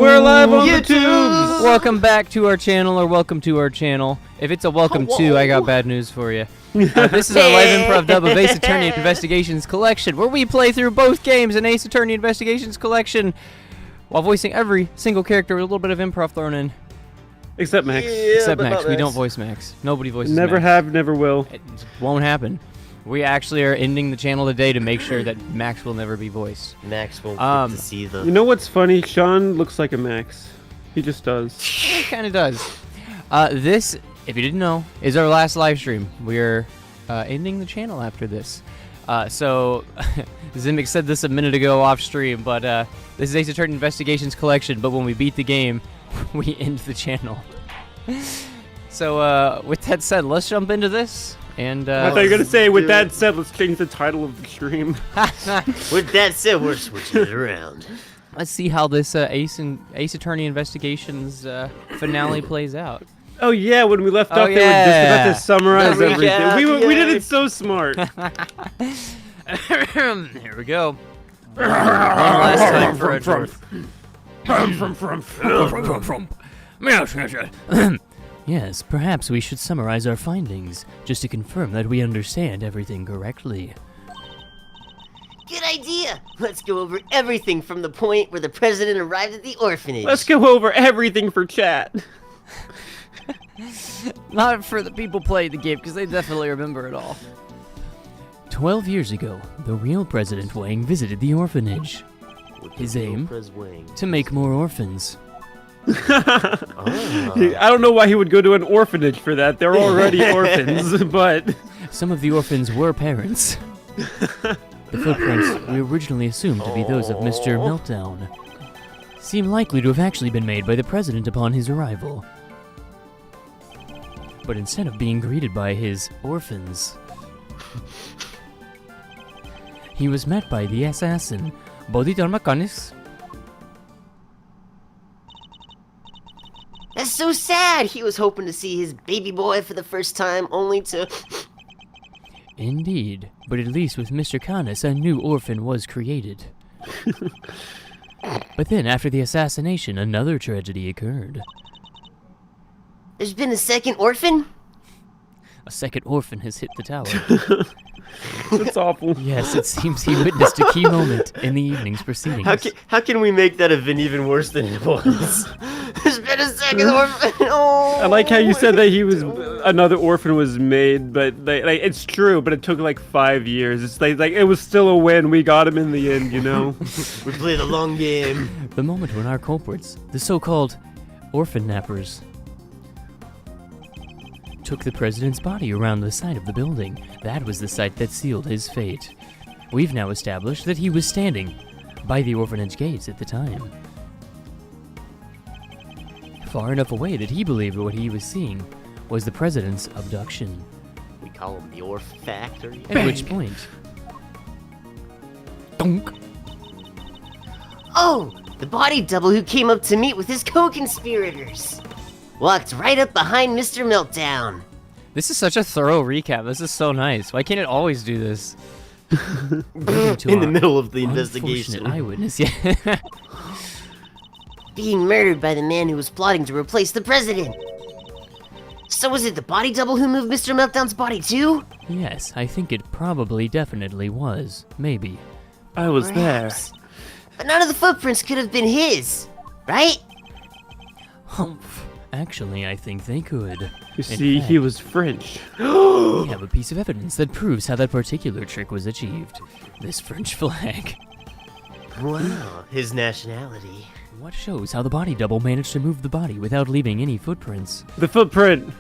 We're live on the tubes! Welcome back to our channel, or welcome to our channel. If it's a welcome to, I got bad news for you. This is our live improv dub of Ace Attorney Investigations Collection, where we play through both games in Ace Attorney Investigations Collection, while voicing every single character with a little bit of improv thrown in. Except Max. Except Max. We don't voice Max. Nobody voices Max. Never have, never will. It won't happen. We actually are ending the channel today to make sure that Max will never be voiced. Max won't get to see the... You know what's funny? Sean looks like a Max. He just does. He kind of does. This, if you didn't know, is our last live stream. We're ending the channel after this. So, Zimic said this a minute ago off stream, but this is Ace Attorney Investigations Collection, but when we beat the game, we end the channel. So, with that said, let's jump into this. And I thought you were going to say, with that said, let's change the title of the stream. With that said, we're switching it around. Let's see how this Ace Attorney Investigations finale plays out. Oh yeah, when we left off, they were just about to summarize everything. We did it so smart. Here we go. One last time for a dwarf. Yes, perhaps we should summarize our findings, just to confirm that we understand everything correctly. Good idea! Let's go over everything from the point where the president arrived at the orphanage. Let's go over everything for chat. Not for the people playing the game, because they definitely remember it all. 12 years ago, the real President Wang visited the orphanage. His aim? To make more orphans. I don't know why he would go to an orphanage for that. They're already orphans, but... Some of the orphans were parents. The footprints we originally assumed to be those of Mr. Meltdown seem likely to have actually been made by the President upon his arrival. But instead of being greeted by his orphans, he was met by the assassin, Bodhidharmakanis. That's so sad! He was hoping to see his baby boy for the first time, only to... Indeed, but at least with Mr. Canis, a new orphan was created. But then, after the assassination, another tragedy occurred. There's been a second orphan? A second orphan has hit the tower. It's awful. Yes, it seems he witnessed a key moment in the evening's proceedings. How can we make that event even worse than it was? There's been a second orphan. Oh. I like how you said that another orphan was made, but like it's true, but it took like 5 years. It's like it was still a win. We got him in the end, you know. We played the long game. The moment when our culprits, the so-called orphan nappers, took the president's body around the side of the building. That was the site that sealed his fate. We've now established that he was standing by the orphanage gates at the time, far enough away that he believed what he was seeing was the president's abduction. We call him the Orph Factory. At which point... Donk! Oh! The body double who came up to meet with his co-conspirators! Walked right up behind Mr. Meltdown. This is such a thorough recap. This is so nice. Why can't it always do this? In the middle of the investigation. Eyewitness, yeah. Being murdered by the man who was plotting to replace the president. So was it the body double who moved Mr. Meltdown's body too? Yes, I think it probably definitely was. Maybe. I was Perhaps. There. But none of the footprints could have been his, right? Humph. Actually, I think they could. You see, he was French. We have a piece of evidence that proves how that particular trick was achieved. This French flag. Wow, his nationality. What shows how the body double managed to move the body without leaving any footprints? The footprint.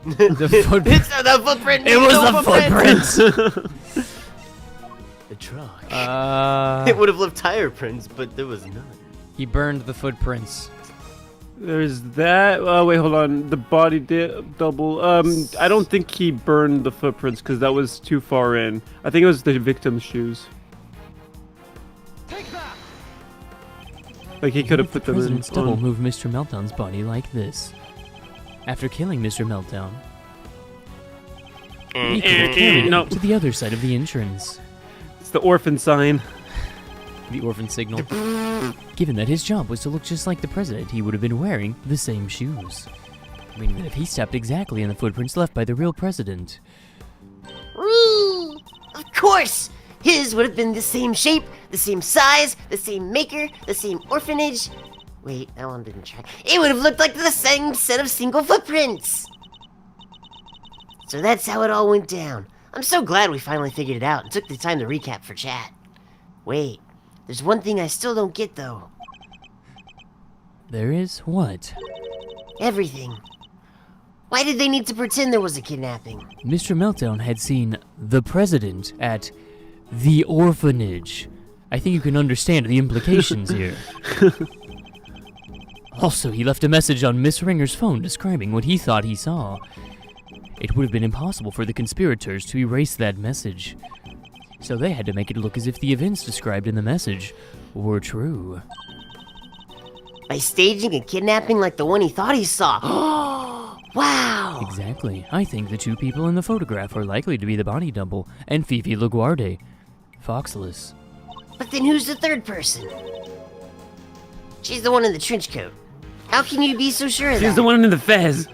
The footprint. It's not the footprint. It was the footprint. The truck. It would have left tire prints, but there was none. He burned the footprints. There's that. Oh, wait, hold on. The body double. I don't think he burned the footprints because that was too far in. I think it was the victim's shoes. Take that. Like he could have put them in. The president's double moved Mr. Meltdown's body like this. After killing Mr. Meltdown, he could have carried it to the other side of the entrance. It's the orphan sign. The orphan signal. Given that his job was to look just like the president, he would have been wearing the same shoes. Meaning that if he stepped exactly in the footprints left by the real president. Whee! Of course! His would have been the same shape, the same size, the same maker, the same orphanage. Wait, that one didn't track. It would have looked like the same set of single footprints. So that's how it all went down. I'm so glad we finally figured it out and took the time to recap for chat. Wait, there's one thing I still don't get though. There is what? Everything. Why did they need to pretend there was a kidnapping? Mr. Meltdown had seen the president at the orphanage. I think you can understand the implications here. Also, he left a message on Miss Ringer's phone describing what he thought he saw. It would have been impossible for the conspirators to erase that message. So they had to make it look as if the events described in the message were true. By staging a kidnapping like the one he thought he saw. Wow! Exactly. I think the two people in the photograph are likely to be the body double and Fifi LaGuardia. Foxless. But then who's the third person? She's the one in the trench coat. How can you be so sure of that? She's the one in the fez.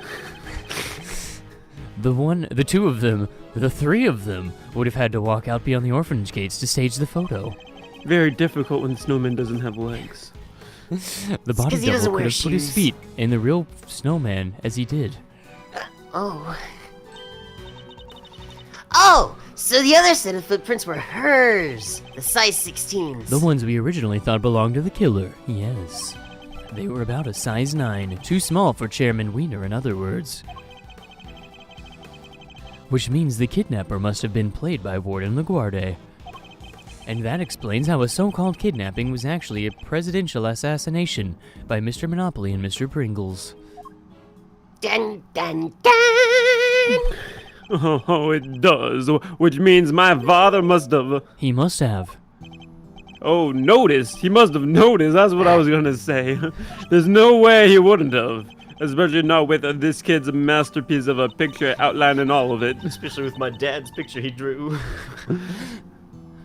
The two of them, the three of them, would have had to walk out beyond the orphanage gates to stage the photo. Very difficult when Snowman doesn't have legs. The body 'cause he doesn't double wear could have put his shoes. feet in the real snowman as he did. Oh, so the other set of footprints were hers. The size 16s. The ones we originally thought belonged to the killer, yes. They were about a size 9, too small for Chairman Wiener, in other words. Which means the kidnapper must have been played by Warden LaGuardia. And that explains how a so-called kidnapping was actually a presidential assassination by Mr. Monopoly and Mr. Pringles. Dun dun dun! Oh, it does. Which means my father must have... He must have. Oh, noticed. He must have noticed. That's what I was gonna say. There's no way he wouldn't have. Especially not with this kid's masterpiece of a picture outlining all of it. Especially with my dad's picture he drew.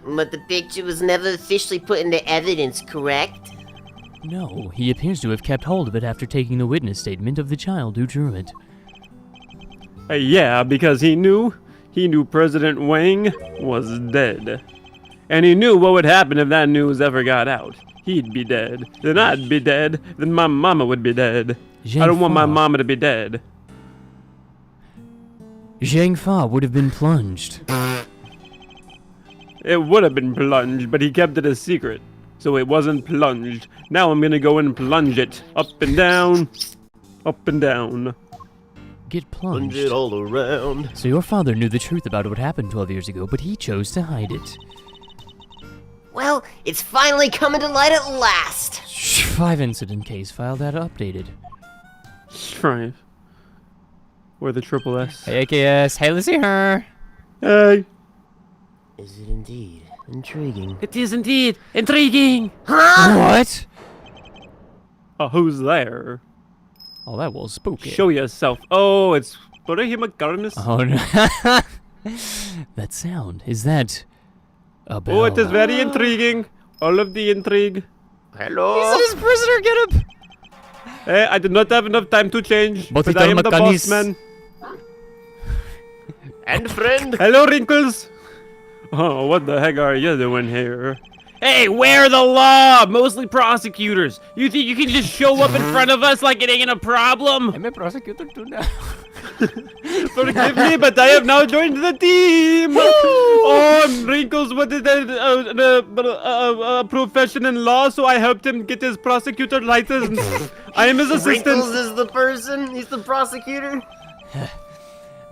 But the picture was never officially put into evidence, correct? No, he appears to have kept hold of it after taking the witness statement of the child who drew it. Yeah, because he knew President Wang was dead. And he knew what would happen if that news ever got out. He'd be dead. Then I'd be dead. Then my mama would be dead. I don't want my mama to be dead. Zhang Fa would have been plunged. It would have been plunged, but he kept it a secret. So it wasn't plunged. Now I'm gonna go and plunge it. Up and down. Up and down. Get Plunge plunged. it all around. So your father knew the truth about what happened 12 years ago, but he chose to hide it. Well, it's finally coming to light at last. 5 incident case file data updated. Strive. Or the triple S. Hey, AKS. Hey, let's see her. Hey. Is it indeed intriguing? It is indeed intriguing. Huh? What? Who's there? Oh, that was spooky. Show yourself. Oh, it's Purahimakarnas. Oh, no. That sound. Is that a bell? Oh, it is very intriguing. All of the intrigue. Hello? He's in his prisoner getup. Hey, I did not have enough time to change. But But it I am the Makanis. boss man. And friend? Hello, Wrinkles. Oh, what the heck are you doing here? Hey, where the law? Mostly prosecutors. You think you can just show up in front of us like it ain't a problem? I'm a prosecutor too now. Forgive me, but I have now joined the team. Oh, Wrinkles wanted a profession in law, so I helped him get his prosecutor license. I am his assistant. Wrinkles is the person? He's the prosecutor?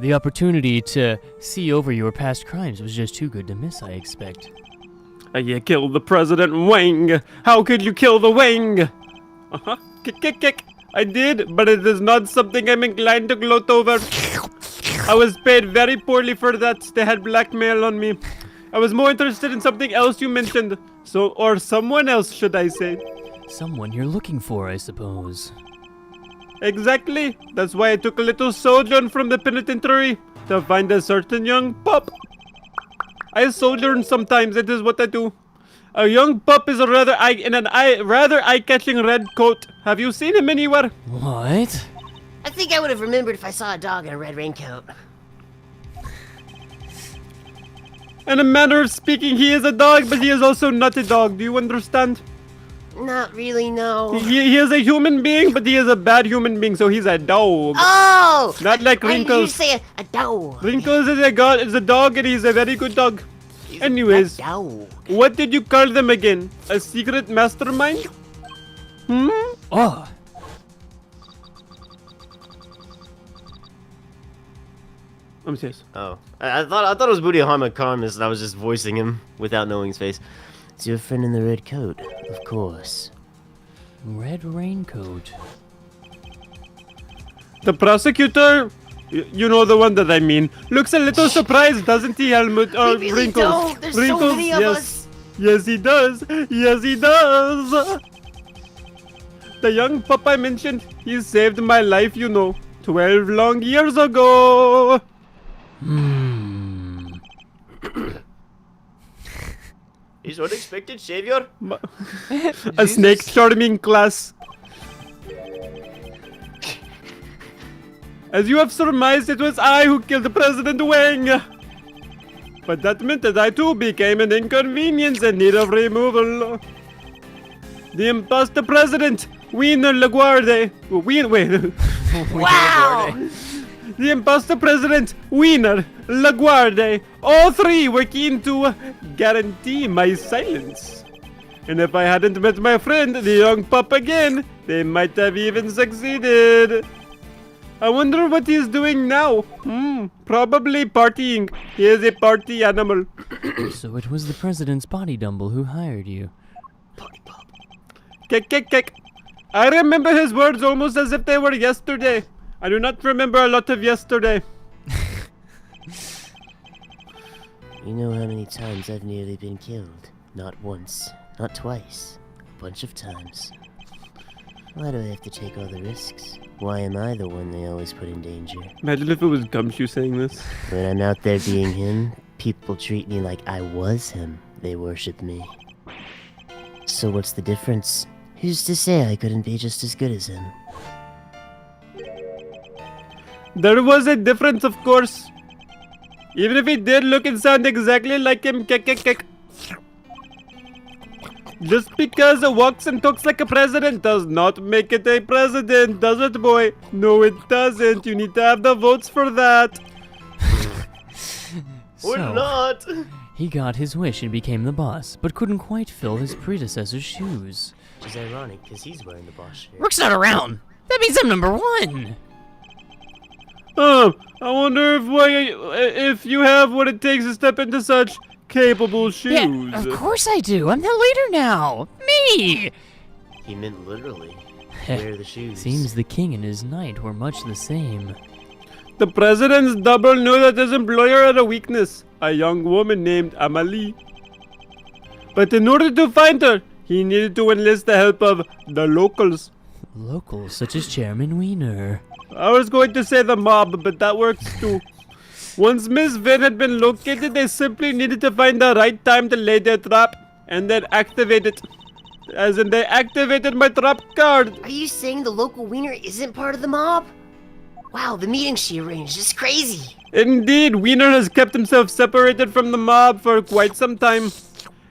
The opportunity to see over your past crimes was just too good to miss, I expect. You killed the President Wang. How could you kill the Wang? Uh-huh. Kick, kick, kick. I did, but it is not something I'm inclined to gloat over. I was paid very poorly for that. They had blackmail on me. I was more interested in something else you mentioned. Or someone else, should I say. Someone you're looking for, I suppose. Exactly. That's why I took a little sojourn from the penitentiary to find a certain young pup. I sojourn sometimes. It is what I do. A young pup is in an rather eye-catching red coat. Have you seen him anywhere? What? I think I would have remembered if I saw a dog in a red raincoat. In a manner of speaking, he is a dog, but he is also not a dog. Do you understand? Not really, no. He is a human being, but he is a bad human being, so he's a dog. Oh! Not like Why did you Wrinkles. say a dog? Wrinkles is a dog, and he's a very good dog. Anyways, A dog. what did you call them again? A secret mastermind? Oh. I'm serious. Oh, I thought it was Budihama Karmas, and I was just voicing him without knowing his face. It's your friend in the red coat, of course. Red raincoat. The prosecutor, you know the one that I mean, looks a little surprised, doesn't he, Helmut? We really Wrinkles. don't. There's so Wrinkles, many of yes. us. Yes, he does. Yes, he does. The young pup I mentioned, he saved my life, you know, 12 long years ago. His unexpected savior? A snake charming class. As you have surmised, it was I who killed President Wang. But that meant that I too became an inconvenience in need of removal. The imposter president, Wiener LaGuardia. Wait. Wow! The imposter president, Wiener, LaGuardia, all three were keen to guarantee my silence. And if I hadn't met my friend, the young pup again, they might have even succeeded. I wonder what he's doing now. Probably partying. He is a party animal. So it was the president's body double who hired you. Kick. I remember his words almost as if they were yesterday. I do not remember a lot of yesterday. You know how many times I've nearly been killed? Not once, not twice, a bunch of times. Why do I have to take all the risks? Why am I the one they always put in danger? Imagine if it was Gumshoe saying this. When I'm out there being him, people treat me like I was him. They worship me. So what's the difference? Who's to say I couldn't be just as good as him? There was a difference, of course. Even if he did look and sound exactly like him, kick. Just because it walks and talks like a president does not make it a president, does it, boy? No, it doesn't. You need to have the votes for that. Or not. He got his wish and became the boss, but couldn't quite fill his predecessor's shoes. Which is ironic, because he's wearing the boss shirt. Rook's not around. That means I'm number one. I wonder if you have what it takes to step into such capable shoes. Yeah, of course I do. I'm the leader now. Me. He meant literally. Wear the shoes. Seems the king and his knight were much the same. The president's double knew that his employer had a weakness, a young woman named Amelie. But in order to find her, he needed to enlist the help of the locals. Locals such as Chairman Wiener. I was going to say the mob, but that works too. Once Miss Vin had been located, they simply needed to find the right time to lay their trap, and then activate it. As in, they activated my trap card. Are you saying the local wiener isn't part of the mob? Wow, the meeting she arranged is crazy. Indeed, Wiener has kept himself separated from the mob for quite some time.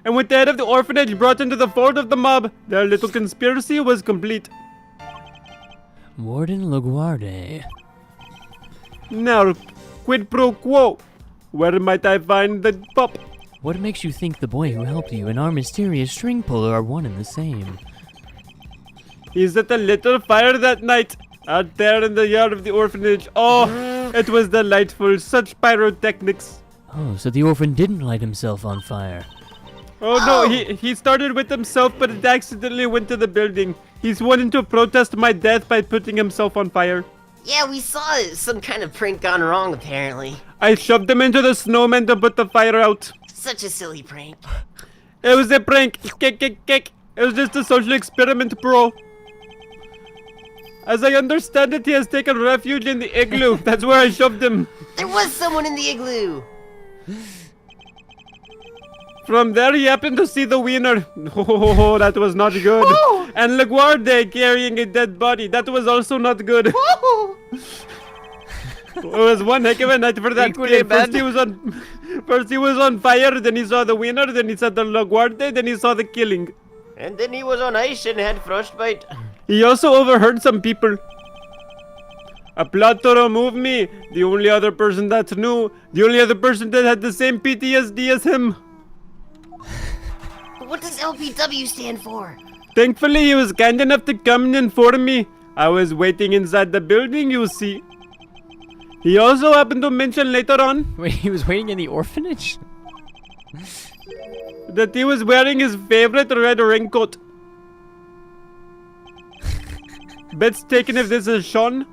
And with the head of the orphanage brought into the fold of the mob, their little conspiracy was complete. Warden LaGuardia. Now, quid pro quo. Where might I find the pup? What makes you think the boy who helped you and our mysterious string puller are one and the same? He set a little fire that night, out there in the yard of the orphanage. Oh, it was delightful, such pyrotechnics. Oh, so the orphan didn't light himself on fire. Oh no, he started with himself, but it accidentally went to the building. He's wanting to protest my death by putting himself on fire. Yeah, we saw it. Some kind of prank gone wrong, apparently. I shoved him into the snowman to put the fire out. Such a silly prank. It was a prank. Kick. It was just a social experiment, bro. As I understand it, he has taken refuge in the igloo. That's where I shoved him. There was someone in the igloo. From there, he happened to see the wiener. Oh, that was not good. Woo! And LaGuardia carrying a dead body. That was also not good. Woo! It was one heck of a night for that Equally kid. bad. First he was on fire, then he saw the wiener, then he saw the LaGuardia, then he saw the killing. And then he was on ice and had frostbite. He also overheard some people. A plot to remove me. The only other person that knew. The only other person that had the same PTSD as him. What does LPW stand for? Thankfully, he was kind enough to come and inform me. I was waiting inside the building, you see. He also happened to mention later on Wait, he was waiting in the orphanage? that he was wearing his favorite red raincoat. Bet's taken if this is Sean.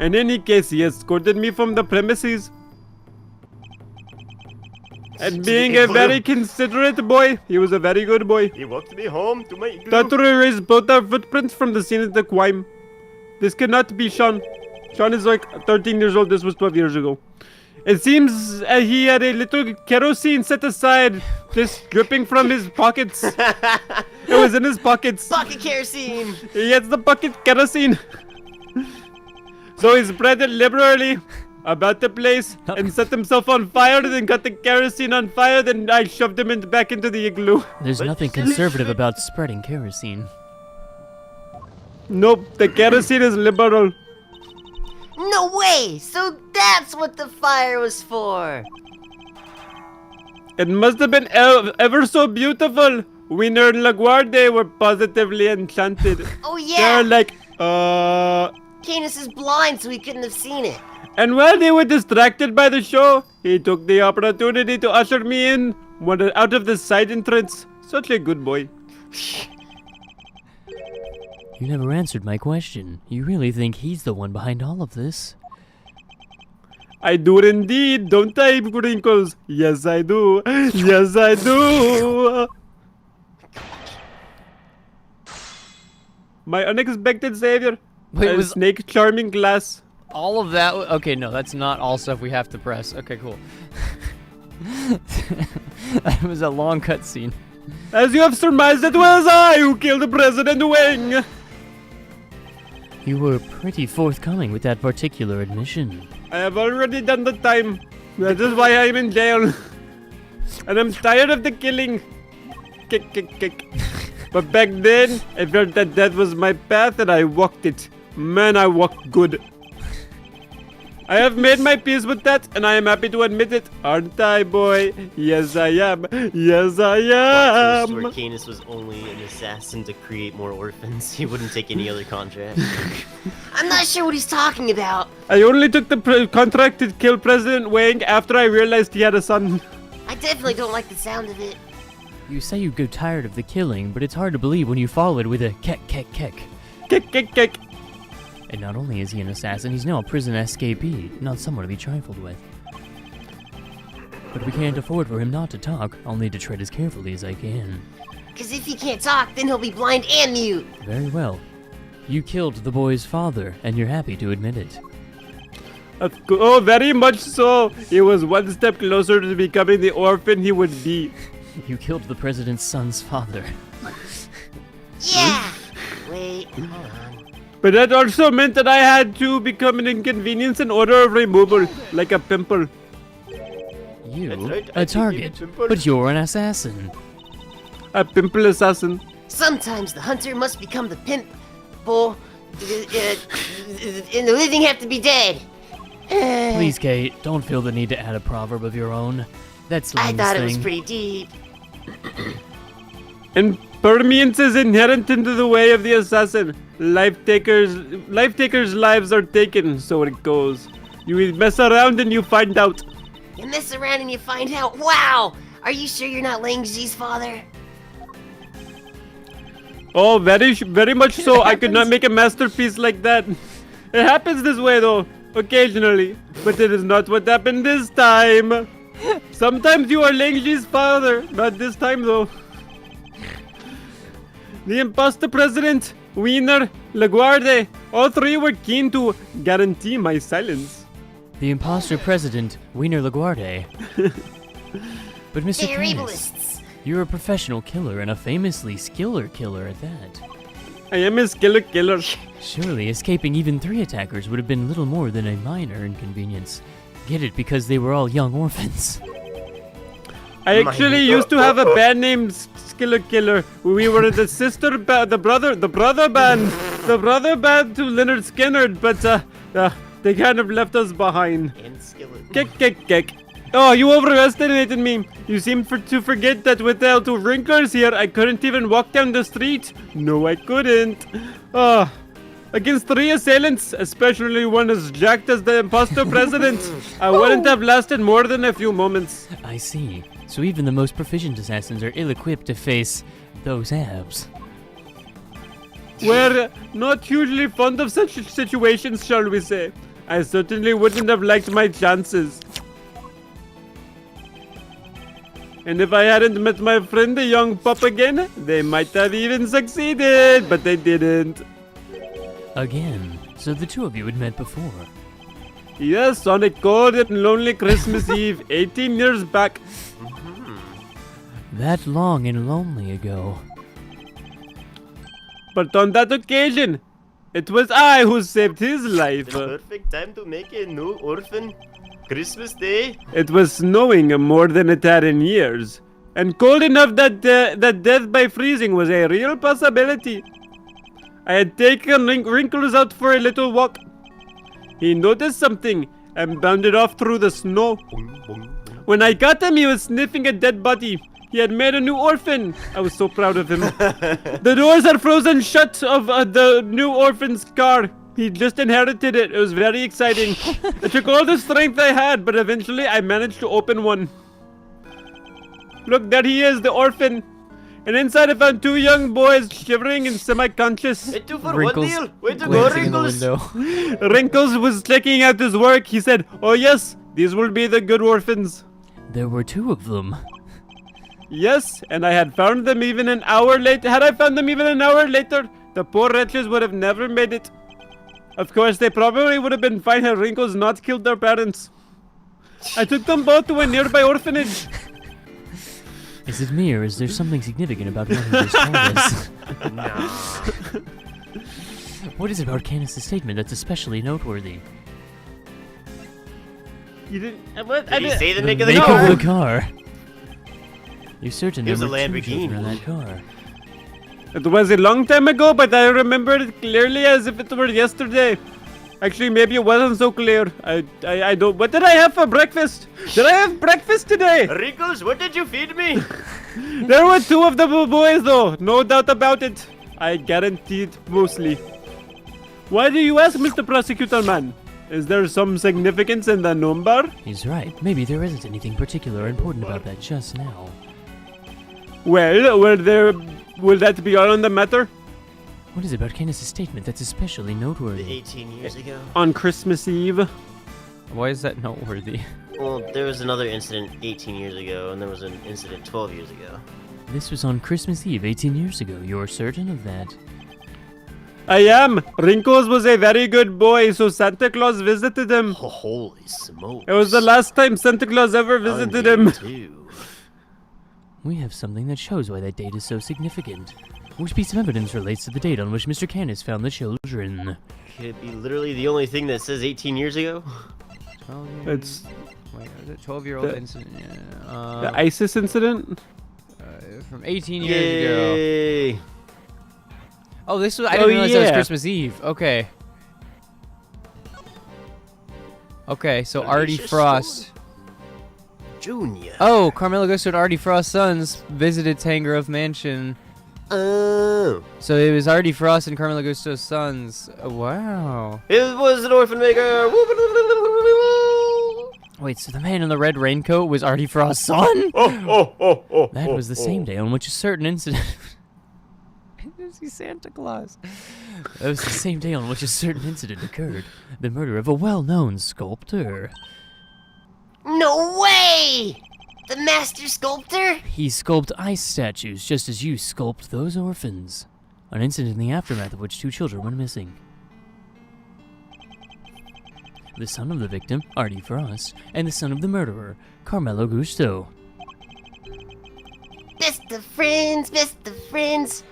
In any case, he escorted me from the premises. And being a very considerate boy, he was a very good boy. He walked me home to my igloo. Thought to erase both our footprints from the scene of the crime. This cannot be Sean. Sean is like 13 years old. This was 12 years ago. It seems he had a little kerosene set aside, just dripping from his pockets. It was in his pockets. Bucket kerosene! He has the bucket kerosene. So he spread it liberally about the place and set himself on fire, then got the kerosene on fire, then I shoved him back into the igloo. There's nothing conservative about spreading kerosene. Nope, the kerosene is liberal. No way! So that's what the fire was for! It must have been ever so beautiful. Wiener and LaGuardia were positively enchanted. Oh yeah! They're like, Canis is blind, so he couldn't have seen it. And while they were distracted by the show, he took the opportunity to usher me in, out of the side entrance. Such a good boy. You never answered my question. You really think he's the one behind all of this? I do indeed, don't I, Wrinkles? Yes, I do. Yes, I do. My unexpected savior. Wait, a was snake charming glass. all of that? Okay, no, that's not all stuff we have to press. Okay, cool. That was a long cutscene. As you have surmised, it was I who killed President Wang. You were pretty forthcoming with that particular admission. I have already done the time. That is why I'm in jail. And I'm tired of the killing. Kick, kick, kick. But back then, I felt that that was my path and I walked it. Man, I walked good. I have made my peace with that and I am happy to admit it. Aren't I, boy? Yes, I am. Yes, I am. Canis was only an assassin to create more orphans. He wouldn't take any other contract. I'm not sure what he's talking about. I only took the contract to kill President Wang after I realized he had a son. I definitely don't like the sound of it. You say you grew tired of the killing, but it's hard to believe when you follow it with a kek kek kek. Kick, kick, kick. And not only is he an assassin, he's now a prison escapee, not someone to be trifled with. But we can't afford for him not to talk. I'll need to tread as carefully as I can. Because if he can't talk, then he'll be blind and mute. Very well. You killed the boy's father, and you're happy to admit it. Oh, very much so. He was one step closer to becoming the orphan he would be. You killed the president's son's father. Yeah! Wait, hold on. But that also meant that I had to become an inconvenience in order of removal, like a pimple. You, That's right, I a think target, you did pimple. but you're an assassin. A pimple assassin. Sometimes the hunter must become the pimp, and the living have to be dead. Please, Kate, don't feel the need to add a proverb of your own. That's I Lane's thought thing. it was pretty deep. Impermanence is inherent into the way of the assassin. Life takers' lives are taken, so it goes. You mess around and you find out. You mess around and you find out. Wow! Are you sure you're not Lang Zi's father? Oh, very much so. I could not make a masterpiece like that. It happens this way though, occasionally. But it is not what happened this time. Sometimes you are Langji's father, not this time though. The imposter president, Wiener, LaGuardia, all three were keen to guarantee my silence. The imposter president, Wiener LaGuardia. But Mr. They're Canis, ableists. You're a professional killer and a famously skiller killer at that. I am a killer. Surely escaping even 3 attackers would have been little more than a minor inconvenience. Get it, because they were all young orphans. I actually used to have a band named Killer. We were the brother band to Leonard Skinner, but they kind of left us behind. And skillet. Kick. Oh, you overestimated me. You seem to forget that without 2 wrinklers here, I couldn't even walk down the street. No, I couldn't. Against 3 assailants, especially one as jacked as the imposter president, I wouldn't have lasted more than a few moments. I see. So even the most proficient assassins are ill-equipped to face those abs. We're not hugely fond of such situations, shall we say. I certainly wouldn't have liked my chances. And if I hadn't met my friend, the young pup again, they might have even succeeded, but they didn't. Again. So the 2 of you had met before. Yes, on a cold and lonely Christmas Eve, 18 years back. That long and lonely ago. But on that occasion, it was I who saved his life. The perfect time to make a new orphan. Christmas Day. It was snowing more than it had in years, and cold enough that death by freezing was a real possibility. I had taken Wrinkles out for a little walk. He noticed something and bounded off through the snow. When I got him, he was sniffing a dead body. He had made a new orphan. I was so proud of him. The doors are frozen shut of the new orphan's car. He just inherited it. It was very exciting. It took all the strength I had, but eventually I managed to open one. Look, there he is, the orphan. And inside I found 2 young boys shivering and semi-conscious. A 2 for Wrinkles 1 deal. Way to go, glancing in the Wrinkles. window. Wrinkles was checking out his work. He said, "Oh yes, these will be the good orphans." There were 2 of them. Yes, and I had found them even an hour later. Had I found them even an hour later, the poor wretches would have never made it. Of course, they probably would have been fine had Wrinkles not killed their parents. I took them both to a nearby orphanage. Is it me, or is there something significant about what he just told us? Nah. What is it about Candace's statement that's especially noteworthy? You didn't. What? Did he say the make The of the make car? of the car. You're certain It was there a were 2 Lamborghini. children in that car. It was a long time ago, but I remember it clearly as if it were yesterday. Actually, maybe it wasn't so clear. I don't. What did I have for breakfast? Did I have breakfast today? Wrinkles, what did you feed me? There were 2 of the boys, though. No doubt about it. I guarantee it mostly. Why do you ask, Mr. Prosecutor Man? Is there some significance in the number? He's right. Maybe there isn't anything particular or important about that just now. Well, will that be all on the matter? What is it about Candace's statement that's especially noteworthy? 18 years ago. On Christmas Eve? Why is that noteworthy? Well, there was another incident 18 years ago, and there was an incident 12 years ago. This was on Christmas Eve 18 years ago. You're certain of that? I am. Wrinkles was a very good boy, so Santa Claus visited him. Oh, holy smokes. It was the last time Santa Claus ever visited him. Too. We have something that shows why that date is so significant. Which piece of evidence relates to the date on which Mr. Candace found the children? Could it be literally the only thing that says 18 years ago? 12 It's Wait, was it 12-year-old the- incident? the ISIS incident. From 18 years ago. Yay. Oh, this was. I didn't realize that was yeah. Christmas Eve. Okay. Okay, so Artie Alicia Frost. Junior. Oh, Carmelo Gusto and Artie Frost's sons visited Tangrove Mansion. Oh. So it was Artie Frost and Carmelo Gusto's sons. Wow. It was an orphan maker. Wait, so the man in the red raincoat was Artie Frost's son? Oh. That was the same day on which a certain incident. He's Santa Claus. That was the same day on which a certain incident occurred. The murder of a well-known sculptor. No way! The master sculptor? He sculpted ice statues just as you sculpt those orphans. An incident in the aftermath of which 2 children went missing. The son of the victim, Artie Frost, and the son of the murderer, Carmelo Gusto. Best of friends, best of friends.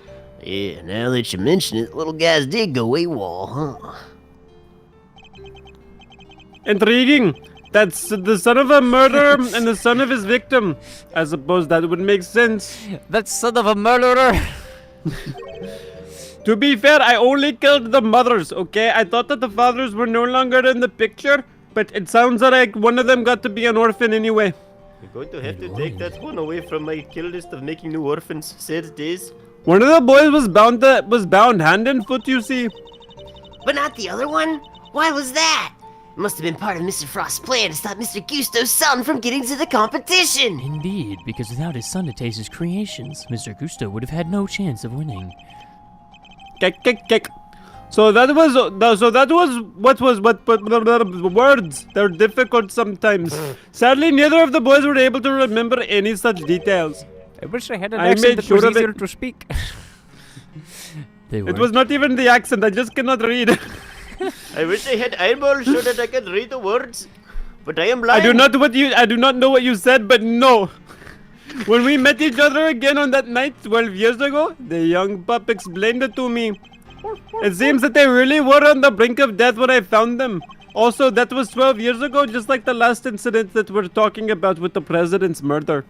Yeah, now that you mention it, little guys did go AWOL, huh? Intriguing. That's the son of a murderer and the son of his victim. I suppose that would make sense. That son of a murderer. To be fair, I only killed the mothers, okay? I thought that the fathers were no longer in the picture, but it sounds like one of them got to be an orphan anyway. You're going to have to take that one away from my kill list of making new orphans. Sad days. One of the boys was bound hand and foot, you see. But not the other one? Why was that? It must have been part of Mr. Frost's plan to stop Mr. Gusto's son from getting to the competition. Indeed, because without his son to taste his creations, Mr. Gusto would have had no chance of winning. Kick. So that was words. They're difficult sometimes. Sadly, neither of the boys were able to remember any such details. I wish I had an I accent made that sure was of easier it. to speak. They were. It was not even the accent. I just cannot read. I wish I had eyeballs so that I could read the words. But I am blind. I do not know what you said, but no. When we met each other again on that night 12 years ago, the young pup explained it to me. It seems that they really were on the brink of death when I found them. Also, that was 12 years ago, just like the last incident that we're talking about with the president's murder.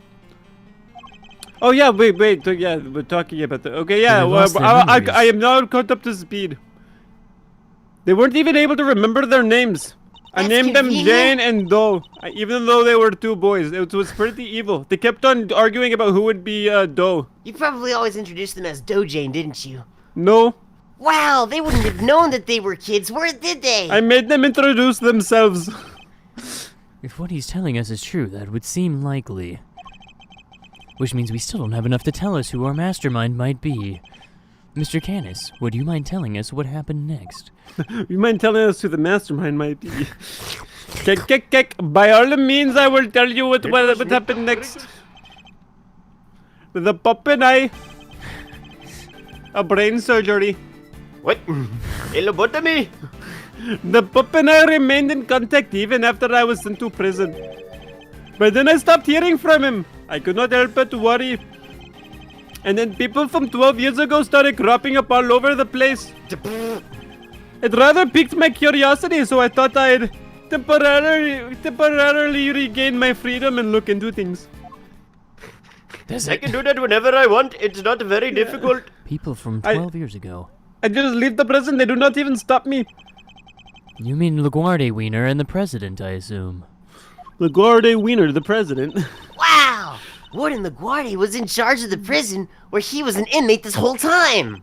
Oh yeah, wait, yeah, we're talking about that. Okay, yeah, They lost their I memories. am now caught up to speed. They weren't even able to remember their names. I That's named them convenient. Jane and Doe, even though they were two boys. It was pretty evil. They kept on arguing about who would be Doe. You probably always introduced them as Dojane, didn't you? No, Wow, they wouldn't have known that they were kids, did they? I made them introduce themselves. If what he's telling us is true, that would seem likely. Which means we still don't have enough to tell us who our mastermind might be. Mr. Canis, would you mind telling us what happened next? You mind telling us who the mastermind might be? Kick. By all means, I will tell you what happened next. The pup and I. A brain surgery. What? A lobotomy? The pup and I remained in contact even after I was sent to prison. But then I stopped hearing from him. I could not help but worry. And then people from 12 years ago started cropping up all over the place. It rather piqued my curiosity, so I thought I'd temporarily regain my freedom and look into things. I can do that whenever I want. It's not very difficult. People from I- 12 years ago. I just leave the prison. They do not even stop me. You mean LaGuardia Wiener and the president, I assume. LaGuardia Wiener, the president. Wow! Warden LaGuardia was in charge of the prison where he was an inmate this whole time.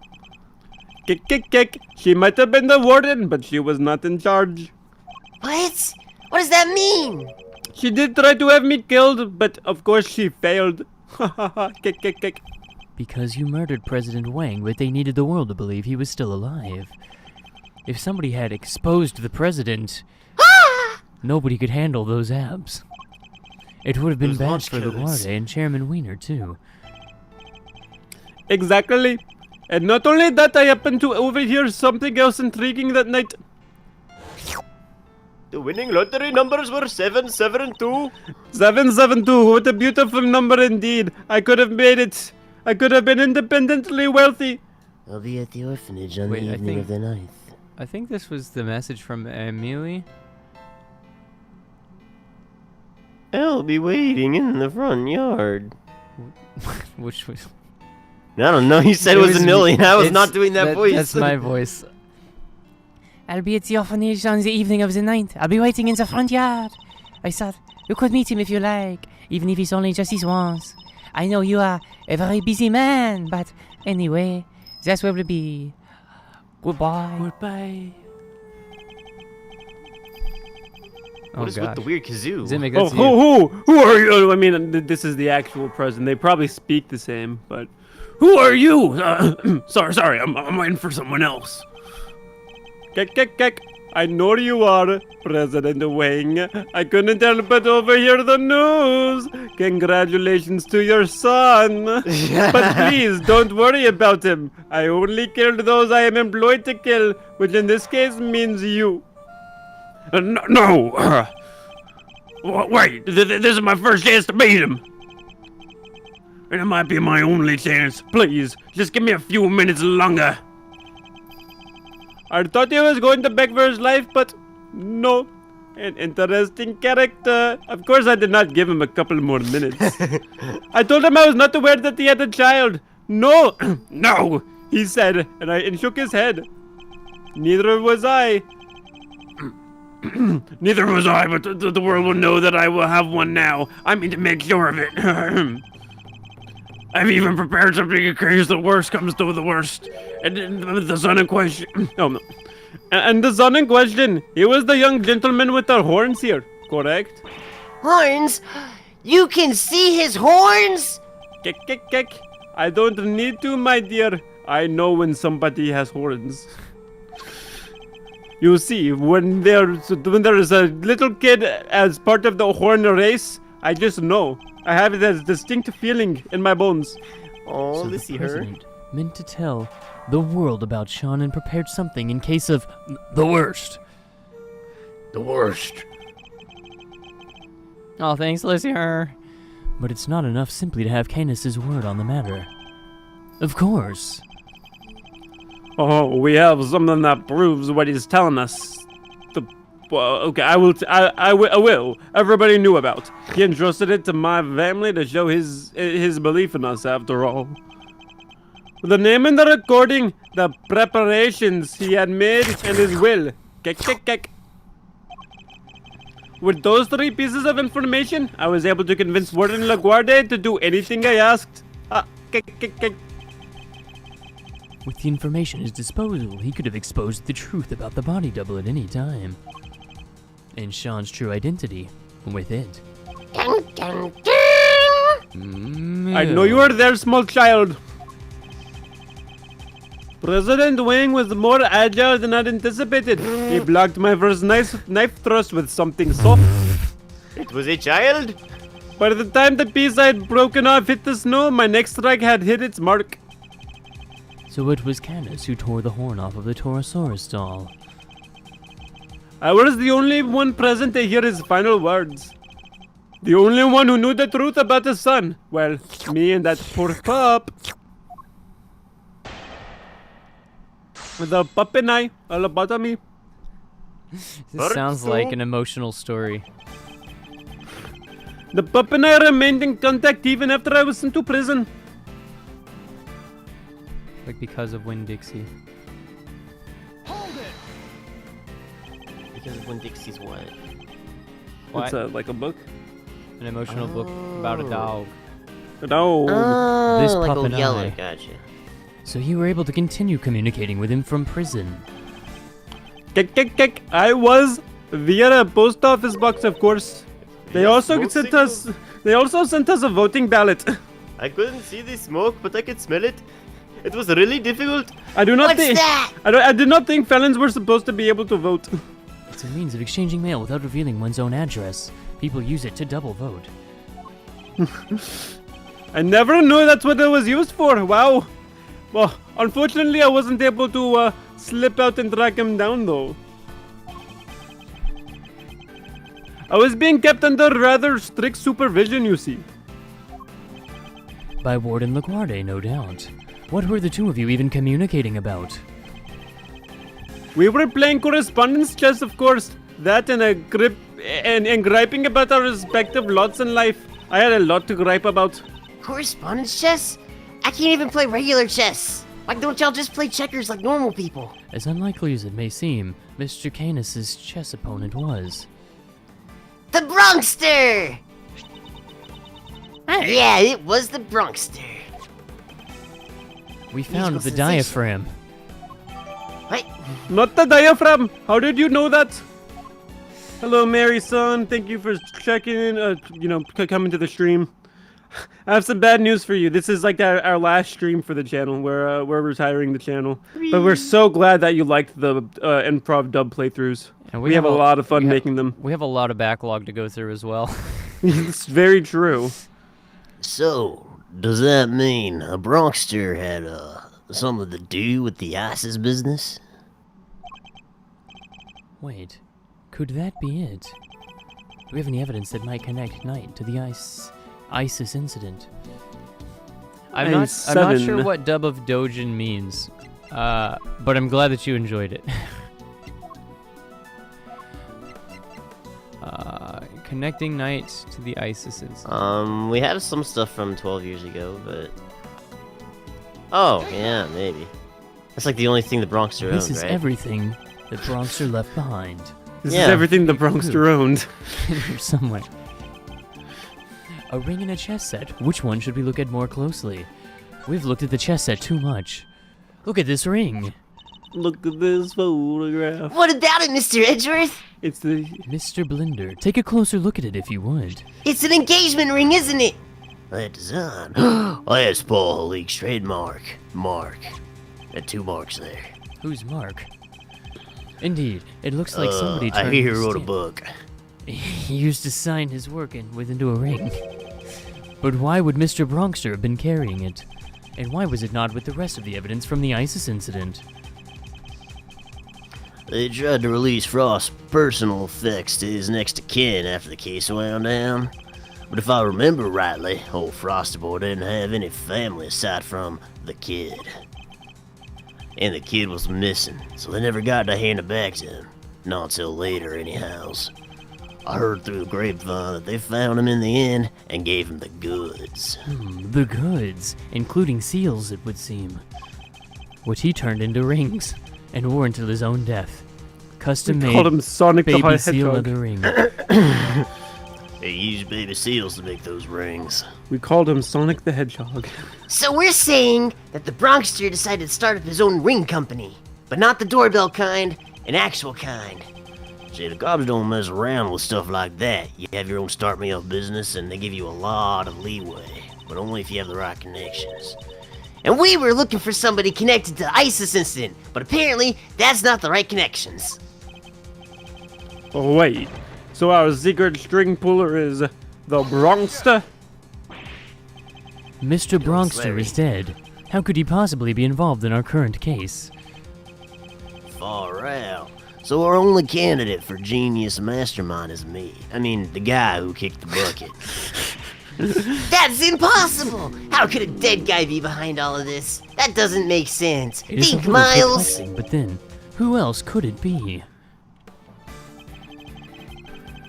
Kick. She might have been the warden, but she was not in charge. What? What does that mean? She did try to have me killed, but of course she failed. Kick. Because you murdered President Wang, but they needed the world to believe he was still alive. If somebody had exposed the president, nobody could handle those abs. It would have been Those bad launch for codes. LaGuardia and Chairman Wiener, too. Exactly. And not only that, I happened to overhear something else intriguing that night. The winning lottery numbers were 772. 772, what a beautiful number indeed. I could have made it. I could have been independently wealthy. I'll be at the orphanage on Wait, the I evening of think- the 9th. I think this was the message from Emily. I'll be waiting in the front yard. Which was... I don't know. You said it was a million. I was not doing that voice. That's my voice. I'll be at the orphanage on the evening of the 9th. I'll be waiting in the front yard. I thought you could meet him if you like, even if it's only just his once. I know you are a very busy man, but anyway, that's where we'll be. Goodbye. Goodbye. What is with the weird kazoo? Zimic, Oh, that's you. who are you? I mean, this is the actual president. They probably speak the same, but who are you? Sorry, I'm waiting for someone else. Kick. I know you are President Wang. I couldn't help but overhear the news. Congratulations to your son. But please don't worry about him. I only killed those I am employed to kill, which in this case means you. No. Wait, this is my first chance to meet him. It might be my only chance. Please, just give me a few minutes longer. I thought he was going to beg for his life, but no. An interesting character. Of course, I did not give him a couple more minutes. I told him I was not aware that he had a child. No, no, he said, and shook his head. Neither was I. Neither was I, but the world will know that I will have one now. I mean to make sure of it. I've even prepared something in case the worst comes to the worst. And the son in question... Oh, no. And the son in question, he was the young gentleman with the horns here, correct? Horns? You can see his horns? Kick, kick, kick. I don't need to, my dear. I know when somebody has horns. You see, when there's a little kid as part of the horn race, I just know. I have this distinct feeling in my bones. Oh, So this the see her. president meant to tell the world about Sean and prepared something in case of the worst. The worst. Oh, thanks, listener. But it's not enough simply to have Canis's word on the matter. Of course. Oh, we have something that proves what he's telling us. Okay, I will. Everybody knew about. He entrusted it to my family to show his belief in us, after all. The name in the recording, the preparations he had made, and his will. Kek, kek, kek. With those 3 pieces of information, I was able to convince Warden LaGuardia to do anything I asked. Kek, kek, kek. With the information at his disposal, he could have exposed the truth about the body double at any time. And Sean's true identity with it. Dun, dun, dun. I know you are there, small child. President Wang was more agile than I'd anticipated. He blocked my first knife thrust with something soft. It was a child? By the time the piece I had broken off hit the snow, my next strike had hit its mark. So it was Canis who tore the horn off of the Torosaurus doll. I was the only one present to hear his final words. The only one who knew the truth about his son. Well, me and that poor pup. The pup and I, all about me. This sounds like an emotional story. The pup and I remained in contact even after I was sent to prison. Like because of Winn-Dixie. Because when Dixie's what? What? It's like a book. An emotional book about a dog. No. Oh, This like pup old and Yeller. I. Gotcha. So you were able to continue communicating with him from prison. Kick. I was via a post office box, of course. They also smoke sent signals? us. They also sent us a voting ballot. I couldn't see the smoke, but I could smell it. It was really difficult. I do not What's think. that? I did not think felons were supposed to be able to vote. It's a means of exchanging mail without revealing one's own address. People use it to double vote. I never knew that's what it was used for. Wow. Well, unfortunately, I wasn't able to slip out and track him down, though. I was being kept under rather strict supervision, you see. By Warden LaGuardia, no doubt. What were the two of you even communicating about? We were playing correspondence chess, of course. That and a grip and griping about our respective lots in life. I had a lot to gripe about. Correspondence chess? I can't even play regular chess. Why don't y'all just play checkers like normal people? As unlikely as it may seem, Mr. Canis's chess opponent was. The Bronxster! Yeah, it was the Bronxster. We found the sensation. diaphragm. What? Not the diaphragm. How did you know that? Hello, Mary son. Thank you for checking in. Coming to the stream. I have some bad news for you. This is like our last stream for the channel. We're retiring the channel, but we're so glad that you liked the Improv Dub playthroughs. And We have a lot of fun making them. We have a lot of backlog to go through as well. It's very true. So, does that mean a Bronxster had something to do with the ISIS business? Wait, could that be it? Do we have any evidence that might connect Knight to the ISIS incident? I'm And not sure seven. what Dub of Dojin means, but I'm glad that you enjoyed it. Connecting night to the ISIS incident. We have some stuff from 12 years ago, but... Oh, yeah, maybe. That's like the only thing the Bronxer This owned, is right? everything the Bronxer left behind. This Yeah. is everything the Bronxer owned. In here somewhere. A ring and a chess set. Which one should we look at more closely? We've looked at the chess set too much. Look at this ring. Look at this photograph. What about it, Mr. Edgeworth? It's the... Mr. Blender, take a closer look at it if you would. It's an engagement ring, isn't it? That design. That's Paul League's trademark. Mark. That 2 marks there. Who's Mark? Indeed, it looks like somebody I turned hear he his wrote a stamp. book. He used to sign his work into a ring. But why would Mr. Bronxer have been carrying it? And why was it not with the rest of the evidence from the ISIS incident? They tried to release Frost's personal effects to his next of kin after the case wound down. But if I remember rightly, old Frosty Boy didn't have any family aside from the kid. And the kid was missing, so they never got to hand it back to him. Not till later, anyhows. I heard through the grapevine that they found him in the end and gave him the goods. The goods, including seals, it would seem. Which he turned into rings and wore until his own death. Custom We called made him Sonic the baby seal of Hedgehog. the ring. They used baby seals to make those rings. We called him Sonic the Hedgehog. So we're saying that the Bronxter decided to start up his own ring company. But not the doorbell kind, an actual kind. See, the cops don't mess around with stuff like that. You have your own start-me-up business, and they give you a lot of leeway. But only if you have the right connections. And we were looking for somebody connected to the ISIS incident, but apparently that's not the right connections. Oh, wait. So our secret string puller is the Bronxter? Mr. Bronxter Larry. is dead. How could he possibly be involved in our current case? Far out. So our only candidate for genius mastermind is me. I mean, the guy who kicked the bucket. That's impossible! How could a dead guy be behind all of this? That doesn't make sense. It is a Think, little Miles! perplexing, but then, who else could it be?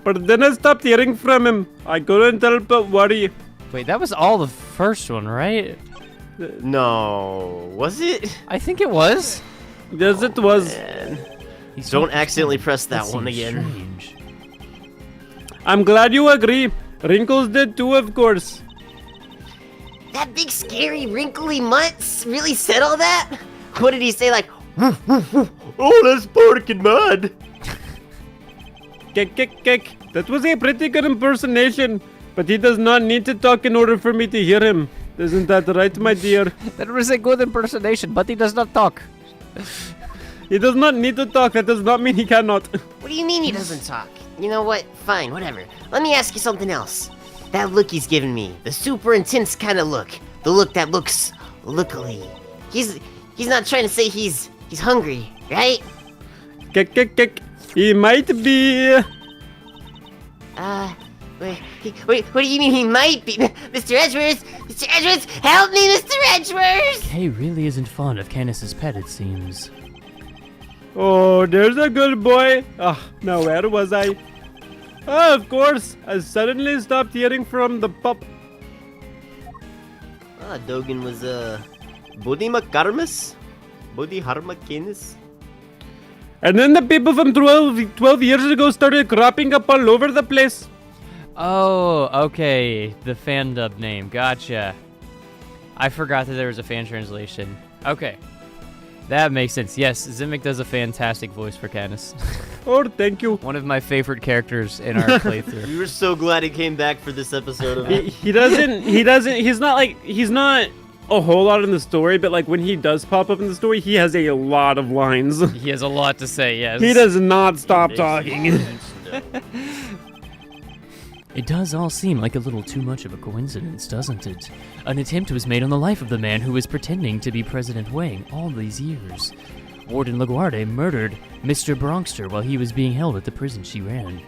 But then I stopped hearing from him. I couldn't help but worry. Wait, that was all the first one, right? No, was it? I think it was. Yes, it was. Man. He's Don't not- accidentally press that one seems again. Strange. I'm glad you agree. Wrinkles did too, of course. That big scary wrinkly mutt really said all that? What did he say, like, Oh, that's pork and mud. Kick, kick, kick. That was a pretty good impersonation. But he does not need to talk in order for me to hear him. Isn't that right, my dear? That was a good impersonation, but he does not talk. He does not need to talk. That does not mean he cannot. what do you mean he doesn't talk? You know what? Fine, whatever. Let me ask you something else. That look he's giving me, the super intense kind of look. The look that looks lookily. He's not trying to say he's hungry, right? Kick, kick, kick. He might be. Wait, what do you mean he might be? Mr. Edgeworth! Mr. Edgeworth! Help me, Mr. Edgeworth! Kay really isn't fond of Candace's pet, it seems. Oh, there's a good boy. Ah, now where was I? Ah, of course. I suddenly stopped hearing from the pup. Ah, Dogan was, Bodhi Makarmas? Bodhi Harmakinis? And then the people from 12 years ago started cropping up all over the place. Oh, okay. The fan dub name. Gotcha. I forgot that there was a fan translation. Okay. That makes sense. Yes, Zimic does a fantastic voice for Candace. Oh, thank you. One of my favorite characters in our playthrough. We were so glad he came back for this episode of He's not a whole lot in the story, but like when he does pop up in the story, he has a lot of lines. He has a lot to say, yes. He does not stop talking. It does all seem like a little too much of a coincidence, doesn't it? An attempt was made on the life of the man who was pretending to be President Wang all these years. Warden LaGuardia murdered Mr. Bronxter while he was being held at the prison she ran.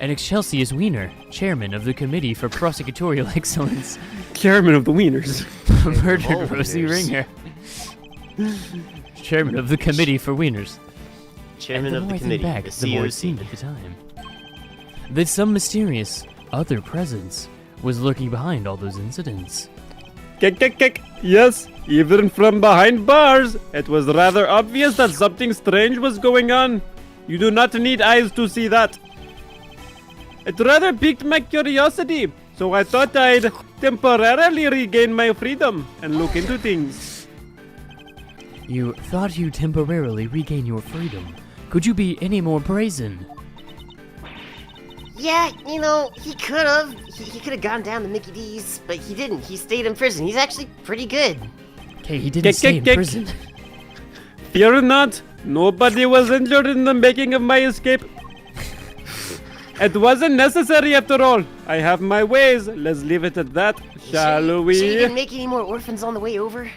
and Excelsius Wiener, chairman of the Committee for Prosecutorial Excellence, Chairman of the Wieners. murdered Rosie Wieners. Ringer, chairman of the Committee for Wieners. Chairman And of the the more I think committee, back, the the more it COC. seemed at the time that some mysterious other presence was lurking behind all those incidents. Kick. Yes, even from behind bars, it was rather obvious that something strange was going on. You do not need eyes to see that. It rather piqued my curiosity, so I thought I'd temporarily regain my freedom and look into things. You thought you'd temporarily regain your freedom. Could you be any more brazen? Yeah, you know, he could have. He could have gone down to Mickey D's, but he didn't. He stayed in prison. He's actually pretty good. Okay, he didn't stay in Kick. prison. Fear not, nobody was injured in the making of my escape. It wasn't necessary after all. I have my ways. Let's leave it at that, shall Sure you we? didn't make any more orphans on the way over?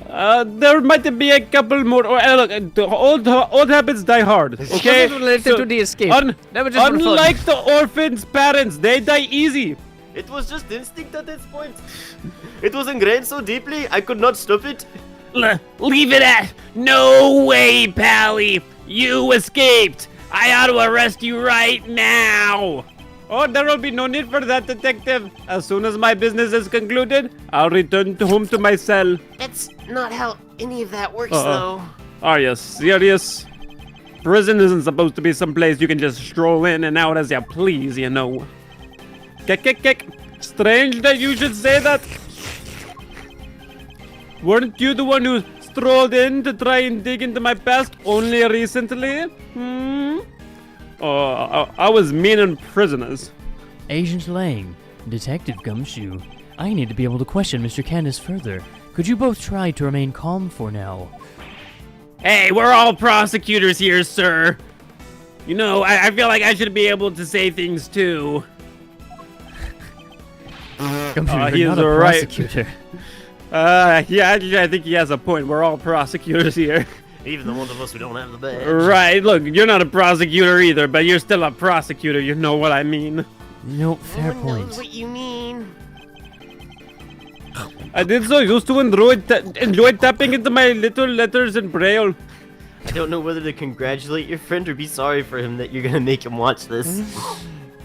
There might be a couple more. Look, the old habits die hard. Okay. wasn't related to the escape. That was just for fun. Unlike the orphans' parents, they die easy. It was just instinct at this point. It was ingrained so deeply, I could not stop it. Leave it at. No way, Pally. You escaped. I ought to arrest you right now. Oh, there will be no need for that, detective. As soon as my business is concluded, I'll return home to my cell. That's not how any of that works, though. Are you serious? Prison isn't supposed to be some place you can just stroll in and out as you please, you know. Kick. Strange that you should say that. Weren't you the one who strolled in to try and dig into my past only recently? I was meaning prisoners. Agent Lang, Detective Gumshoe, I need to be able to question Mr. Candace further. Could you both try to remain calm for now? Hey, we're all prosecutors here, sir. You know, I feel like I should be able to say things too. Gumshoe, he you're is not a right. prosecutor. Yeah, actually, I think he has a point. We're all prosecutors here. Even the ones of us who don't have the badge. Right, look, you're not a prosecutor either, but you're still a prosecutor, you know what I mean. No, fair Who point. knows what you mean? I did so used to enjoy tapping into my little letters in Braille. I don't know whether to congratulate your friend or be sorry for him that you're gonna make him watch this.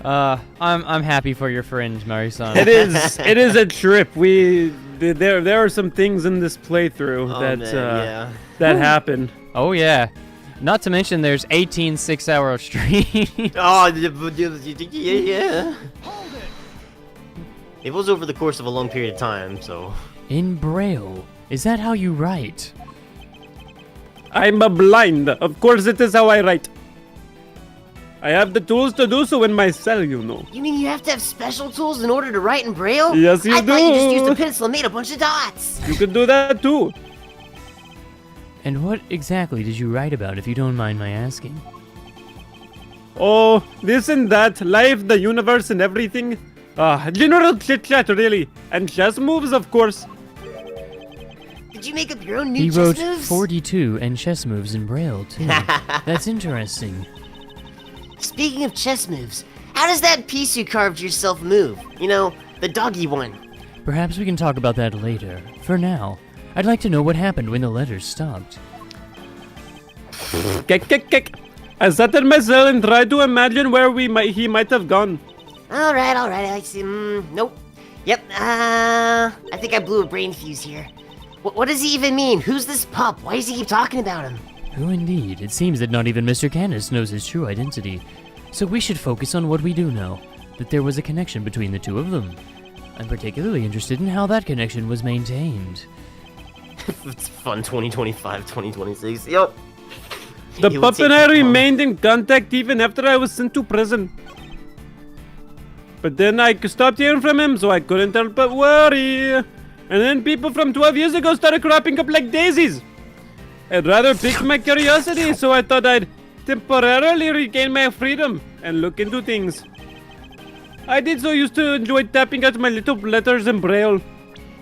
I'm happy for your friend, Marisan. It is a trip. There are some things in this playthrough that happened. Oh yeah. Not to mention there's 18 6-hour streams. Oh, yeah. It was over the course of a long period of time, so. In Braille. Is that how you write? I'm a blind. Of course it is how I write. I have the tools to do so in my cell, you know. You mean you have to have special tools in order to write in Braille? Yes, you I thought you just do. used a pencil and made a bunch of dots. You could do that too. And what exactly did you write about, if you don't mind my asking? Oh, this and that, life, the universe, and everything. General chit-chat, really. And chess moves, of course. Did you make up your own new He chess wrote moves? 42 and chess moves in Braille, too. That's interesting. Speaking of chess moves, how does that piece you carved yourself move? You know, the doggy one. Perhaps we can talk about that later. For now, I'd like to know what happened when the letters stopped. Kick. I sat in my cell and tried to imagine where he might have gone. Alright, I see. Nope. Yep, I think I blew a brain fuse here. What does he even mean? Who's this pup? Why does he keep talking about him? Who indeed? It seems that not even Mr. Candace knows his true identity. So we should focus on what we do know, that there was a connection between the two of them. I'm particularly interested in how that connection was maintained. It's fun 2025, 2026. Yup. The He would pup take and I that long. remained in contact even after I was sent to prison. But then I stopped hearing from him, so I couldn't help but worry. And then people from 12 years ago started cropping up like daisies. It rather piqued my curiosity, so I thought I'd temporarily regain my freedom and look into things. I did so used to enjoy tapping out my little letters in Braille.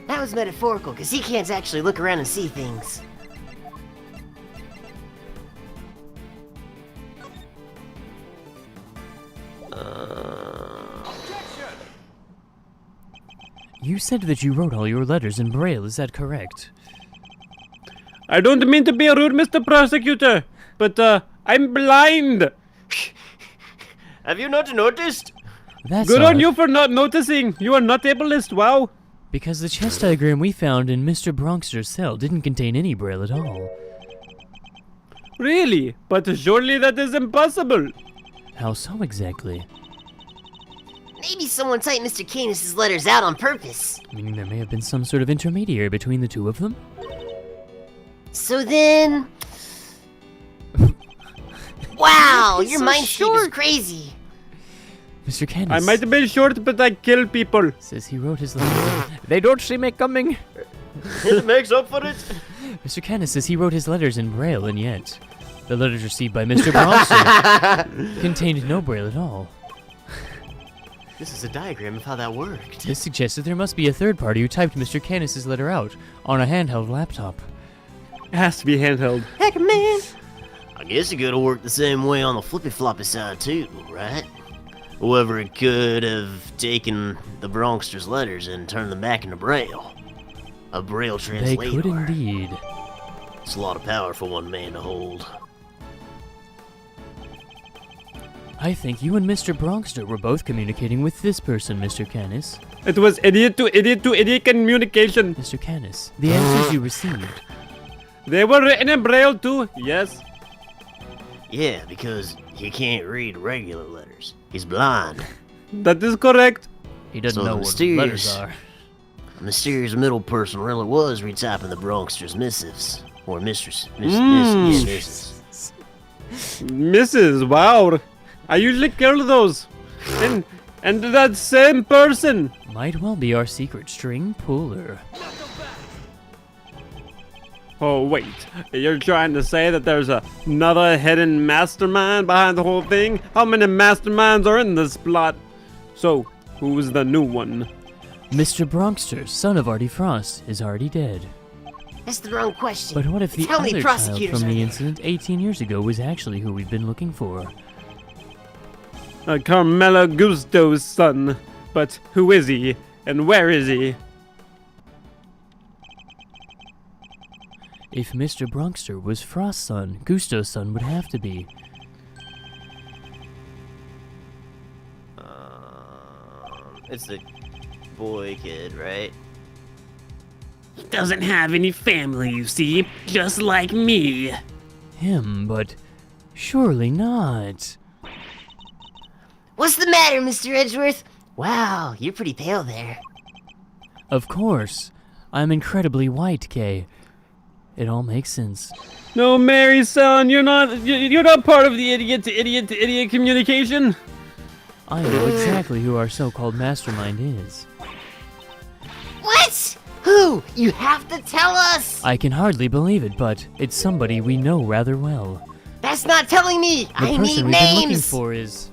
That was metaphorical, because he can't actually look around and see things. You said that you wrote all your letters in Braille, is that correct? I don't mean to be rude, Mr. Prosecutor, but I'm blind. Have you not noticed? That's Good on odd, you for not noticing. You are not ableist, wow. because the chess diagram we found in Mr. Bronxter's cell didn't contain any Braille at all. Really? But surely that is impossible. How so exactly? Maybe someone typed Mr. Canis's letters out on purpose. Meaning there may have been some sort of intermediary between the two of them? So then... Wow, He's your so mind stream is short. crazy. Mr. Canis I might have been short, but I kill people. says he wrote his letters. They don't see me coming. It makes up for it. Mr. Canis says he wrote his letters in Braille, and yet the letters received by Mr. Bronxter contained no Braille at all. This is a diagram of how that worked. This suggests that there must be a third party who typed Mr. Canis's letter out on a handheld laptop. It has to be handheld. Heck, man. I guess it could have worked the same way on the flippy floppy side too, right? Whoever could have taken the Bronxter's letters and turned them back into Braille. A Braille They translator. could indeed. It's a lot of power for one man to hold. I think you and Mr. Bronxter were both communicating with this person, Mr. Canis. It was idiot to idiot communication. Mr. Canis, the answers you received. They were written in Braille too, yes. Yeah, because he can't read regular letters. He's blind. That is correct. He doesn't So know what mysterious. letters are. The mysterious middle person really was retyping the Bronxter's missives. Or mistress. Misses. Mrs. Wow. I usually kill those. And that same person. Might well be our secret string puller. Oh, wait. You're trying to say that there's another hidden mastermind behind the whole thing? How many masterminds are in this plot? So, who's the new one? Mr. Bronxter, son of Artie Frost, is already dead. That's the wrong question. But what if the It's how many other child prosecutors from are the there? incident 18 years ago was actually who we've been looking for? Carmela Gusto's son. But who is he? And where is he? If Mr. Bronxter was Frost's son, Gusto's son would have to be. It's the boy kid, right? He doesn't have any family, you see. Just like me. Him, but surely not. What's the matter, Mr. Edgeworth? Wow, you're pretty pale there. Of course. I'm incredibly white, Kay. It all makes sense. No, Mary, son, you're not part of the idiot to idiot to idiot communication. I know exactly who our so-called mastermind is. What? Who? You have to tell us! I can hardly believe it, but it's somebody we know rather well. That's not telling me! The I person need we've been looking names! for is...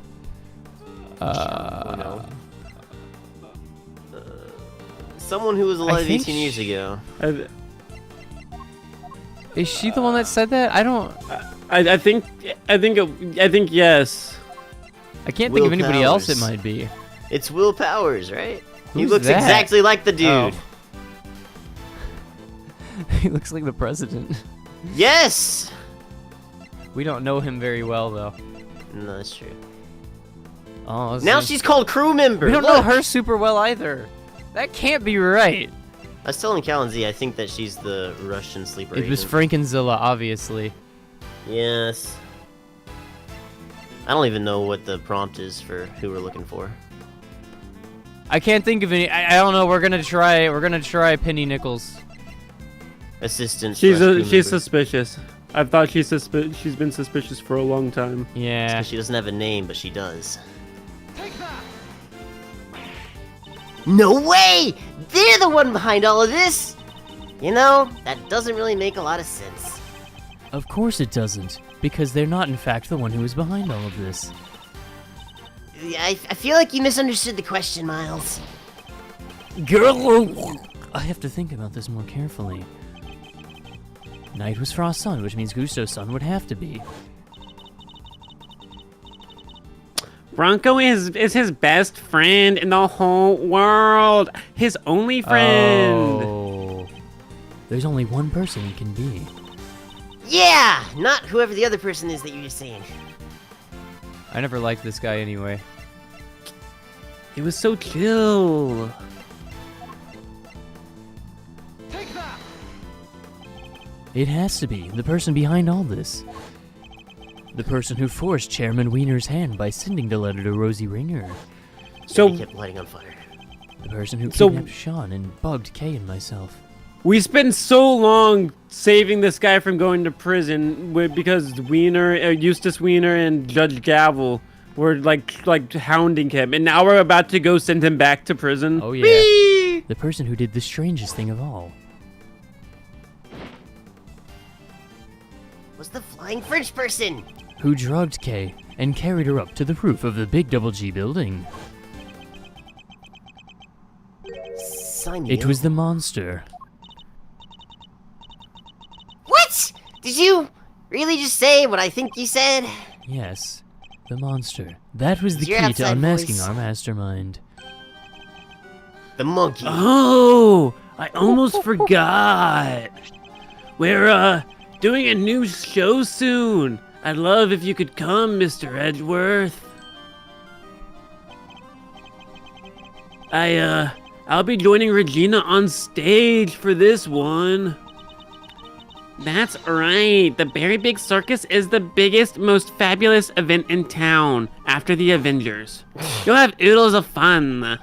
Someone who was alive think 18 years ago. Is she the one that said that? I think yes. I can't Will think of anybody else it Powers. might be. It's Will Powers, right? He Who's looks that? exactly like the dude. Oh. He looks like the president. Yes! We don't know him very well, though. No, that's true. Oh, Now she's called crew member. We don't know Look! her super well either. That can't be right. I was telling Callan Z, I think that she's the Russian sleeper It was agent. Frankenzilla, obviously. Yes. I don't even know what the prompt is for who we're looking for. I can't think of any. I don't know. We're gonna try Penny Nichols. Assistant. She's slash crew she's member. suspicious. I've thought she's been suspicious for a long time. Yeah. 'Cause she doesn't have a name, but she does. No way! They're the one behind all of this! You know, that doesn't really make a lot of sense. Of course it doesn't, because they're not in fact the one who is behind all of this. I feel like you misunderstood the question, Miles. Girl, I have to think about this more carefully. Knight was Frost's son, which means Gusto's son would have to be. Bronco is his best friend in the whole world. His only friend. Oh. There's only one person he can be. Yeah, not whoever the other person is that you're just saying. I never liked this guy anyway. He was so chill. It has to be the person behind all this. The person who forced Chairman Wiener's hand by sending the letter to Rosie Ringer. So He kept lighting on fire. The person who So- kidnapped Sean and bugged Kay and myself. we spent so long saving this guy from going to prison because Eustace Wiener and Judge Gavel were like hounding him, and now we're about to go send him back to prison. Oh yeah. Whee! The person who did the strangest thing of all. Was the flying French person? Who drugged Kay and carried her up to the roof of the big Double G building. Sign me It up. was the monster. What? Did you really just say what I think you said? Yes, the monster. That was the It's your key to outside unmasking voice. our mastermind. The monkey. Oh, I almost forgot. We're doing a new show soon. I'd love if you could come, Mr. Edgeworth. I'll be joining Regina on stage for this one. That's right. The Berry Big Circus is the biggest, most fabulous event in town after the Avengers. You'll have oodles of fun.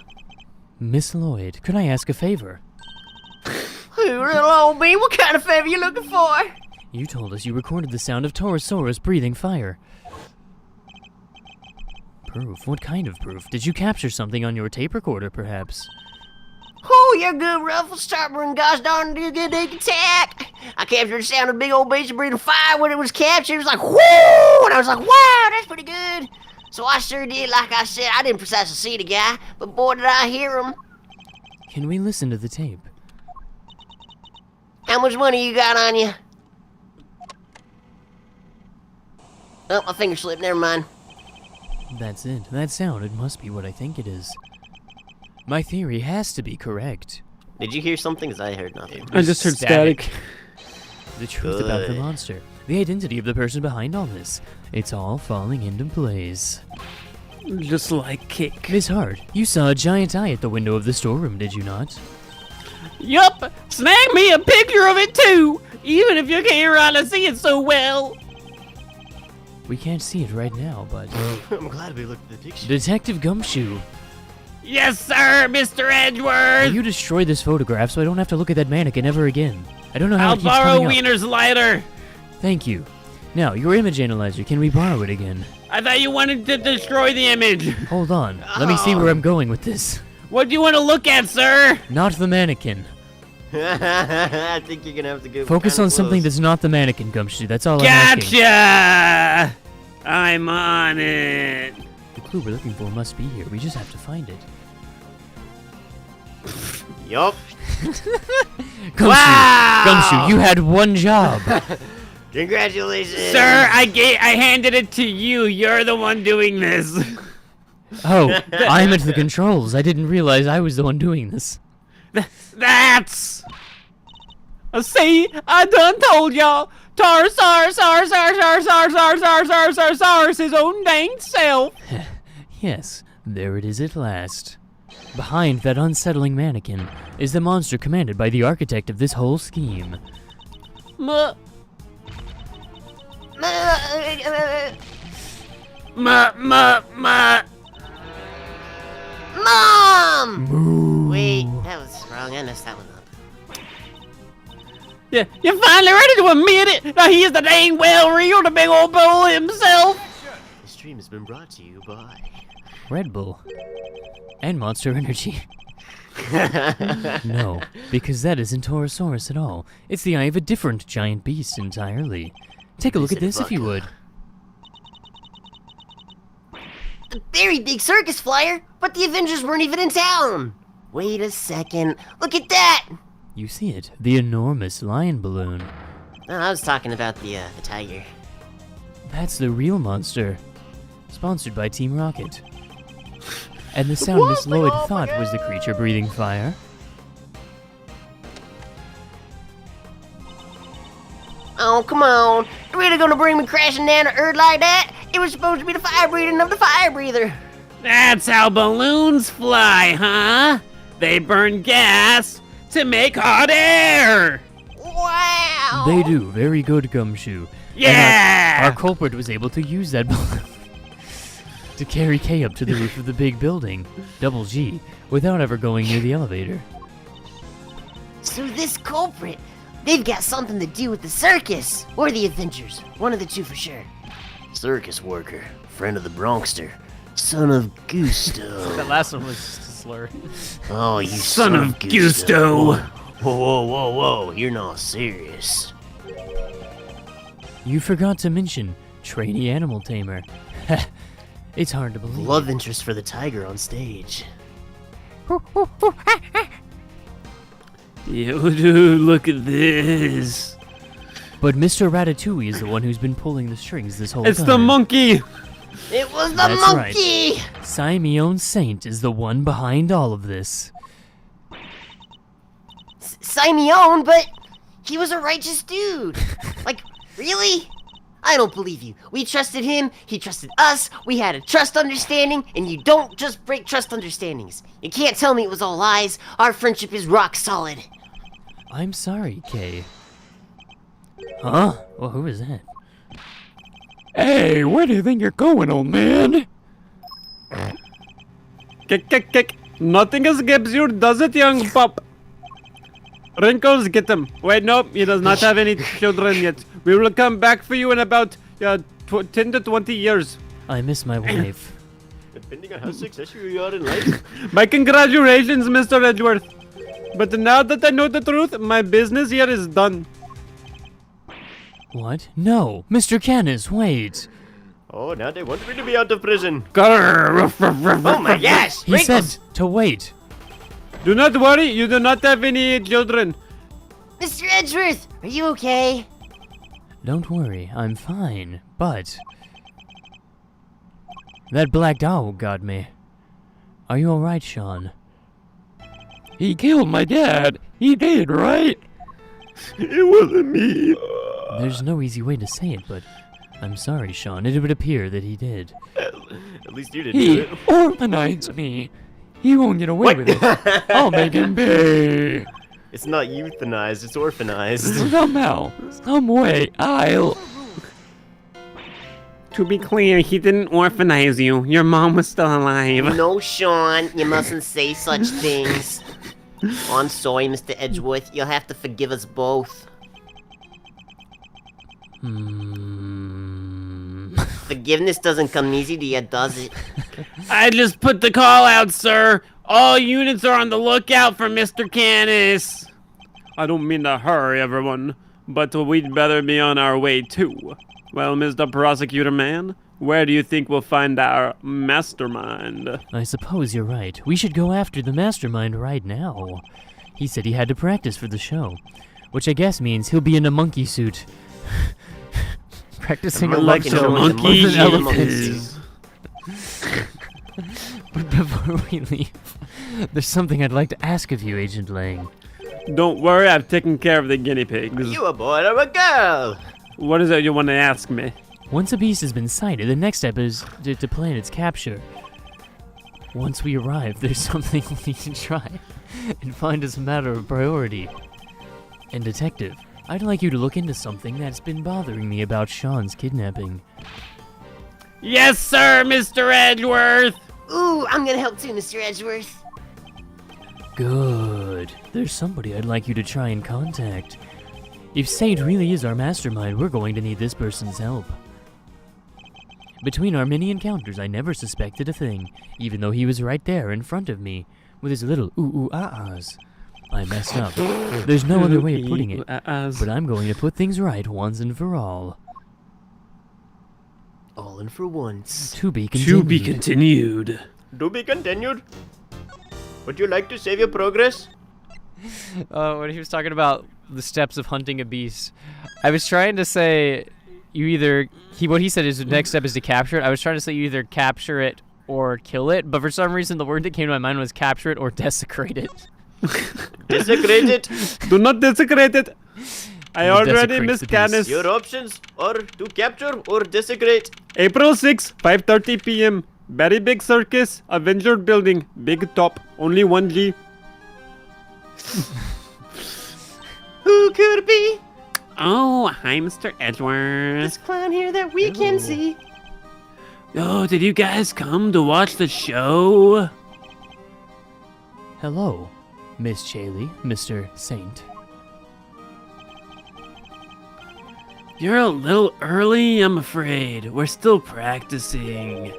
Miss Lloyd, could I ask a favor? Hello, me. What kind of favor you looking for? You told us you recorded the sound of Taurosaurus breathing fire. Proof? What kind of proof? Did you capture something on your tape recorder, perhaps? Oh, you're good, Ruffles. Stopper and gosh darn good dig attack. I captured the sound of a big old beast breathing fire when it was captured. It was like, whoo! And I was like, wow, that's pretty good. So I sure did, like I said, I didn't precisely see the guy, but boy, did I hear him. Can we listen to the tape? How much money you got on you? Oh, my finger slipped. Never mind. That's it. That sound, it must be what I think it is. My theory has to be correct. Did you hear something? Because I heard nothing. I just heard static. The truth about the Good. monster. The identity of the person behind all this. It's all falling into place. Just like Kick. Miss Hart, you saw a giant eye at the window of the storeroom, did you not? Yup, snag me a picture of it too, even if you can't really see it so well. We can't see it right now, but... I'm glad we looked at the picture. Detective Gumshoe, Yes, sir, Mr. will Edgeworth. you destroy this photograph so I don't have to look at that mannequin ever again? I don't know how I'll it keeps borrow coming up. Wiener's lighter. Thank you. Now, your image analyzer, can we borrow it again? I thought you wanted to destroy the image. Hold on, let me see where I'm going with this. What do you want to look at, sir? Not the mannequin. I think you're gonna have to go. Focus kinda on something close. that's not the mannequin, Gumshoe, that's all I'm asking. Gotcha. I'm on it. The clue we're looking for must be here, we just have to find it. Yup. Gumshoe, Wow! Gumshoe, you had one job. Congratulations. Sir, I handed it to you. You're the one doing this. Oh, I'm at the controls. I didn't realize I was the one doing this. That's. See, I done told y'all. Taurosaurus, his own dang self. Yes, there it is at last. Behind that unsettling mannequin is the monster commanded by the architect of this whole scheme. Ma, Mom! Wait, that was wrong. I messed that one up. yeah, you're finally ready to admit it. Now he is the dang well real, the big old bull himself. This stream has been brought to you by. Red Bull. And Monster Energy. No, because that isn't Taurosaurus at all. It's the eye of a different giant beast entirely. Take a look at this if you would. The very big circus flyer, but the Avengers weren't even in town. Wait a second. Look at that. You see it, the enormous lion balloon. No, I was talking about the tiger. That's the real monster. sponsored by Team Rocket. And the sound Miss Lloyd thought was the creature breathing fire. Oh, come on. You really gonna bring me crashing down to earth like that? It was supposed to be the fire breathing of the fire breather. That's how balloons fly, huh? They burn gas to make hot air. Wow. They do. Very good, Gumshoe. Yeah! And our culprit was able to use that balloon to carry Kay up to the roof of the big building, Double G, without ever going near the elevator. So this culprit, they've got something to do with the circus or the Avengers. One of the two for sure. Circus worker, friend of the Bronxster, son of Gusto. That last one was just a slur. Oh, you Son of Gusto. Whoa, whoa, whoa, whoa, you're not serious. You forgot to mention trainee animal tamer. It's hard to believe. Love interest for the tiger on stage. Yo, dude, look at this. But Mr. Ratatouille is the one who's been pulling the strings this whole time. It's the monkey. It was the That's monkey. right. Simeon Saint is the one behind all of this. Simeon, but he was a righteous dude. Like, really? I don't believe you. We trusted him, he trusted us, we had a trust understanding, and you don't just break trust understandings. You can't tell me it was all lies. Our friendship is rock solid. I'm sorry, Kay. Huh? Well, who is that? Hey, where do you think you're going, old man? Kick. Nothing escapes you, does it, young pup? Wrinkles, get him. Wait, nope, he does not have any children yet. We will come back for you in about 10 to 20 years. I miss my wife. Depending on how successful you are in life. My congratulations, Mr. Edgeworth. But now that I know the truth, my business here is done. What? No, Mr. Canis, wait. Oh, now they want me to be out of prison. Oh Oh my gosh! He said to wait. Do not worry, you do not have any children. Mr. Edgeworth, are you okay? Don't worry, I'm fine, but... that black dog got me. Are you alright, Sean? He killed my dad. He did, right? It wasn't me. There's no easy way to say it, but... I'm sorry, Sean. It would appear that he did. At least you didn't do it. Orphanized me. He won't get away with it. I'll make him pay. It's not euthanized, it's orphanized. Somehow, some way, I'll... To be clear, he didn't orphanize you. Your mom was still alive. No, Sean, you mustn't say such things. Oh, I'm sorry, Mr. Edgeworth. You'll have to forgive us both. Forgiveness doesn't come easy to you, does it? I just put the call out, sir. All units are on the lookout for Mr. Canis. I don't mean to hurry, everyone, but we'd better be on our way, too. Well, Mr. Prosecutor Man, where do you think we'll find our mastermind? I suppose you're right. We should go after the mastermind right now. He said he had to practice for the show, which I guess means he'll be in a monkey suit. Practicing a Like love a show with monkey an elephant. is. But before we leave, there's something I'd like to ask of you, Agent Lang. Don't worry, I've taken care of the guinea pigs. You a boy or a girl? What is it you want to ask me? Once a beast has been sighted, the next step is to plan its capture. Once we arrive, there's something we need to try and find as a matter of priority. And Detective, I'd like you to look into something that's been bothering me about Sean's kidnapping. Yes, sir, Mr. Edgeworth! Ooh, I'm gonna help too, Mr. Edgeworth. Good. There's somebody I'd like you to try and contact. If Saint really is our mastermind, we're going to need this person's help. Between our many encounters, I never suspected a thing, even though he was right there in front of me, with his little ooh-ooh-ah-ahs. I messed up. There's no other way of putting it, but I'm going to put things right once and for all. All in for once. To be continued. To be continued. Would you like to save your progress? When he was talking about the steps of hunting a beast, I was trying to say you either what he said is the next step is to capture it. I was trying to say you either capture it or kill it, but for some reason the word that came to my mind was capture it or desecrate it. Desecrate it. Do not desecrate it. I You already desecrate the missed beast. Canis. Your options are to capture or desecrate. April 6, 5:30 p.m. Very big circus, Avenger building, big top, only 1G. Who could it be? Oh, hi, Mr. Edgeworth. This clown here that we can see. Oh, did you guys come to watch the show? Hello, Miss Chaley, Mr. Saint. You're a little early, I'm afraid. We're still practicing.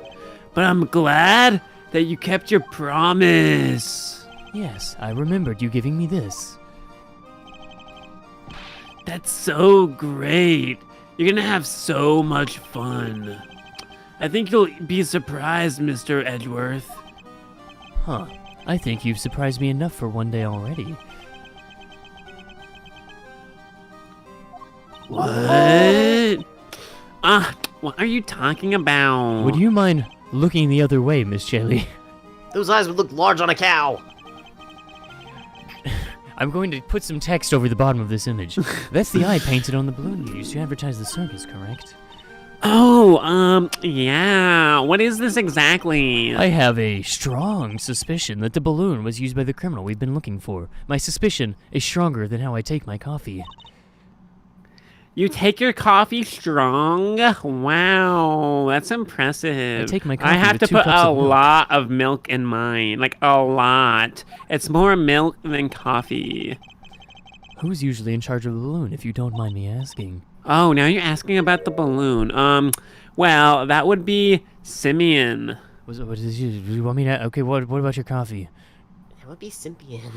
But I'm glad that you kept your promise. Yes, I remembered you giving me this. That's so great. You're gonna have so much fun. I think you'll be surprised, Mr. Edgeworth. Huh. I think you've surprised me enough for one day already. What? What are you talking about? Would you mind looking the other way, Miss Chaley? Those eyes would look large on a cow. I'm going to put some text over the bottom of this image. That's the eye painted on the balloon you used to advertise the circus, correct? Oh, yeah. What is this exactly? I have a strong suspicion that the balloon was used by the criminal we've been looking for. My suspicion is stronger than how I take my coffee. You take your coffee strong? Wow, that's impressive. I take my coffee I have with to 2 put cups a of milk. lot of milk in mine. Like, a lot. It's more milk than coffee. Who's usually in charge of the balloon, if you don't mind me asking? Oh, now you're asking about the balloon. Well, that would be Simeon. What is you want me to? Okay, what about your coffee? That would be Sympian.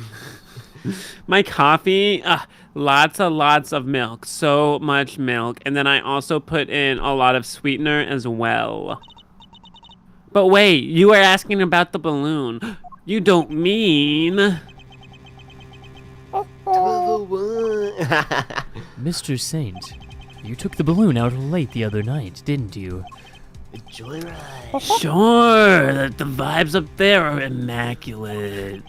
My coffee, lots of milk. So much milk. And then I also put in a lot of sweetener as well. But wait, you are asking about the balloon. You don't mean... Mr. Saint, you took the balloon out late the other night, didn't you? Joyride. Sure, the vibes up there are immaculate.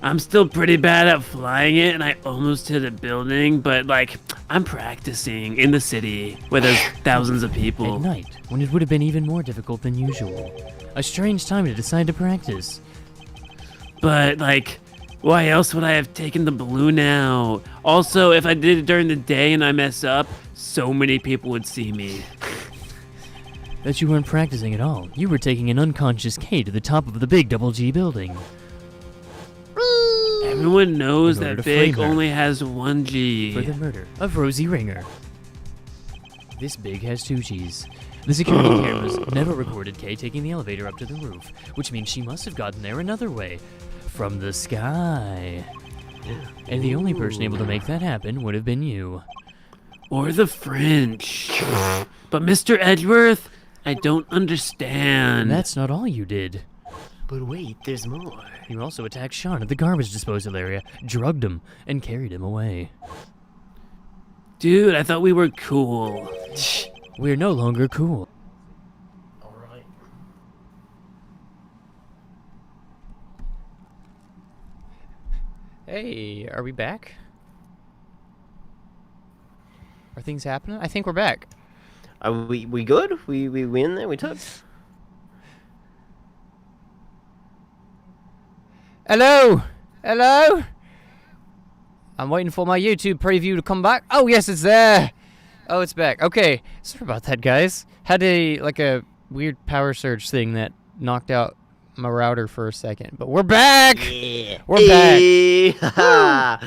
I'm still pretty bad at flying it, and I almost hit a building, but, like, I'm practicing in the city where there's thousands of people. At night, when it would have been even more difficult than usual. A strange time to decide to practice. But, like, why else would I have taken the balloon out? Also, if I did it during the day and I mess up, so many people would see me. That you weren't practicing at all. You were taking an unconscious K to the top of the big Double G building. Everyone knows In order that to frame Big her. only has 1G. For the murder of Rosie Ringer. This Big has 2 Gs. The security cameras never recorded Kay taking the elevator up to the roof, which means she must have gotten there another way. From the sky. And the only person able to make that happen would have been you. Or the French. But Mr. Edgeworth, I don't understand. That's not all you did. But wait, there's more. You also attacked Sean at the garbage disposal area, drugged him, and carried him away. Dude, I thought we were cool. We're no longer cool. Alright. Hey, are we back? Are things happening? I think we're back. Are we good? We win there? We took? Hello? Hello? I'm waiting for my YouTube preview to come back. Oh, yes, it's there. Oh, it's back. Okay. Sorry about that, guys. Had a weird power surge thing that knocked out my router for a second. But we're back! Yeah. We're back.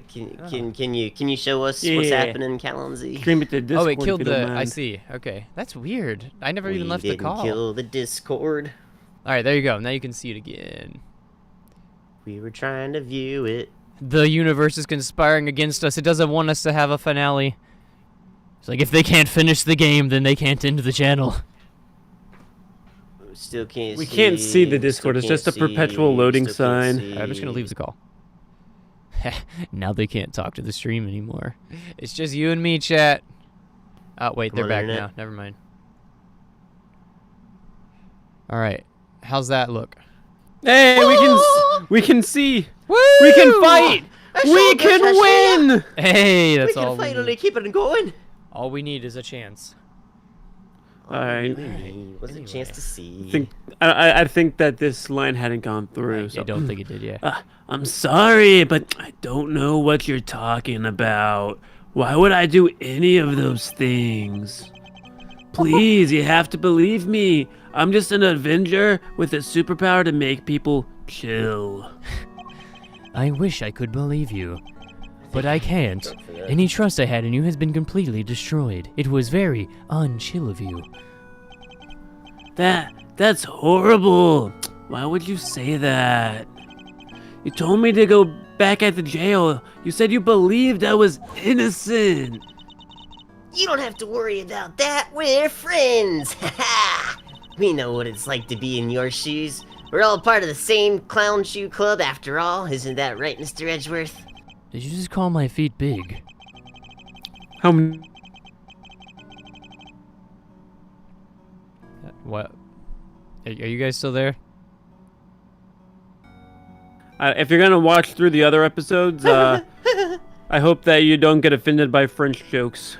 Can you show us what's Yeah. happening, Calonzi? Stream it to Discord Oh, it if killed you don't I mind. see. Okay. That's weird. I never even We left the didn't call. kill the Discord. Alright, there you go. Now you can see it again. We were trying to view it. The universe is conspiring against us. It doesn't want us to have a finale. It's like if they can't finish the game, then they can't end the channel. Still can't We see. can't see the Discord, still it's just can't a perpetual see, loading still can't sign. see. Alright, I'm just gonna leave the call. Now they can't talk to the stream anymore. It's just you and me, chat. Oh, wait, Come they're on, back internet. now. Never mind. All right. How's that look? Hey, we can see. Woo! We can fight. We shoulders, can win. Hey, that's We all can we finally need. keep it going. All we need is a chance. All right. Was a chance to see. I think that this line hadn't gone through. I So. don't think it did, yeah. I'm sorry, but I don't know what you're talking about. Why would I do any of those things? Please, you have to believe me. I'm just an Avenger with a superpower to make people chill. I wish I could believe you, but I can't. Any trust I had in you has been completely destroyed. It was very unchill of you. That's horrible. Why would you say that? You told me to go back at the jail. You said you believed I was innocent. You don't have to worry about that. We're friends. We know what it's like to be in your shoes. We're all part of the same clown shoe club after all. Isn't that right, Mr. Edgeworth? Did you just call my feet big? How many? What? Are you guys still there? If you're gonna watch through the other episodes, I hope that you don't get offended by French jokes.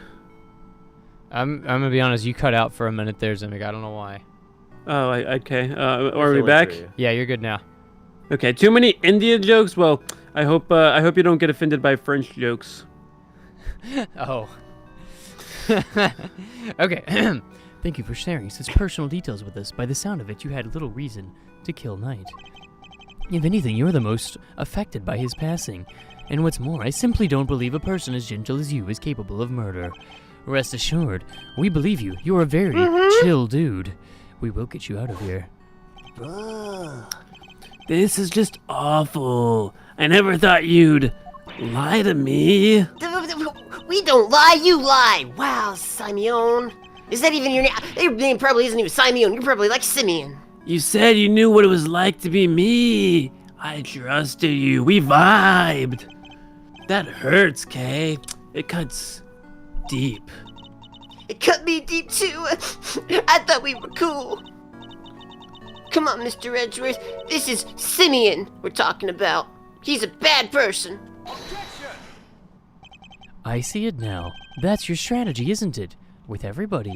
I'm gonna be honest. You cut out for a minute there, Zimig. I don't know why. Oh, okay. Are we back? Yeah, you're good now. Okay. Too many India jokes. Well, I hope you don't get offended by French jokes. Oh. Okay. Thank you for sharing such personal details with us. By the sound of it, you had little reason to kill Knight. If anything, you're the most affected by his passing. And what's more, I simply don't believe a person as gentle as you is capable of murder. Rest assured, we believe you. You're a very chill dude. We will get you out of here. This is just awful. I never thought you'd lie to me. We don't lie, you lie. Wow, Simeon. Is that even your name? Your name probably isn't even Simeon. You're probably like Simeon. You said you knew what it was like to be me. I trusted you. We vibed. That hurts, Kay. It cuts deep. It cut me deep too. I thought we were cool. Come on, Mr. Edgeworth. This is Simeon we're talking about. He's a bad person. I see it now. That's your strategy, isn't it? With everybody.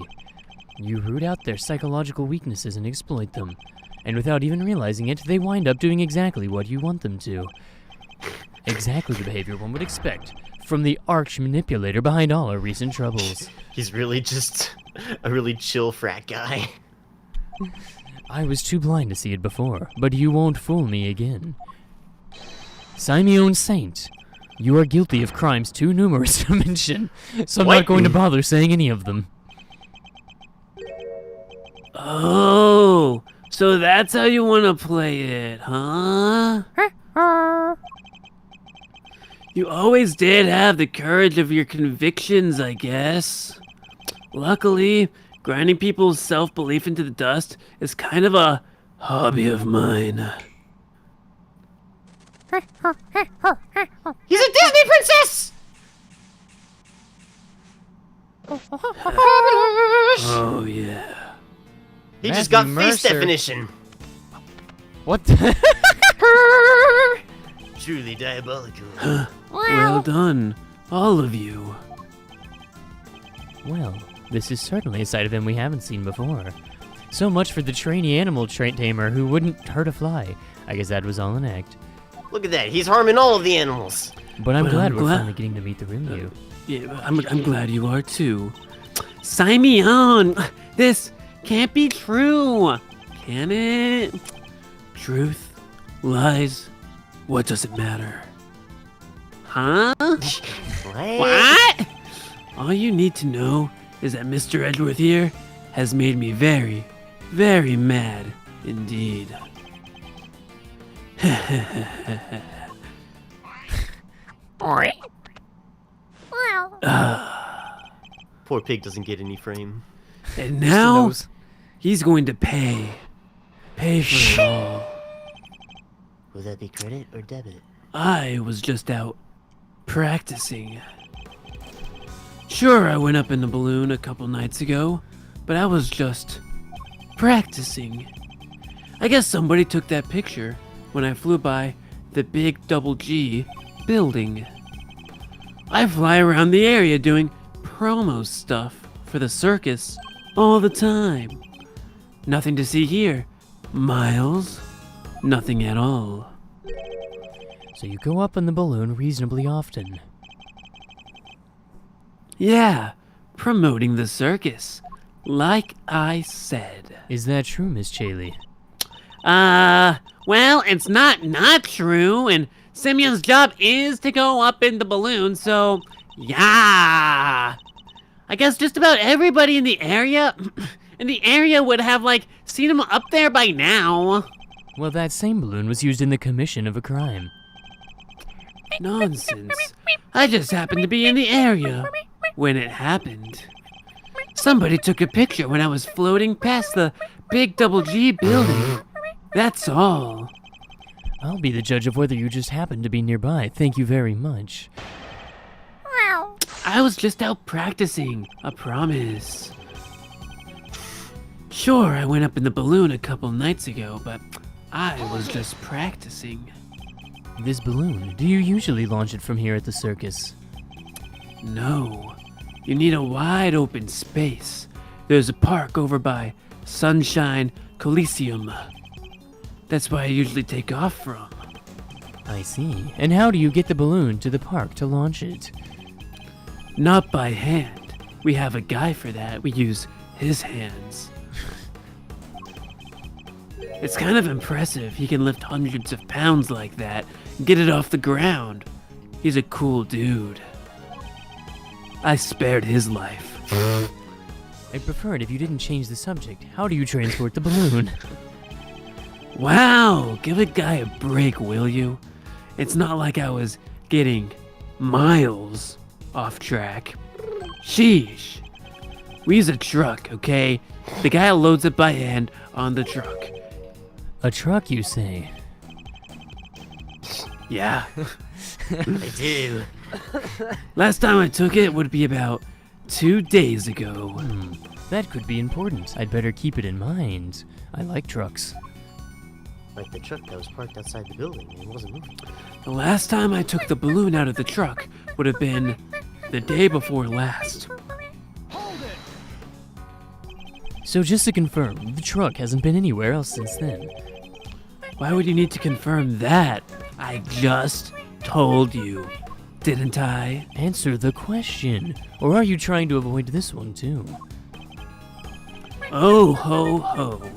You root out their psychological weaknesses and exploit them. And without even realizing it, they wind up doing exactly what you want them to. Exactly the behavior one would expect from the arch manipulator behind all our recent troubles. He's really just a really chill frat guy. I was too blind to see it before, but you won't fool me again. Simeon Saint, you are guilty of crimes too numerous to mention, so I'm What? not going to bother saying any of them. Oh, so that's how you want to play it, huh? You always did have the courage of your convictions, I guess. Luckily, grinding people's self-belief into the dust is kind of a hobby of mine. He's a Disney princess! Oh, yeah. He just got Matthew face Mercer. definition. What? Truly diabolical. Well done, all of you. Well, this is certainly a side of him we haven't seen before. So much for the trainee animal tamer who wouldn't hurt a fly. I guess that was all an act. Look at that. He's harming all of the animals. But I'm But glad I'm we're glad- finally getting to meet the real you. Yeah, I'm glad you are too. Simeon, this can't be true, can it? Truth, lies, what does it matter? Huh? What? All you need to know is that Mr. Edgeworth here has made me very, very mad indeed. Poor pig doesn't get any frame. And now Nose. he's going to pay. Pay for it all. Will that be credit or debit? I was just out practicing. Sure, I went up in the balloon a couple nights ago, but I was just practicing. I guess somebody took that picture when I flew by the big double G building. I fly around the area doing promo stuff for the circus all the time. Nothing to see here, Miles. Nothing at all. So you go up in the balloon reasonably often. Yeah, promoting the circus, like I said. Is that true, Miss Chaley? Well, it's not true, and Simeon's job is to go up in the balloon, so, yeah. I guess just about everybody in the area would have, like, seen him up there by now. Well, that same balloon was used in the commission of a crime. Nonsense. I just happened to be in the area when it happened. Somebody took a picture when I was floating past the big double G building. That's all. I'll be the judge of whether you just happened to be nearby. Thank you very much. I was just out practicing, I promise. Sure, I went up in the balloon a couple nights ago, but I was just practicing. This balloon, do you usually launch it from here at the circus? No, you need a wide open space. There's a park over by Sunshine Coliseum. That's where I usually take off from. I see. And how do you get the balloon to the park to launch it? Not by hand. We have a guy for that. We use his hands. It's kind of impressive. He can lift hundreds of pounds like that and get it off the ground. He's a cool dude. I spared his life. I'd prefer it if you didn't change the subject. How do you transport the balloon? Wow, give a guy a break, will you? It's not like I was getting miles off track. Sheesh. We use a truck, okay? The guy loads it by hand on the truck. A truck, you say? Yeah. I do. Last time I took it would be about 2 days ago. That could be important. I'd better keep it in mind. I like trucks. Like the truck that was parked outside the building and wasn't moving. The last time I took the balloon out of the truck would have been the day before last. So just to confirm, the truck hasn't been anywhere else since then. Why would you need to confirm that? I just told you, didn't I? Answer the question. Or are you trying to avoid this one too? Oh ho ho.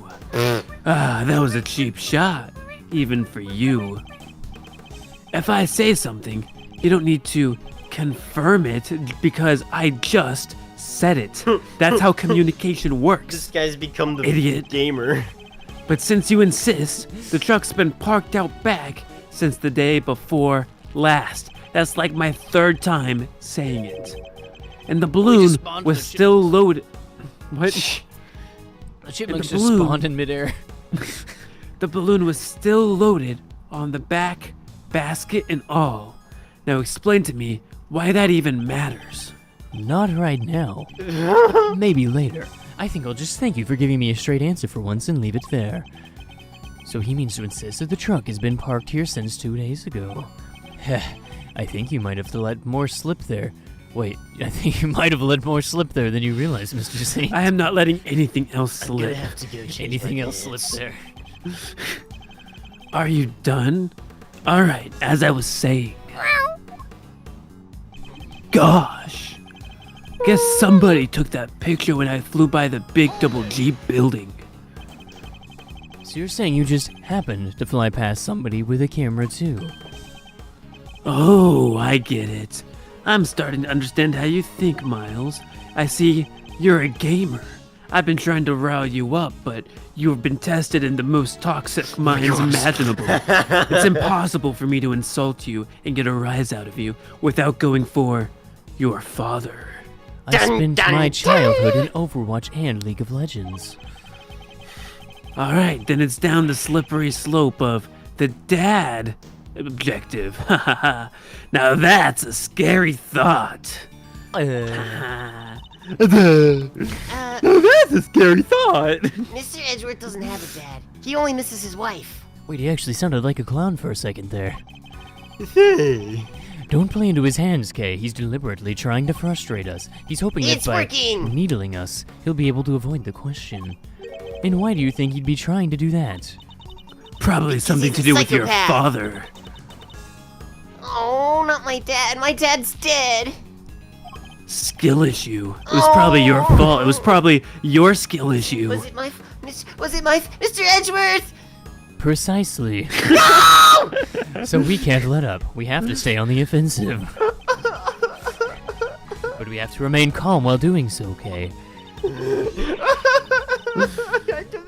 That was a cheap shot, even for you. If I say something, you don't need to confirm it because I just said it. That's how communication works. This guy's become the Idiot. gamer. But since you insist, the truck's been parked out back since the day before last. That's like my third time saying it. And the balloon spawned was the still loaded. What? The chipmunks the just balloon. spawned in midair. The balloon was still loaded on the back, basket and all. Now explain to me why that even matters. Not right now. Maybe later. I think I'll just thank you for giving me a straight answer for once and leave it there. So he means to insist that the truck has been parked here since 2 days ago. Heh, I think you might have to let more slip there. Wait, I think you might have let more slip there than you realize, Mr. Saint. I am not letting anything else I'm gonna slip. have to go change Anything my else slip pants. there? Are you done? Alright, as I was saying. Gosh. Guess somebody took that picture when I flew by the big double G building. So you're saying you just happened to fly past somebody with a camera too? Oh, I get it. I'm starting to understand how you think, Miles. I see you're a gamer. I've been trying to rile you up, but you've been tested in the most toxic minds imaginable. It's impossible for me to insult you and get a rise out of you without going for your father. I spent my childhood in Overwatch and League of Legends. Alright, then it's down the slippery slope of the dad objective. Ha ha ha. Now that's a scary thought. That's a scary thought. Mr. Edgeworth doesn't have a dad. He only misses his wife. Wait, he actually sounded like a clown for a second there. Hey. Don't play into his hands, Kay. He's deliberately trying to frustrate us. He's hoping that It's by working! needling us, he'll be able to avoid the question. And why do you think he'd be trying to do that? Probably something he's to a do with your psychopath. father. Oh, not my dad. My dad's dead. Skill issue. It was probably your fault. It was probably your skill issue. Was it my Mr. Edgeworth? Precisely. No! So we can't let up. We have to stay on the offensive. But we have to remain calm while doing so, Kay.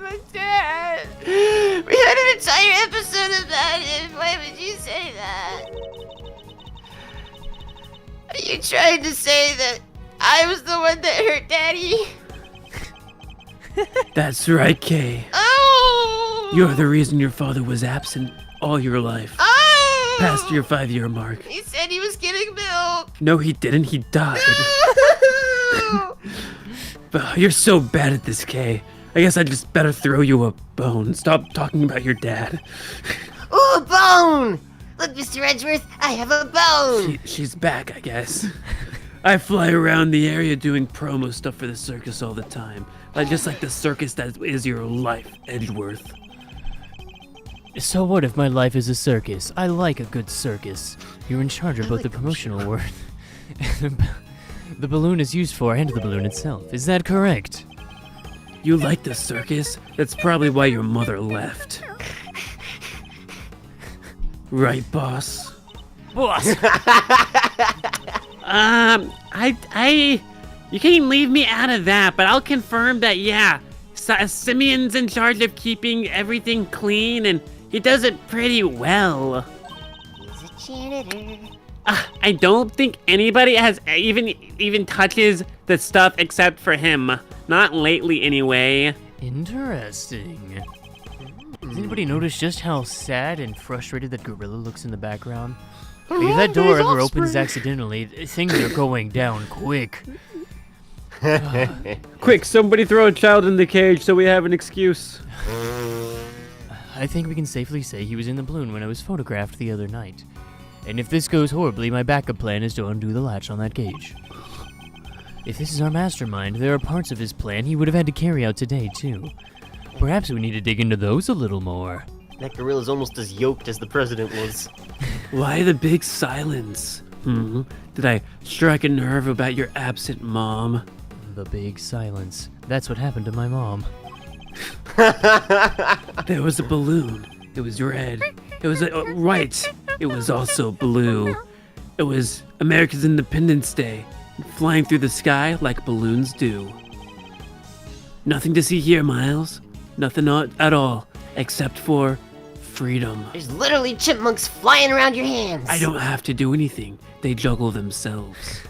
My dad. We had an entire episode about it. Why would you say that? Are you trying to say that I was the one that hurt Daddy? That's right, Kay. Oh! You're the reason your father was absent all your life. Oh! Past your 5-year mark. He said he was getting milk. No, he didn't. He died. But you're so bad at this, Kay. I guess I just better throw you a bone. Stop talking about your dad. Ooh, a bone! Look, Mr. Edgeworth, I have a bone! She's back, I guess. I fly around the area doing promo stuff for the circus all the time. Just like the circus that is your life, Edgeworth. So what if my life is a circus? I like a good circus. You're in charge of both the promotional work the balloon is used for and the balloon itself. Is that correct? You like the circus? That's probably why your mother left. Right, boss? Boss! You can't leave me out of that, but I'll confirm that, yeah, Simeon's in charge of keeping everything clean, and he does it pretty well. He's a janitor. I don't think anybody has even touches the stuff except for him. Not lately, anyway. Interesting. Has anybody noticed just how sad and frustrated that gorilla looks in the background? Like, if that door ever opens accidentally, things are going down quick. Quick, somebody throw a child in the cage so we have an excuse. I think we can safely say he was in the balloon when I was photographed the other night. And if this goes horribly, my backup plan is to undo the latch on that cage. If this is our mastermind, there are parts of his plan he would have had to carry out today, too. Perhaps we need to dig into those a little more. That gorilla's almost as yoked as the president was. Why the big silence? Did I strike a nerve about your absent mom? The big silence. That's what happened to my mom. There was a balloon. It was red. It was right. It was also blue. It was America's Independence Day, flying through the sky like balloons do. Nothing to see here, Miles. Nothing at all, except for freedom. There's literally chipmunks flying around your hands. I don't have to do anything. They juggle themselves.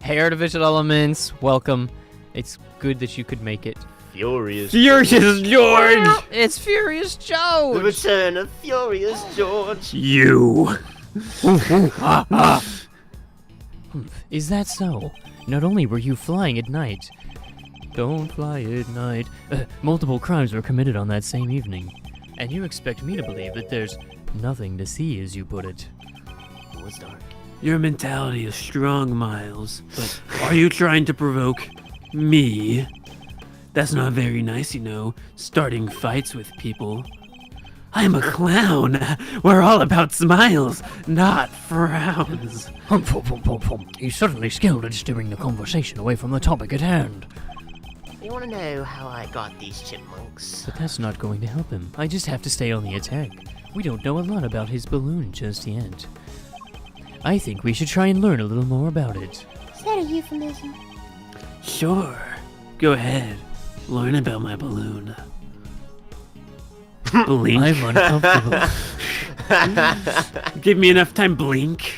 Hey, Artificial Elements, welcome. It's good that you could make it. Furious. Furious George! It's Furious The Joe! return of Furious George. You! Is that so? Not only were you flying at night, don't fly at night, multiple crimes were committed on that same evening. And you expect me to believe that there's nothing to see, as you put it. It was dark. Your mentality is strong, Miles, but are you trying to provoke me? That's not very nice, you know, starting fights with people. I'm a clown. We're all about smiles, not frowns. He's certainly skilled at steering the conversation away from the topic at hand. You want to know how I got these chipmunks? But that's not going to help him. I just have to stay on the attack. We don't know a lot about his balloon just yet. I think we should try and learn a little more about it. Is that a euphemism? Sure. Go ahead. Learn about my balloon. Blink. I'm uncomfortable. Give me enough time, blink.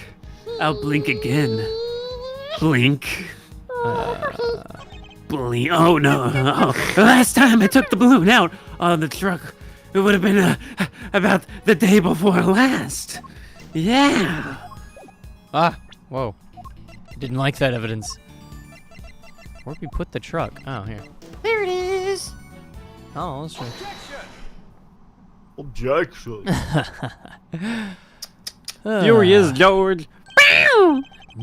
I'll blink again. Blink. Blink. Oh no. Oh. The last time I took the balloon out on the truck, it would have been about the day before last. Yeah. Ah, whoa. Didn't like that evidence. Where'd we put the truck? Oh, here. There it is. Oh, that's true. Objection. Furious George.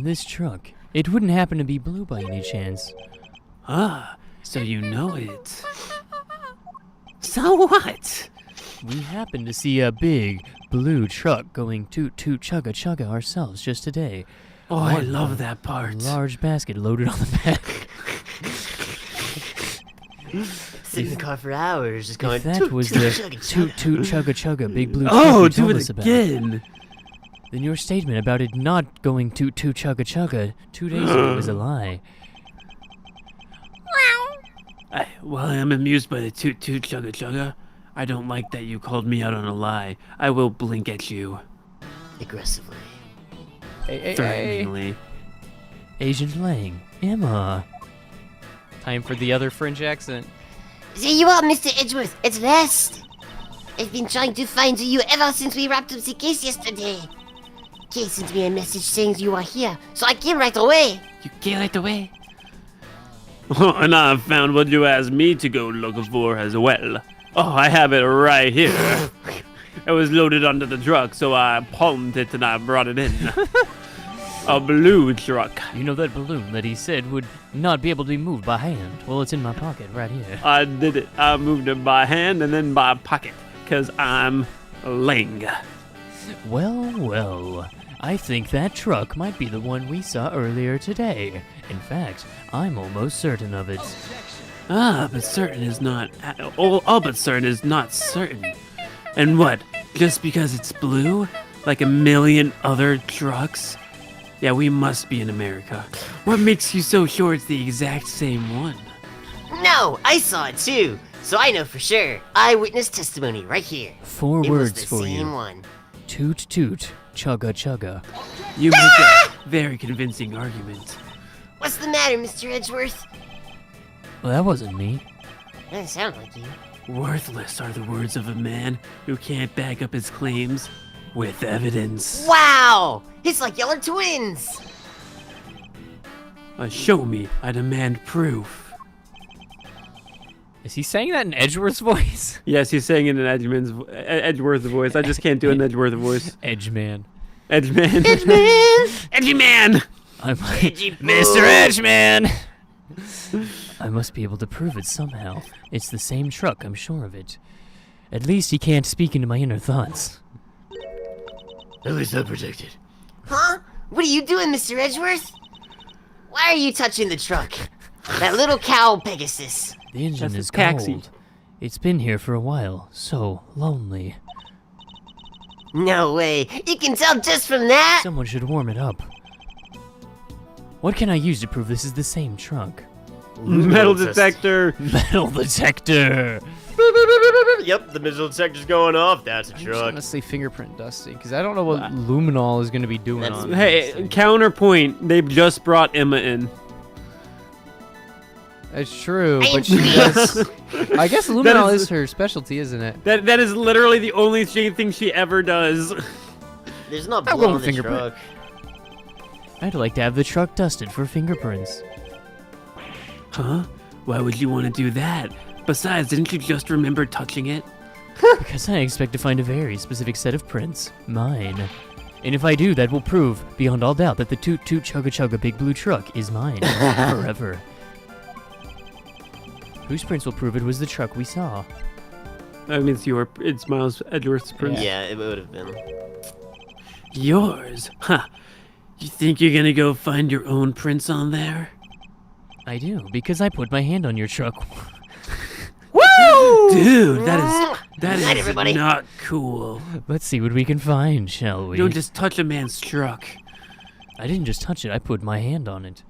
This truck. It wouldn't happen to be blue by any chance. Ah, so you know it. So what? We happened to see a big blue truck going toot toot chugga chugga ourselves just today. Oh, I love that part. Large basket loaded on the back. Sit in the car for hours, just going. If that toot, was toot, the chugga, toot chugga. toot chugga chugga big blue truck Oh, you do told it us about, again. then your statement about it not going toot toot chugga chugga 2 days ago was a lie. While I am amused by the toot toot chugga chugga, I don't like that you called me out on a lie. I will blink at you Aggressively. Hey, threateningly. Agent Lang, Emma. Time for the other French accent. There you are, Mr. Edgeworth, at last. I've been trying to find you ever since we wrapped up the case yesterday. Kay sent me a message saying you are here, so I came right away. You get right away. And I found what you asked me to go looking for as well. Oh, I have it right here. It was loaded onto the truck, so I palmed it and I brought it in. A blue truck. You know that balloon that he said would not be able to be moved by hand? Well, it's in my pocket right here. I did it. I moved it by hand and then by pocket, 'cause I'm Lang. Well, well. I think that truck might be the one we saw earlier today. In fact, I'm almost certain of it. Ah, but certain is not. All but certain is not certain. And what? Just because it's blue? Like a million other trucks? Yeah, we must be in America. What makes you so sure it's the exact same one? No, I saw it too, so I know for sure. Eyewitness testimony right here. Four It was words the for same you. one. Toot toot, chugga chugga. You make a very convincing argument. What's the matter, Mr. Edgeworth? Well, that wasn't me. That sounds like you. Worthless are the words of a man who can't back up his claims with evidence. Wow! It's like y'all are twins! Show me. I demand proof. Is he saying that in Edgeworth's voice? Yes, he's saying it in Edgeworth voice. I just can't do an Edgeworth voice. Edgeman. Edgeman. Edgeman! Edgy man! I'm Edgy Mr. boo. Edgeman! I must be able to prove it somehow. It's the same truck, I'm sure of it. At least he can't speak into my inner thoughts. At least I'm protected. Huh? What are you doing, Mr. Edgeworth? Why are you touching the truck? That little cow Pegasus. The engine That's is a taxi. cold. It's been here for a while, so lonely. No way. You can tell just from that. Someone should warm it up. What can I use to prove this is the same truck? Metal detector. Metal detector! Yep, the metal detector's going off. That's a I'm just truck. gonna say fingerprint dusting, because I don't know what luminol is gonna be doing That's- on Hey, this thing. counterpoint. They've just brought Emma in. It's true, I am but she does. I guess That luminol is- is her specialty, isn't it? That is literally the only thing she ever does. There's not I blood won't on the fingerprint. truck. I'd like to have the truck dusted for fingerprints. Huh? Why would you want to do that? Besides, didn't you just remember touching it? Because I expect to find a very specific set of prints. Mine. And if I do, that will prove, beyond all doubt, that the toot toot chugga chugga big blue truck is mine. Forever. Whose prints will prove it was the truck we saw? I mean, it's Miles Edgeworth's prince. Yeah, it would have been. Yours? Huh. You think you're gonna go find your own prints on there? I do, because I put my hand on your truck. Dude, that Night, is everybody. not cool. Let's see what we can find, shall we? Don't just touch a man's truck. I didn't just touch it, I put my hand on it.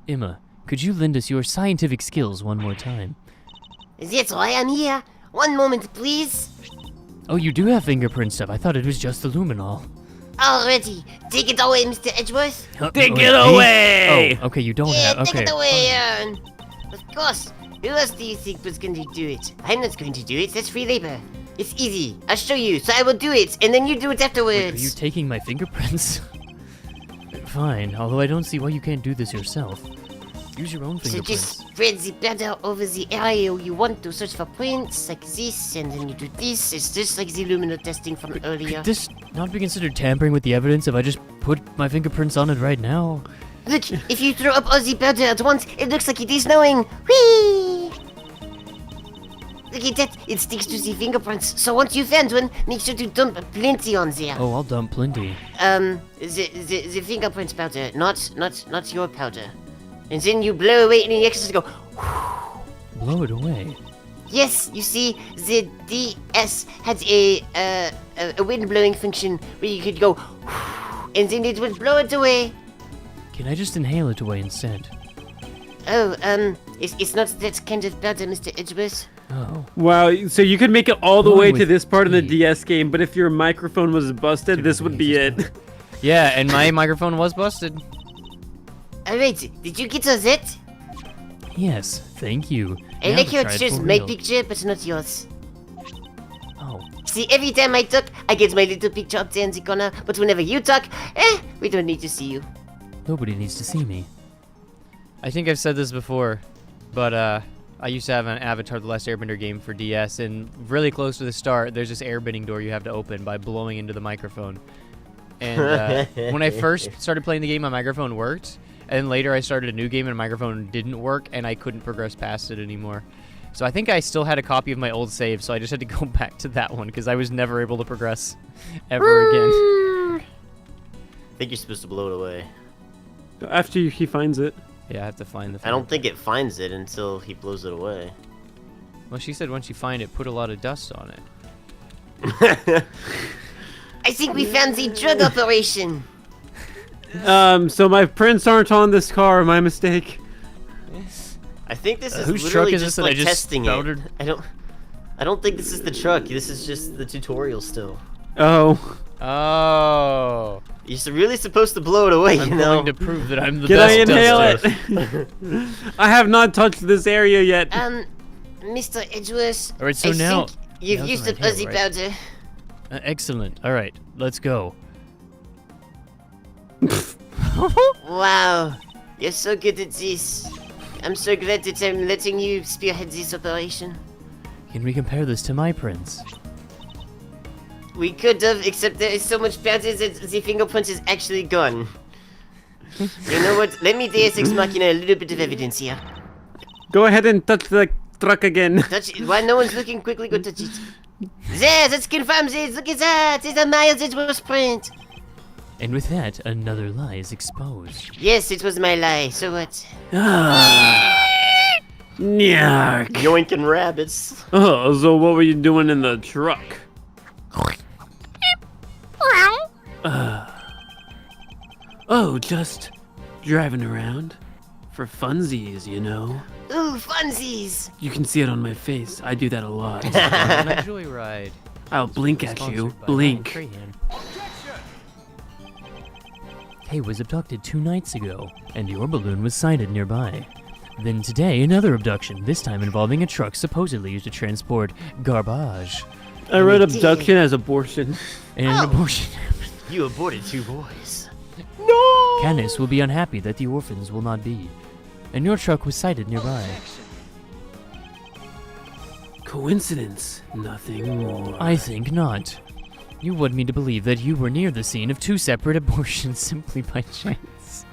Emma, could you lend us your scientific skills one more time? That's why I'm here. One moment, please. Oh, you do have fingerprint stuff. I thought it was just the luminol. Already. Take it away, Mr. Edgeworth. Take Wait, it me? away! Oh, okay, you don't Yeah, have. take Okay. it away, Of course. Who else do you think was going to do it? I'm not going to do it. That's free labor. It's easy. I'll show you. So I will do it, and then you do it Wait, afterwards. are you taking my fingerprints? Fine, although I don't see why you can't do this yourself. Use your own So fingerprints. just spread the powder over the area you want to search for prints, like this, and then you do this. It's just like the luminal testing from earlier. Could this not be considered tampering with the evidence if I just put my fingerprints on it right now? Look, if you throw up all the powder at once, it looks like it is snowing. Whee! Look at that, it sticks to the fingerprints. So once you found one, make sure to dump plenty on there. Oh, I'll dump plenty. The fingerprints powder, not your powder. And then you blow away any excess go. Blow it away. Yes, you see, the DS had a wind blowing function where you could go, and then it would blow it away. Can I just inhale it away instead? Oh, it's not that kind of powder, Mr. Edgeworth. Oh. Wow, so you could make it all the Along way to with this part of the me. DS game, but if your microphone was busted, this would be it. Yeah, and my microphone was busted. Alright, did you get a that? Yes, thank you. I Now like to how try it's it just for my real. picture, but not yours. Oh, See, every time I talk, I get my little picture up there in the corner, but whenever you talk, we don't need to see you. nobody needs to see me. I think I've said this before, but I used to have an Avatar: The Last Airbender game for DS, and really close to the start, there's this airbending door you have to open by blowing into the microphone. And when I first started playing the game, my microphone worked, and later I started a new game and my microphone didn't work, and I couldn't progress past it anymore. So I think I still had a copy of my old save, so I just had to go back to that one because I was never able to progress ever again. I think you're supposed to blow it away. After he finds it. Yeah, I have to find the. I don't think it finds it until he blows it away. Well, she said once you find it, put a lot of dust on it. I think we found the drug operation. So my prints aren't on this car, my mistake. I think this is Whose truck literally is just this that I like just testing spouted? it. I don't think this is the truck. This is just the tutorial still. Oh. Oh. You're really supposed to blow it away, I'm you know. going to prove that I'm the Can I best inhale duster. it? I have not touched this area yet. Mr. Edgeworth, Alright, so I now- think you've now's used when up I all the inhale, right? powder. Excellent. All right, let's go. Wow, you're so good at this. I'm so glad that I'm letting you spearhead this operation. Can we compare this to my prints? We could have, except there is so much powder that the fingerprint is actually gone. You know what? Let me Deus Ex Machina a little bit of evidence here. Go ahead and touch the truck again. Touch it. While no one's looking, quickly go touch it. There, that confirms it. Look at that. It's a Miles Edgeworth print. And with that, another lie is exposed. Yes, it was my lie. So what? Nyark. Yoinking rabbits. Oh, so what were you doing in the truck? Oh, just driving around. For funsies, you know. Ooh, funsies. You can see it on my face. I do that a lot. On a joyride. I'll blink at you. Sponsored by Blink. Ryan Trahan. Kay was abducted 2 nights ago, and your balloon was sighted nearby. Then today, another abduction, this time involving a truck supposedly used to transport garbage. I read Indeed. abduction as abortion. And an abortion. You aborted 2 boys. Canis will be unhappy that the orphans will not be. And your truck was sighted nearby. Coincidence. Nothing more. I think not. You want me to believe that you were near the scene of 2 separate abortions simply by chance.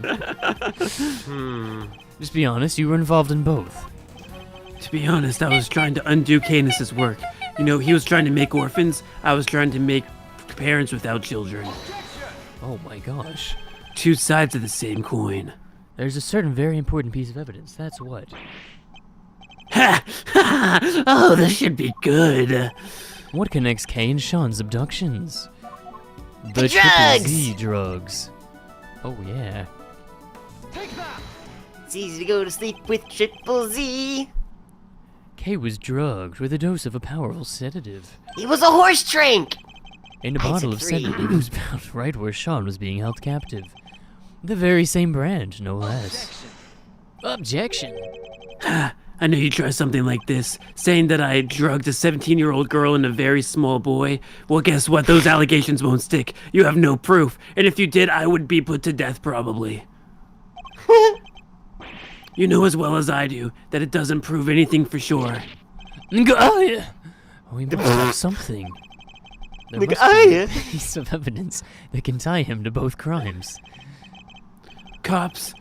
Just be honest, you were involved in both. To be honest, I was trying to undo Canis's work. You know, he was trying to make orphans. I was trying to make parents without children. Oh my gosh. 2 sides of the same coin. There's a certain very important piece of evidence, that's what. Ha! Ha! Oh, this should be good. What connects Kay and Sean's abductions? The drugs! Triple Z drugs. Oh yeah. It's easy to go to sleep with Triple Z. Kay was drugged with a dose of a powerful sedative. It was a horse drink. And a I bottle took of 3. sedative was found right where Sean was being held captive. The very same brand, no less. Objection. I know you'd try something like this, saying that I drugged a 17-year-old girl and a very small boy. Well, guess what? Those allegations won't stick. You have no proof. And if you did, I would be put to death probably. You know as well as I do that it doesn't prove anything for sure. We must have something. There must be a piece of evidence that can tie him to both crimes. Cops,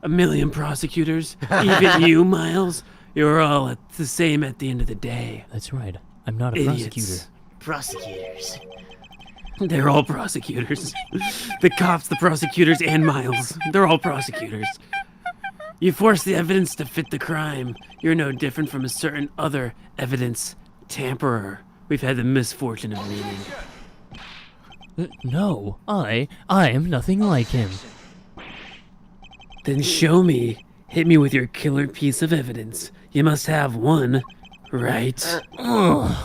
a million prosecutors, even you, Miles, you're all the same at the end of the day. That's right. I'm not a Idiots. Prosecutors. They're all prosecutors. The cops, the prosecutors, and Miles. They're all prosecutors. You force the evidence to fit the crime. You're no different from a certain other evidence tamperer we've had the misfortune of meeting. No, I am nothing like him. Then show me. Hit me with your killer piece of evidence. You must have one, right? No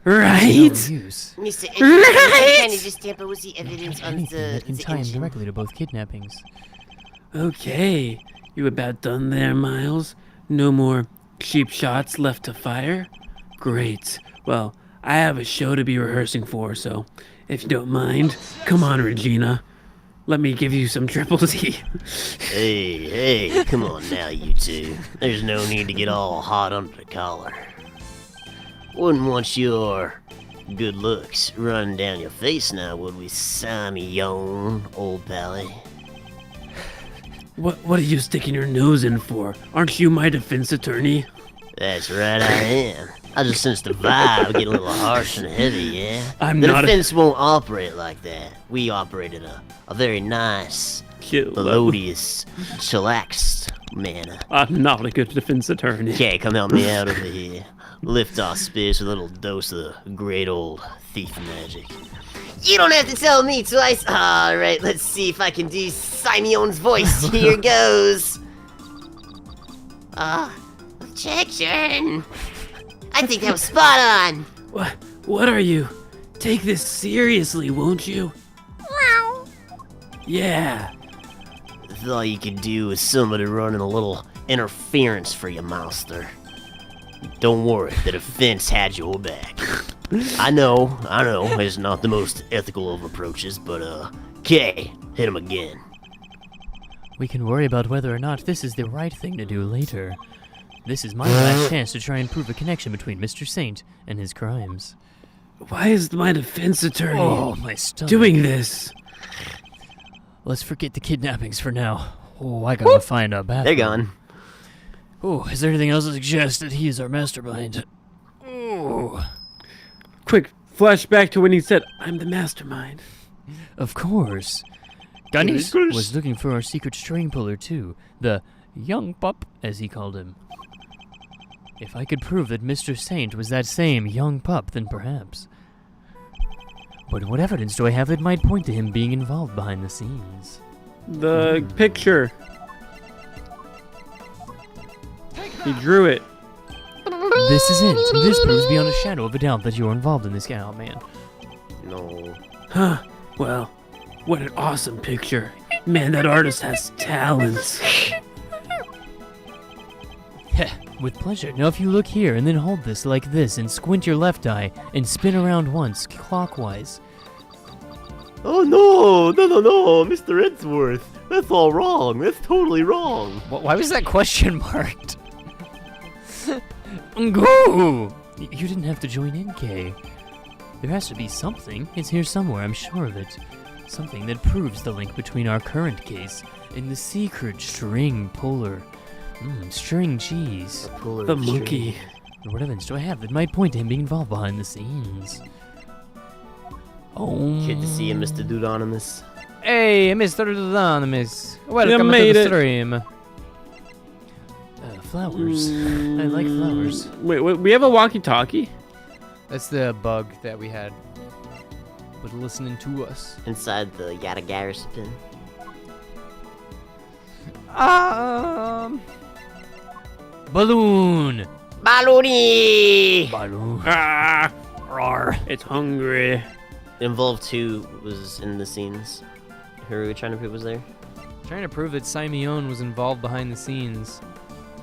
Right? use. Mr. Right? Can you just tamper with the evidence on Anything the, that can the tie him engine? directly to both kidnappings. Okay. You about done there, Miles? No more cheap shots left to fire? Great. Well, I have a show to be rehearsing for, so if you don't mind, come on, Regina. Let me give you some triple T. Hey, come on now, you two. There's no need to get all hot under the collar. Wouldn't want your good looks running down your face now, would we, Simeon, old pally? What are you sticking your nose in for? Aren't you my defense attorney? That's right, I am. I just sensed the vibe getting a little harsh and heavy, yeah? I'm the not a- defense won't operate like that. We operate in a very nice, Kill them. melodious, chillaxed manner. I'm not a good defense attorney. Okay, come help me out over here. Lift our spirits with a little dose of the great old thief magic. You don't have to tell me twice. Alright, let's see if I can do Simeon's voice. Here goes. Objection. I think that was spot on. What are you? Take this seriously, won't you? Yeah. That's all you could do is somebody running a little interference for you, master. Don't worry, the defense had your back. I know, it's not the most ethical of approaches, but, Kay, hit him again. We can worry about whether or not this is the right thing to do later. This is my last chance to try and prove a connection between Mr. Saint and his crimes. Why is my defense attorney Oh, my stomach. doing this? Let's forget the kidnappings for now. Oh, I gotta find a bathroom. They're gone. Oh, is there anything else to suggest that he is our mastermind? Oh, Quick, flashback to when he said, I'm the mastermind. of course. Ganesh was looking for our secret string puller too. The young pup, as he called him. If I could prove that Mr. Saint was that same young pup, then perhaps. But what evidence do I have that might point to him being involved behind the scenes? The picture. He drew it. This is it. This proves beyond a shadow of a doubt that you're involved in this guy. Oh, man. No. Huh. Well, what an awesome picture. Man, that artist has talent. Heh, with pleasure. Now if you look here and then hold this like this and squint your left eye and spin around once clockwise. Oh no, Mr. Edgeworth. That's all wrong. That's totally wrong. Why was that question marked? Go! You didn't have to join in, Kay. There has to be something. It's here somewhere, I'm sure of it. Something that proves the link between our current case and the secret string puller. String cheese. The monkey. What evidence do I have that might point to him being involved behind the scenes? Oh. Good to see you, Mr. Dudonimus. Hey, Mr. Anonymous. Welcome to made the it. stream. Flowers. I like flowers. Wait, we have a walkie-talkie? That's the bug that we had. But listening to us. Inside the Yada Garrison pin. Balloon. Balloony! Balloon. Ah, Rawr. it's hungry. Involved 2 was in the scenes. Who are we trying to prove was there? Trying to prove that Simeon was involved behind the scenes.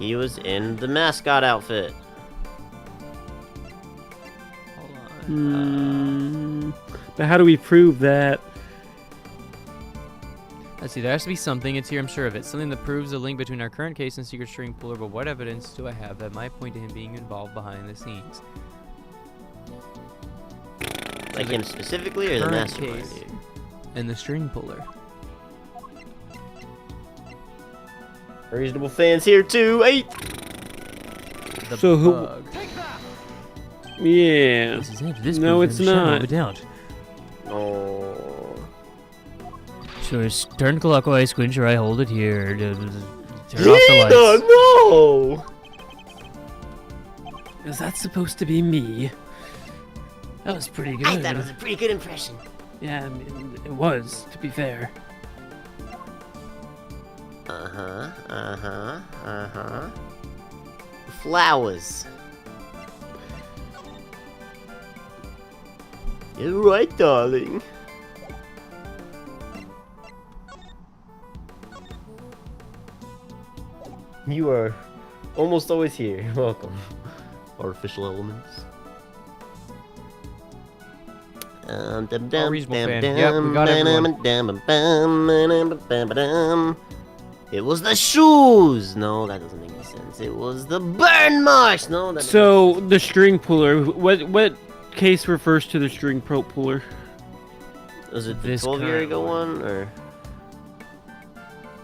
He was in the mascot outfit. Hold on. But how do we prove that? Let's see, there has to be something. It's here, I'm sure of it. Something that proves the link between our current case and secret string puller, but what evidence do I have that might point to him being involved behind the scenes? Like him specifically, or the Current mastermind? case and the string puller. Reasonable fans here too. Hey. The So who- bug. Yeah. This is it. This No, proves it's him shadow not. of a doubt. Oh. So it's turn clockwise, squint your eye, hold it here. Turn off the lights. No. Is that supposed to be me? That was pretty good. I thought it was a pretty good impression. Yeah, I mean, it was, to be fair. Flowers. You're right, darling. You are almost always here. Welcome. Artificial elements. reasonable fan. Yep, we got everyone. It was the shoes. No, that doesn't make any sense. It was the burn marks. No, that. So, the string puller, what case refers to the string puller? Was it the This 12-year current ago one. one, or?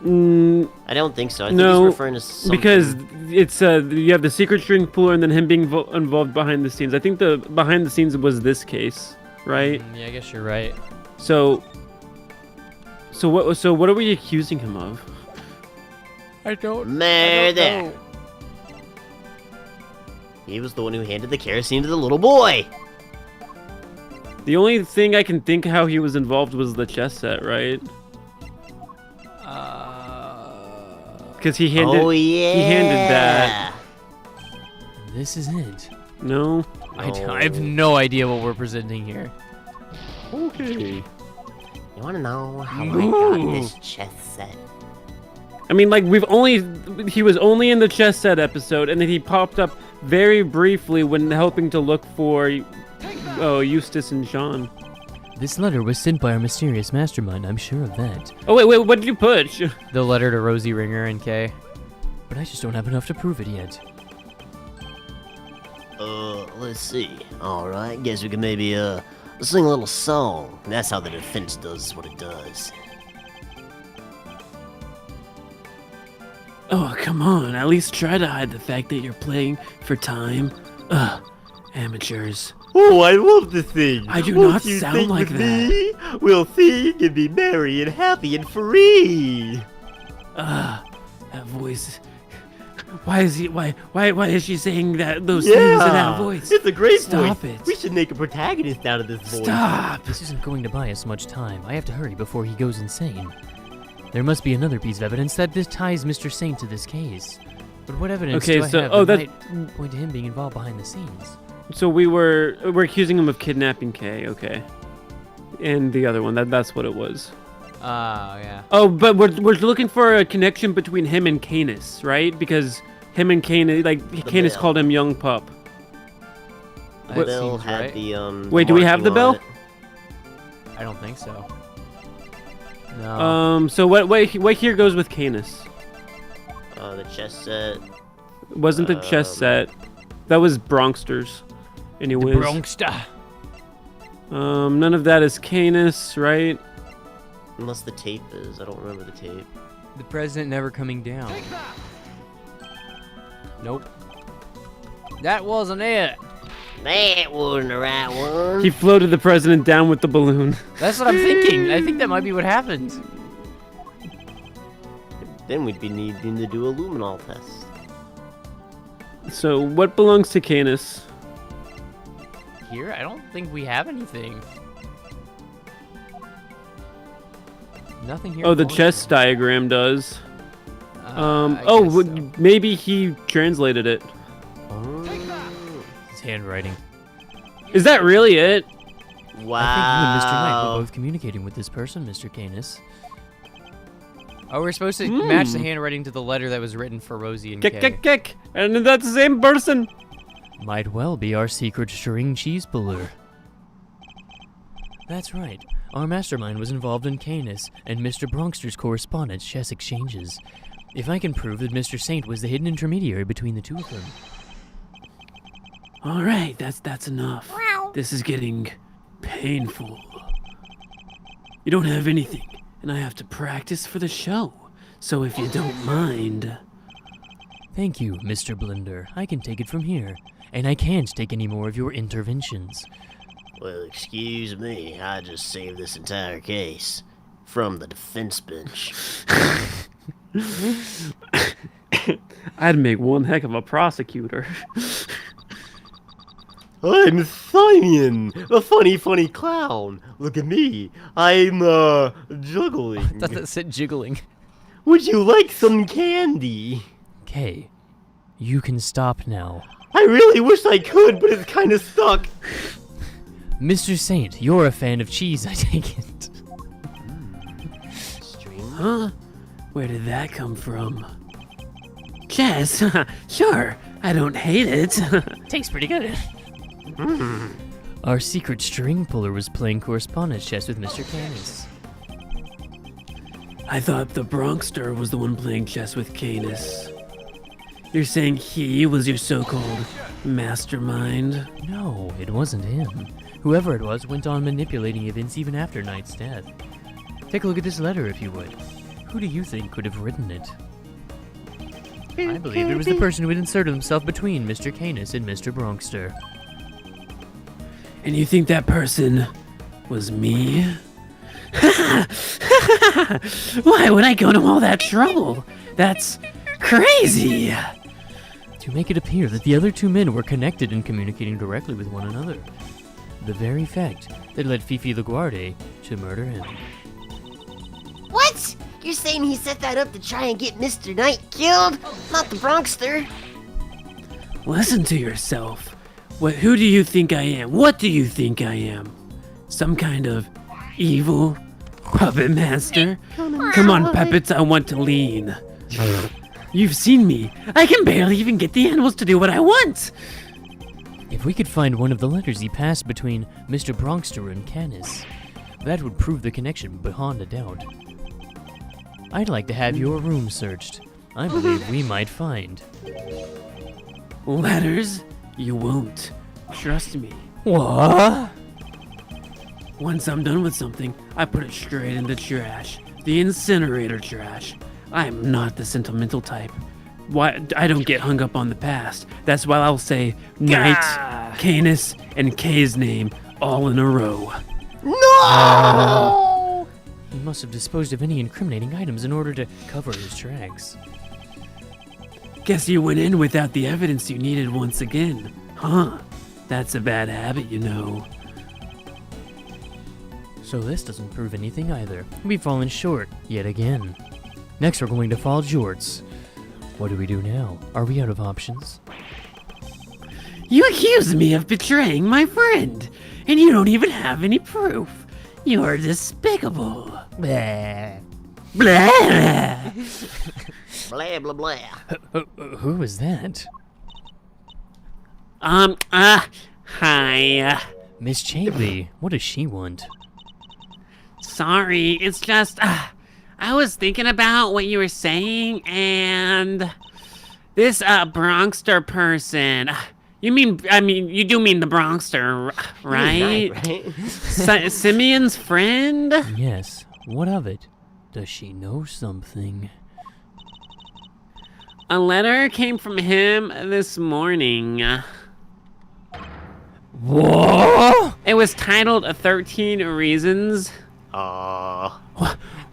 Mm, I don't think so. I think No, he's referring to something. because it's you have the secret string puller and then him being involved behind the scenes. I think the behind the scenes was this case, right? Yeah, I guess you're right. So what are we accusing him of? I don't Murder. He was the one who handed the kerosene to the little boy. The only thing I can think how he was involved was the chess set, right? Because he handed Oh yeah. he handed that. This is it. No. I have no idea what we're presenting here. Okay. You wanna know how I got this chess set? I mean, like he was only in the chess set episode, and then he popped up very briefly when helping to look for Eustace and Sean. This letter was sent by our mysterious mastermind, I'm sure of that. Oh wait, what did you push? The letter to Rosie Ringer and Kay. But I just don't have enough to prove it yet. Let's see. Alright, guess we can maybe, sing a little song. That's how the defense does what it does. Oh, come on. At least try to hide the fact that you're playing for time. Ugh, amateurs. Oh, I love the thing. I do Won't not you sound sing like with that. Me? We'll sing and be merry and happy and free. That voice. Why is she saying those things in that voice? It's a great Stop voice. it. We should make a protagonist out of this voice. Stop. This isn't going to buy us much time. I have to hurry before he goes insane. There must be another piece of evidence that this ties Mr. Saint to this case. But what evidence Okay, do I so- have that that- might point to him being involved behind the scenes? So we're accusing him of kidnapping Kay, okay. And the other one, that's what it was. Yeah. Oh, but we're looking for a connection between him and Canis, right? Because him and Canis, Canis bell. called him young pup. That Bill seems had right. the Wait, do we have the marking on bell? it. I don't think so. No. So what here goes with Canis? The chess set. It wasn't the chess set. That was Bronxsters. Anyways. Bronxta. None of that is Canis, right? Unless the tape is. I don't remember the tape. The president never coming down. Nope. That wasn't it. That wasn't the right one. He floated the president down with the balloon. That's what I'm thinking. I think that might be what happened. Then we'd be needing to do a luminol test. So what belongs to Canis? Here, I don't think we have anything. Nothing here. Oh, the belongs chess to- diagram does. I Oh, guess so. maybe he translated it. His handwriting. Is that really it? Wow. I think you and Mr. Knight were both communicating with this person, Mr. Canis. Oh, we're supposed to match the handwriting to the letter that was written for Rosie and Kick, Kay. kick, kick. And that's the same person. Might well be our secret string cheese puller. That's right. Our mastermind was involved in Canis and Mr. Bronxter's correspondence chess exchanges. If I can prove that Mr. Saint was the hidden intermediary between the two of them. All right, that's enough. This is getting painful. You don't have anything, and I have to practice for the show. So if you don't mind... Thank you, Mr. Blender. I can take it from here. And I can't take any more of your interventions. Well, excuse me, I just saved this entire case from the defense bench. I'd make one heck of a prosecutor. I'm Simon, the funny clown. Look at me. I'm, juggling. I thought that said jiggling. Would you like some candy? Kay, you can stop now. I really wish I could, but it's kinda stuck. Mr. Saint, you're a fan of cheese, I take it. Huh? Where did that come from? Chess? Sure, I don't hate it. Tastes pretty good. Our secret string puller was playing correspondence chess with Mr. Canis. I thought the Bronxter was the one playing chess with Canis. You're saying he was your so-called mastermind? No, it wasn't him. Whoever it was went on manipulating events even after Knight's death. Take a look at this letter if you would. Who do you think could have written it? I believe it was the person who had inserted himself between Mr. Canis and Mr. Bronxter. And you think that person was me? Why would I go to all that trouble? That's crazy! To make it appear that the other two men were connected and communicating directly with one another. The very fact that led Fifi LaGuardia to murder him. What? You're saying he set that up to try and get Mr. Knight killed? Not the Bronxter. Listen to yourself. Who do you think I am? What do you think I am? Some kind of evil puppet master? Come on, puppets, I want to lean. You've seen me. I can barely even get the animals to do what I want. If we could find one of the letters he passed between Mr. Bronxter and Canis, that would prove the connection beyond a doubt. I'd like to have your room searched. I believe we might find. Letters? You won't. Trust me. What? Once I'm done with something, I put it straight in the trash. The incinerator trash. I'm not the sentimental type. Why I don't get hung up on the past. That's why I'll say Knight, Canis, and Kay's name all in a row. No! He must have disposed of any incriminating items in order to cover his tracks. Guess you went in without the evidence you needed once again. Huh. That's a bad habit, you know. So this doesn't prove anything either. We've fallen short, yet again. Next we're going to fall jorts. What do we do now? Are we out of options? You accuse me of betraying my friend, and you don't even have any proof. You're despicable. Blah. Blah. Blah, blah, blah. Who was that? Hi. Miss Chaley. What does she want? Sorry, it's just, I was thinking about what you were saying, and this, Bronxter person, you do mean the Bronxter, right? Right? Simeon's friend? Yes. What of it? Does she know something? A letter came from him this morning. Whoa! It was titled 13 Reasons. What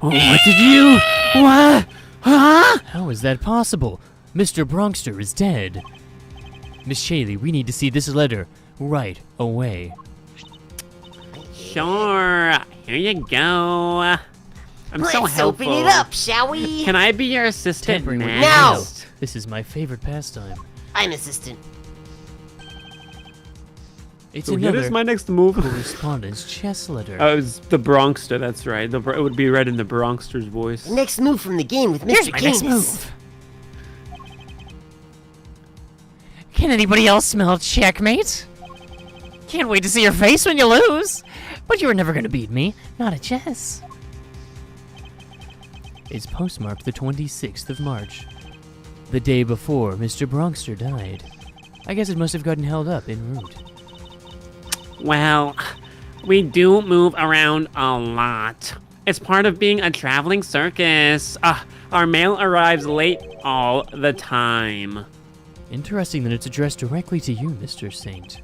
did you? What? Huh? How is that possible? Mr. Bronxter is dead. Miss Chaley, we need to see this letter right away. Sure. Here you go. I'm so Let's helpful. open it up, shall we? Can I be your assistant Tampering with next? No! This is my favorite pastime. I'm assistant. It's So here another is my next move. correspondence chess letter. Oh, it's the Bronxster, that's right. It would be read in the Bronxster's voice. Next move from the game with Here's Mr. my next Canis. move. Can anybody else smell checkmate? Can't wait to see your face when you lose. But you were never gonna beat me. Not at chess. It's postmarked the 26th of March. The day before Mr. Bronxter died. I guess it must have gotten held up en route. Well, we do move around a lot. It's part of being a traveling circus. Our mail arrives late all the time. Interesting that it's addressed directly to you, Mr. Saint.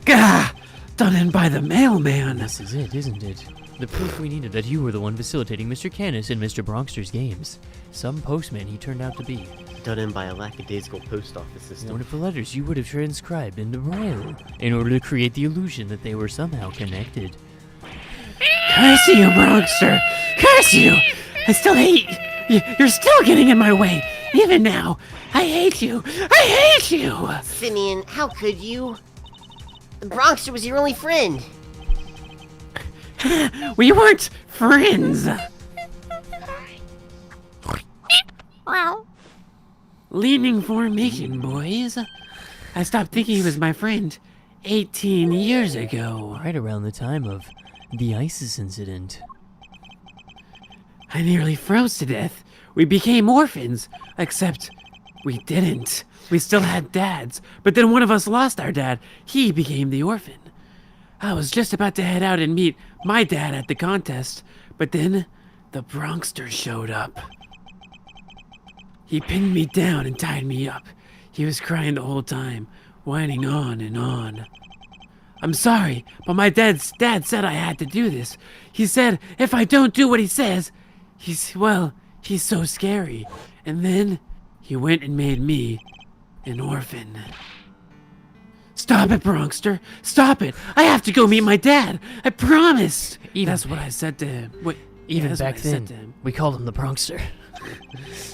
Gah! Done in by the mailman. This is it, isn't it? The proof we needed that you were the one facilitating Mr. Canis and Mr. Bronxter's games. Some postman he turned out to be. Done in by a lackadaisical post office system. One of the letters you would have transcribed into Braille in order to create the illusion that they were somehow connected. Curse you, Bronxster! Curse you! I still hate you. You're still getting in my way. Even now. I hate you. I hate you! Simeon, how could you? The Bronxster was your only friend. We weren't friends. Leaning formation, boys. I stopped thinking he was my friend 18 years ago. Right around the time of the ISIS incident. I nearly froze to death. We became orphans, except we didn't. We still had dads, but then one of us lost our dad. He became the orphan. I was just about to head out and meet my dad at the contest, but then the Bronxster showed up. He pinned me down and tied me up. He was crying the whole time, whining on and on. I'm sorry, but my dad said I had to do this. He said if I don't do what he says, he's so scary. And then he went and made me an orphan. Stop it, Bronxster. Stop it. I have to go meet my dad. I promised. That's what I said to him. Wait, Even that's back what I said to then, him. we called him the Bronxster.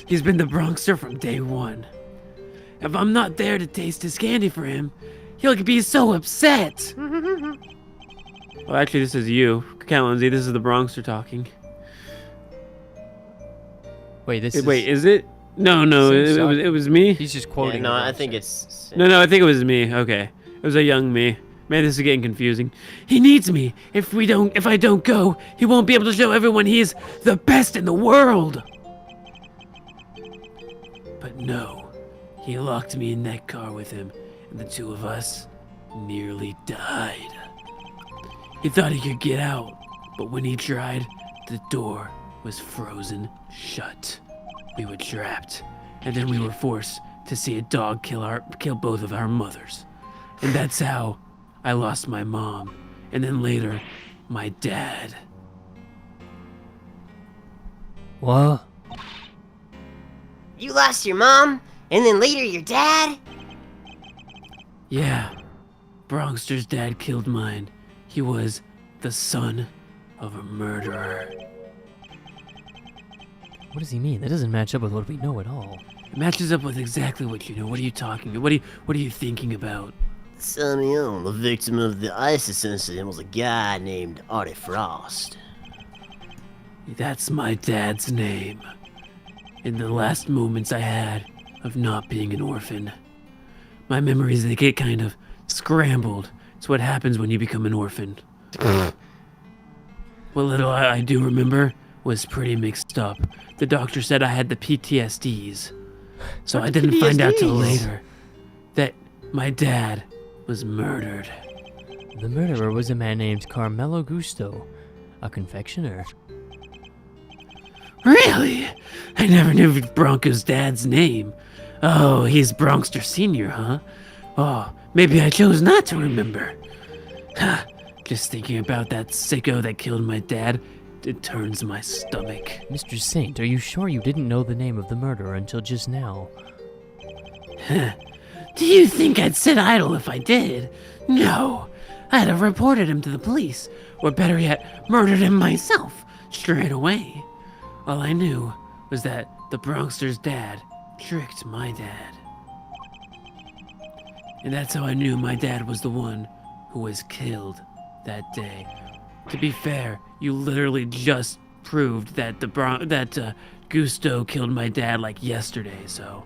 He's been the Bronxster from day one. If I'm not there to taste his candy for him, he'll be so upset. Well, actually, this is you, Callanzy. This is the Bronxster talking. Wait, this is... Wait, is it? No, it was me. He's just Yeah, quoting. no, the I Bronxster. think it's... No, I think it was me. Okay, it was a young me. Man, this is getting confusing. He needs me. If I don't go, he won't be able to show everyone he is the best in the world. But no, he locked me in that car with him, and the two of us nearly died. He thought he could get out, but when he tried, the door was frozen shut. We were trapped, and then we were forced to see a dog kill both of our mothers. And that's how I lost my mom, and then later, my dad. What? You lost your mom, and then later your dad? Yeah, Bronxster's dad killed mine. He was the son of a murderer. What does he mean? That doesn't match up with what we know at all. It matches up with exactly what you know. What are you talking about? What are you thinking about? Simeon, the victim of the ISIS incident, was a guy named Artie Frost. That's my dad's name. In the last moments I had of not being an orphan, my memories, they get kind of scrambled. It's what happens when you become an orphan. What little I do remember was pretty mixed up. The doctor said I had the PTSDs. So I didn't find out till later that my dad was murdered. The murderer was a man named Carmelo Gusto, a confectioner. Really? I never knew Bronco's dad's name. Oh, he's Bronxster Sr., huh? Oh, maybe I chose not to remember. Ha, just thinking about that sicko that killed my dad, it turns my stomach. Mr. Saint, are you sure you didn't know the name of the murderer until just now? Do you think I'd sit idle if I did? No. I'd have reported him to the police, or better yet, murdered him myself, straight away. All I knew was that the Bronxster's dad tricked my dad. And that's how I knew my dad was the one who was killed that day. To be fair, you literally just proved that Gusto killed my dad like yesterday, so.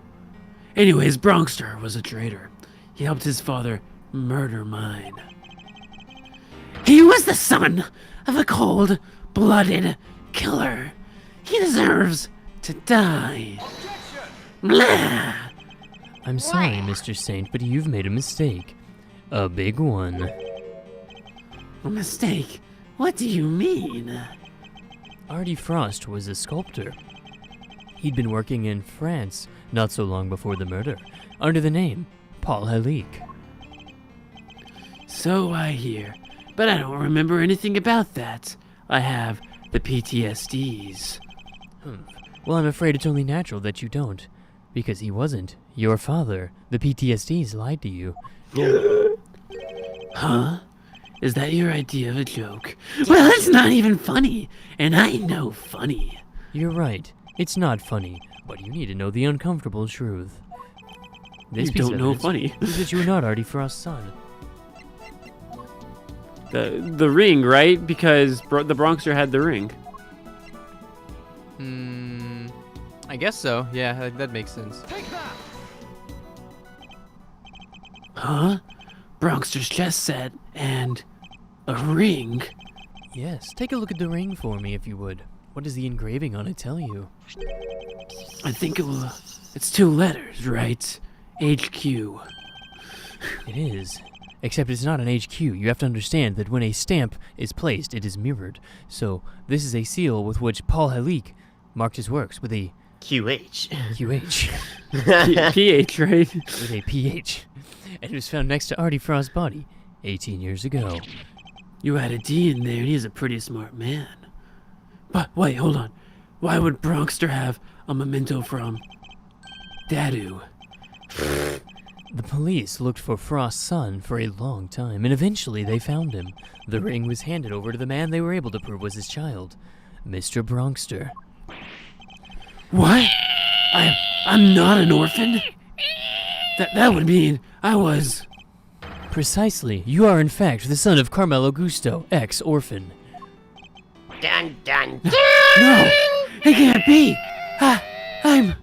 Anyways, Bronxter was a traitor. He helped his father murder mine. He was the son of a cold-blooded killer. He deserves to die. Blah. I'm sorry, Mr. Saint, but you've made a mistake. A big one. A mistake? What do you mean? Artie Frost was a sculptor. He'd been working in France not so long before the murder, under the name Paul Halik. So I hear, but I don't remember anything about that. I have the PTSDs. Well, I'm afraid it's only natural that you don't, because he wasn't your father. The PTSDs lied to you. Huh? Is that your idea of a joke? Well, it's not even funny, and I know funny. You're right. It's not funny, but you need to know the uncomfortable truth. This You piece don't of know evidence funny. proves that you were not Artie Frost's son. The ring, right? Because the Bronxer had the ring. I guess so. Yeah, that makes sense. Huh? Bronxer's chess set and a ring. Yes, take a look at the ring for me, if you would. What does the engraving on it tell you? I think it's 2 letters, right? HQ. It is. Except it's not an HQ. You have to understand that when a stamp is placed, it is mirrored. So, this is a seal with which Paul Halik marked his works with a QH. QH. PH, right? With a PH. And it was found next to Artie Frost's body 18 years ago. You had a D in there, and he's a pretty smart man. But wait, hold on. Why would Bronxter have a memento from Dadu? The police looked for Frost's son for a long time, and eventually they found him. The ring was handed over to the man they were able to prove was his child, Mr. Bronxter. What? I'm not an orphan? That would mean I was... Precisely. You are in fact the son of Carmelo Gusto, ex-orphan. Dun dun dun! No! It can't be! I'm...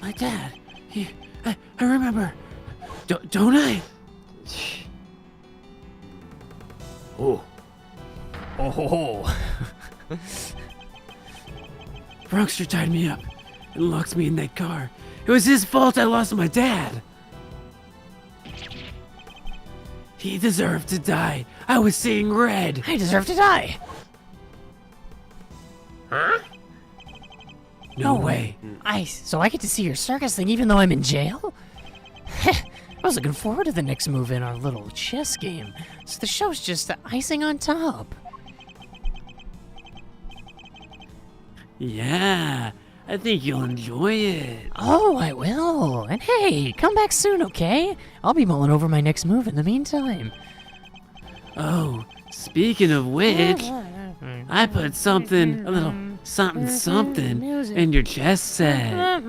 My dad. I remember. Don't I? Oh. Oh. Bronxter tied me up and locked me in that car. It was his fault I lost my dad. He deserved to die. I was seeing red. I deserve to die. Huh? No way. So I get to see your circus thing even though I'm in jail? I was looking forward to the next move in our little chess game. So the show's just the icing on top. Yeah, I think you'll enjoy it. Oh, I will. And hey, come back soon, okay? I'll be mulling over my next move in the meantime. Oh, speaking of which, I put a little something in your chess set.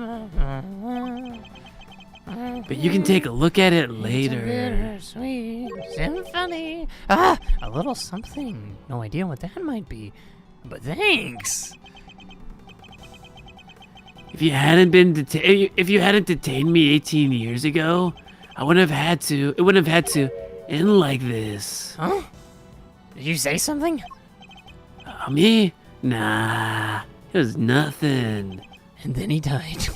But you can take a look at it later. Sweet symphony. A little something. No idea what that might be. But thanks. If you hadn't detained me 18 years ago, it wouldn't have had to end like this. Huh? Did you say something? Me? Nah, it was nothing. And then he died.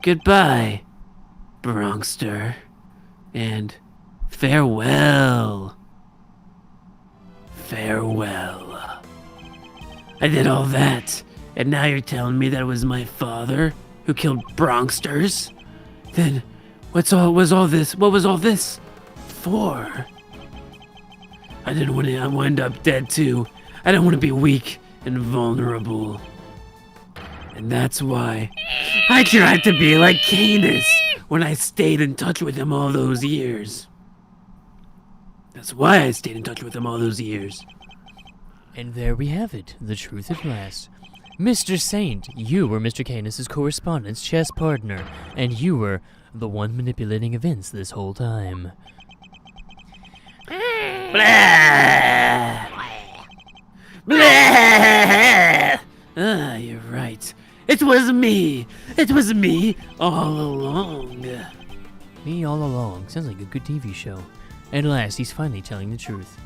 Goodbye, Bronxter, and farewell. Farewell. I did all that, and now you're telling me that it was my father who killed Bronxters? Then, what was all this for? I didn't want to wind up dead too. I don't want to be weak and vulnerable. And that's why I tried to be like Canis when I stayed in touch with him all those years. That's why I stayed in touch with him all those years. And there we have it, the truth at last. Mr. Saint, you were Mr. Canis's correspondence chess partner, and you were the one manipulating events this whole time. Blah! Blah! Ah, you're right. It was me. It was me all along. Me all along. Sounds like a good TV show. At last, he's finally telling the truth.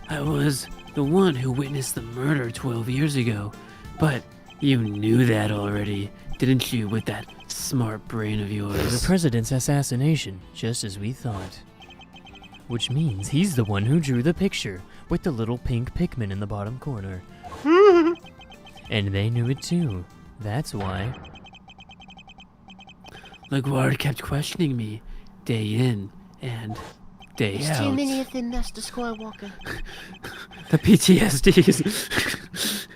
I was the one who witnessed the murder 12 years ago. But you knew that already, didn't you, with that smart brain of The yours? president's assassination, just as we thought. Which means he's the one who drew the picture, with the little pink Pikmin in the bottom corner. And they knew it too. That's why. LaGuard kept questioning me, day in and day There's out. too many of them, Master Skywalker. The PTSDs.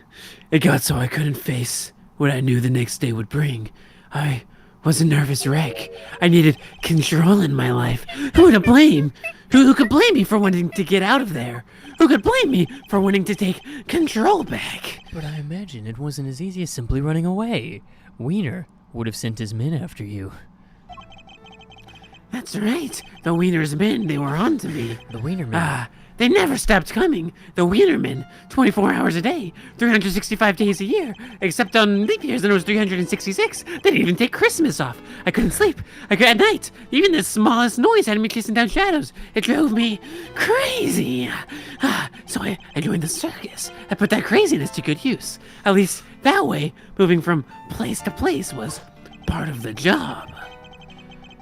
It got so I couldn't face what I knew the next day would bring. I was a nervous wreck. I needed control in my life. Who to blame? Who could blame me for wanting to get out of there? Who could blame me for wanting to take control back? But I imagine it wasn't as easy as simply running away. Wiener would have sent his men after you. That's right. The Wiener's men, they were on to me. The Wiener men. They never stopped coming. The Wienermen, 24 hours a day, 365 days a year, except on leap years, and it was 366. They didn't even take Christmas off. I couldn't sleep. At night, even the smallest noise had me chasing down shadows. It drove me crazy. So I joined the circus. I put that craziness to good use. At least that way, moving from place to place was part of the job.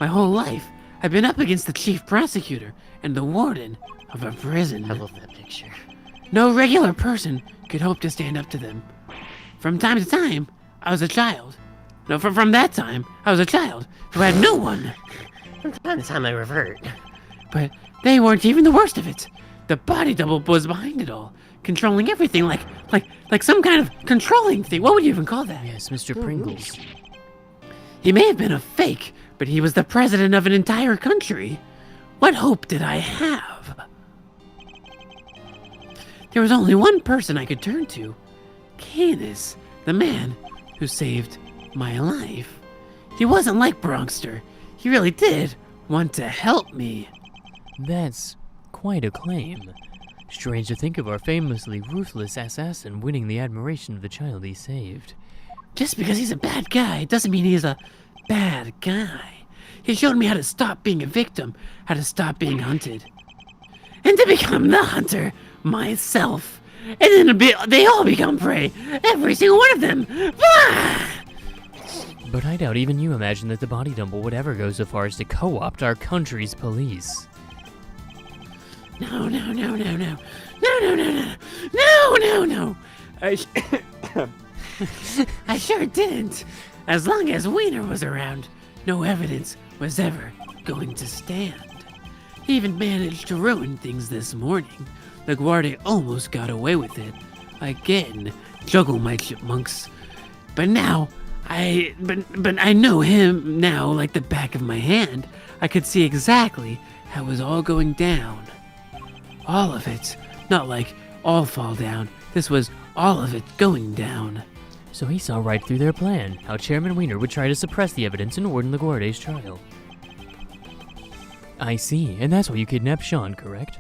My whole life, I've been up against the chief prosecutor and the warden of a prison. I love that picture. No regular person could hope to stand up to them. From time to time, I was a child. No, from that time, I was a child who had no one. From time to time I revert. But they weren't even the worst of it. The body double was behind it all, controlling everything like some kind of controlling thing. What would you even call that? Yes, Mr. Pringles. He may have been a fake, but he was the president of an entire country. What hope did I have? There was only one person I could turn to. Canis, the man who saved my life. He wasn't like Bronxter. He really did want to help me. That's quite a claim. Strange to think of our famously ruthless assassin winning the admiration of the child he saved. Just because he's a bad guy doesn't mean he's a bad guy. He showed me how to stop being a victim, how to stop being hunted. And to become the hunter myself. And then they all become prey. Every single one of them. But I doubt even you imagine that the body double would ever go so far as to co-opt our country's police. No. I sure didn't. As long as Wiener was around, no evidence was ever going to stand. He even managed to ruin things this morning. LaGuardia almost got away with it. Again, juggle my chipmunks. But now, I know him now like the back of my hand. I could see exactly how it was all going down. All of it. Not like all fall down. This was all of it going down. So he saw right through their plan, how Chairman Wiener would try to suppress the evidence in Warden LaGuardia's trial. I see, and that's why you kidnapped Sean, correct?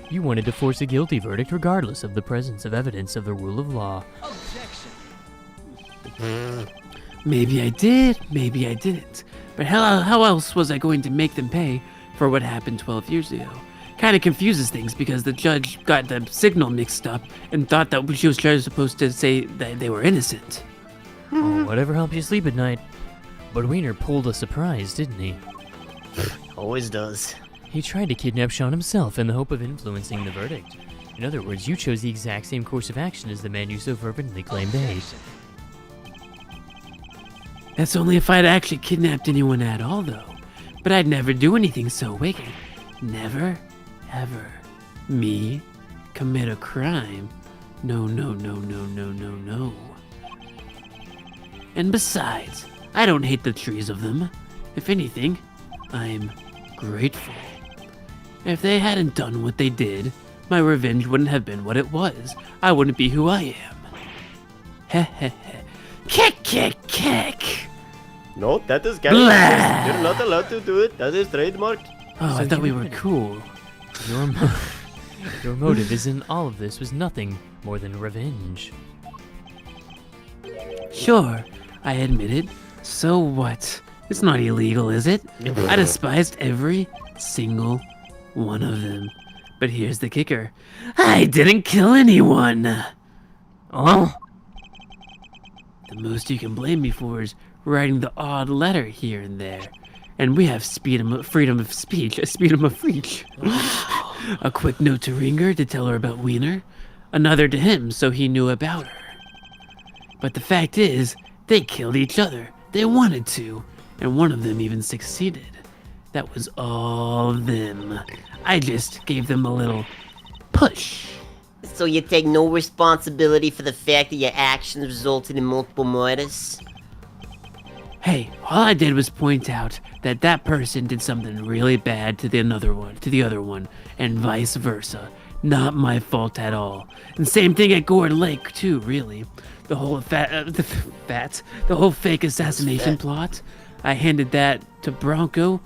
You wanted to force a guilty verdict regardless of the presence of evidence of the rule of law. Maybe I did, maybe I didn't. But how else was I going to make them pay for what happened 12 years ago? Kind of confuses things because the judge got the signal mixed up and thought that she was supposed to say that they were innocent. Oh, whatever helps you sleep at night. But Wiener pulled a surprise, didn't he? Always does. He tried to kidnap Sean himself in the hope of influencing the verdict. In other words, you chose the exact same course of action as the man you so fervently claimed to hate. That's only if I'd actually kidnapped anyone at all, though. But I'd never do anything so wicked. Never, ever. Me commit a crime. No. And besides, I don't hate the trees of them. If anything, I'm grateful. If they hadn't done what they did, my revenge wouldn't have been what it was. I wouldn't be who I am. Kick, kick, kick. No, that is Blah. You're not allowed to do it. That is trademark. Oh, I thought we were cool. Your motive is in all of this was nothing more than revenge. Sure, I admit it. So what? It's not illegal, is it? I despised every single one of them. But here's the kicker. I didn't kill anyone. Oh? The most you can blame me for is writing the odd letter here and there. And we have freedom of speech. A quick note to Ringer to tell her about Wiener. Another to him so he knew about her. But the fact is, they killed each other. They wanted to. And one of them even succeeded. That was all them. I just gave them a little push. So you take no responsibility for the fact that your actions resulted in multiple murders? Hey, all I did was point out that that person did something really bad to the other one, and vice versa. Not my fault at all. And same thing at Gourd Lake too, really. The whole the whole fake assassination plot. I handed that to Bronco.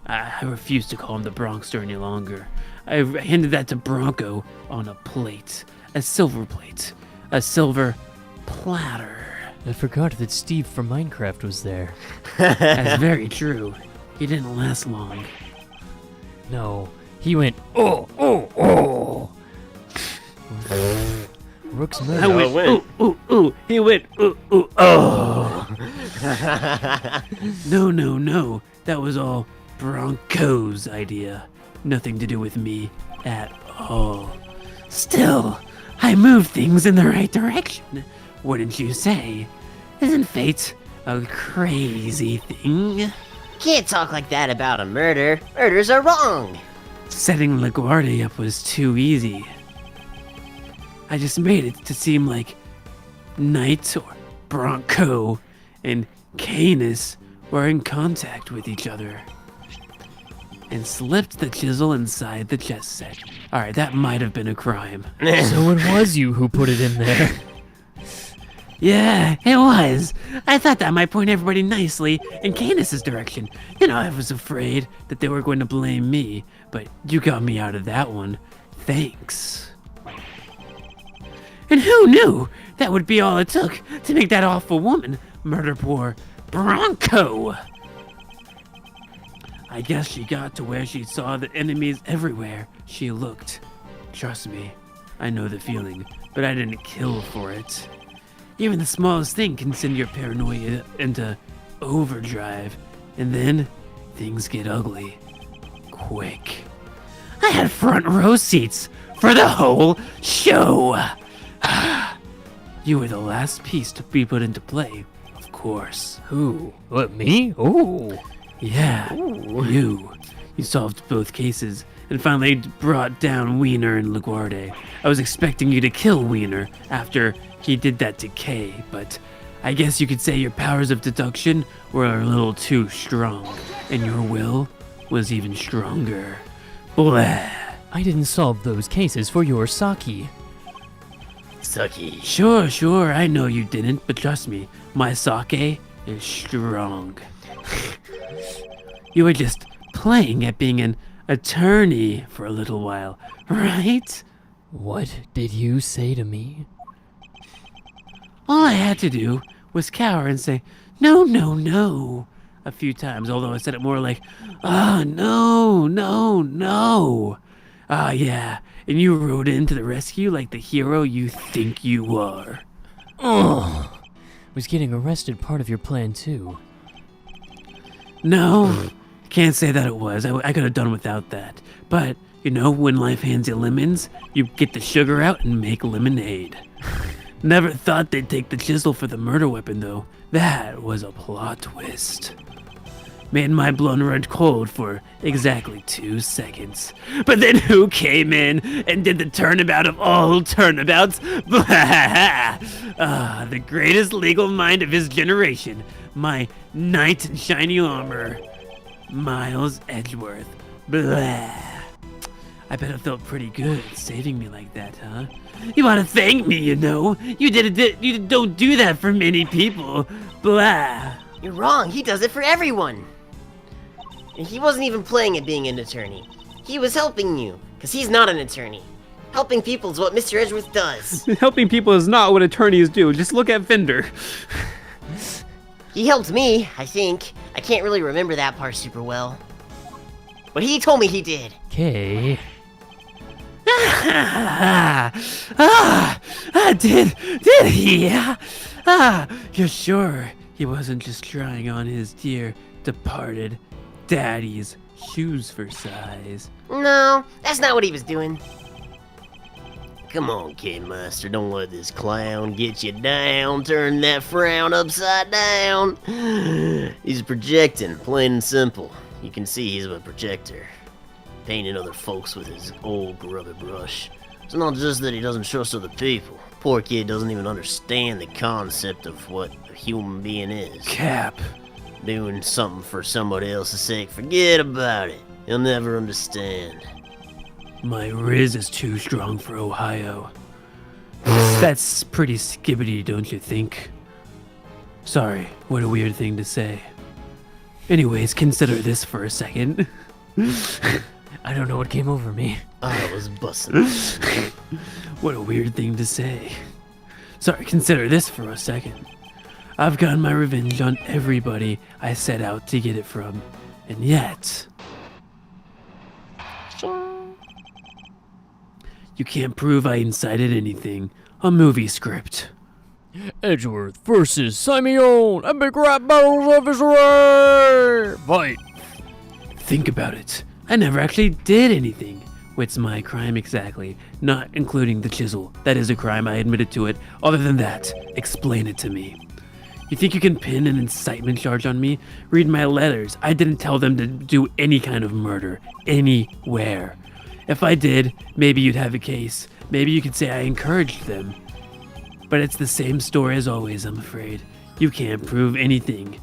I refuse to call him the Bronxster any longer. I handed that to Bronco on a plate, a silver plate, a silver platter. I forgot that Steve from Minecraft was there. That's very true. He didn't last long. No, he went, oh. Rook's I murder. went, ooh. He went, ooh, oh. No. That was all Bronco's idea. Nothing to do with me at all. Still, I moved things in the right direction. Wouldn't you say? Isn't fate a crazy thing? Can't talk like that about a murder. Murders are wrong. Setting LaGuardia up was too easy. I just made it to seem like Knight or Bronco and Canis were in contact with each other. And slipped the chisel inside the chest set. Alright, that might have been a crime. So it was you who put it in there. Yeah, it was. I thought that might point everybody nicely in Canis's direction. You know, I was afraid that they were going to blame me, but you got me out of that one. Thanks. And who knew that would be all it took to make that awful woman murder poor Bronco? I guess she got to where she saw the enemies everywhere she looked. Trust me, I know the feeling, but I didn't kill for it. Even the smallest thing can send your paranoia into overdrive, and then things get ugly. Quick. I had front row seats for the whole show. You were the last piece to be put into play, of course. Who? What, me? Oh. Yeah, you. You solved both cases and finally brought down Wiener and LaGuardia. I was expecting you to kill Wiener after he did that to Kay, but I guess you could say your powers of deduction were a little too strong, and your will was even stronger. Blah. I didn't solve those cases for your Saki. Sucky. Sure, I know you didn't, but trust me, my sake is strong. You were just playing at being an attorney for a little while, right? What did you say to me? All I had to do was cower and say, no, a few times, although I said it more like, no. Ah, yeah, and you rode in to the rescue like the hero you think you are. Oh, was getting arrested part of your plan too? No, can't say that it was. I could have done without that. But, you know, when life hands you lemons, you get the sugar out and make lemonade. Never thought they'd take the chisel for the murder weapon, though. That was a plot twist. Made my blood run cold for exactly 2 seconds. But then who came in and did the turnabout of all turnabouts? The greatest legal mind of his generation. My knight in shiny armor, Miles Edgeworth. Blah. I bet it felt pretty good saving me like that, huh? You ought to thank me, you know. You don't do that for many people. Blah. You're wrong. He does it for everyone. And he wasn't even playing at being an attorney. He was helping you, because he's not an attorney. Helping people is what Mr. Edgeworth does. Helping people is not what attorneys do. Just look at Fender. He helped me, I think. I can't really remember that part super well. But he told me he did. Okay. Did he? You're sure he wasn't just trying on his dear departed daddy's shoes for size? No, that's not what he was doing. Come on, Kid Master, don't let this clown get you down. Turn that frown upside down. He's projecting, plain and simple. You can see he's a projector, painting other folks with his old grubby brush. It's not just that he doesn't trust other people. Poor kid doesn't even understand the concept of what a human being is. Cap. Doing something for somebody else's sake, forget about it. He'll never understand. My Riz is too strong for Ohio. That's pretty skibbity, don't you think? Sorry, what a weird thing to say. Anyways, consider this for a second. I don't know what came over me. I was bussin'. What a weird thing to say. Sorry, consider this for a second. I've gotten my revenge on everybody I set out to get it from, and yet... You can't prove I incited anything. A movie script. Edgeworth versus Simeon, epic rap battles of his rap. Fight. Think about it. I never actually did anything. What's my crime exactly? Not including the chisel. That is a crime, I admitted to it. Other than that, explain it to me. You think you can pin an incitement charge on me? Read my letters. I didn't tell them to do any kind of murder. Anywhere. If I did, maybe you'd have a case. Maybe you could say I encouraged them. But it's the same story as always, I'm afraid. You can't prove anything.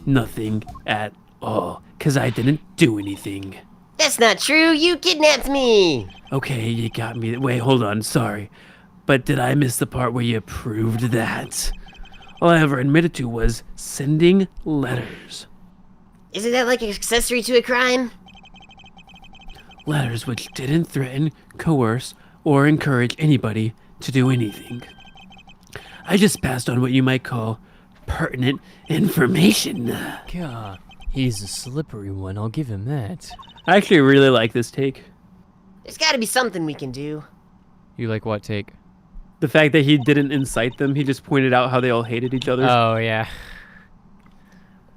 Nothing at all. 'Cause I didn't do anything. That's not true. You kidnapped me. Okay, you got me. Wait, hold on. Sorry. But did I miss the part where you proved that? All I ever admitted to was sending letters. Isn't that like an accessory to a crime? Letters which didn't threaten, coerce, or encourage anybody to do anything. I just passed on what you might call pertinent information. God, he's a slippery one, I'll give him that. I actually really like this take. There's gotta be something we can do. You like what take? The fact that he didn't incite them, he just pointed out how they all hated each other. Oh, yeah.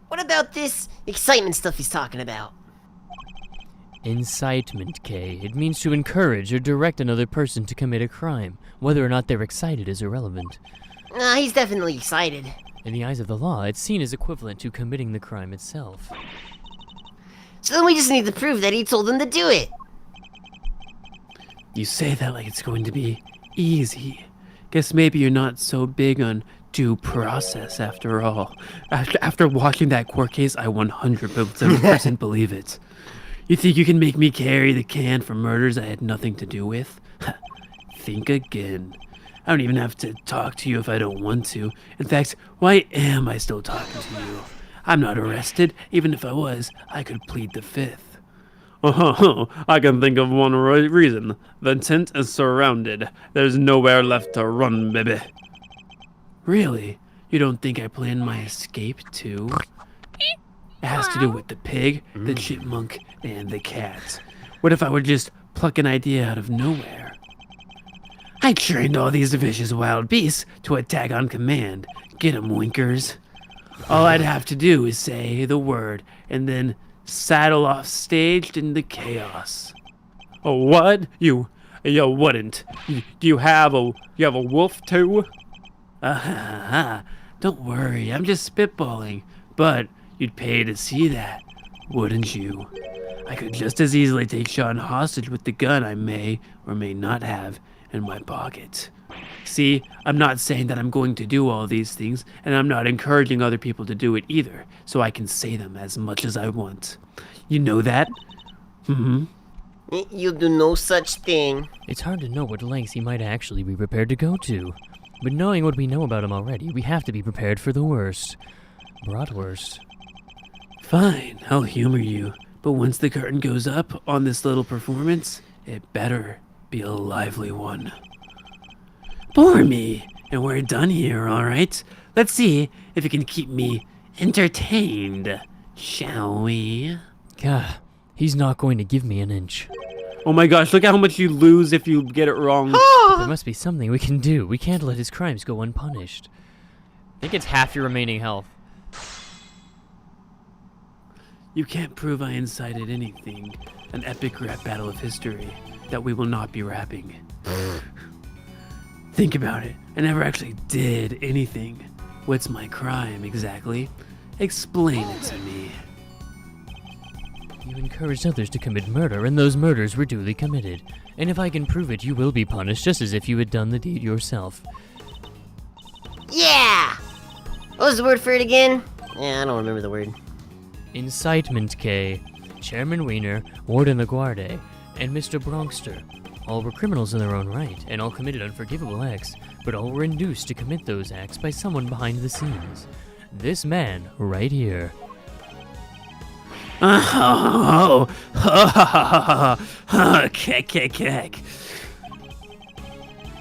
What about this excitement stuff he's talking about? Incitement, Kay. It means to encourage or direct another person to commit a crime. Whether or not they're excited is irrelevant. Nah, he's definitely excited. In the eyes of the law, it's seen as equivalent to committing the crime itself. So then we just need to prove that he told them to do it. You say that like it's going to be easy. Guess maybe you're not so big on due process after all. After watching that court case, I 100% believe it. You think you can make me carry the can for murders I had nothing to do with? Think again. I don't even have to talk to you if I don't want to. In fact, why am I still talking to you? I'm not arrested. Even if I was, I could plead the fifth. Oh, I can think of one reason. The tent is surrounded. There's nowhere left to run, baby. Really? You don't think I planned my escape too? It has to do with the pig, the chipmunk, and the cat. What if I would just pluck an idea out of nowhere? I trained all these vicious wild beasts to attack on command. Get 'em, winkers. All I'd have to do is say the word, and then saddle off staged into chaos. Oh, what? You wouldn't. Do you have a wolf too? Don't worry, I'm just spitballing. But you'd pay to see that, wouldn't you? I could just as easily take Sean hostage with the gun I may or may not have in my pocket. See, I'm not saying that I'm going to do all these things, and I'm not encouraging other people to do it either, so I can say them as much as I want. You know that? You'll do no such thing. It's hard to know what lengths he might actually be prepared to go to. But knowing what we know about him already, we have to be prepared for the worst. Bratwurst. Fine, I'll humor you. But once the curtain goes up on this little performance, it better be a lively one. Bore me, and we're done here, alright? Let's see if you can keep me entertained, shall we? Gah, he's not going to give me an inch. Oh my gosh, look at how much you lose if you get it wrong. There must be something we can do. We can't let his crimes go unpunished. I think it's half your remaining health. You can't prove I incited anything. An epic rap battle of history that we will not be rapping. Think about it. I never actually did anything. What's my crime exactly? Explain it to me. You encouraged others to commit murder, and those murders were duly committed. And if I can prove it, you will be punished just as if you had done the deed yourself. Yeah! What was the word for it again? Yeah, I don't remember the word. Incitement K, Chairman Wiener, Warden LaGuardia, and Mr. Bronxter. All were criminals in their own right, and all committed unforgivable acts, but all were induced to commit those acts by someone behind the scenes. This man, right here. Oh, keck.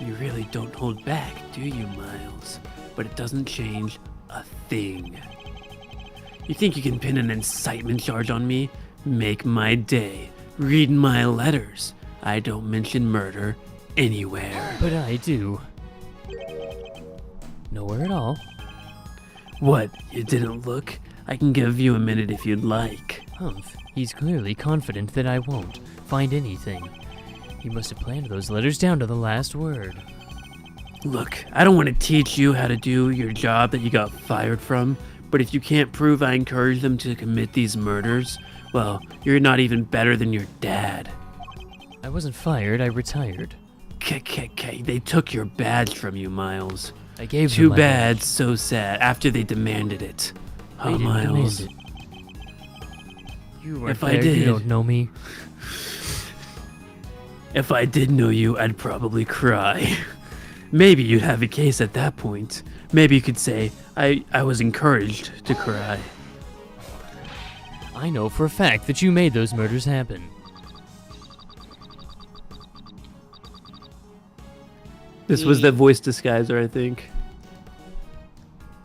You really don't hold back, do you, Miles? But it doesn't change a thing. You think you can pin an incitement charge on me? Make my day. Read my letters. I don't mention murder anywhere. But I do. Nowhere at all. What, you didn't look? I can give you a minute if you'd like. Humph, he's clearly confident that I won't find anything. He must have planned those letters down to the last word. Look, I don't want to teach you how to do your job that you got fired from, but if you can't prove I encouraged them to commit these murders, well, you're not even better than your dad. I wasn't fired, I retired. They took your badge from you, Miles. I gave them Too my bad, badge. so sad, after they demanded it. They Oh, didn't Miles. demand it. You weren't If I there, you did- don't know me. If I did know you, I'd probably cry. Maybe you'd have a case at that point. Maybe you could say, I was encouraged to cry. I know for a fact that you made those murders happen. This was the voice disguiser, I think.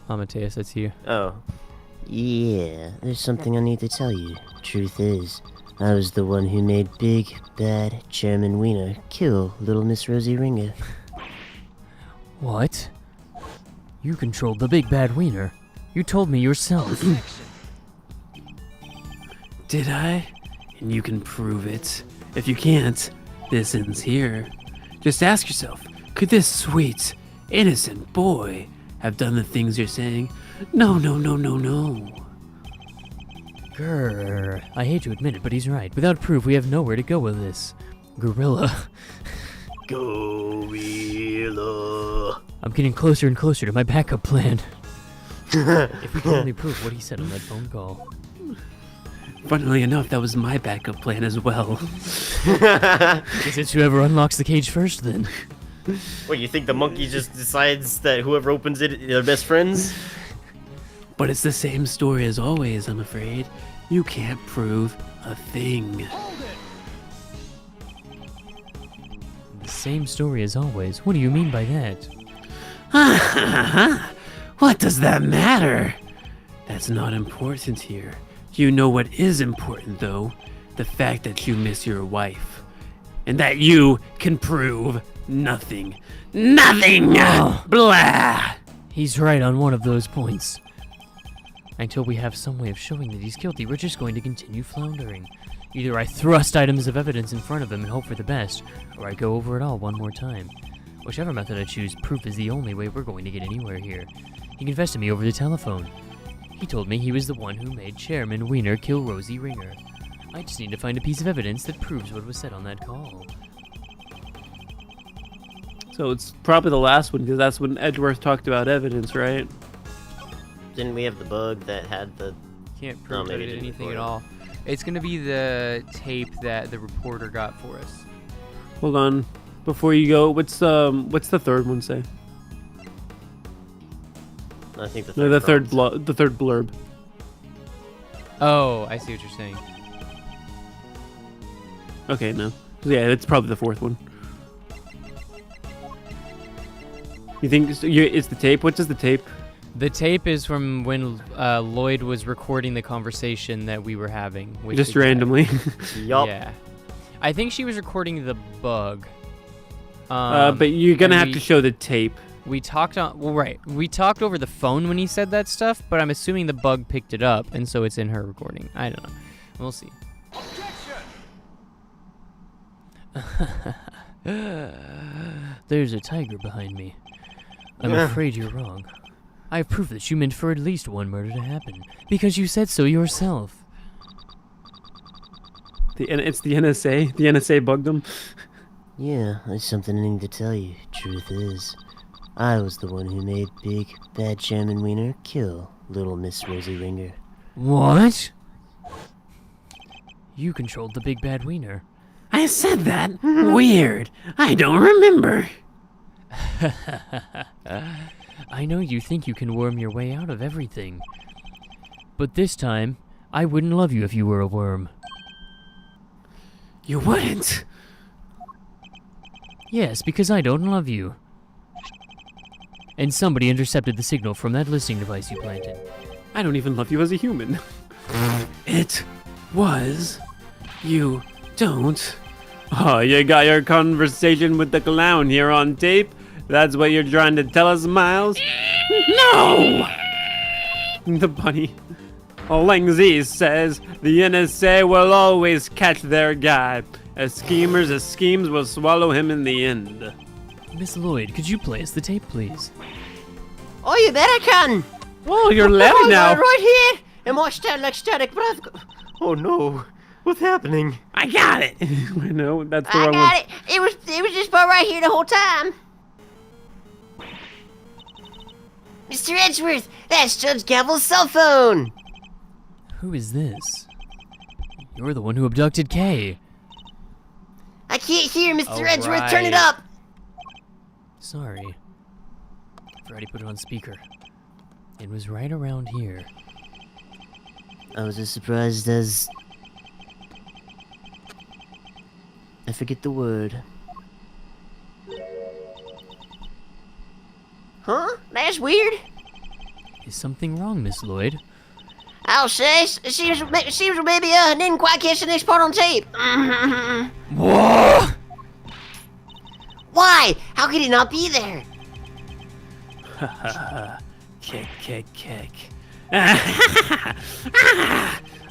Amadeus, that's you. Oh. Yeah, there's something I need to tell you. Truth is, I was the one who made Big Bad Chairman Wiener kill Little Miss Rosie Ringer. What? You controlled the big bad wiener. You told me yourself. Did I? And you can prove it. If you can't, this ends here. Just ask yourself, could this sweet, innocent boy have done the things you're saying? No. Grrr. I hate to admit it, but he's right. Without proof, we have nowhere to go with this. Gorilla. Gorilla. I'm getting closer and closer to my backup plan. If we can only prove what he said on that phone call. Funnily enough, that was my backup plan as well. Guess it's whoever unlocks the cage first, then. What, you think the monkey just decides that whoever opens it, they're best friends? But it's the same story as always, I'm afraid. You can't prove a thing. The same story as always. What do you mean by that? What does that matter? That's not important here. You know what is important, though? The fact that you miss your wife. And that you can prove nothing. Nothing! Blah! He's right on one of those points. Until we have some way of showing that he's guilty, we're just going to continue floundering. Either I thrust items of evidence in front of him and hope for the best, or I go over it all one more time. Whichever method I choose, proof is the only way we're going to get anywhere here. He confessed to me over the telephone. He told me he was the one who made Chairman Wiener kill Rosie Ringer. I just need to find a piece of evidence that proves what was said on that call. So it's probably the last one, because that's when Edgeworth talked about evidence, right? Didn't we have the bug that had the... Can't No, prove maybe that it he did didn't anything record at it. all. It's gonna be the tape that the reporter got for us. Hold on. Before you go, what's the third one say? I think the No, third. the third blurb. Oh, I see what you're saying. Okay, no. Yeah, it's probably the fourth one. You think it's the tape? What does the tape? The tape is from when Lloyd was recording the conversation that we were having. With Just the guy. randomly. Yup. Yeah. I think she was recording the bug. But you're gonna and have to show the tape. We talked on. Well, right. We talked over the phone when he said that stuff, but I'm assuming the bug picked it up, and so it's in her recording. I don't know. We'll see. There's a tiger behind me. I'm afraid you're wrong. I have proof that you meant for at least one murder to happen, because you said so yourself. It's the NSA. The NSA bugged them. Yeah, there's something I need to tell you. Truth is, I was the one who made Big Bad Chairman Wiener kill Little Miss Rosie Ringer. What? You controlled the big bad wiener. I said that. Weird. I don't remember. I know you think you can worm your way out of everything. But this time, I wouldn't love you if you were a worm. You wouldn't. Yes, because I don't love you. And somebody intercepted the signal from that listening device you planted. I don't even love you as a human. It was. You don't. Oh, you got your conversation with the clown here on tape? That's what you're trying to tell us, Miles? No! The bunny. Lang Z says the NSA will always catch their guy. As schemes will swallow him in the end. Miss Lloyd, could you play us the tape, please? Oh, you bet I can. Oh, you're laughing now. Right here. It might stand like static, but I've got... Oh no, what's happening? I got it. I know, that's the I wrong got one. it. It was just about right here the whole time. Mr. Edgeworth, that's Judge Gavel's cell phone. Who is this? You're the one who abducted Kay. I can't hear Mr. Oh, Edgeworth. Turn it right. up. Sorry. I've already put it on speaker. It was right around here. I was as surprised as... I forget the word. Huh? That's weird. Is something wrong, Miss Lloyd? I'll say, it seems maybe didn't quite catch the next part on tape. Whoa! Why? How could he not be there? Kick.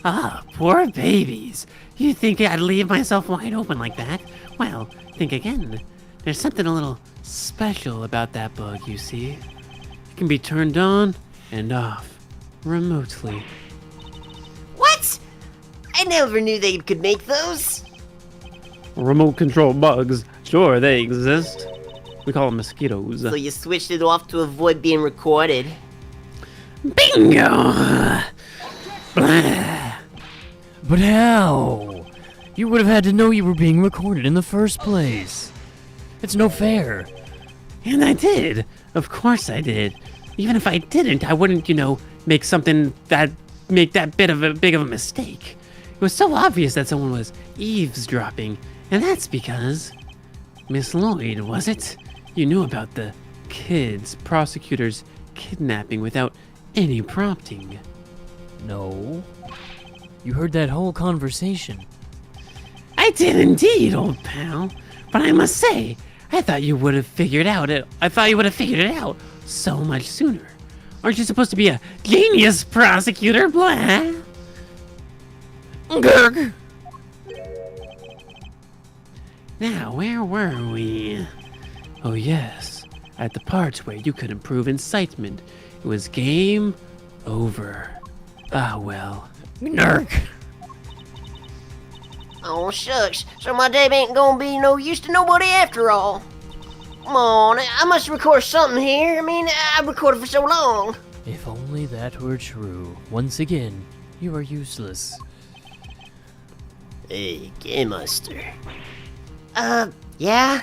Ah, poor babies. You think I'd leave myself wide open like that? Well, think again. There's something a little special about that bug, you see. It can be turned on and off remotely. What? I never knew they could make those. Remote control bugs, sure, they exist. We call them mosquitoes. So you switched it off to avoid being recorded. Bingo! Blah. But how? You would have had to know you were being recorded in the first place. It's no fair. And I did. Of course I did. Even if I didn't, I wouldn't, make that big of a mistake. It was so obvious that someone was eavesdropping, and that's because Miss Lloyd, was it? You knew about the prosecutors kidnapping without any prompting. No. You heard that whole conversation. I did indeed, old pal. But I must say, I thought you would have figured it out so much sooner. Aren't you supposed to be a genius prosecutor, blah? Gurg. Now, where were we? Oh yes, at the part where you could improve incitement. It was game over. Ah well. Nerk. Oh shucks, so my tape ain't gonna be no use to nobody after all. Come on, I must record something here. I mean, I've recorded for so long. If only that were true. Once again, you are useless. Hey, Game Master. Yeah?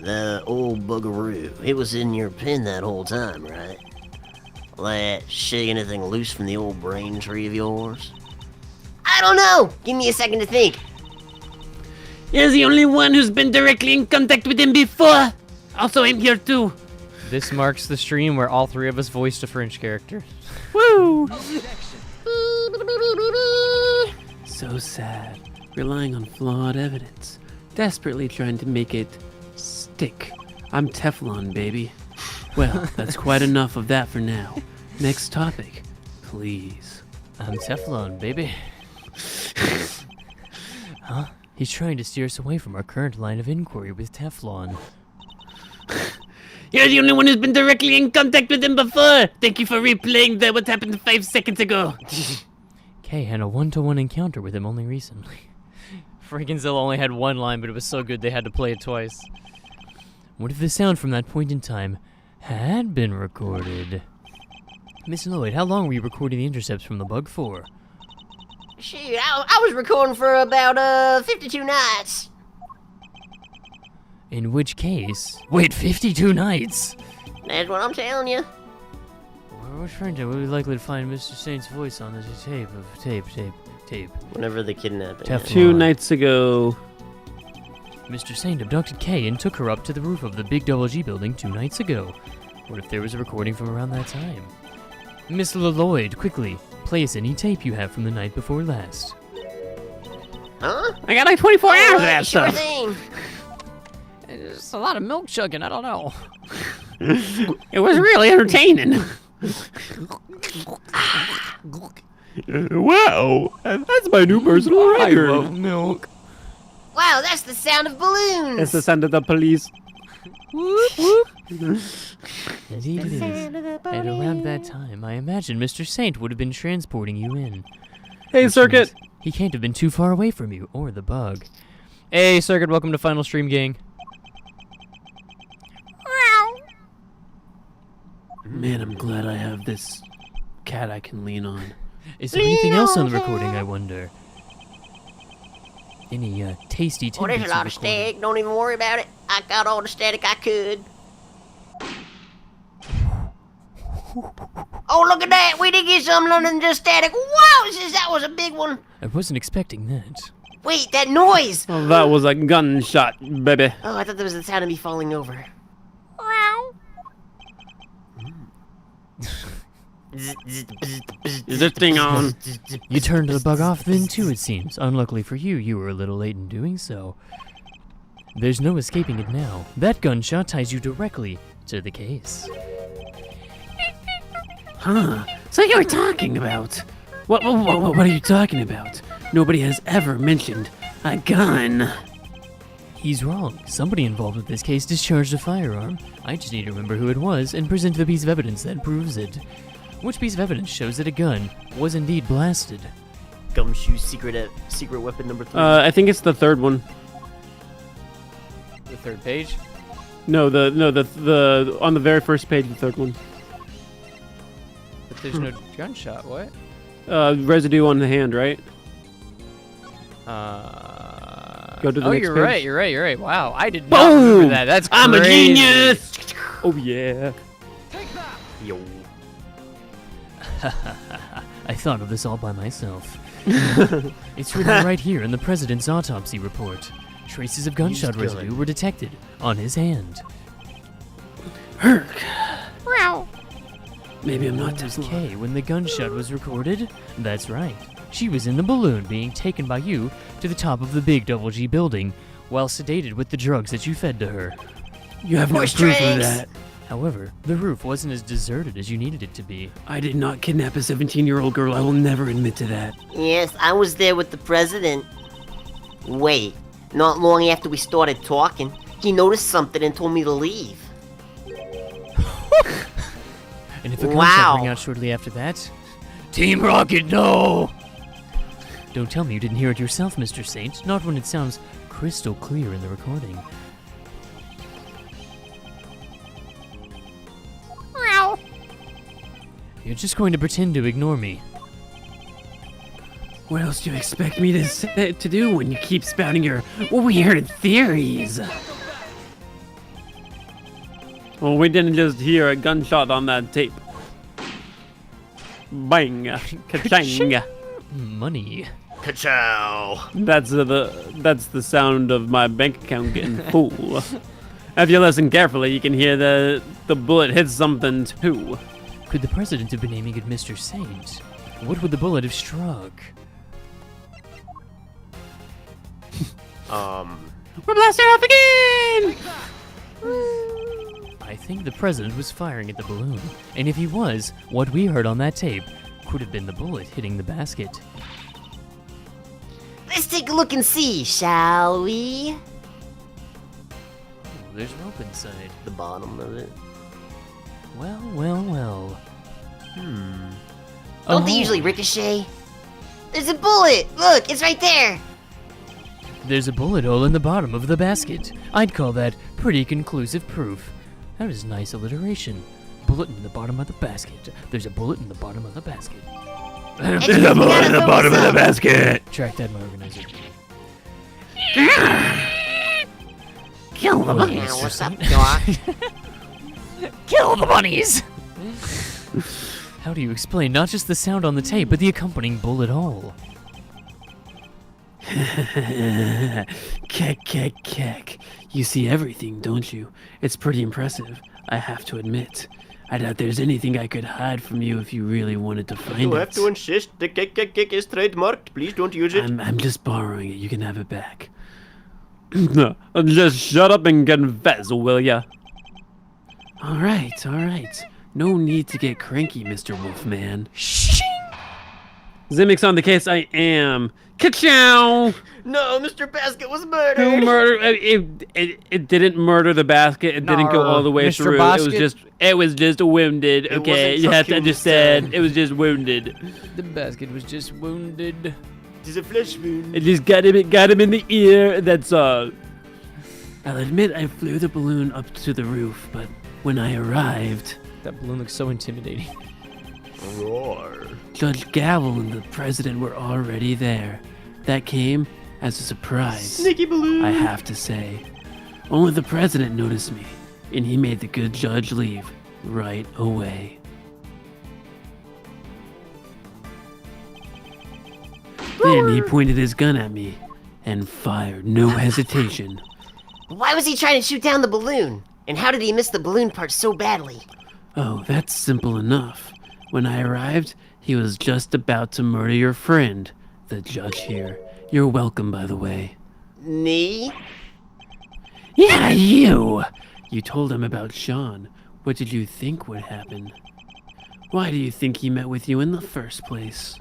The old bugaroo, he was in your pen that whole time, right? That shake anything loose from the old brain tree of yours? I don't know! Give me a second to think. You're the only one who's been directly in contact with him before. Also, I'm here too. This marks the stream where all three of us voiced a French character. Woo! So sad. Relying on flawed evidence. Desperately trying to make it stick. I'm Teflon, baby. Well, that's quite enough of that for now. Next topic, please. I'm Teflon, baby. Huh? He's trying to steer us away from our current line of inquiry with Teflon. You're the only one who's been directly in contact with him before. Thank you for replaying what happened 5 seconds ago. Kay had a one-to-one encounter with him only recently. Frankenzill only had one line, but it was so good they had to play it twice. What if the sound from that point in time had been recorded? Miss Lloyd, how long were you recording the intercepts from the bug for? Shoot, I was recording for about 52 nights. In which case... Wait, 52 nights? That's what I'm telling you. Which friend are we likely to find Mr. Saint's voice on this tape of tape? Whenever the kidnapping. Teflon. 2 nights ago. Mr. Saint abducted Kay and took her up to the roof of the big Double G building 2 nights ago. What if there was a recording from around that time? Miss Lloyd, quickly, play us any tape you have from the night before last. Huh? I got like 24 hours of that Sure stuff. thing. It's a lot of milk chugging, I don't know. It was really entertaining. Wow, that's my new personal record. milk. Wow, that's the sound of balloons. It's the sound of the police. Whoop, whoop. Indeed it is. At around that time, I imagine Mr. Saint would have been transporting you in. Hey, Which Circuit. means he can't have been too far away from you, or the bug. Hey, Circuit, welcome to Final Stream Gang. Man, I'm glad I have this cat I can lean on. Is there anything else on the recording, I wonder? Any tasty tidbits Oh, there's a you lot of recorded? static. Don't even worry about it. I got all the static I could. Oh, look at that. We did get something other than just static. Wow, that was a big one. I wasn't expecting that. Wait, that noise. Oh, that was a gunshot, baby. Oh, I thought that was the sound of me falling over. Is this thing on? You turned the bug off then too, it seems. Unluckily for you, you were a little late in doing so. There's no escaping it now. That gunshot ties you directly to the case. Huh? So you were talking about? What are you talking about? Nobody has ever mentioned a gun. He's wrong. Somebody involved with this case discharged a firearm. I just need to remember who it was and present the piece of evidence that proves it. Which piece of evidence shows that a gun was indeed blasted? Gumshoe secret weapon number 3. I think it's the third one. The third page? No, the on the very first page, the third one. But there's no gunshot, what? Residue on the hand, right? Go to the oh, next you're page. right. Wow, I did not Boom! remember that. That's I'm a crazy. genius. Oh yeah. Yo. I thought of this all by myself. It's written right here in the president's autopsy report. Traces of gunshot Used gun. residue were detected on his hand. Herc. Maybe I'm not Where was Teflon. Kay when the gunshot was recorded? That's right. She was in the balloon being taken by you to the top of the big Double G building while sedated with the drugs that you fed to her. You have no Push proof of drinks. that. However, the roof wasn't as deserted as you needed it to be. I did not kidnap a 17-year-old girl. I will never admit to that. Yes, I was there with the president. Wait, not long after we started talking, he noticed something and told me to leave. And if a gunshot Wow. rang out shortly after that, Team Rocket, no! Don't tell me you didn't hear it yourself, Mr. Saint. Not when it sounds crystal clear in the recording. You're just going to pretend to ignore me. What else do you expect me to do when you keep spouting your weird theories? Well, we didn't just hear a gunshot on that tape. Bang! Ka-chang! Money. Ka-chow. That's the sound of my bank account getting full. If you listen carefully, you can hear the bullet hit something too. Could the president have been aiming at Mr. Saint? What would the bullet have struck? We're blasting off again! I think the president was firing at the balloon. And if he was, what we heard on that tape could have been the bullet hitting the basket. Let's take a look and see, shall we? Oh, there's rope inside. The bottom of it. Well, well, well. Don't they Oh, usually ricochet? There's a bullet! Look, it's right there! There's a bullet hole in the bottom of the basket. I'd call that pretty conclusive proof. That is nice alliteration. Bullet in the bottom of the basket. There's a bullet in the bottom of the basket. There's a bullet in the bottom of the basket! Track that, my organizer. Kill the Now, what's up, Doc? Kill the bunnies! How do you explain not just the sound on the tape, but the accompanying bullet hole? Keck, keck, keck. You see everything, don't you? It's pretty impressive, I have to admit. I doubt there's anything I could hide from you if you really wanted to find You it. have to insist the kick is trademarked. Please don't use it. I'm just borrowing it. You can have it back. No, just shut up and confess, will ya? All right. No need to get cranky, Mr. Wolfman. Zimix on the case, I am. Ka-chow! No, Mr. Basket was Who murdered. murdered? It didn't murder the basket. It didn't go all the way Mr. through. Basket? It was just wounded. Okay, wasn't you have to fucking understand. sad. It was just wounded. The basket was just wounded. It is a flesh wound. It just got him in the ear. That's all. I'll admit I flew the balloon up to the roof, but when I arrived, That balloon looks so intimidating. Roar. Judge Gavel and the president were already there. That came as a surprise. Sneaky balloon. I have to say. Only the president noticed me, and he made the good judge leave right away. Then he pointed his gun at me and fired, no hesitation. Why was he trying to shoot down the balloon? And how did he miss the balloon part so badly? Oh, that's simple enough. When I arrived, he was just about to murder your friend, the judge here. You're welcome, by the way. Me? Yeah, you! You told him about Sean. What did you think would happen? Why do you think he met with you in the first place?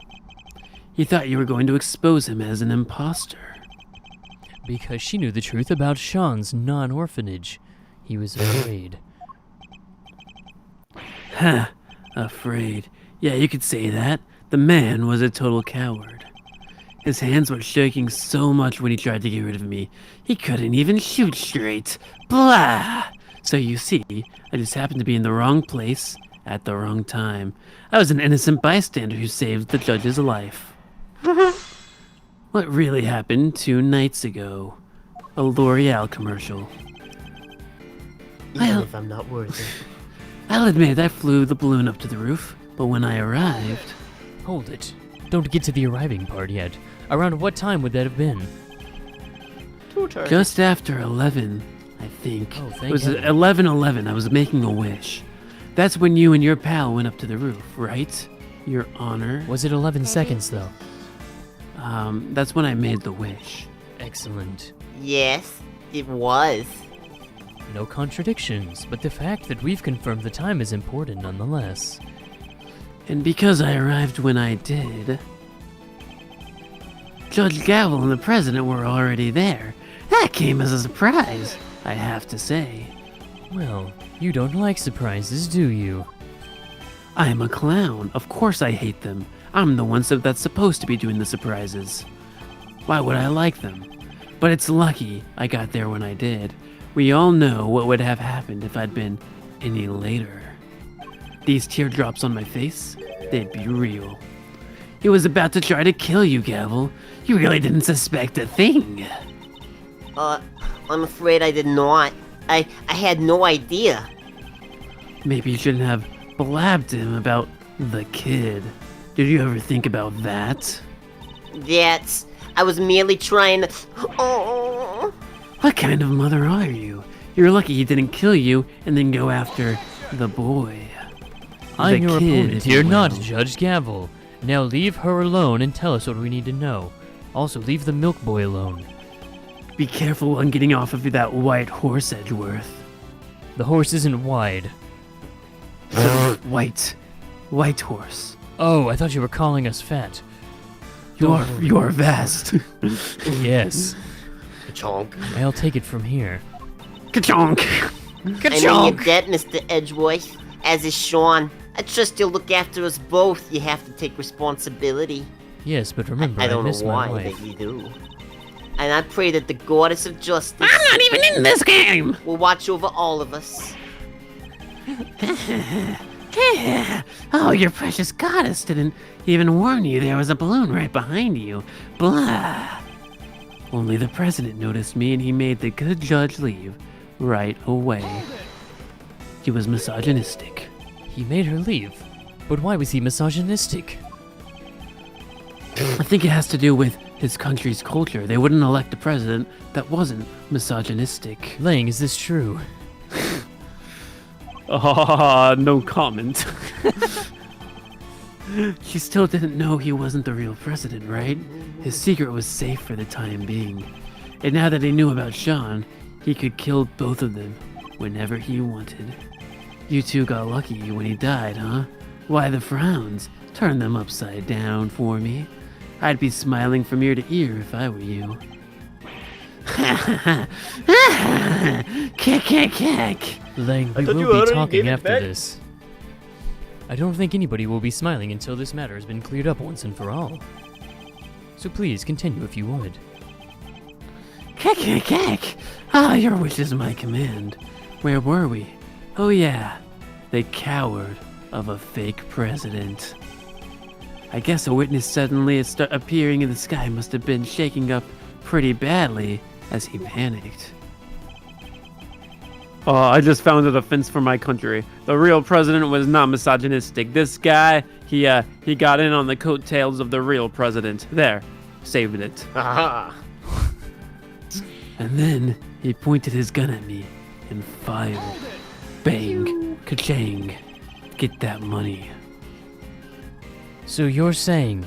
He thought you were going to expose him as an imposter. Because she knew the truth about Sean's non-orphanage. He was afraid. Ha! Afraid. Yeah, you could say that. The man was a total coward. His hands were shaking so much when he tried to get rid of me, he couldn't even shoot straight. Blah! So you see, I just happened to be in the wrong place at the wrong time. I was an innocent bystander who saved the judge's life. What really happened 2 nights ago? A L'Oreal commercial. Even Well- if I'm not worth it. I'll admit I flew the balloon up to the roof, but when I arrived... Hold it. Don't get to the arriving part yet. Around what time would that have been? Two turns. Just after 11, I think. Oh, thank it was heaven. 11:11. I was making a wish. That's when you and your pal went up to the roof, right? Your Honor. Was it 11 seconds, though? That's when I made the wish. Excellent. Yes, it was. No contradictions, but the fact that we've confirmed the time is important nonetheless. And because I arrived when I did, Judge Gavel and the president were already there. That came as a surprise, I have to say. Well, you don't like surprises, do you? I'm a clown. Of course I hate them. I'm the one that's supposed to be doing the surprises. Why would I like them? But it's lucky I got there when I did. We all know what would have happened if I'd been any later. These teardrops on my face, they'd be real. He was about to try to kill you, Gavel. You really didn't suspect a thing. I'm afraid I did not. I had no idea. Maybe you shouldn't have blabbed him about the kid. Did you ever think about that? I was merely trying to... Oh. What kind of mother are you? You're lucky he didn't kill you and then go after the boy. I'm your kid, opponent if here, you not will. Judge Gavel. Now leave her alone and tell us what we need to know. Also, leave the milk boy alone. Be careful on getting off of that white horse, Edgeworth. The horse isn't wide. White horse. Oh, I thought you were calling us fat. You are vast. Yes. Chonk. I'll take it from here. Ka-chonk. I'm in your debt, Mr. Edgeworth. As is Sean. I trust you'll look after us both. You have to take responsibility. Yes, but remember, I don't miss know my why, wife. but you do. And I pray that the goddess of justice I'm not even in this game. will watch over all of us. Oh, your precious goddess didn't even warn you there was a balloon right behind you. Blah. Only the president noticed me and he made the good judge leave right away. He was misogynistic. He made her leave. But why was he misogynistic? I think it has to do with his country's culture. They wouldn't elect a president that wasn't misogynistic. Lang, is this true? No comment. She still didn't know he wasn't the real president, right? His secret was safe for the time being. And now that he knew about Sean, he could kill both of them whenever he wanted. You two got lucky when he died, huh? Why the frowns? Turn them upside down for me. I'd be smiling from ear to ear if I were you. Kick. Lang, we thought you will be already talking gave it after back. this. I don't think anybody will be smiling until this matter has been cleared up once and for all. So please, continue if you would. Kick. Ah, your wish is my command. Where were we? Oh yeah, the coward of a fake president. I guess a witness suddenly appearing in the sky must have been shaking up pretty badly as he panicked. Oh, I just found a defense for my country. The real president was not misogynistic. This guy, he got in on the coattails of the real president. There, saved it. Aha! And then he pointed his gun at me and fired. Bang, ka-chang. Get that money. So you're saying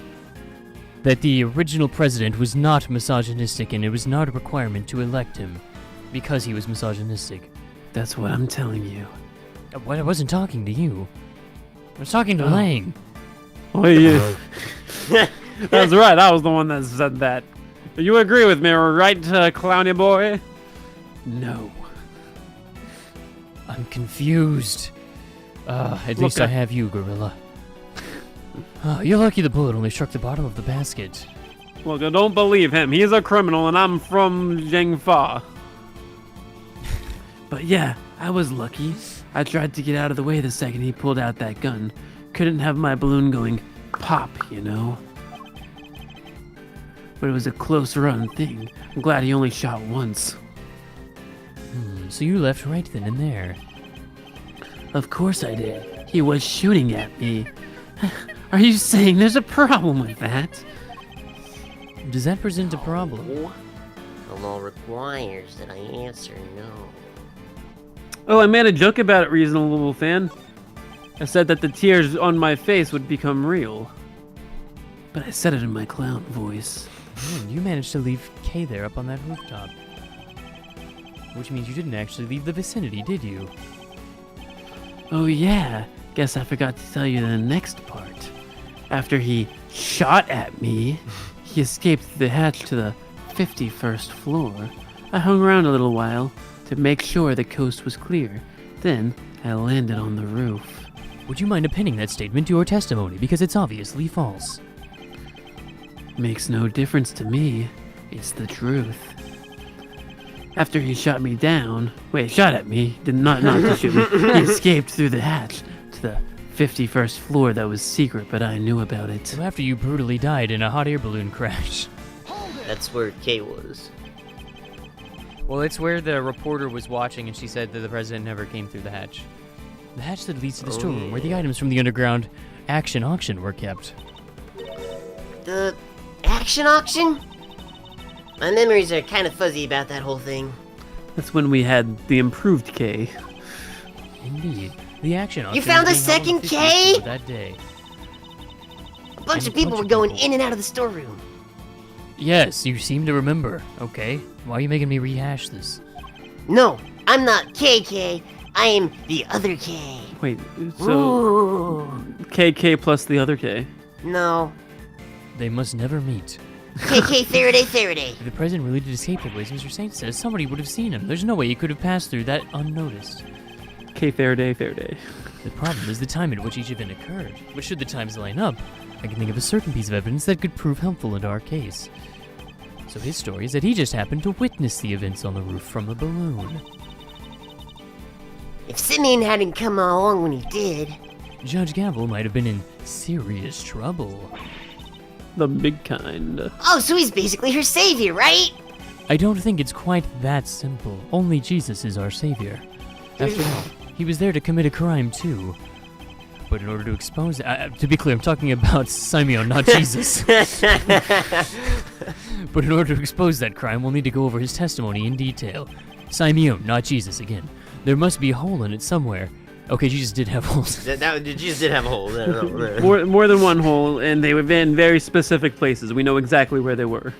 that the original president was not misogynistic and it was not a requirement to elect him because he was misogynistic? That's what I'm telling you. I wasn't talking to you. I was talking to Lang. Oh, yeah. That's right, I was the one that said that. You agree with me, right, Clowny boy? No. I'm confused. At Look, least I have you, Gorilla. You're lucky the bullet only struck the bottom of the basket. Look, I don't believe him. He's a criminal and I'm from Jingfa. But yeah, I was lucky. I tried to get out of the way the second he pulled out that gun. Couldn't have my balloon going pop, you know? But it was a close run thing. I'm glad he only shot once. So you left right then and there. Of course I did. He was shooting at me. Are you saying there's a problem with that? Does that present a problem? The law requires that I answer no. Oh, I made a joke about it, reasonable fan. I said that the tears on my face would become real. But I said it in my clown voice. You managed to leave Kay there up on that rooftop. Which means you didn't actually leave the vicinity, did you? Oh yeah, guess I forgot to tell you the next part. After he shot at me, he escaped through the hatch to the 51st floor. I hung around a little while to make sure the coast was clear. Then I landed on the roof. Would you mind appending that statement to your testimony, because it's obviously false? Makes no difference to me. It's the truth. After he shot at me, did not to shoot me. He escaped through the hatch to the 51st floor that was secret, but I knew about it. So after you brutally died in a hot air balloon crash. That's where K was. Well, it's where the reporter was watching and she said that the president never came through the hatch. The hatch that leads to the storeroom where the items from the underground action auction were kept. The action auction? My memories are kind of fuzzy about that whole thing. That's when we had the improved K. Indeed. The action auction You found was a being held on second the 50th K? floor that day. A bunch And of people were going in and out of the storeroom. Yes, you seem to remember. Okay. Why are you making me rehash this? No, I'm not KK. I am the other K. Wait, so Ooh. KK plus the other K. No. They must never meet. KK Faraday. If the president really did escape that way, as Mr. Saint says, somebody would have seen him. There's no way he could have passed through that unnoticed. K Faraday. The problem is the time at which each event occurred. But should the times line up, I can think of a certain piece of evidence that could prove helpful in our case. So his story is that he just happened to witness the events on the roof from a balloon. If Simeon hadn't come along when he did, Judge Gavel might have been in serious trouble. The big kind. oh, so he's basically her savior, right? I don't think it's quite that simple. Only Jesus is our savior. After all, he was there to commit a crime too. But in order to expose to be clear, I'm talking about Simeon, not Jesus. But in order to expose that crime, we'll need to go over his testimony in detail. Simeon, not Jesus again. There must be a hole in it somewhere. Okay, Jesus did have holes. Jesus did have a hole. No. More than one hole, and they were in very specific places. We know exactly where they were.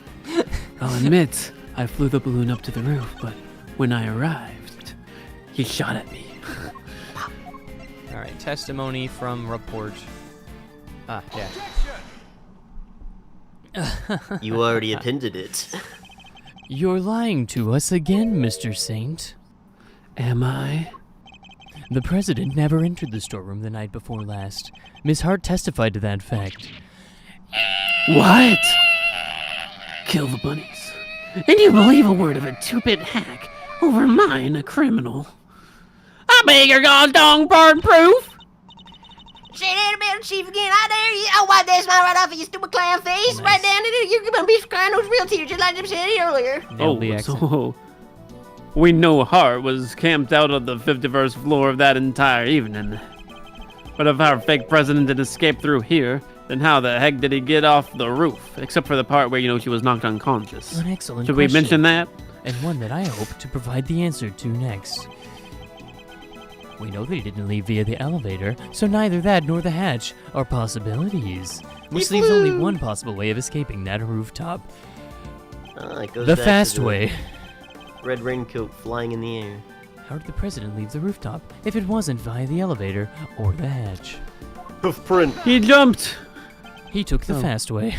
I'll admit, I flew the balloon up to the roof, but when I arrived, he shot at me. All right, testimony from report. Ah, yeah. You already appended it. You're lying to us again, Mr. Saint. Am I? The president never entered the storeroom the night before last. Miss Hart testified to that fact. What? Kill the bunnies. And you believe a word of a two-bit hack over mine, a criminal? I beg your god's dong pardon proof. Say that about Chief again. I dare you. I'll wipe that smile right off of your stupid clown face. Nice. Right down to it. You're gonna be crying those real tears, just like Jim said earlier. Nailed the accent. So we know Hart was camped out on the 51st floor of that entire evening. But if our fake president did escape through here, then how the heck did he get off the roof? Except for the part where, she was knocked unconscious. An excellent Should we question. mention that? And one that I hope to provide the answer to next. We know that he didn't leave via the elevator, so neither that nor the hatch are possibilities. Which leaves only one possible way of escaping that rooftop. It goes The back to fast the way. Red raincoat flying in the air. How did the president leave the rooftop if it wasn't via the elevator or the hatch? Hoof print. He jumped. He took the fast way.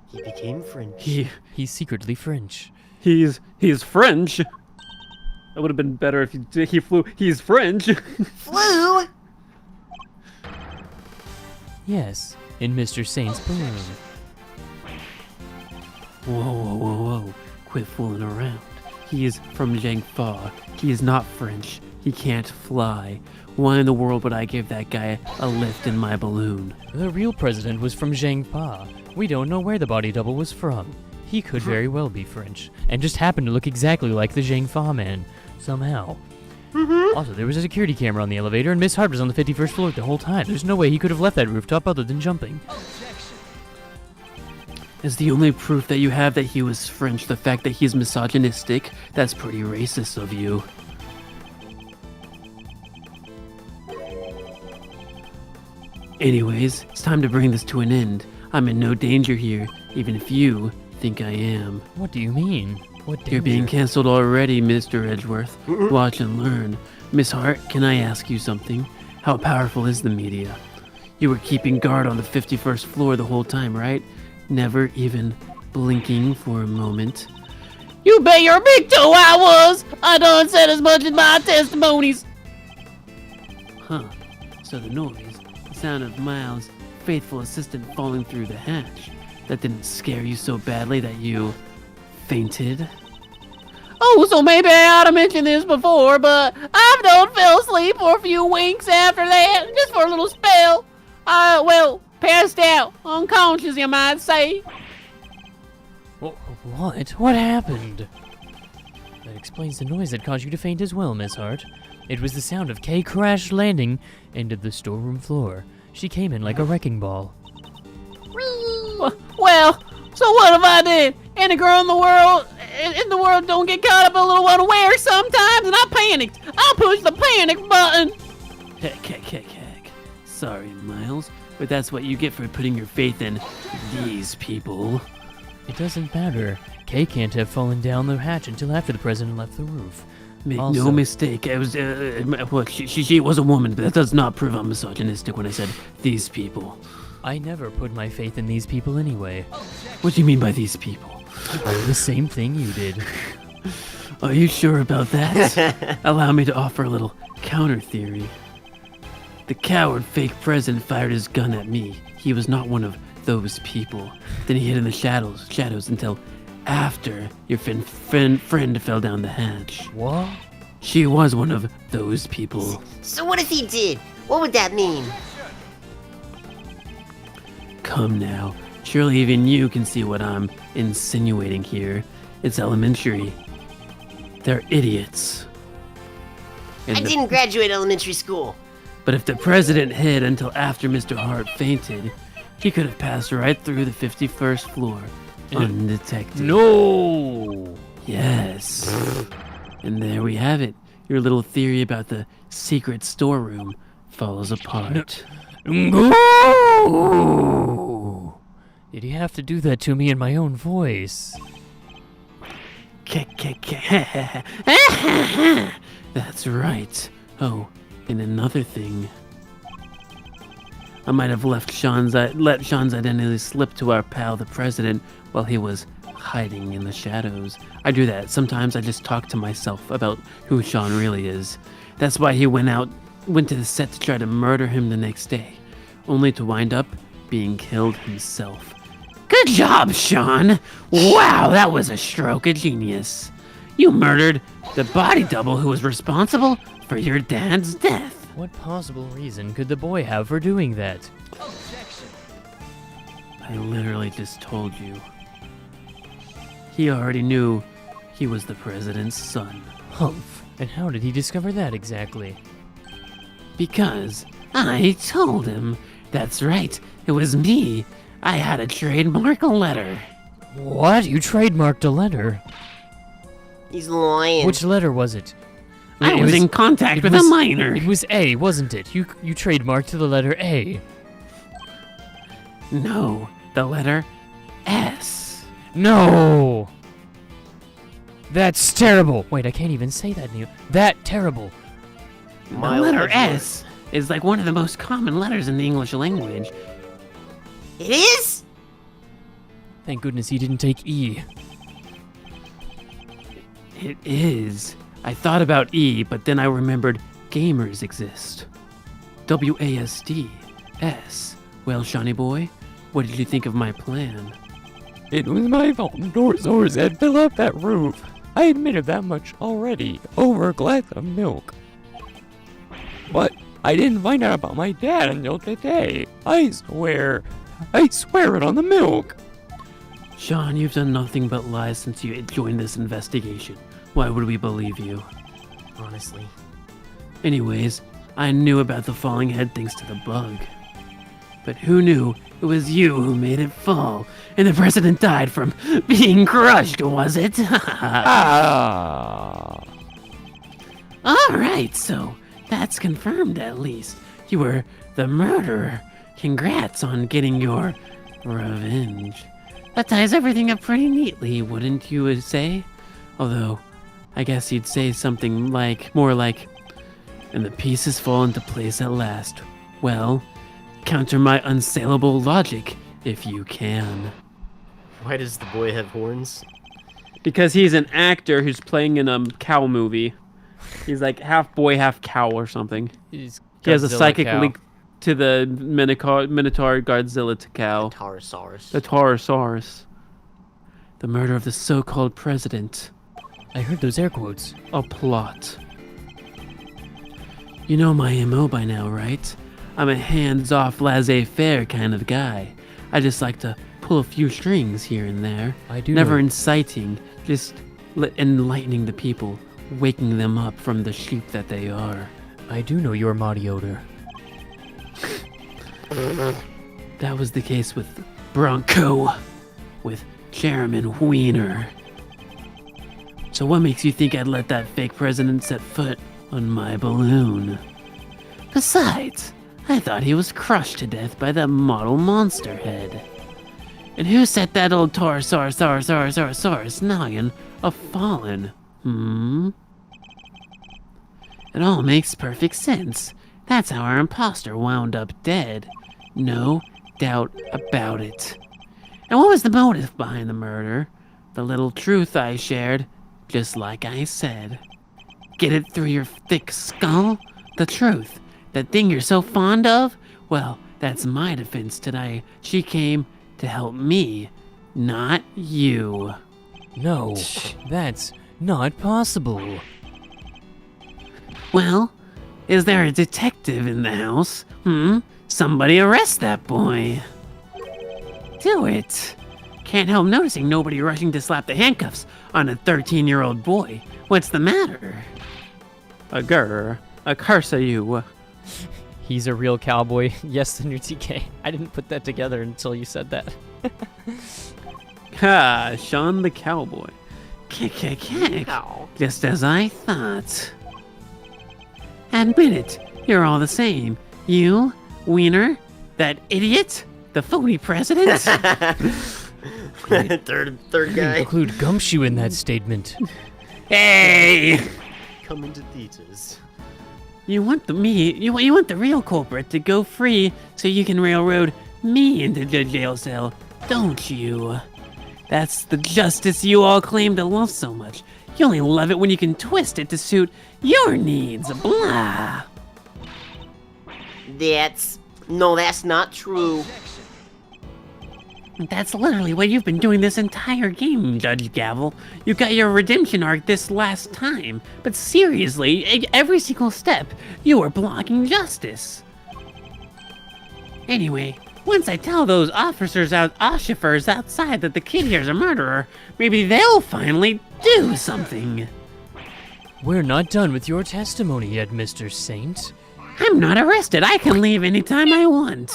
He became French. He's secretly French. He's French. That would have been better if he flew. He's French. Flew? Yes, in Mr. Saint's balloon. Whoa. Quit fooling around. He is from Zhangfa. He is not French. He can't fly. Why in the world would I give that guy a lift in my balloon? The real president was from Zhangpa. We don't know where the body double was from. He could very well be French, and just happened to look exactly like the Zhangfa man, somehow. Also, there was a security camera on the elevator, and Miss Hart was on the 51st floor the whole time. There's no way he could have left that rooftop other than jumping. Is the only proof that you have that he was French the fact that he's misogynistic? That's pretty racist of you. Anyways, it's time to bring this to an end. I'm in no danger here, even if you think I am. What do you mean? What danger? You're being cancelled already, Mr. Edgeworth. Watch and learn. Miss Hart, can I ask you something? How powerful is the media? You were keeping guard on the 51st floor the whole time, right? Never even blinking for a moment. You bet your big toe I was! I done said as much in my testimonies! Huh. So the noise, the sound of Miles' faithful assistant falling through the hatch, that didn't scare you so badly that you fainted? Oh, so maybe I ought to mention this before, but I've done fell asleep for a few winks after that, just for a little spell. Well, passed out, unconscious, you might say. What? What happened? That explains the noise that caused you to faint as well, Miss Hart. It was the sound of Kay crash landing into the storeroom floor. She came in like a wrecking ball. Well, so what if I did? Any girl in the world don't get caught up a little unaware sometimes, and I panicked. I pushed the panic button. Heck. Sorry, Miles, but that's what you get for putting your faith in these people. It doesn't matter. Kay can't have fallen down the hatch until after the president left the roof. Make Also- no mistake, I was, well, she was a woman, but that does not prove I'm misogynistic when I said these people. I never put my faith in these people anyway. What do you mean by these people? The same thing you did. Are you sure about that? Allow me to offer a little counter theory. The coward fake president fired his gun at me. He was not one of those people. Then he hid in the shadows until after your friend fell down the hatch. What? She was one of those people. So what if he did? What would that mean? Come now. Surely even you can see what I'm insinuating here. It's elementary. They're idiots. And I didn't graduate elementary school. But if the president hid until after Mr. Hart fainted, he could have passed right through the 51st floor undetected. No! Yes. And there we have it. Your little theory about the secret storeroom falls apart. No! Did he have to do that to me in my own voice? That's right. Oh, and another thing. I might have let Sean's identity slip to our pal, the president, while he was hiding in the shadows. I do that. Sometimes I just talk to myself about who Sean really is. That's why he went to the set to try to murder him the next day, only to wind up being killed himself. Good job, Sean! Wow, that was a stroke of genius. You murdered the body double who was responsible for your dad's death. What possible reason could the boy have for doing that? I literally just told you. He already knew he was the president's son. Humph. And how did he discover that exactly? Because I told him. That's right, it was me. I had a trademark letter. What? You trademarked a letter? He's lying. Which letter was it? I It was in contact with a minor. It was A, wasn't it? You trademarked to the letter A. No, the letter S. No! That's terrible! Wait, I can't even say that, Neil. That terrible. The Mild letter edgelord. S is like one of the most common letters in the English language. It is? Thank goodness he didn't take E. It is. I thought about E, but then I remembered gamers exist. WASD. S. Well, Shawnee boy, what did you think of my plan? It was my fault Dorzors had filled up that roof. I admitted that much already, over a glass of milk. But I didn't find out about my dad until today. I swear it on the milk. Sean, you've done nothing but lie since you joined this investigation. Why would we believe you? Honestly. Anyways, I knew about the falling head thanks to the bug. But who knew it was you who made it fall, and the president died from being crushed, was it? Ah. Alright, so that's confirmed at least. You were the murderer. Congrats on getting your revenge. That ties everything up pretty neatly, wouldn't you say? Although, I guess you'd say something more like, and the pieces fall into place at last. Well, counter my unsaleable logic, if you can. Why does the boy have horns? Because he's an actor who's playing in a cow movie. He's like half boy, half cow or something. He has a Godzilla psychic cow. link to the Minotaur Godzilla to cow. Taurosaurus. The Taurosaurus. The murder of the so-called president. I heard those air quotes. A plot. You know my MO by now, right? I'm a hands-off, laissez-faire kind of guy. I just like to pull a few strings here and there. I do Never know. inciting, just enlightening the people, waking them up from the sheep that they are. I do know you're Marioder. That was the case with Bronco, with Chairman Wiener. So what makes you think I'd let that fake president set foot on my balloon? Besides, I thought he was crushed to death by that model monster head. And who set that old Taurosaurus noggin a-fallen? It all makes perfect sense. That's how our imposter wound up dead. No doubt about it. And what was the motive behind the murder? The little truth I shared, just like I said. Get it through your thick skull? The truth. That thing you're so fond of? Well, that's my defense today. She came to help me, not you. No, that's not possible. Well, is there a detective in the house? Somebody arrest that boy. Do it. Can't help noticing nobody rushing to slap the handcuffs on a 13-year-old boy. What's the matter? A curse of you. He's a real cowboy. Yes, the new TK. I didn't put that together until you said that. Ha, Sean the cowboy. Kick. Just as I thought. Admit it, you're all the same. You, Wiener, that idiot, the phony president. third guy. Include gumshoe in that statement. Hey! Coming to theaters. You want the real culprit to go free so you can railroad me into the jail cell, don't you? That's the justice you all claim to love so much. You only love it when you can twist it to suit your needs. Blah. That's not true. That's literally what you've been doing this entire game, Judge Gavel. You got your redemption arc this last time, but seriously, every single step, you were blocking justice. Anyway, once I tell those officers outside that the kid here's a murderer, maybe they'll finally do something. We're not done with your testimony yet, Mr. Saint. I'm not arrested. I can leave anytime I want.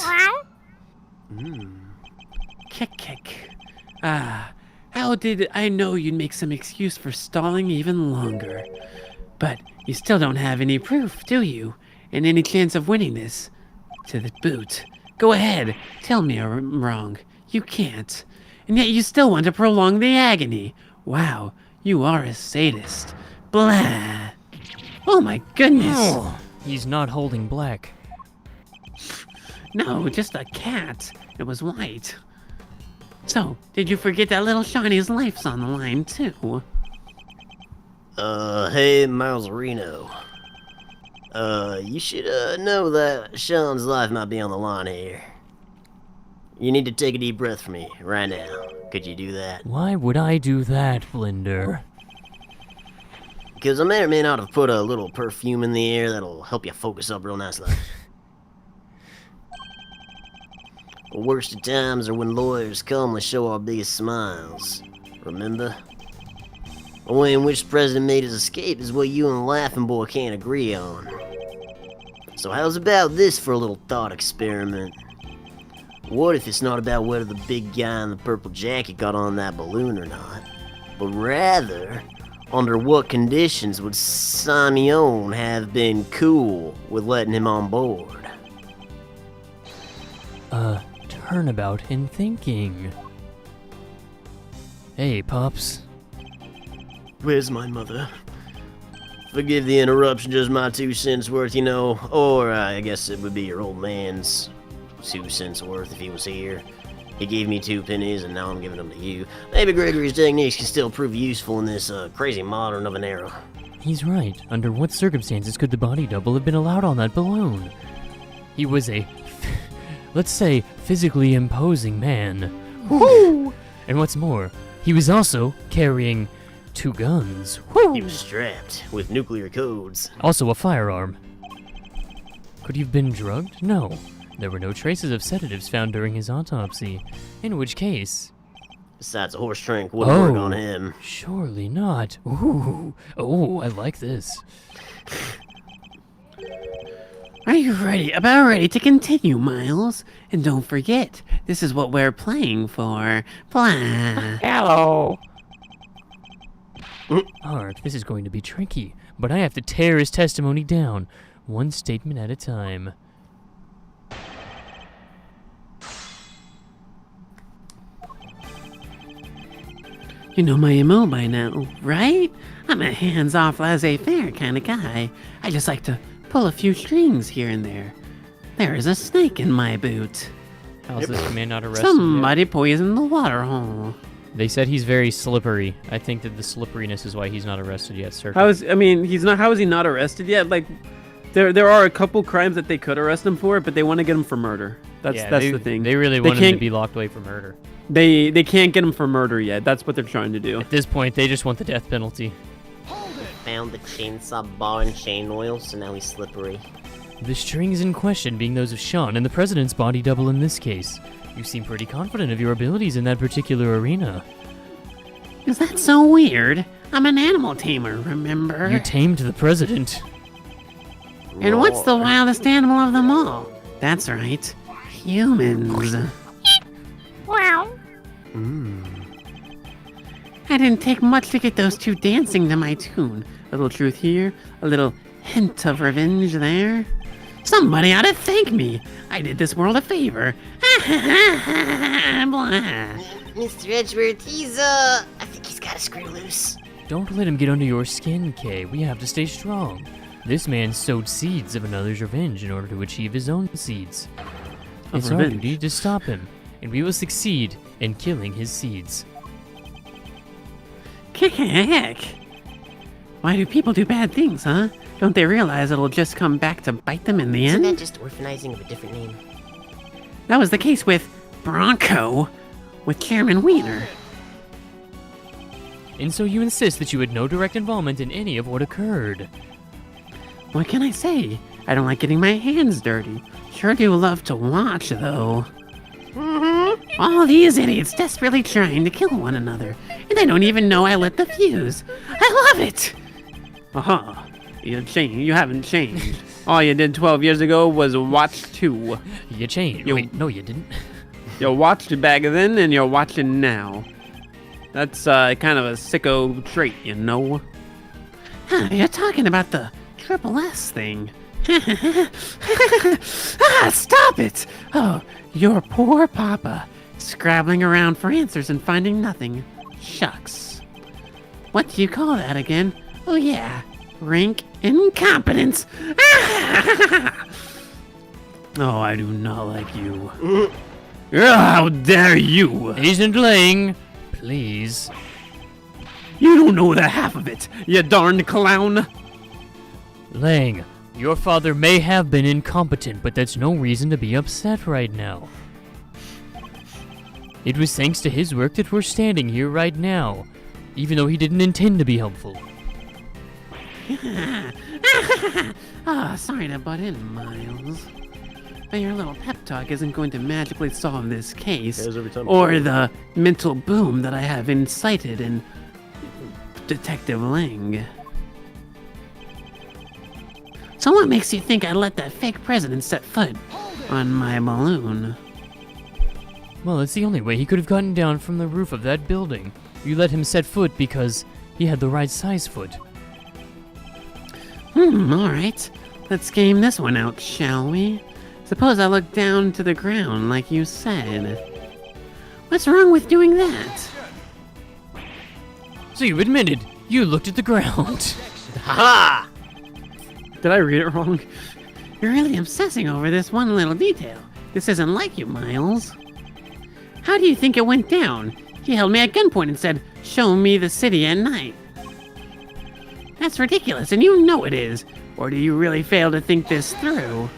Kick. How did I know you'd make some excuse for stalling even longer? But you still don't have any proof, do you? And any chance of winning this? To the boot. Go ahead, tell me I'm wrong. You can't. And yet you still want to prolong the agony. Wow, you are a sadist. Blah. Oh my goodness. Oh, he's not holding black. No, just a cat. It was white. So, did you forget that little Shawnee's life's on the line, too? Hey, Miles Reno. You should, know that Sean's life might be on the line here. You need to take a deep breath for me, right now. Could you do that? Why would I do that, Blender? Because I may or may not have put a little perfume in the air that'll help you focus up real nicely. The worst of times are when lawyers calmly show our biggest smiles. Remember? The way in which the president made his escape is what you and the Laughing Boy can't agree on. So how's about this for a little thought experiment? What if it's not about whether the big guy in the purple jacket got on that balloon or not, but rather, under what conditions would Simeon have been cool with letting him on board? Turnabout in thinking. Hey, Pops. Where's my mother? Forgive the interruption, just my 2 cents worth, you know. Or I guess it would be your old man's 2 cents worth if he was here. He gave me 2 pennies and now I'm giving them to you. Maybe Gregory's techniques can still prove useful in this crazy modern of an era. He's right. Under what circumstances could the body double have been allowed on that balloon? He was a, let's say, physically imposing man. Woo! And what's more, he was also carrying 2 guns. He Woo! was strapped with nuclear codes. Also a firearm. Could he have been drugged? No. There were no traces of sedatives found during his autopsy. In which case... Besides, a horse drink wouldn't work on him. Surely not. Ooh. Oh, I like this. Are you ready? About ready to continue, Miles? And don't forget, this is what we're playing for. Blah. Hello. Art, this is going to be tricky, but I have to tear his testimony down, one statement at a time. You know my MO by now, right? I'm a hands-off, laissez-faire kind of guy. I just like to pull a few strings here and there. There is a snake in my boot. How's this man not arrested Somebody poisoned the water hole. yet? They said he's very slippery. I think that the slipperiness is why he's not arrested yet, sir. How is he not arrested yet? Like, there are a couple crimes that they could arrest him for, but they want to get him for murder. That's the thing. They really want him to be locked away for murder. They can't get him for murder yet. That's what they're trying to do. At this point, they just want the death penalty. Found the chainsaw bar and chain oil, so now he's slippery. The strings in question being those of Sean and the president's body double in this case. You seem pretty confident of your abilities in that particular arena. Is that so weird? I'm an animal tamer, remember? You tamed the president. And what's the wildest animal of them all? That's right, humans. Wow. I didn't take much to get those two dancing to my tune. A little truth here, a little hint of revenge there. Somebody ought to thank me. I did this world a favor. Blah. Mr. Edgeworth, I think he's got a screw loose. Don't let him get under your skin, Kay. We have to stay strong. This man sowed seeds of another's revenge in order to achieve his own seeds. It's our revenge. duty to stop him, and we will succeed in killing his seeds. Heck. Why do people do bad things, huh? Don't they realize it'll just come back to bite them in the Isn't end? that just orphanizing of a different name? That was the case with Bronco, with Chairman Wiener. And so you insist that you had no direct involvement in any of what occurred. What can I say? I don't like getting my hands dirty. Sure do love to watch, though. All these idiots desperately trying to kill one another, and they don't even know I lit the fuse. I love it! Uh-huh. You haven't changed. All you did 12 years ago was watch 2. You changed. You- Wait, no, you didn't. You watched back then, and you're watching now. That's kind of a sicko trait, you know? Huh, you're talking about the Triple S thing. Stop it! Oh, your poor papa. Scrabbling around for answers and finding nothing. Shucks. What do you call that again? Oh yeah, rank incompetence. Oh, I do not like you. How dare you! Agent Lang, please. You don't know the half of it, you darned clown! Lang, your father may have been incompetent, but that's no reason to be upset right now. It was thanks to his work that we're standing here right now, even though he didn't intend to be helpful. Sorry to butt in, Miles. But your little pep talk isn't going to magically solve this case, Every time. or the mental boom that I have incited in Detective Lang. So what makes you think I let that fake president set foot on my balloon? Well, it's the only way he could have gotten down from the roof of that building. You let him set foot because he had the right size foot. Alright. Let's game this one out, shall we? Suppose I look down to the ground like you said. What's wrong with doing that? So you admitted you looked at the ground. Ha! Did I read it wrong? You're really obsessing over this one little detail. This isn't like you, Miles. How do you think it went down? He held me at gunpoint and said, "Show me the city at night." That's ridiculous, and you know it is. Or do you really fail to think this through?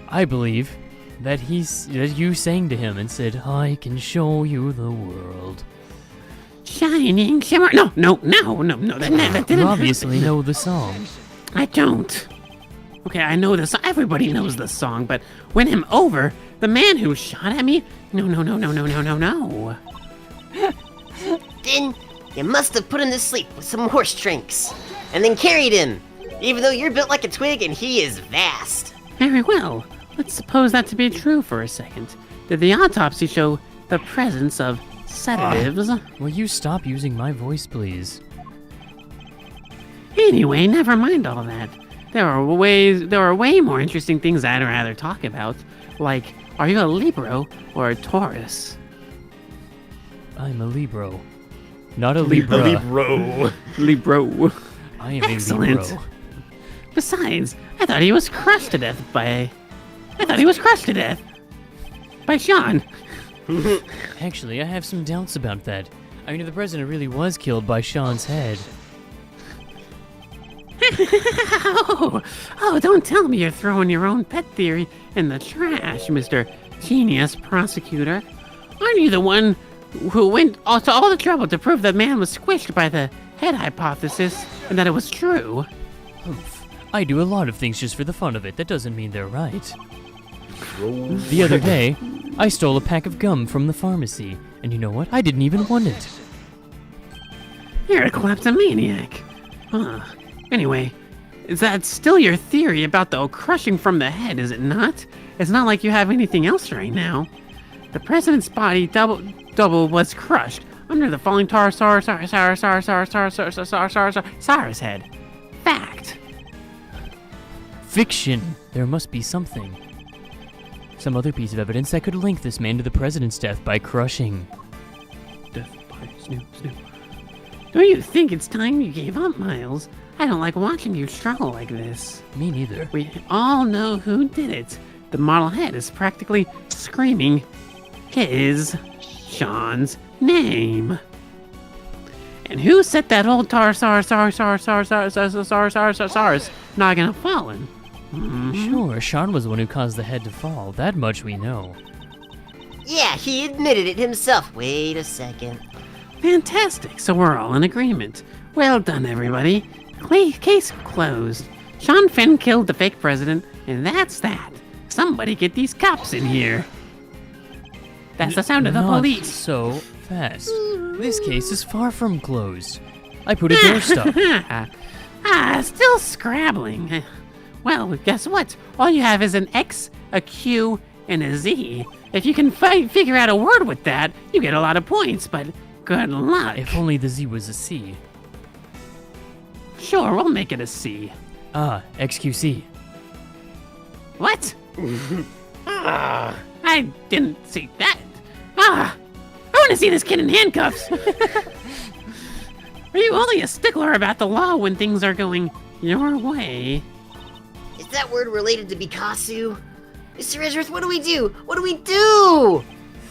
I believe that you sang to him and said, "I can show you the world." Shining shimmer. No. That didn't. You obviously know the song. I don't. Okay, I know the song. Everybody knows the song, but win him over. The man who shot at me? No. Then you must have put him to sleep with some horse drinks, and then carried him, even though you're built like a twig and he is vast. Very well. Let's suppose that to be true for a second. Did the autopsy show the presence of sedatives? Will you stop using my voice, please? Anyway, never mind all that. There are way more interesting things I'd rather talk about. Like, are you a Libra or a Taurus? I'm a Libro. Not a Libra. Libro. I am Excellent. a Libro. Besides, I thought he was crushed to death by Sean. Actually, I have some doubts about that. I mean, if the president really was killed by Sean's head. Oh, don't tell me you're throwing your own pet theory in the trash, Mr. Genius Prosecutor. Aren't you the one who went to all the trouble to prove that man was squished by the head hypothesis and that it was true? Oof. I do a lot of things just for the fun of it. That doesn't mean they're right. The other day, I stole a pack of gum from the pharmacy, and you know what? I didn't even want it. You're a kleptomaniac. Huh. Anyway, is that still your theory about the crushing from the head, is it not? It's not like you have anything else right now. The president's body double was crushed under the falling Saurus head. Fact. Fiction. There must be something. Some other piece of evidence that could link this man to the president's death by crushing. Death by Snoop. Don't you think it's time you gave up, Miles? I don't like watching you struggle like this. Me neither. We all know who did it. The model head is practically screaming Sean's name. And who set that old Saurus noggin to fallen? Sure, Sean was the one who caused the head to fall. That much we know. Yeah, he admitted it himself. Wait a second. Fantastic, so we're all in agreement. Well done, everybody. Case closed. Sean Fenn killed the fake president, and that's that. Somebody get these cops in here. That's the sound of the Not police. so fast. This case is far from closed. I put a doorstop. Still scrabbling. Well, guess what? All you have is an X, a Q, and a Z. If you can figure out a word with that, you get a lot of points, but good luck. If only the Z was a C. Sure, we'll make it a C. XQC. What? I didn't see that. I want to see this kid in handcuffs. Are you only a stickler about the law when things are going your way? Is that word related to Picasso? Mr. Edgeworth, what do we do? What do we do?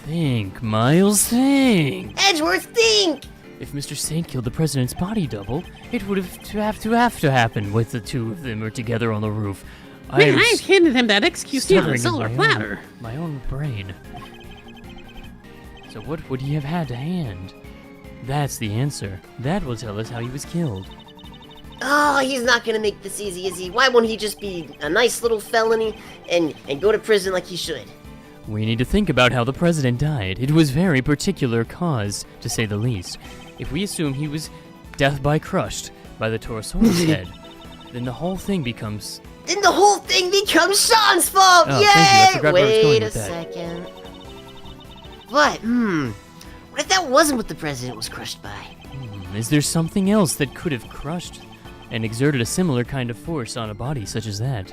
Think, Miles, think. Edgeworth, think! If Mr. Saint killed the president's body double, it would have to happen with the two of them are together on the roof. Man, I've handed him that XQC on a stuttering in silver my platter. My own brain. So what would he have had to hand? That's the answer. That will tell us how he was killed. Oh, he's not gonna make this easy, is he? Why won't he just be a nice little felony and go to prison like he should? We need to think about how the president died. It was very particular cause, to say the least. If we assume he was death by crushed by the Torosaurus head, then the whole thing becomes... Then the whole thing becomes Sean's fault! Oh, Yay! thank you. I forgot where I was going Wait a with that. second. What? What if that wasn't what the president was crushed by? Is there something else that could have crushed and exerted a similar kind of force on a body such as that?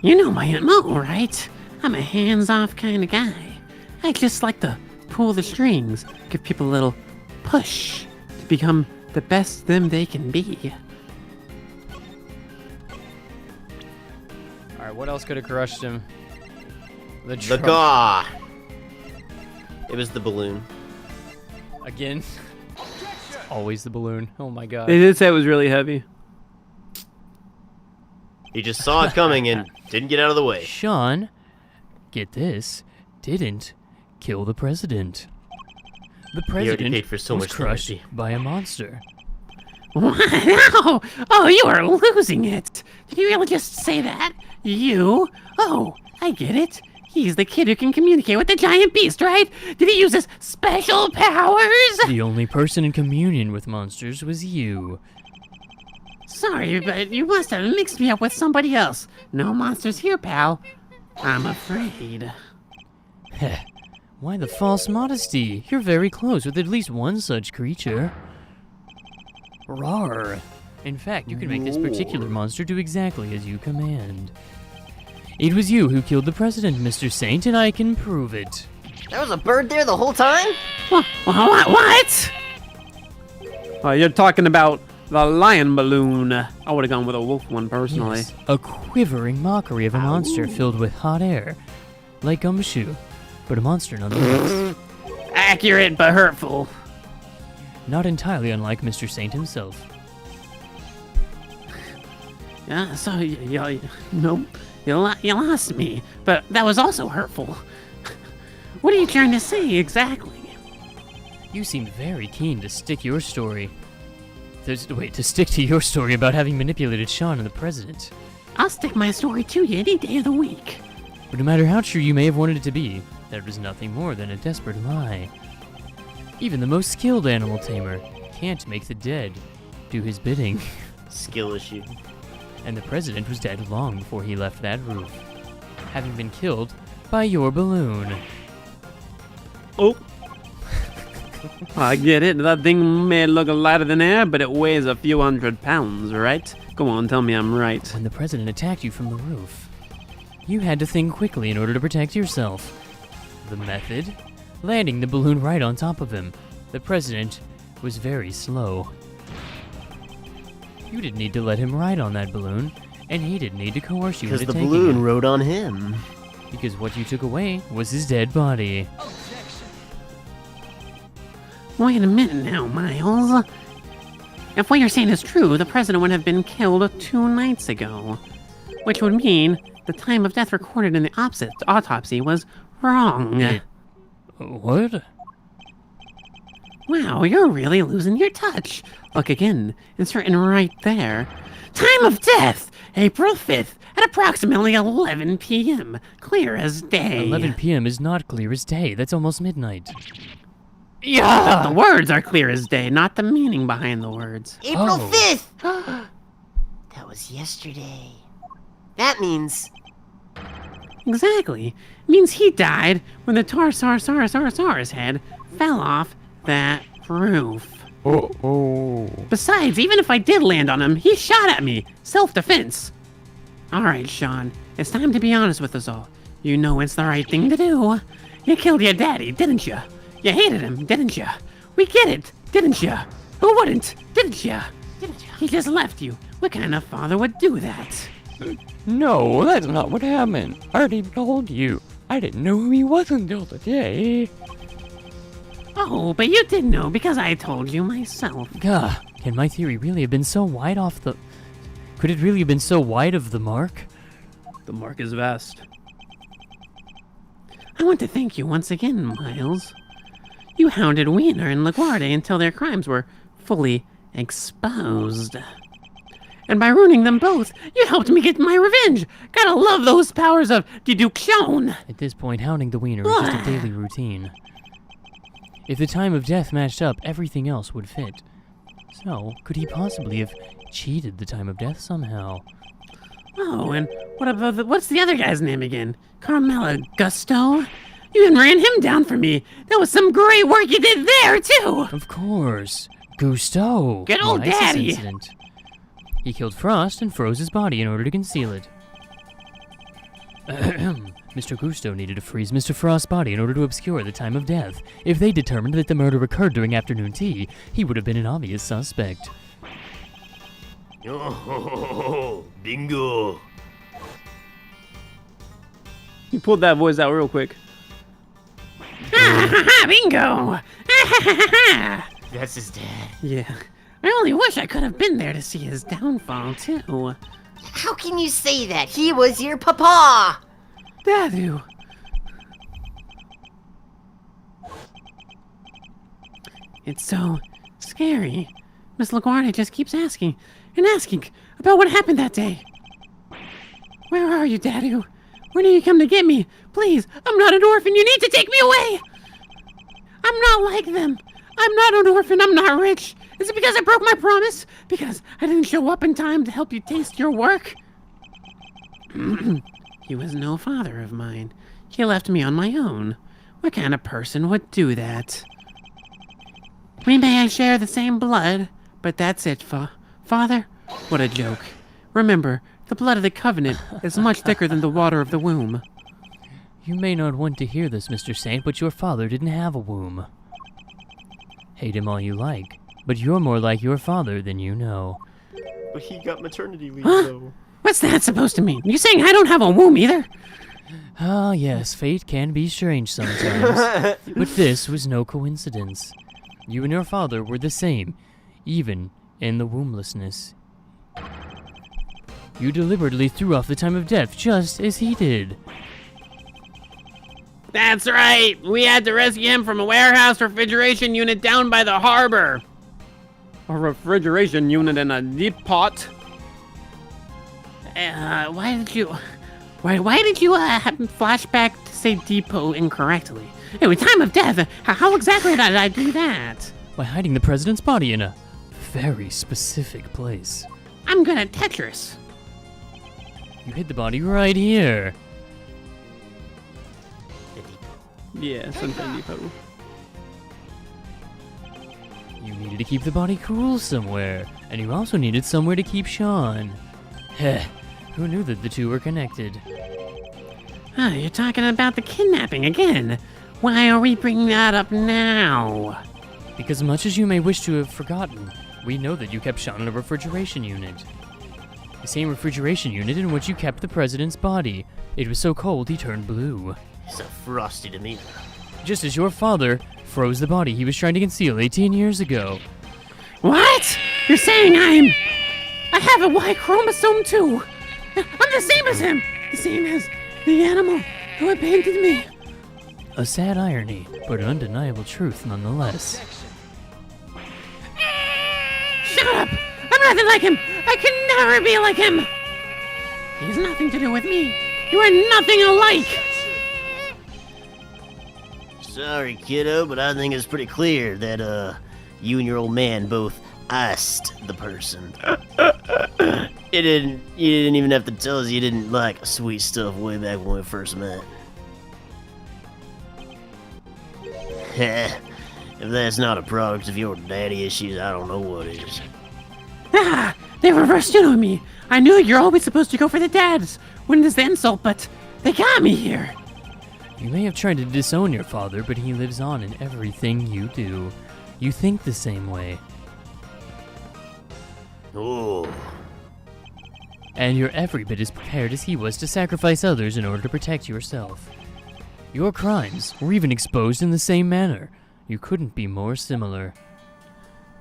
You know my MO, right? I'm a hands-off kind of guy. I just like to pull the strings, give people a little push to become the best them they can be. Alright, what else could have crushed him? The car. It was the balloon. Again? Always the balloon. Oh my god. They did say it was really heavy. He just saw it coming and didn't get out of the way. Sean, get this, didn't kill the president. The already president paid for so was much crushed therapy. by a monster. Wow! Oh, you are losing it! Did you really just say that? You? Oh, I get it. He's the kid who can communicate with the giant beast, right? Did he use his special powers? The only person in communion with monsters was you. Sorry, but you must have mixed me up with somebody else. No monsters here, pal. I'm afraid. Heh. Why the false modesty? You're very close with at least one such creature. Rawr. In fact, you can make this particular monster do exactly as you command. It was you who killed the president, Mr. Saint, and I can prove it. There was a bird there the whole time? What? You're talking about the lion balloon. I would have gone with a wolf one personally. Yes, a quivering mockery of a monster filled with hot air. Like Gumshoe, but a monster nonetheless. Accurate but hurtful. Not entirely unlike Mr. Saint himself. Yeah, so you lost me, but that was also hurtful. What are you trying to say exactly? You seemed very keen to stick your story. To stick to your story about having manipulated Sean and the president. I'll stick my story to you any day of the week. But no matter how true you may have wanted it to be, that was nothing more than a desperate lie. Even the most skilled animal tamer can't make the dead do his bidding. Skill issue. And the president was dead long before he left that roof, having been killed by your balloon. Oh. I get it. That thing may look lighter than air, but it weighs a few 100 pounds, right? Go on, tell me I'm right. When the president attacked you from the roof, you had to think quickly in order to protect yourself. The method? Landing the balloon right on top of him. The president was very slow. You didn't need to let him ride on that balloon, and he didn't need to coerce you Because into the taking balloon it. rode on him. Because what you took away was his dead body. Wait a minute now, Miles. If what you're saying is true, the president would have been killed 2 nights ago. Which would mean the time of death recorded in the autopsy was wrong. What? Wow, you're really losing your touch. Look again. It's written right there. Time of death! April 5th at approximately 11 p.m. Clear as day. 11 p.m. is not clear as day. That's almost midnight. Yeah! The words are clear as day, not the meaning behind the words. April Oh. 5th! That was yesterday. That means... Exactly. Means he died when the Taurosaurus head fell off that roof. Oh. Besides, even if I did land on him, he shot at me. Self-defense. Alright, Sean. It's time to be honest with us all. You know it's the right thing to do. You killed your daddy, didn't you? You hated him, didn't you? We get it, didn't you? Who wouldn't, didn't you? He just left you. What kind of father would do that? No, that's not what happened. I already told you. I didn't know who he was until today. Oh, but you did know because I told you myself. Gah, can my theory really have been so wide off the... Could it really have been so wide of the mark? The mark is vast. I want to thank you once again, Miles. You hounded Wiener and LaGuardia until their crimes were fully exposed. And by ruining them both, you helped me get my revenge. Gotta love those powers of deduction. At this point, hounding the wiener is just a daily routine. If the time of death matched up, everything else would fit. So, could he possibly have cheated the time of death somehow? Oh, and what about what's the other guy's name again? Carmela Gusto? You even ran him down for me. That was some great work you did there, too. Of course. Gusto. Good old Why is this daddy. incident? He killed Frost and froze his body in order to conceal it. Mr. Gusto needed to freeze Mr. Frost's body in order to obscure the time of death. If they determined that the murder occurred during afternoon tea, he would have been an obvious suspect. Oh, bingo. You pulled that voice out real quick. Bingo! That's his dad. Yeah. I only wish I could have been there to see his downfall, too. How can you say that? He was your papa! Dadu. It's so scary. Miss LaGuardia just keeps asking and asking about what happened that day. Where are you, Dadu? When are you come to get me? Please, I'm not an orphan. You need to take me away. I'm not like them. I'm not an orphan. I'm not rich. Is it because I broke my promise? Because I didn't show up in time to help you taste your work? He was no father of mine. He left me on my own. What kind of person would do that? We may share the same blood, but that's it, Father. What a joke. Remember, the blood of the covenant is much thicker than the water of the womb. You may not want to hear this, Mr. Saint, but your father didn't have a womb. Hate him all you like, but you're more like your father than you know. But he got maternity leave, Huh? though. What's that supposed to mean? You saying I don't have a womb either? Ah, yes, fate can be strange sometimes. But this was no coincidence. You and your father were the same, even in the womblessness. You deliberately threw off the time of death, just as he did. That's right. We had to rescue him from a warehouse refrigeration unit down by the harbor. A refrigeration unit in a deep pot. Why did you have flashback to say depot incorrectly? Anyway, time of death. How exactly did I do that? By hiding the president's body in a very specific place. I'm good at Tetris. You hid the body right here. Yeah, Sunshine Depot. You needed to keep the body cool somewhere, and you also needed somewhere to keep Sean. Heh, who knew that the two were connected? You're talking about the kidnapping again. Why are we bringing that up now? Because much as you may wish to have forgotten, we know that you kept Sean in a refrigeration unit. The same refrigeration unit in which you kept the president's body. It was so cold he turned blue. So frosty to me. Just as your father froze the body he was trying to conceal 18 years ago. What? You're saying I have a Y chromosome too? I'm the same as him. The same as the animal who abandoned me. A sad irony, but an undeniable truth nonetheless. Shut up! I'm nothing like him! I can never be like him! He has nothing to do with me. You are nothing alike! Sorry, kiddo, but I think it's pretty clear that, you and your old man both iced the person. You didn't even have to tell us you didn't like sweet stuff way back when we first met. Heh. If that's not a product of your daddy issues, I don't know what is. Ah! They reversed in on me! I knew you're always supposed to go for the dads when it's the insult, but they got me here! You may have tried to disown your father, but he lives on in everything you do. You think the same way. Oh. And you're every bit as prepared as he was to sacrifice others in order to protect yourself. Your crimes were even exposed in the same manner. You couldn't be more similar.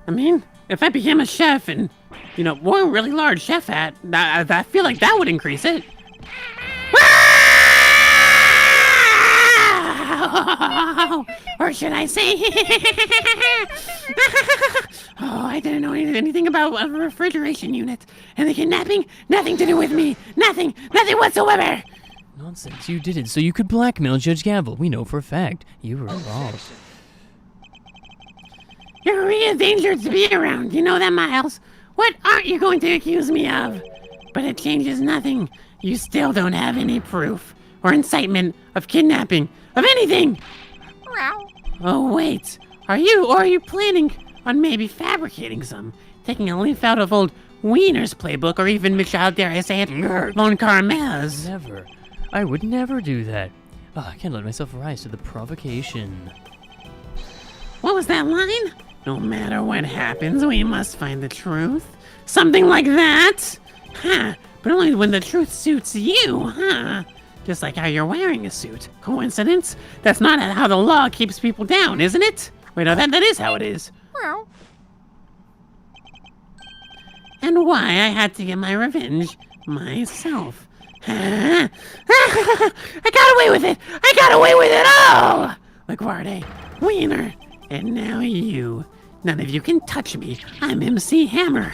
I mean, if I became a chef and, wore a really large chef hat, I feel like that would increase it. Or should I say... Oh, I didn't know anything about a refrigeration unit. And the kidnapping? Nothing to do with me. Nothing whatsoever. Nonsense, you did it so you could blackmail Judge Gavel. We know for a fact you were involved. You're a real danger to be around. You know that, Miles? What aren't you going to accuse me of? But it changes nothing. You still don't have any proof or incitement of kidnapping of anything. Oh, wait. Are you planning on maybe fabricating some? Taking a leaf out of old Wiener's playbook, or even, Michelle, dare I say it, Von Carmel's? Never. I would never do that. Oh, I can't let myself rise to the provocation. What was that line? No matter what happens, we must find the truth. Something like that? Huh, but only when the truth suits you, huh? Just like how you're wearing a suit. Coincidence? That's not how the law keeps people down, isn't it? Wait, no, that is how it is. And why I had to get my revenge myself. I got away with it! I got away with it all! LaGuardia, Wiener, and now you. None of you can touch me. I'm MC Hammer.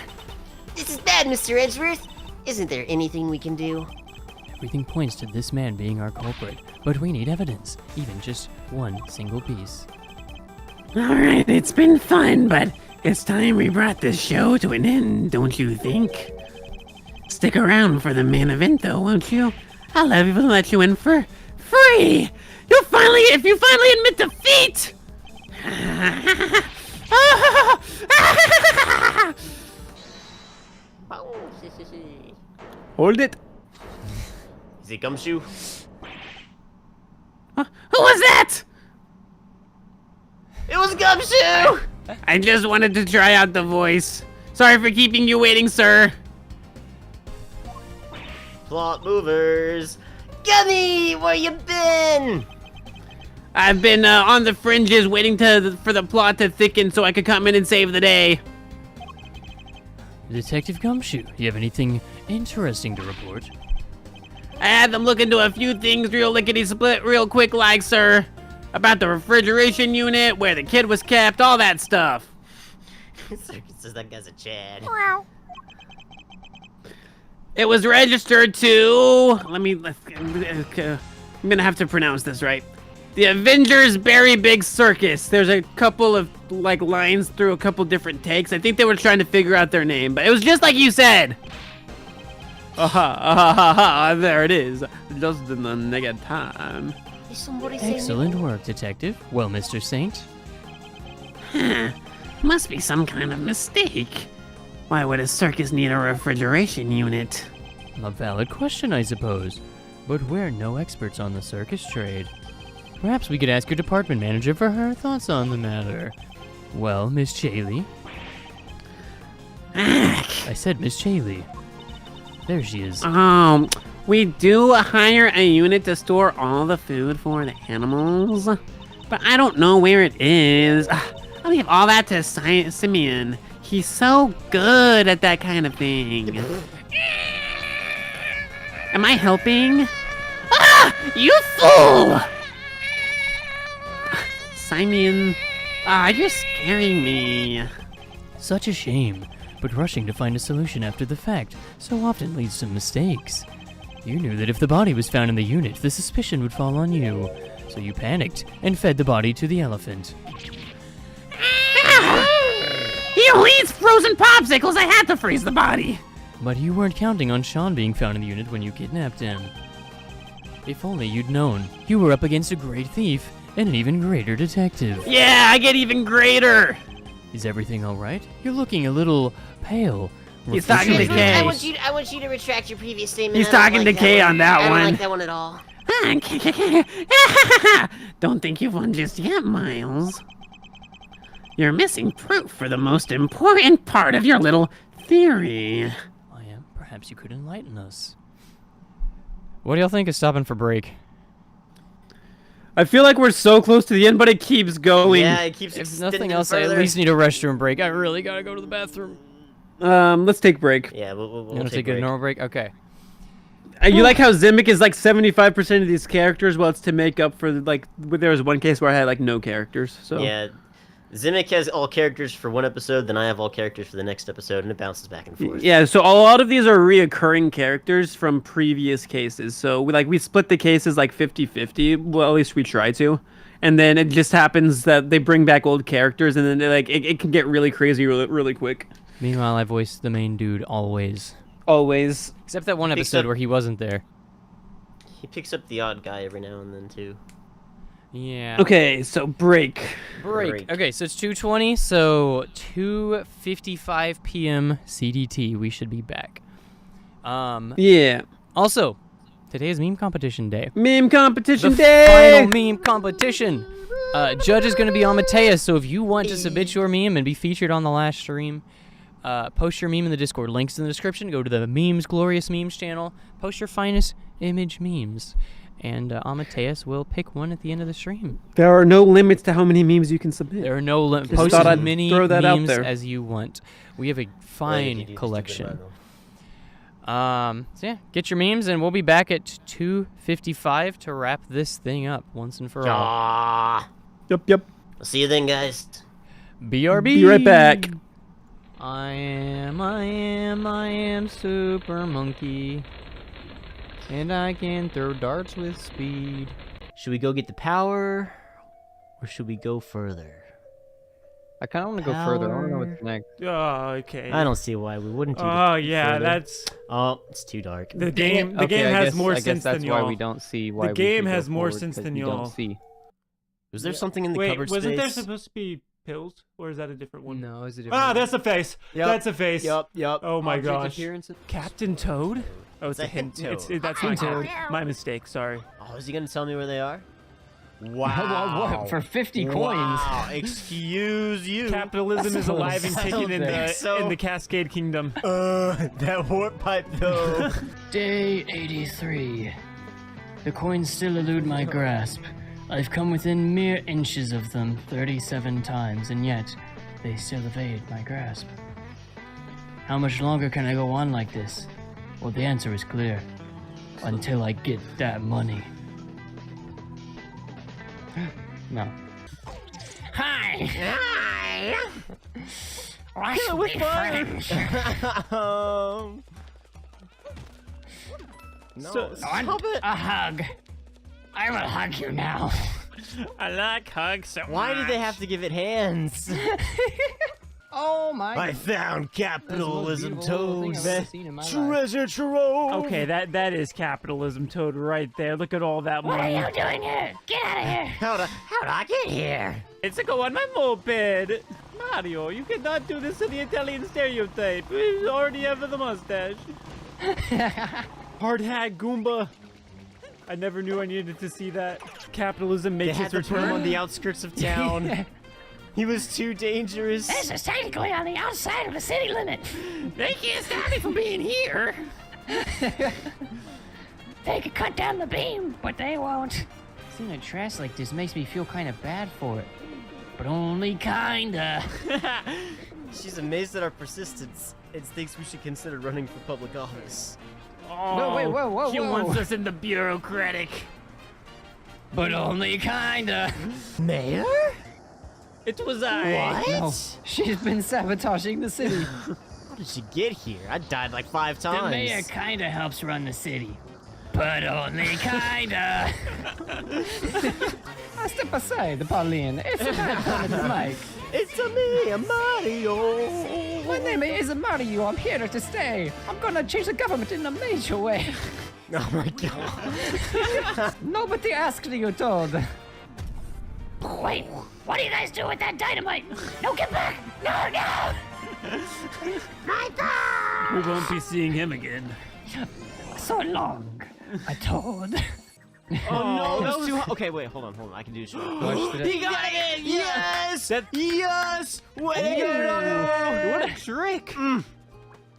This is bad, Mr. Edgeworth. Isn't there anything we can do? Everything points to this man being our culprit, but we need evidence, even just one single piece. Alright, it's been fun, but it's time we brought this show to an end, don't you think? Stick around for the main event, though, won't you? I'll even let you in for free! If you finally admit defeat! Hold it. Is it Gumshoe? Who was that? It was Gumshoe! I just wanted to try out the voice. Sorry for keeping you waiting, sir. Plot movers. Gummy, where you been? I've been on the fringes waiting for the plot to thicken so I could come in and save the day. Detective Gumshoe, you have anything interesting to report? I had them look into a few things real lickety-split real quick like, sir. About the refrigeration unit, where the kid was kept, all that stuff. Circus says that guy's a Chad. It was registered to... I'm gonna have to pronounce this right. The Avengers Berry Big Circus. There's a couple of, lines through a couple different takes. I think they were trying to figure out their name, but it was just like you said. There it is. Just in the nick of time. Is somebody saying Excellent work, Detective. Well, Mr. Saint? Must be some kind of mistake. Why would a circus need a refrigeration unit? A valid question, I suppose. But we're no experts on the circus trade. Perhaps we could ask your department manager for her thoughts on the matter. Well, Miss Chaley? I said Miss Chaley. There she is. We do hire a unit to store all the food for the animals, but I don't know where it is. I'll leave all that to Simeon. He's so good at that kind of thing. Am I helping? You fool! Simeon, you're scaring me. Such a shame, but rushing to find a solution after the fact so often leads to mistakes. You knew that if the body was found in the unit, the suspicion would fall on you, so you panicked and fed the body to the elephant. He only eats frozen popsicles. I had to freeze the body. But you weren't counting on Sean being found in the unit when you kidnapped him. If only you'd known, you were up against a great thief and an even greater detective. Yeah, I get even greater. Is everything all right? You're looking a little pale. He's talking to Refrigerated. Kay. I want you to retract your previous statement. He's I don't talking like to Kay one. on that I don't one. like that one at all. Don't think you've won just yet, Miles. You're missing proof for the most important part of your little theory. I am. Perhaps you could enlighten us. What do y'all think of stopping for break? I feel like we're so close to the end, but it keeps going. Yeah, it keeps If extending nothing else, I further. at least need a restroom break. I really gotta go to the bathroom. Let's take break. Yeah, we'll You wanna take take a break. normal break? Okay. You like how Zimic is like 75% of these characters? Well, it's to make up for there was one case where I had no characters. So Yeah, Zimic has all characters for one episode, then I have all characters for the next episode, and it bounces back and forth. Yeah, so a lot of these are reoccurring characters from previous cases. So we split the cases 50-50. Well, at least we try to. And then it just happens that they bring back old characters, and then it can get really crazy really quick. Meanwhile, I voiced the main dude always. Always. Except that one Picks episode up- where he wasn't there. He picks up the odd guy every now and then, too. Yeah. Okay, so break. Break. Okay, so it's 2:20, so 2:55 p.m. CDT. We should be back. Yeah. Also, today is meme competition day. Meme competition The day! final meme competition. Judge is going to be Amateus, so if you want to submit your meme and be featured on the last stream, post your meme in the Discord. Links in the description. Go to the Glorious Memes channel. Post your finest image memes. And Amateus will pick one at the end of the stream. There are no limits to how many memes you can submit. There are no limits. Just Post thought as I'd many throw that out memes there. as you want. We have a fine collection. So yeah, get your memes, and we'll be back at 2:55 to wrap this thing up once and for all. Ah. Yep. I'll see you then, guys. BRB. Be right back. I am Super Monkey, and I can throw darts with speed. Should we go get the power, or should we go further? I kind of want to go further. I want to know what's next. Oh, okay. I don't see why we wouldn't do Oh yeah, further. that's Oh, it's too dark. the game. The Okay, game I has guess- more I guess sense that's than why y'all. we don't see why The we game should go has more forward, sense 'cause than we y'all. don't see. Was there something in the Wait, cupboard wasn't there space? supposed to be pills, or is that a different one? No, it's a different. Ah, that's a face. Yep. That's a face. Yup. Oh my Object gosh. appearance. Captain Toad? Oh, it's It's a a hint. hint toad. That's my fault. My mistake. Sorry. Oh, is he gonna tell me where they are? What, Wow. what, for 50 coins? Wow. Excuse you. Capitalism is alive and I kicking don't in think the so. in the Cascade Kingdom. That warp pipe though. Day 83. The coins still elude my grasp. I've come within mere inches of them 37 times, and yet they still evade my grasp. How much longer can I go on like this? Well, the answer is clear. Until I get that money. No. Hi! Hi. Let's be friends. No, So- stop it. A hug. I will hug you now. I like hugs so Why do they have to give it hands? Oh my! I found capitalism, That's the most beautiful little Toad. thing I've ever seen in my life. Treasure trove. Okay, that is capitalism, Toad, right there. Look at all that What are money. you doing here? Get out of here. How'd I get here? It's a go on my moped. Mario, you cannot do this to the Italian stereotype. We already have the mustache. Hard hat Goomba. I never knew I needed to see that. Capitalism They makes had its to put him return. on the outskirts of town. He was too dangerous. This is technically on the outside of the city limit. They can't stop me from being here. They could cut down the beam, but they won't. Seeing a trash like this makes me feel kind of bad for it. But only kinda. She's amazed at our persistence and thinks we should consider running for public office. Oh, wait, whoa, He whoa. wants us in the bureaucratic. But only kinda. Mayor? It was I. What? No, she's been sabotaging the city. How did she get here? I died like 5 times. The mayor kinda helps run the city. But only kinda. Step aside, Pauline. It's a bad time at the mic. It's a me, Mario. My name is Mario. I'm here to stay. I'm gonna change the government in a major way. Oh my god. Nobody asked you, Toad. Wait, what do you guys do with that dynamite? No, get back! No! My We won't be seeing him again. So long, a toad. Oh no, that was too hot. Okay, wait, hold on. I can do this. He got it! Yes! Yes! Way to go! What a trick!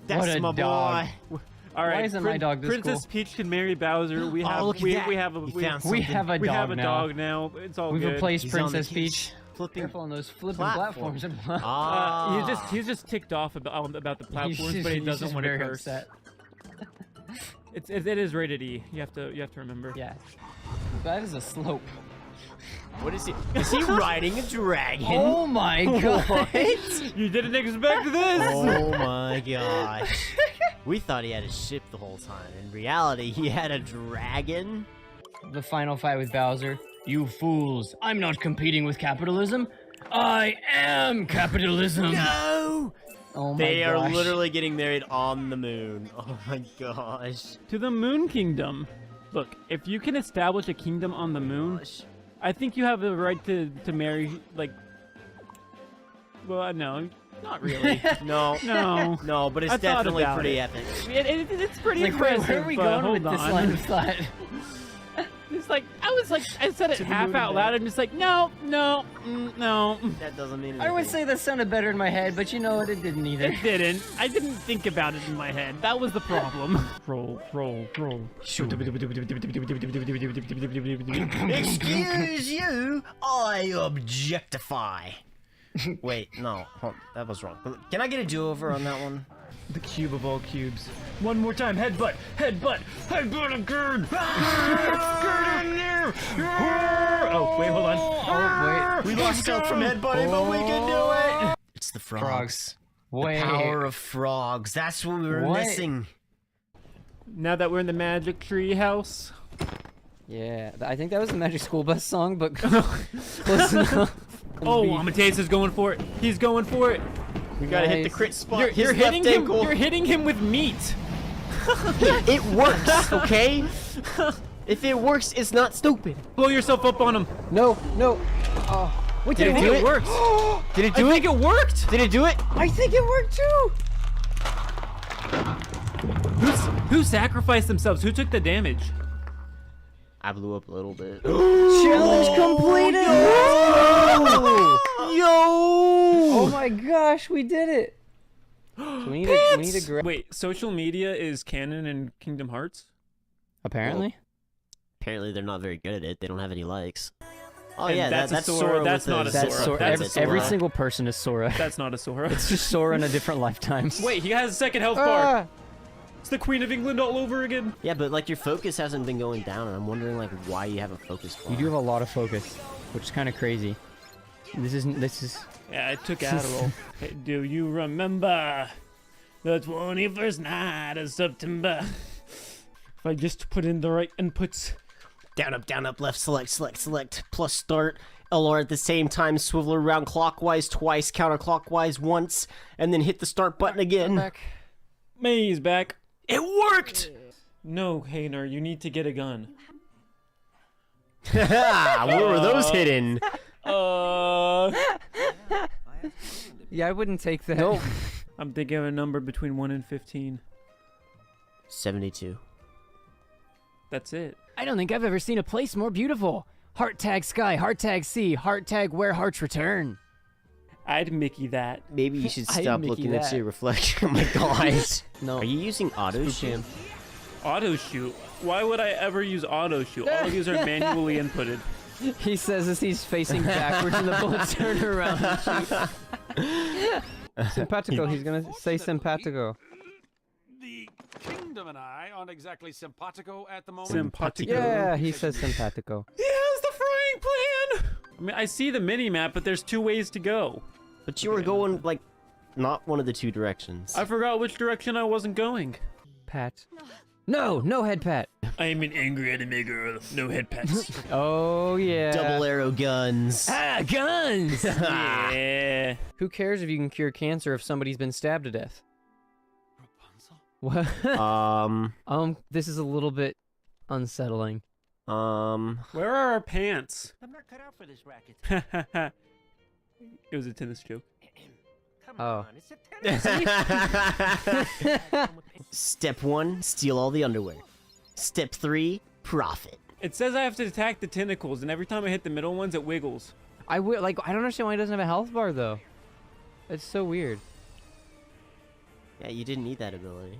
That's What a my dog. boy. All right, Why isn't my dog this Princess cool? Peach can marry Bowser. We have look at we, that. we have a You we, found We something. have a we dog have a now. dog now. It's all We've good. replaced He's on the Princess cage, Peach. flipping. Careful on those flipping Platform. platforms. Ah. He's just ticked off about the platforms, but he doesn't want to very curse. upset. It is rated E. You have to remember. Yeah. That is a slope. What is he? Is he riding a dragon? Oh my god. You didn't expect this. Oh my gosh. We thought he had a ship the whole time. In reality, he had a dragon. The final fight with Bowser. You fools, I'm not competing with capitalism. I am capitalism. No! Oh my They are gosh. literally getting married on the moon. Oh my gosh. To the Moon Kingdom. Look, if you can establish a kingdom on the moon, I think you have the right to marry like. Well, no, not really. No. No. No, but it's I thought definitely about pretty it. epic. It's pretty Like, where, impressive. where are we but going hold with this on. line of thought? It's like I said it the half moon out and loud. back. I'm just like, no. That doesn't mean anything. I would say that sounded better in my head, but you know what? It didn't either. It didn't. I didn't think about it in my head. That was the problem. Roll. Excuse you, I objectify. Wait, no, that was wrong. Can I get a do-over on that one? The cube of all cubes. One more time, headbutt, headbutt, headbutt again! Get in there! Oh, wait, hold on. Oh, wait. We lost Silk from headbutting, but we can do it! It's the frogs. Wait. The power of frogs. That's what we were What? missing. Now that we're in the magic tree house. Yeah, I think that was the Magic School Bus song, but close enough. Oh, Amadeus is going for it. He's going for it. We gotta hit the Nice. crit spot. You're His hitting left him. ankle. You're hitting him with meat. It works, okay? If it works, it's not stupid. Blow yourself up on him. No, no. Oh, wait, Did did it it do work? it? Worked. Did it I do think it? it worked. Did it do it? I think it worked too. Who sacrificed themselves? Who took the damage? I blew up a little bit. Challenge completed. Yo! Oh my gosh, we did it. So we need to grab. Wait, social media is canon in Kingdom Hearts? Apparently. Apparently they're not very good at it. They don't have any likes. Oh And yeah, that's a that's Sora. Sora. That's with not a the- That's Sora. Sora. That's a Every Sora. single person is Sora. That's not a Sora. It's just Sora in a different lifetime. Wait, he has a second health bar. It's the Queen of England all over again. Yeah, but like your focus hasn't been going down, and I'm wondering like why you haven't focused. You do have a lot of focus, which is kind of crazy. This is. Yeah, I took Adderall. Hey, do you remember the 21st night of September? If I just put in the right inputs. Down, up, left, select, plus start. LR at the same time, swivel around clockwise twice, counterclockwise once, and then hit the start button again. May's back. It worked! No, Hainer, you need to get a gun. Where were those hidden? Yeah, I wouldn't take that. Nope. I'm thinking of a number between 1 and 15. 72. That's it. I don't think I've ever seen a place more beautiful. Heart tag sky, heart tag sea, heart tag where hearts return. I'd Mickey that. Maybe you should I stop Mickey looking that. at your reflection. Oh my god. No. Are you using auto shoot? Auto shoot. Why would I ever use auto shoot? All of these are manually inputted. He says as he's facing backwards and the bullets turn around and shoot. Simpatico, he's gonna say simpatico. The kingdom and I aren't exactly simpatico at the moment. Simpatico. Yeah, he says simpatico. He has the frying pan! I mean, I see the mini-map, but there's 2 ways to go. But you were going like not one of the 2 directions. I forgot which direction I wasn't going. Pat. No, no head pat. I am an angry anime girl. No head pats. Oh yeah. Double arrow guns. Ah, guns! Yeah. Who cares if you can cure cancer if somebody's been stabbed to death? Rapunzel? What? This is a little bit unsettling. Where are our pants? I'm not cut out for this racket. It was a tennis joke. Come Oh. on, it's a tennis. Step 1, steal all the underwear. Step 3, profit. It says I have to attack the tentacles, and every time I hit the middle ones, it wiggles. I don't understand why he doesn't have a health bar though. It's so weird. Yeah, you didn't need that ability.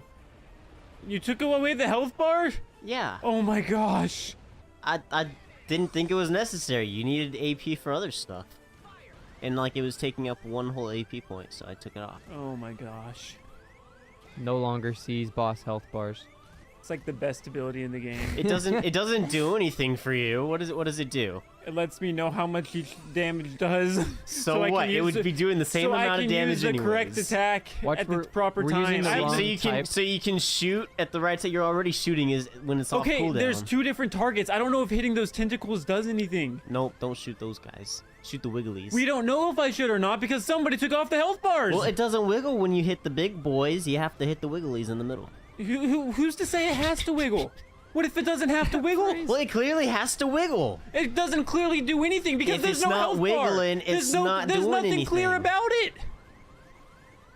You took away the health bar? Yeah, Oh my gosh. I didn't think it was necessary. You needed AP for other stuff. And like it was taking up 1 whole AP point, so I took it off. Oh my gosh. No longer sees boss health bars. It's like the best ability in the game. It doesn't do anything for you. What does it do? It lets me know how much each damage does. So I can what? It use would be doing the same amount of damage So I can use the correct anyways. attack Watch, at the we're- proper we're using time. the wrong type. So you can shoot at the right time. You're already shooting is when it's off Okay, cooldown. there's 2 different targets. I don't know if hitting those tentacles does anything. Nope, don't shoot those guys. Shoot the wigglies. We don't know if I should or not because somebody took off the health bars. Well, it doesn't wiggle when you hit the big boys. You have to hit the wigglies in the middle. Who's to say it has to wiggle? What if it doesn't have to wiggle? Well, it clearly has to wiggle. It doesn't clearly do anything because If there's it's no not health bar. wiggling, There's it's no, not There's doing nothing clear anything. about it.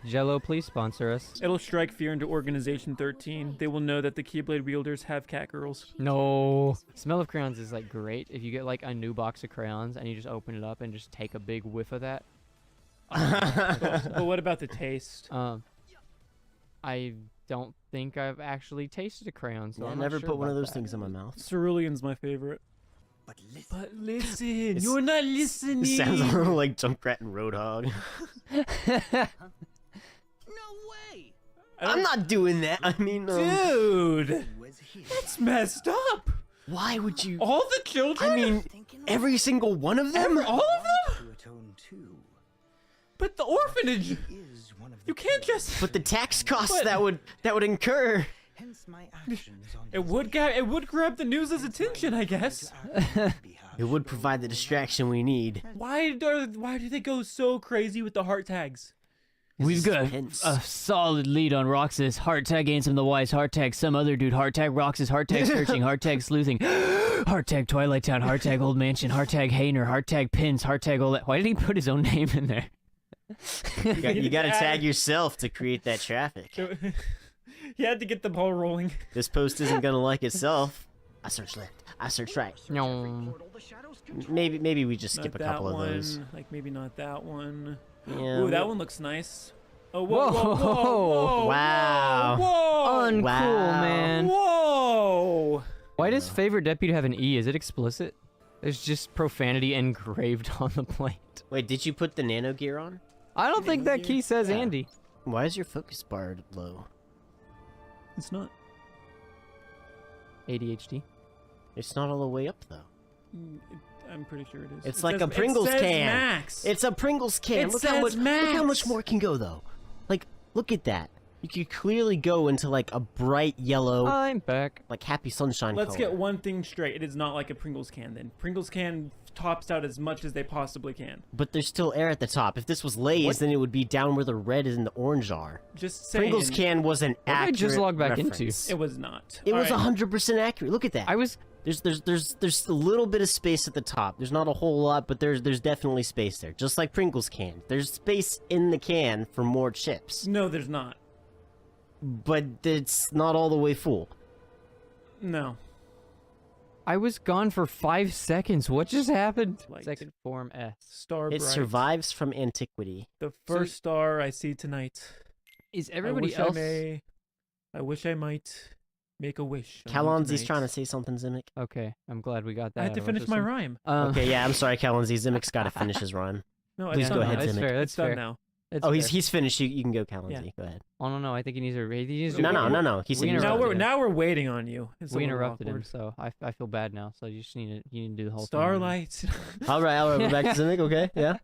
Jello, please sponsor us. It'll strike fear into Organization 13. They will know that the Keyblade wielders have cat girls. No. Smell of crayons is like great if you get like a new box of crayons and you just open it up and just take a big whiff of that. But what about the taste? I don't think I've actually tasted a crayon, so I I'm not never sure put one of about those that. things in my mouth. Cerulean's my favorite. But listen. But listen, you're not listening. It sounds a little like Junkrat and Roadhog. No way! I'm not doing that. I mean, Dude, that's messed up. why would you? All the children? I mean, every single one of them. all of them? But the orphanage. You can't just. But the tax costs that would incur. It would grab the news's attention, I guess. It would provide the distraction we need. Why do they go so crazy with the heart tags? We've got Hence. a solid lead on Roxas. Heart tag Ansem the Wise. Heart tag some other dude. Heart tag Roxas. Heart tag Searching. Heart tag Sleuthing. Heart tag Twilight Town. Heart tag Old Mansion. Heart tag Hayner. Heart tag Pins. Heart tag Old. Why did he put his own name in there? You gotta tag yourself to create that traffic. He had to get the ball rolling. This post isn't gonna like itself. I search left. I search right. No. Maybe we just skip Not a couple that of those. one. Like maybe not that one. Yeah. Ooh, that one looks nice. Oh, whoa, whoa, whoa, Whoa. whoa, Wow. whoa, Uncool, Wow. man. whoa. Why does favorite deputy have an E? Is it explicit? There's just profanity engraved on the plate. Wait, did you put the nano gear on? I don't think that key says Andy. Why is your focus bar low? It's not. ADHD. It's not all the way up though. I'm pretty sure it is. It's It like says- a Pringles it says can. Max. It's a Pringles can. It Look how says much Max. more it can go though. Like, look at that. You could clearly go into like a bright yellow, I'm back. like happy sunshine Let's color. get one thing straight. It is not like a Pringles can then. Pringles can tops out as much as they possibly can. But there's still air at the top. If this was Lay's, What? then it would be down where the red and the orange are. Just saying. Pringles can was an did I accurate just log back into? reference. It was not. It was Alright. 100% accurate. Look at that. I was. There's a little bit of space at the top. There's not a whole lot, but there's definitely space there. Just like Pringles can. There's space in the can for more chips. No, there's not. But it's not all the way full. No. I was gone for 5 seconds. What just happened? Light. Second form S. Star It bright. survives from antiquity. The first star I see tonight. Is everybody I wish else? I wish I might make a wish. on Kalonzi's tonight. trying to say something, Zimic. Okay, I'm glad we got that. I had to out of finish our my system. rhyme. Okay, yeah, I'm sorry, Kalonzi. Zimic's got to finish his rhyme. No, Please it's go done ahead, now. That's Zimic. fair. That's It's done fair. now. That's Oh, fair. he's finished. You can go, Kalonzi. Yeah. Go ahead. Oh no, I think he needs to. No. He said he was Now interrupted gonna we're him. now we're waiting on you. It's a We little interrupted him, awkward. so I feel bad now. So you just need to do the whole thing. Starlight. All right, we're back to Zimic. Okay, yeah.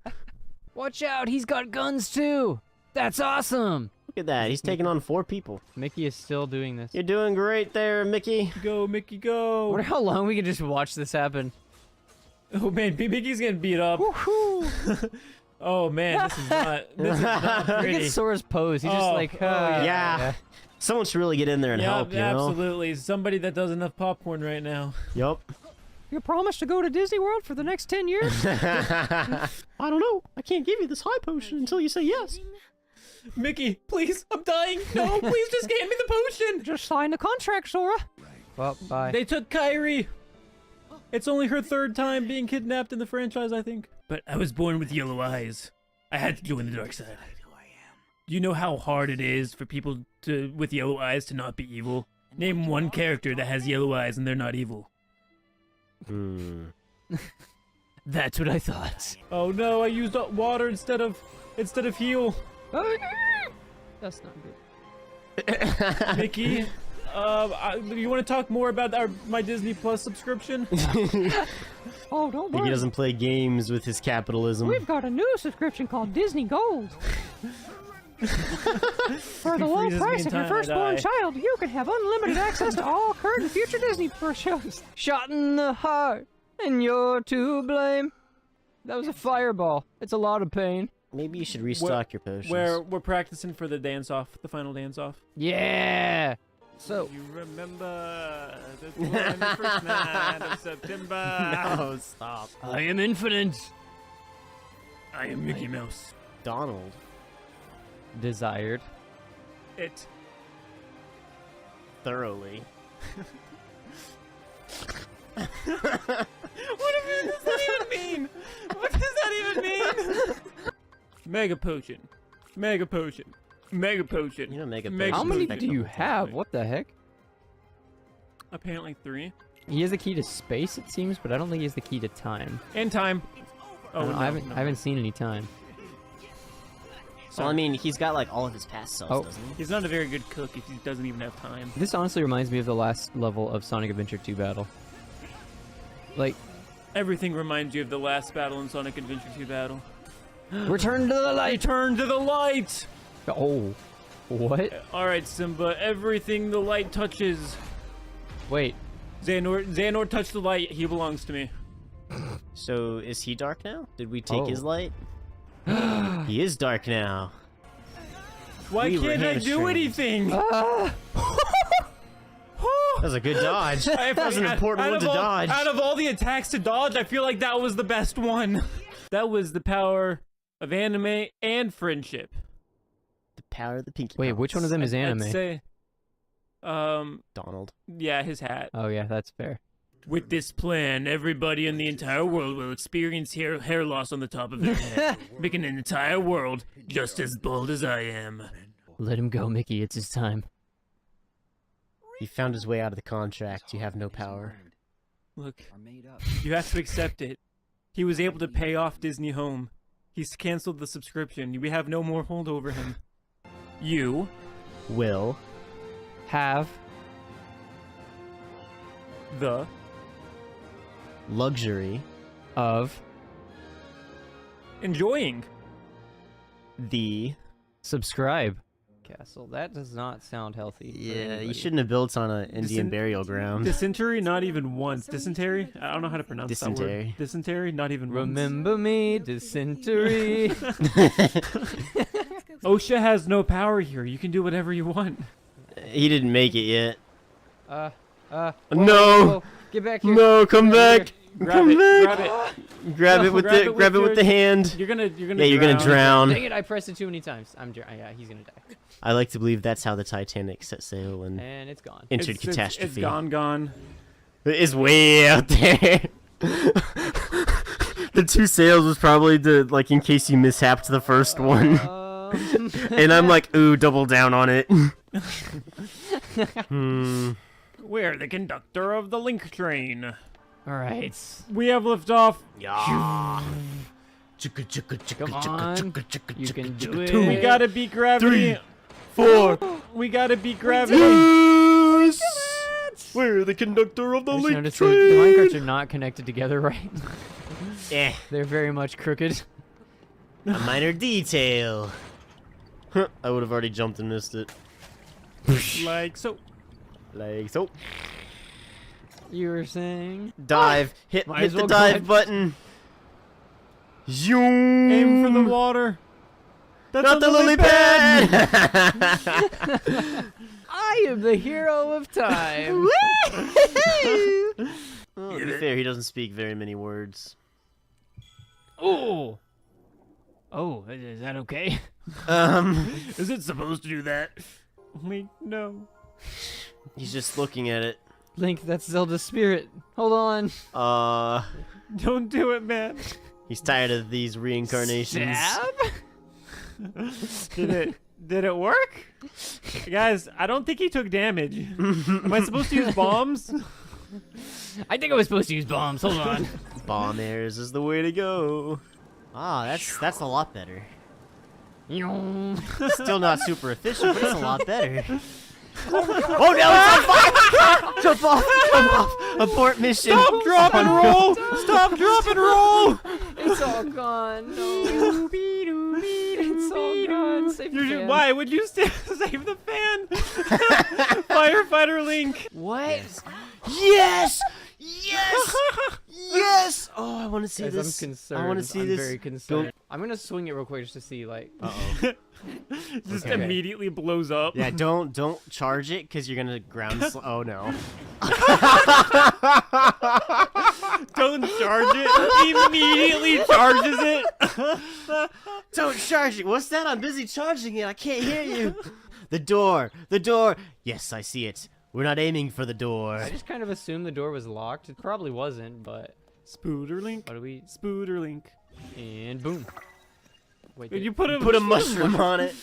Watch out! He's got guns too. That's awesome. Look at that. He's taking on 4 people. Mickey is still doing this. You're doing great there, Mickey. Go, Mickey, go. I wonder how long we can just watch this happen. Oh man, Mickey's getting beat up. Oh man, this is not Look at pretty. Sora's pose. He's Oh, just like, yeah. Someone should really get in there and Yeah, help, you know? absolutely. Somebody that does enough popcorn right now. Yup. You promised to go to Disney World for the next 10 years? I don't know. I can't give you this high potion until you say yes. Mickey, please, I'm dying. No, please just hand me the potion. Just sign the contract, Sora. Well, bye. They took Kyrie. It's only her 3rd time being kidnapped in the franchise, I think. But I was born with yellow eyes. I had to join the dark side. Do you know how hard it is for people with yellow eyes to not be evil? Name one character that has yellow eyes and they're not evil. That's what I thought. Oh no, I used up water instead of heal. That's not good. Mickey, you want to talk more about my Disney Plus subscription? Oh, don't He worry. doesn't play games with his capitalism. We've got a new subscription called Disney Gold. For the low freezes me price in of your time I firstborn die. child, you can have unlimited access to all current and future Disney shows. Shot in the heart, and you're to blame. That was a fireball. It's a lot of pain. Maybe you should restock your potions. We're practicing for the dance-off, the final dance-off. Yeah. So, You remember the 21st night of September. No, stop. I am infinite. I am Mickey Mouse. Donald. desired. It. Thoroughly. What does that even mean? What does that even mean? Mega potion. Mega potion. Mega potion. You know, Mega Mega How Potion's many like do the you whole have? thing. What the heck? Apparently 3. He has the key to space, it seems, but I don't think he has the key to time. And time. I, Oh, don't- no, I haven't no. I haven't seen any time. So I mean, he's got like all of his past selves, Oh. doesn't he? He's not a very good cook if he doesn't even have time. This honestly reminds me of the last level of Sonic Adventure 2 battle. Like, Everything reminds you of the last battle in Sonic Adventure 2 battle. return to the light! Return to the light! Oh. What? Alright, Simba, everything the light touches. Wait. Xehanort touched the light, he belongs to me. So is he dark now? Did we take his Oh. light? He is dark now. Why We were can't I do hamstrings. anything? That was a good dodge. That was an important one to dodge. Out of all the attacks to dodge, I feel like that was the best one. That was the power of anime and friendship. The power of the pinky. Wait, which one of them is anime? I'd say, Donald. yeah, his hat. Oh yeah, that's fair. With this plan, everybody in the entire world will experience hair loss on the top of their head, making an entire world just as bold as I am. Let him go, Mickey. It's his time. He found his way out of the contract. You have no power. Look, you have to accept it. He was able to pay off Disney Home. He's canceled the subscription. We have no more hold over him. You Will. Have the Luxury. of enjoying. The. subscribe. Castle. That does not sound healthy. for Yeah, you anybody. shouldn't have built on an Indian burial ground. Dysentery, not even once. Dysentery? I don't know how to pronounce that Dysentery. word. Dysentery, not even once. Remember me, dysentery. OSHA has no power here. You can do whatever you want. He didn't make it yet. whoa, No! whoa, get back here. No, come Get back! Grab Come it. back! Grab it. Grab it with Grab the it with grab it with your- the hand. You're gonna Yeah, you're gonna drown. Dang it, I pressed it too many times. Yeah, he's gonna die. I like to believe that's how the Titanic set sail and And it's gone. entered It's catastrophe. gone. It's way out there. The two sails was probably to like in case you mishapped the first one. And I'm like, ooh, double down on it. We're the conductor of the link train. All right. We have liftoff. Yeah. Come on. You can do it. We gotta beat gravity. 4. We gotta beat gravity. Yes! We're the conductor of the I just link noticed the train. minecarts are not connected together right. Eh, They're very much crooked. a minor detail. Huh, I would have already jumped and missed it. Like so. Like so. You were saying? Dive. Hit Might as the well go dive ahead. button. Zoom. Aim for the water. That's Not a the lily pad. pad. I am the hero of time. Well, to be fair, he doesn't speak very many words. Oh. Oh, is that okay? Is it supposed to do that? Wait, no. He's just looking at it. Link, that's Zelda's spirit. Hold on. Don't do it, man. He's tired of these reincarnations. Stab? Did it work? Guys, I don't think he took damage. Am I supposed to use bombs? I think I was supposed to use bombs. Hold on. Bomb airs is the way to go. Ah, that's a lot better. Still not super efficient, but it's a lot better. Oh no, it's on fire! Jump off! Jump off! Abort mission! Stop, drop, and roll! Stop, drop, and roll! It's all gone. No. It's all gone. Save the fan. Why would you save the fan? Firefighter Link. What? Yes! Yes! Yes! Oh, I want to see Guys, this. I'm concerned. I want to see I'm this. very concerned. I'm gonna swing it real quick just to see, like. Just Okay. immediately blows up. Yeah, don't charge it because you're gonna ground. Oh no! Don't charge it. Immediately charges it. Don't charge it. What's that? I'm busy charging it. I can't hear you. The door. The door. Yes, I see it. We're not aiming for the door. I just kind of assumed the door was locked. It probably wasn't, but. Spooder Link. What do we? Spooder Link. And boom. Wait. Did you put a Put a mushroom on it.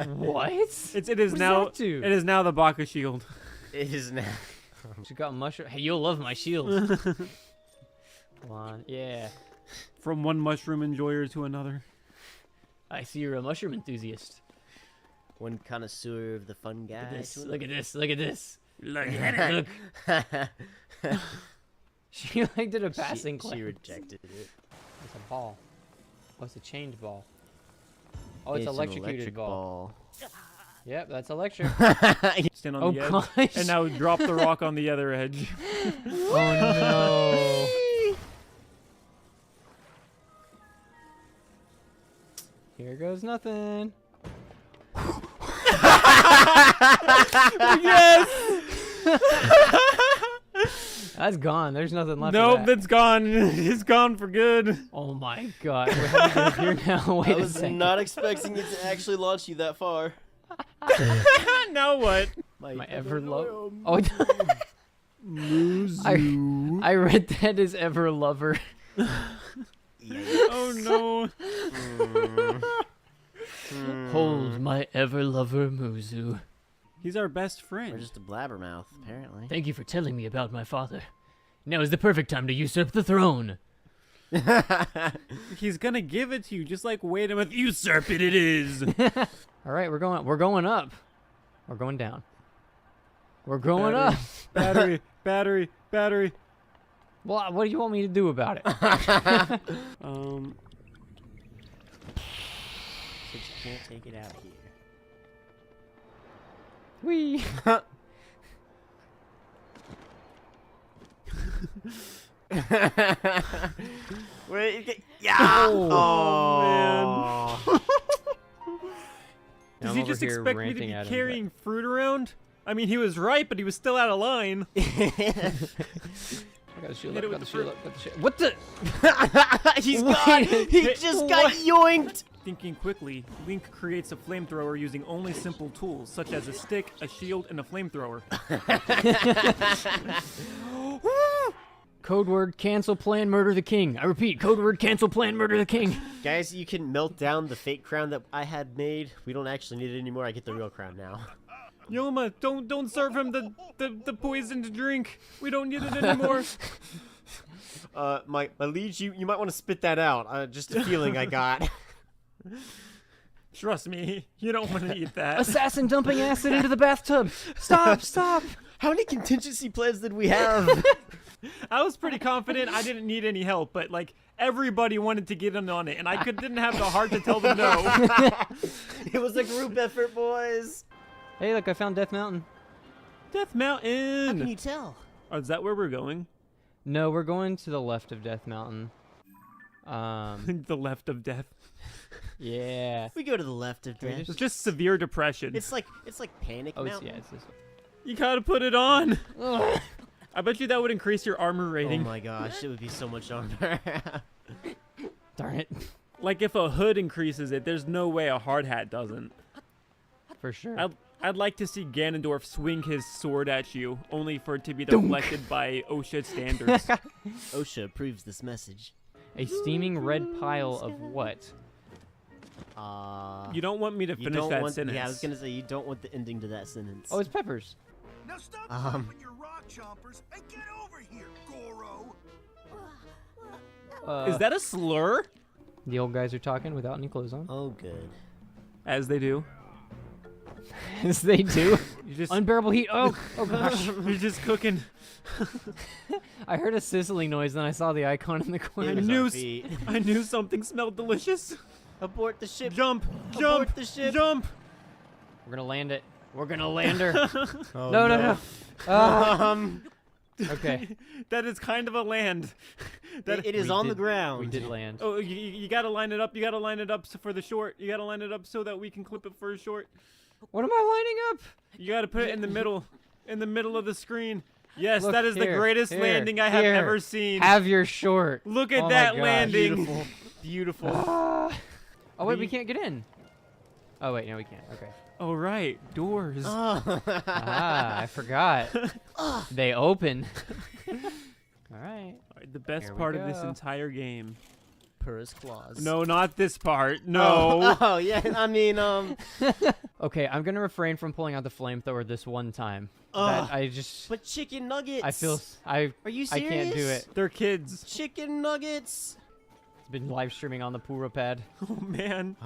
What? It is What does now. that do? It is now the Baka shield. It is now. She got mushroom. Hey, you'll love my shield. Come on. Yeah. From one mushroom enjoyer to another. I see you're a mushroom enthusiast. One connoisseur of the fun guys. Look at this. Look at this. Look at it. Look. She like did a passing She glance. rejected it. It's a ball. Oh, it's a chained ball. Oh, it's an electrocuted electric ball. Yep, that's electric. Stand on Oh the edge. gosh. And now drop the rock on the other edge. Oh no. Here goes nothing. Yes! That's gone. There's nothing left. Nope, of that. that's gone. It's gone for good. Oh my god. We're having to here now. Wait I a was second. not expecting it to actually launch you that far. Now what? My ever low. Oh. I read that as ever lover. Oh no. Hold my ever lover Muzu. He's our best Or friend. just a blabbermouth, apparently. Thank you for telling me about my father. Now is the perfect time to usurp the throne. He's gonna give it to you, just like wait a minute. Usurp it is. All right, we're going up. We're going down. We're going up. Battery, battery, battery. Well, what do you want me to do about it? Um, Since you can't take it out here. Wee. Wait, yeah! Oh, man. Does I'm he over just here expect me to ranting be at him, carrying fruit around? I mean, he was right, but he was still out of line. I got the shield Hit up, it got with the the shield fruit. up, got the shield. What the? He just got yoinked! Thinking quickly, Link creates a flamethrower using only simple tools, such as a stick, a shield, and a flamethrower. Code word cancel plan murder the king. I repeat, code word cancel plan murder the king. Guys, you can melt down the fake crown that I had made. We don't actually need it anymore. I get the real crown now. Yoma, don't serve him the poisoned drink. We don't need it anymore. My liege, you might want to spit that out. Just a feeling I got. Trust me, you don't want to eat that. Assassin dumping acid into the bathtub. Stop, stop. How many contingency plans did we have? I was pretty confident I didn't need any help, but like everybody wanted to get in on it, and I didn't have the heart to tell them no. It was a group effort, boys. Hey, look, I found Death Mountain. Death How can Mountain. you tell? Oh, is that where we're going? No, we're going to the left of Death Mountain. The left of death. Yeah. We go to the left of we death. It's just severe depression. It's like Panic Oh, Mountain. yeah, it's this way. You gotta put it on. I bet you that would increase your armor Oh rating. my gosh, it would be so much armor. Darn it. Like if a hood increases it, there's no way a hard hat doesn't. For sure. I'd like to see Ganondorf swing his sword at you, only for it to be deflected by OSHA standards. OSHA approves this message. A steaming red pile of what? You don't want me to You finish don't that want, sentence. Yeah, I was gonna say you don't want the ending to that sentence. Oh, it's peppers. Now stop with your rock chompers and get over here, Goro. Is that a slur? The old guys are talking without any clothes on. Oh, good. As they do. As they do. You just, Unbearable heat. Oh, oh gosh. you're just cooking. I heard a sizzling noise, then I saw the icon in the It corner. was knew our s- feet. I knew something smelled delicious. Abort the ship. Jump! Abort Jump! the ship. Jump! We're gonna land it. We're gonna land her. Oh, no, no, no. Um, Okay. That is kind of a land. That it is We on the did- ground. We did land. Oh, you gotta line it up. You gotta line it up for the short. You gotta line it up so that we can clip it for a short. What am I lining up? You gotta put it in the middle of the screen. Yes, Look, that is the here, greatest here, landing I have here. ever seen. Have your short. Look at Oh my that gosh. landing. Beautiful. Beautiful. Oh wait, we can't get in. Oh wait, no, we can't. Okay. Oh right, doors. Ah, I forgot. They open. All right. Alright, the best Here we part of this go. entire game. Purr's claws. No, not this part. No. Oh, yeah. I mean, Okay, I'm gonna refrain from pulling out the flamethrower this one time. Ugh. That I just. but chicken nuggets. I feel. I. Are you I serious? can't do it. They're kids. Chicken nuggets. been live streaming on the Pura pad. Oh man.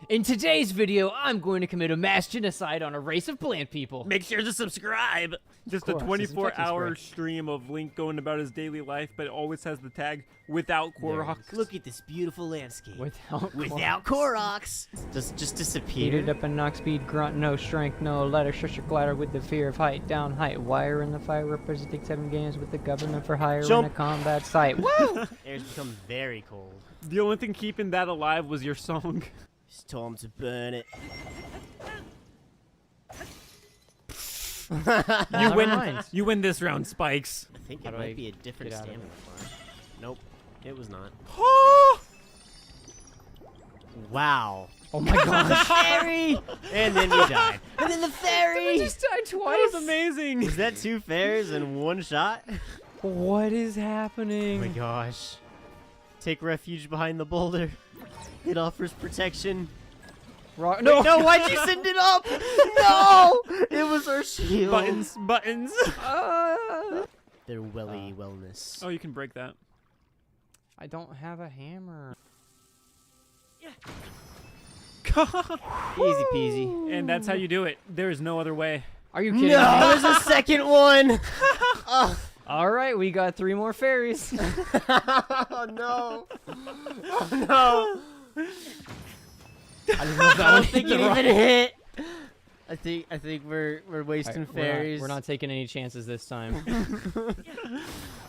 In today's video, I'm going to commit a mass genocide on a race of plant people. Make sure to subscribe. Just a Koroks is infecting 24-hour spray. stream of Link going about his daily life, but it always has the tag without Koroks. Look at this beautiful landscape. Without Koroks. Just Heated disappeared. up and knock speed, grunt, no strength, no letter, shush your clatter with the fear of height, down height, wire in the fire, representing 7 games with the government for hire Jump. in a combat site. Woo! Air's become very cold. The only thing keeping that alive was your song. It's time to burn it. You win this round, Spikes. I think How it do might I be a different get out of stamina bar. Nope, it was not. Wow. Oh my gosh. Fairy! And then we died. And then the fairy! died That twice. was amazing. Is that 2 fairs in 1 shot? What is Oh happening? my gosh. Take refuge behind the boulder. It offers protection. No, No, why'd you send it up? No! It was our shield. Buttons. Their welly wellness. Oh, you can break that. I don't have a hammer. Easy peasy. And that's how you do it. There is no other way. Are you kidding me? No, there's a second one. All right, we got 3 more fairies. Oh no. Oh no. I don't know if that I one don't think hit it the even rock. hit. I think we're wasting Alright, fairies. We're not taking any chances this time.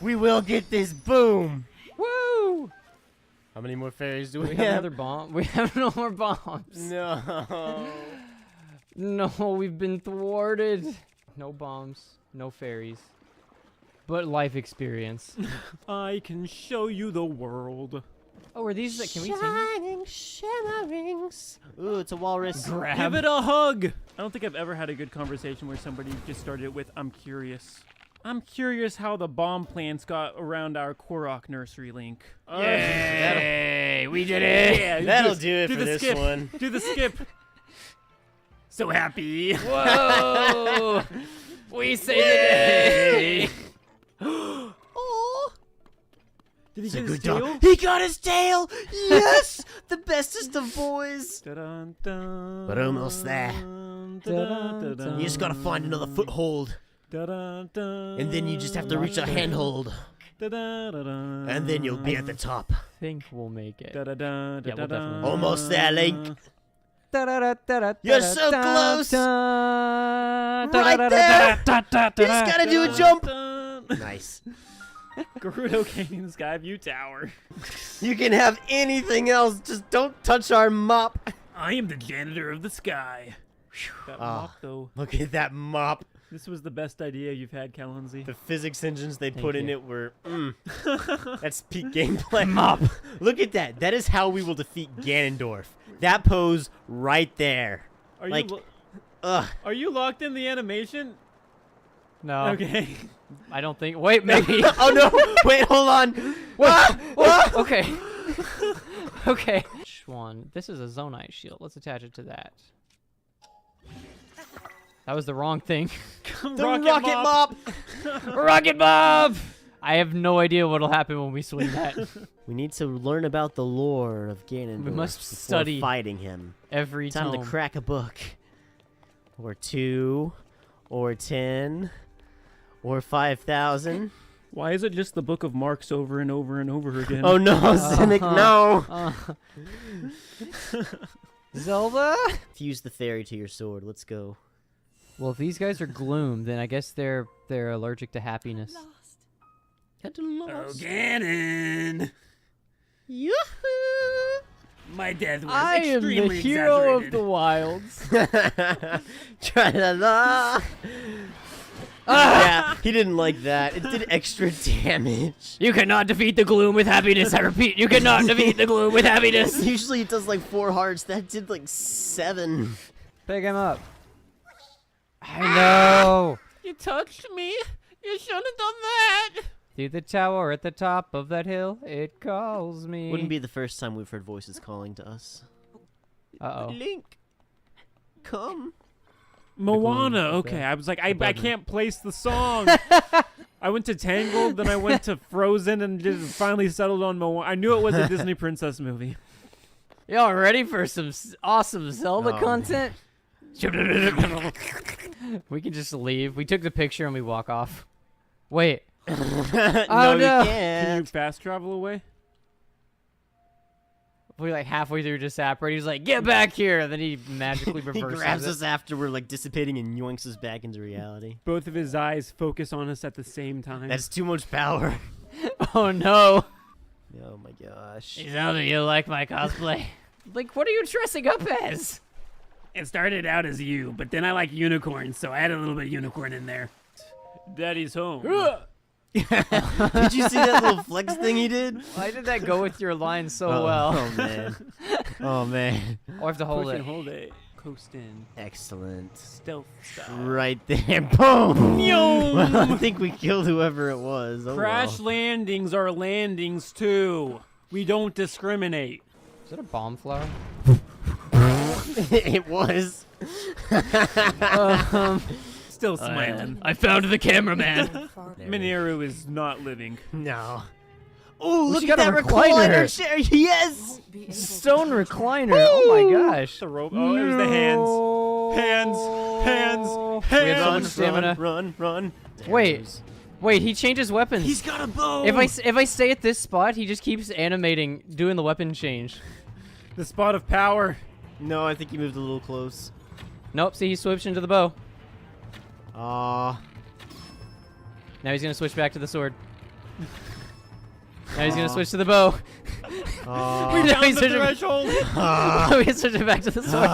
We will get this boom. Woo! How many more fairies do We have another bomb. We have no more bombs. No. No, we've been thwarted. No bombs, no fairies, but life experience. I can show you the world. Oh, are these? Can we take? Shining shimmerings. Ooh, it's a walrus. Give it a hug. I don't think I've ever had a good conversation where somebody just started with, I'm curious. I'm curious how the bomb plants got around our Korok nursery, Link. Yay! We did it! Yeah, That'll do it for the this skip. one. Do the skip. So happy. Whoa! We saved the day. Did he It's a get his good tail? dog. He got his tail. Yes, the bestest of boys. Dun, dun, But almost there. dun, dun, You just gotta find another foothold, dun, dun, and then you just have to reach a handhold, dun, dun, dun, dun, and then you'll be at the top. Think we'll make it. dun, dun, dun, Yeah, we'll dun, definitely- Almost there, Link. You're You're so close. Right there. You just gotta do a jump. Dun. Nice. Gerudo Canyon Sky View Tower. You can have anything else, just don't touch our mop. I am the janitor of the sky. That mop, though. Look at that mop. This was the best idea you've had, Calonzi. The physics engines they Thank put in you. it were, that's peak gameplay. Mop. Look at that. That is how we will defeat Ganondorf. That pose right there. Are Like, you ugh. are you locked in the animation? No, Okay. I don't think. Wait, maybe. Oh no! Wait, hold on. Wait, okay. Okay. Which one? This is a Zonite shield. Let's attach it to that. That was the wrong thing. The rocket mop. Rocket Bob! I have no idea what'll happen when we swing that. We need to learn about the lore of Ganondorf. We must before study fighting him. Every Time tome. to crack a book, or 2, or 10, or 5,000. Why is it just the Book of Marks over and over and over again? Oh no, Cynic, no! Zelda? Fuse the fairy to your sword. Let's go. Well, if these guys are gloom, then I guess they're allergic to happiness. Oh, Ganon! Yoo-hoo! My death was I am the extremely hero of exaggerated. the wilds. Tra-la-la. Yeah, he didn't like that. It did extra damage. You cannot defeat the gloom with happiness. I repeat, you cannot defeat the gloom with happiness. Usually it does like 4 hearts. That did like 7. Pick him up. I know. You touched me. You shouldn't have done that. Through the tower at the top of that hill, it calls me. Wouldn't be the first time we've heard voices calling to us. Uh-oh. Link, come. Moana. Okay, I was like, I can't place the song. I went to Tangled, then I went to Frozen, and just finally settled on Moana. I knew it was a Disney princess movie. Y'all ready for some awesome Zelda content? We can just leave. We took the picture and we walk off. Wait. No, Oh, you no. Can you can't. fast travel away? We like halfway through just separated. He's like, "Get back here!" And then he magically He reverses grabs it. us after we're like dissipating and yoinks us back into reality. Both of his eyes focus on us at the same time. That's too much power. Oh no! Oh my gosh. Zelda, you like my cosplay? Like, what are you dressing up as? It started out as you, but then I like unicorns, so I added a little bit of unicorn in there. Daddy's home. Did you see that little flex thing he did? Why did that go with your line so well? Oh man. Oh man. I have to hold Push it. and hold it. Coast in. Excellent. Stealth style. Right there. Boom. Well, I think we killed whoever it was. Oh, Crash well. landings are landings too. We don't discriminate. Is that a bomb flower? It was. Still smiling. I found the cameraman. Mineru is not living. No. Oh, look she at got that a recliner. recliner chair. Yes. Stone recliner. Oh my gosh. The rope. Oh, it was the hands. Hands. We have so Hands. much stamina. Run. There it Wait. goes. Wait, he changes weapons. He's got a bow. If I stay at this spot, he just keeps animating, doing the weapon change. The spot of power. No, I think he moved a little close. Nope. See, he switched into the bow. Aw. Now he's gonna switch back to the sword. Now he's gonna switch to the bow. Aw. Now Down he's the switching. threshold. Now he's switching back to the sword.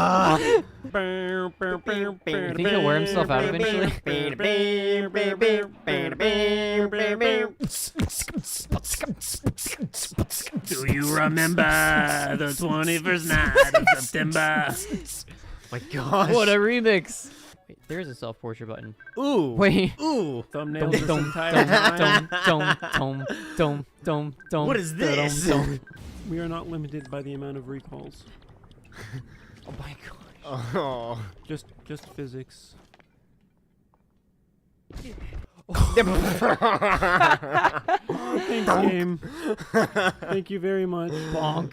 You think he'll wear himself out eventually? Do you remember the 21st night of September? My gosh. What a remix! Wait, there is a self-portrait button. Ooh. Wait. Ooh. Thumbnails this entire time. What is this? We are not limited by the amount of recalls. Oh my god. Oh. Just physics. Thanks, game. Thank you very much. Bonk.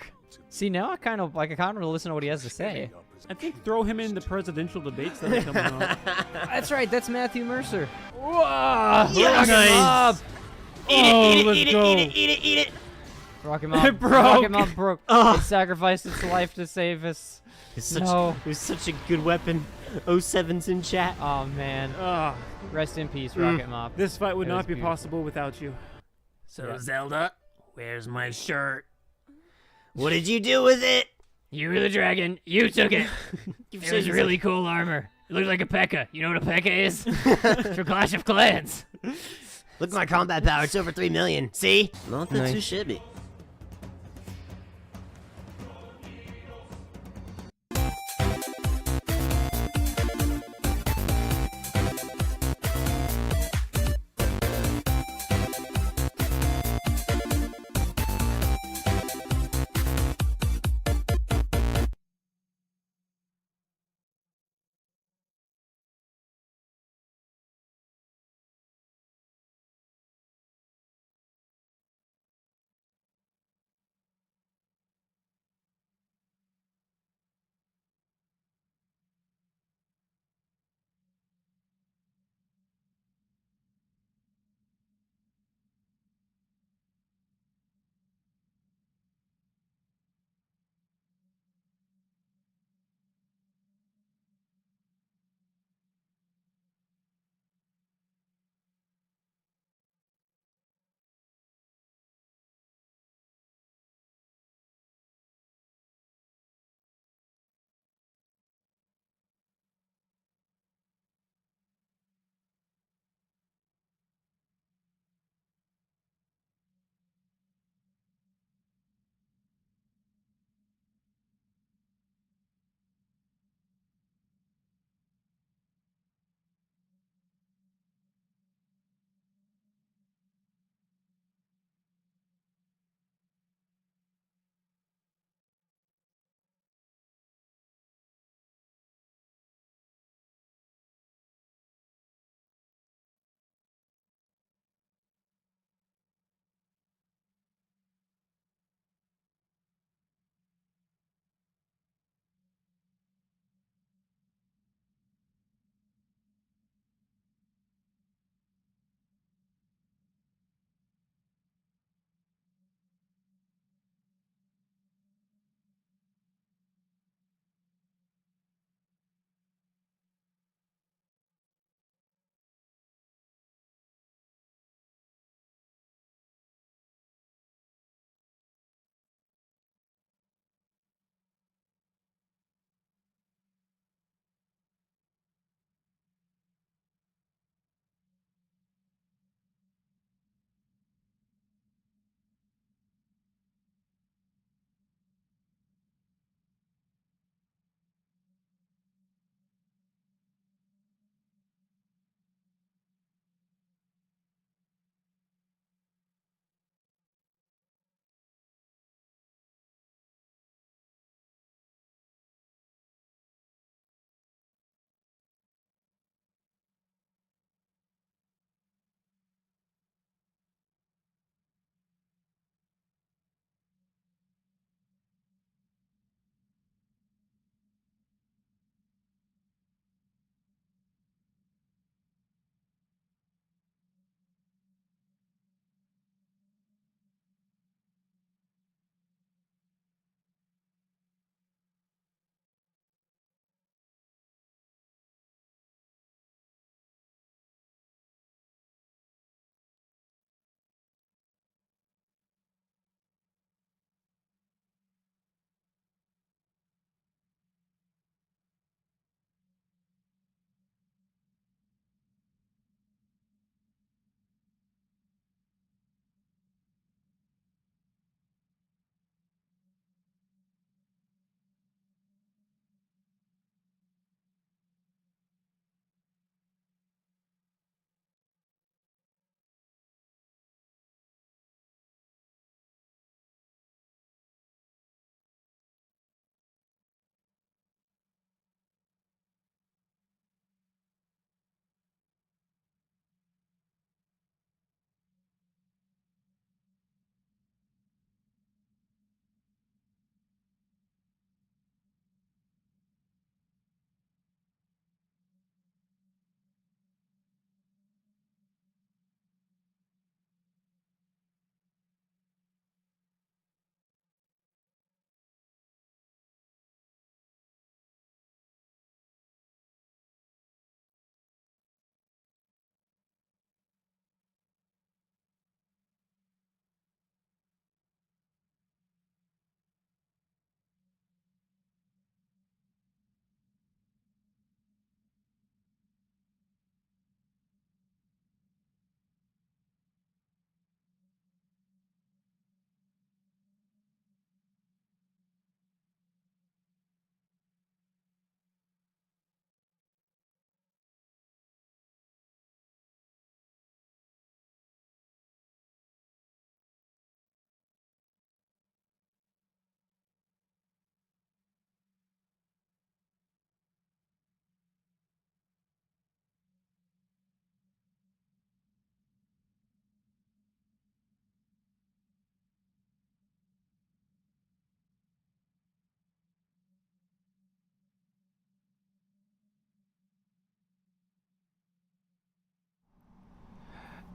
See, now I kind of want to listen to what he has to say. I think throw him in the presidential debates that are coming up. That's right. That's Matthew Mercer. Whoa! Yes! Rock him up! Let's go. Eat it. Rock him up. It broke. Rock him up broke. It sacrificed its life to save us. No. It was such a good weapon. 07's in chat. Oh man. Ah, Rest in peace, Rocket Mop. this fight would That was not be beautiful. possible without you. So, Yeah. Zelda, where's my shirt? What did you do with it? You were the dragon. You took it. It was really cool armor. It looked like a P.E.K.K.A. You know what a P.E.K.K.A. is? For Clash of Clans. Look at my combat power. It's over 3 million. See? Not that too Nice. shabby.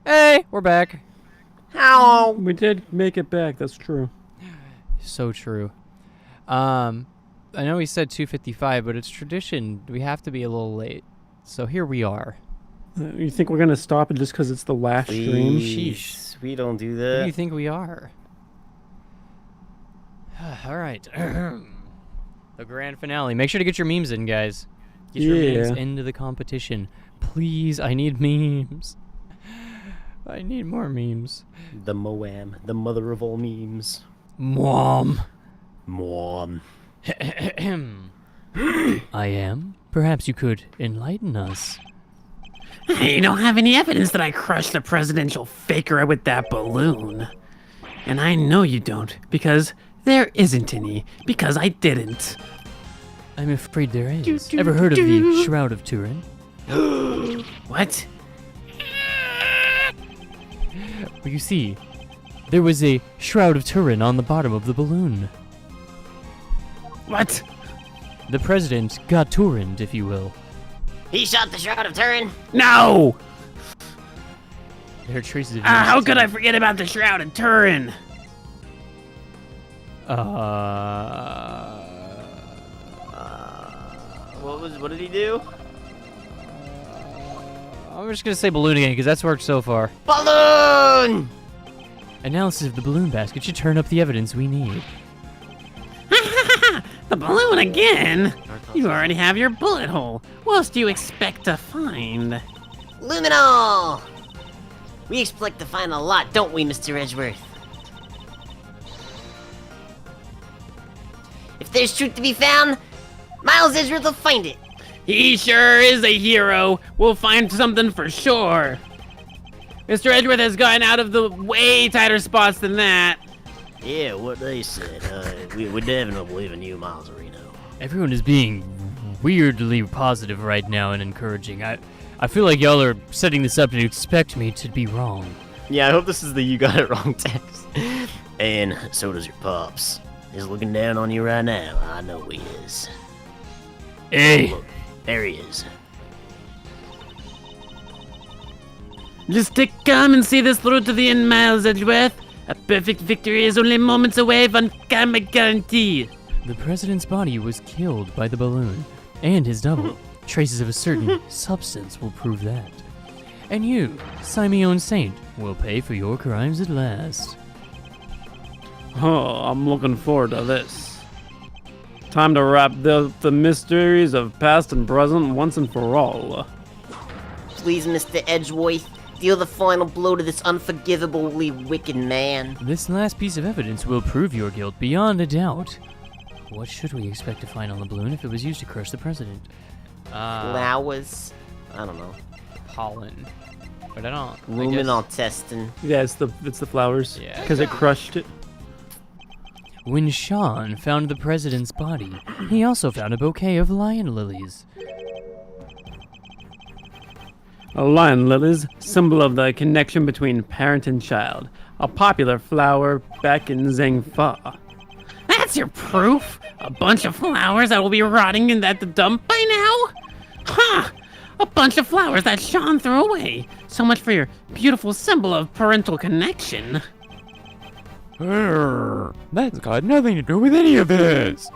Hey, we're back. How? We did make it back. That's true. So true. I know we said 2:55, but it's tradition. We have to be a little late. So here we are. You think we're gonna stop it just because it's the last stream? Sheesh. We don't do Who do that. you think we are? All right. The grand finale. Make sure to get your memes in, guys. Get your memes Yeah. into the competition. Please, I need memes. I need more memes. The Moam, the mother of all memes. Mom. Mom. I am. Perhaps you could enlighten us. You don't have any evidence that I crushed the presidential faker with that balloon. And I know you don't, because there isn't any, because I didn't. I'm afraid there is. Ever heard of the Shroud of Turin? What? Well, you see, there was a Shroud of Turin on the bottom of the balloon. What? The president got Turined, if you will. He shot the Shroud of Turin? No! There are traces of How yours could I too. forget about the Shroud of Turin? What did he do? I'm just gonna say balloon again, because that's worked so far. Balloon! Analysis of the balloon basket should turn up the evidence we need. The balloon again? You already have your bullet hole. What else do you expect to find? Luminol! We expect to find a lot, don't we, Mr. Edgeworth? If there's truth to be found, Miles Edgeworth will find it. He sure is a hero. We'll find something for sure. Mr. Edgeworth has gotten out of the way tighter spots than that. Yeah, what they said. We definitely believe in you, Miles Reno. Everyone is being weirdly positive right now and encouraging. I feel like y'all are setting this up to expect me to be wrong. Yeah, I hope this is the you got it wrong text. And so does your pops. He's looking down on you right now. I know he is. Hey! Look, there he is. Just to come and see this through to the end, Miles Edgeworth. A perfect victory is only moments away from karma guarantee. The president's body was killed by the balloon, and his double. Traces of a certain substance will prove that. And you, Simeon Saint, will pay for your crimes at last. Oh, I'm looking forward to this. Time to wrap the mysteries of past and present once and for all. Please, Mr. Edgeworth, deal the final blow to this unforgivably wicked man. This last piece of evidence will prove your guilt beyond a doubt. What should we expect to find on the balloon if it was used to crush the president? Flowers? I don't know. Pollen. But I don't. Luminol testing. Yeah, it's the flowers. Yeah. Because it crushed it. When Sean found the president's body, he also found a bouquet of lion lilies. Lion lilies, symbol of the connection between parent and child. A popular flower back in Zhengfa. That's your proof? A bunch of flowers that will be rotting at the dump by now? Huh! A bunch of flowers that Sean threw away. So much for your beautiful symbol of parental connection. That's got nothing to do with any of this.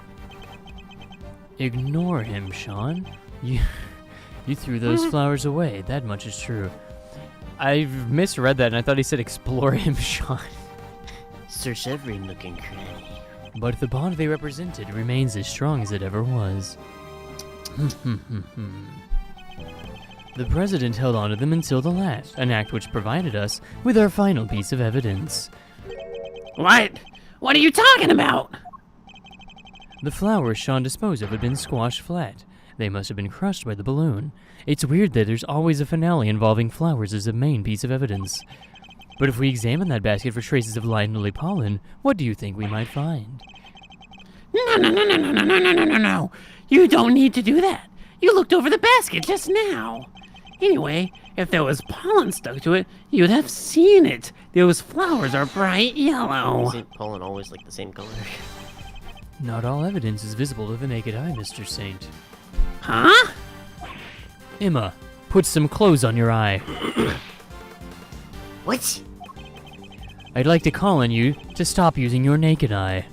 Ignore him, Sean. You threw those flowers away. That much is true. I misread that and I thought he said explore him, Sean. Search every nook and cranny. But the bond they represented remains as strong as it ever was. The president held on to them until the last, an act which provided us with our final piece of evidence. What? What are you talking about? The flowers Sean disposed of had been squashed flat. They must have been crushed by the balloon. It's weird that there's always a finale involving flowers as a main piece of evidence. But if we examine that basket for traces of lion lily pollen, what do you think we might find? No. You don't need to do that. You looked over the basket just now. Anyway, if there was pollen stuck to it, you'd have seen it. Those flowers are bright yellow. Isn't pollen always like the same color? Not all evidence is visible to the naked eye, Mr. Saint. Huh? Emma, put some clothes on your eye. What? I'd like to call on you to stop using your naked eye.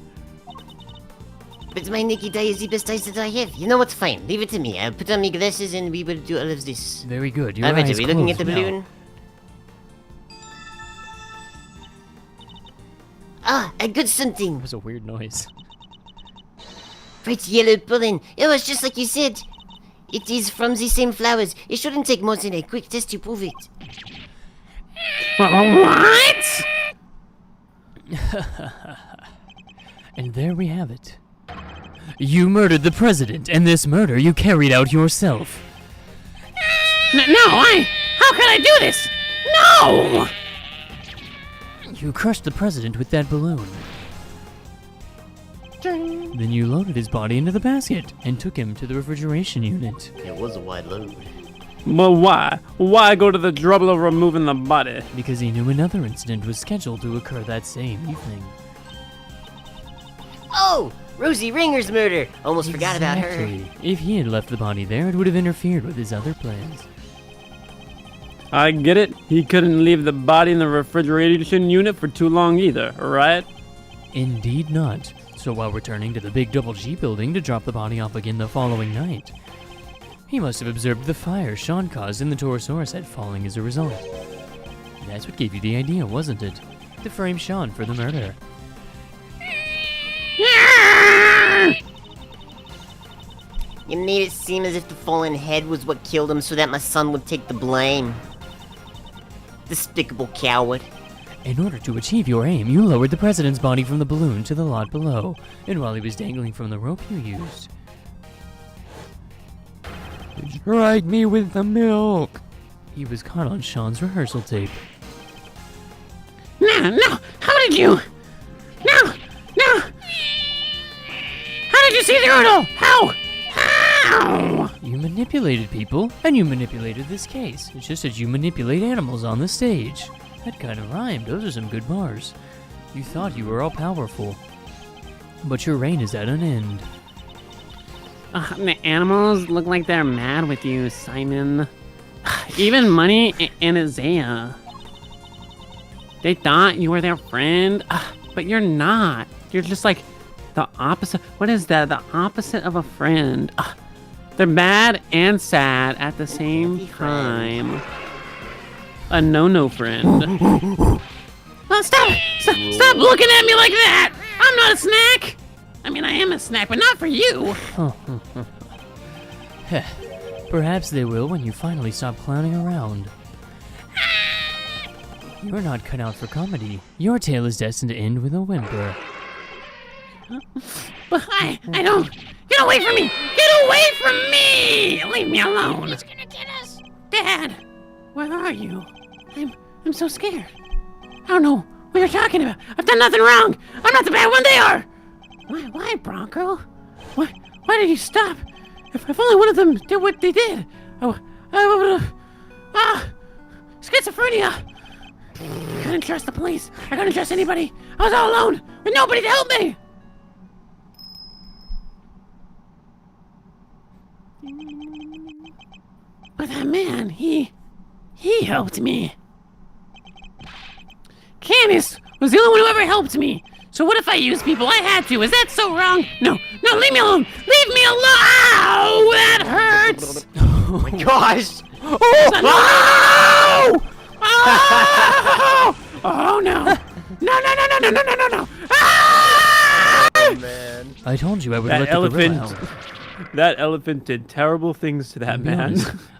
But my naked eye is the best eyes that I have. You know what's fine? Leave it to me. I'll put on my glasses and we will do all of this. Very good. Your Alright, eyes are we looking at the closed now. balloon? Ah, I got something. That was a weird noise. Bright yellow pollen. Oh, it's just like you said. It is from the same flowers. It shouldn't take more than a quick test to prove it. What? And there we have it. You murdered the president, and this murder you carried out yourself. No, how could I do this? No! You crushed the president with that balloon. Then you loaded his body into the basket and took him to the refrigeration unit. It was a wide load. But why? Why go to the trouble of removing the body? Because he knew another incident was scheduled to occur that same evening. Oh! Rosie Ringer's murder. Almost forgot about her. Exactly. If he had left the body there, it would have interfered with his other plans. I get it. He couldn't leave the body in the refrigeration unit for too long either, right? Indeed not. So while returning to the big Double G building to drop the body off again the following night, he must have observed the fire Sean caused in the Torosaurus head falling as a result. That's what gave you the idea, wasn't it? To frame Sean for the murder. You made it seem as if the fallen head was what killed him so that my son would take the blame. Despicable coward. In order to achieve your aim, you lowered the president's body from the balloon to the lot below, and while he was dangling from the rope you used, Drag me with the milk. he was caught on Sean's rehearsal tape. No, how did you? No! How did you see the girdle? How? You manipulated people, and you manipulated this case. It's just as you manipulate animals on the stage. That kind of rhymed. Those are some good bars. You thought you were all powerful, but your reign is at an end. The animals look like they're mad with you, Simon. Even Money and Isaiah. They thought you were their friend, but you're not. You're just like the opposite. What is that? The opposite of a friend. They're bad and sad at the same time. A no-no friend. Oh, stop looking at me like that! I'm not a snack! I mean, I am a snack, but not for you! Perhaps they will when you finally stop clowning around. You're not cut out for comedy. Your tale is destined to end with a whimper. But I don't... Get away from me! Get away from me! Leave me alone! He's gonna get us! Dad! Where are you? I'm so scared. I don't know what you're talking about. I've done nothing wrong. I'm not the bad one. They are. Why, Bronco? Why did you stop? If only one of them did what they did, I would have. Schizophrenia. I couldn't trust the police. I couldn't trust anybody. I was all alone with nobody to help me. But that man, he helped me. Candace was the only one who ever helped me. So what if I used people? I had to. Is that so wrong? No, leave me alone. Leave me alone. Ow, that hurts. Oh my gosh! Oh, oh no. No. Ah! Oh, man. I told you I would That let the gorilla elephant, out. that elephant did terrible things to that man.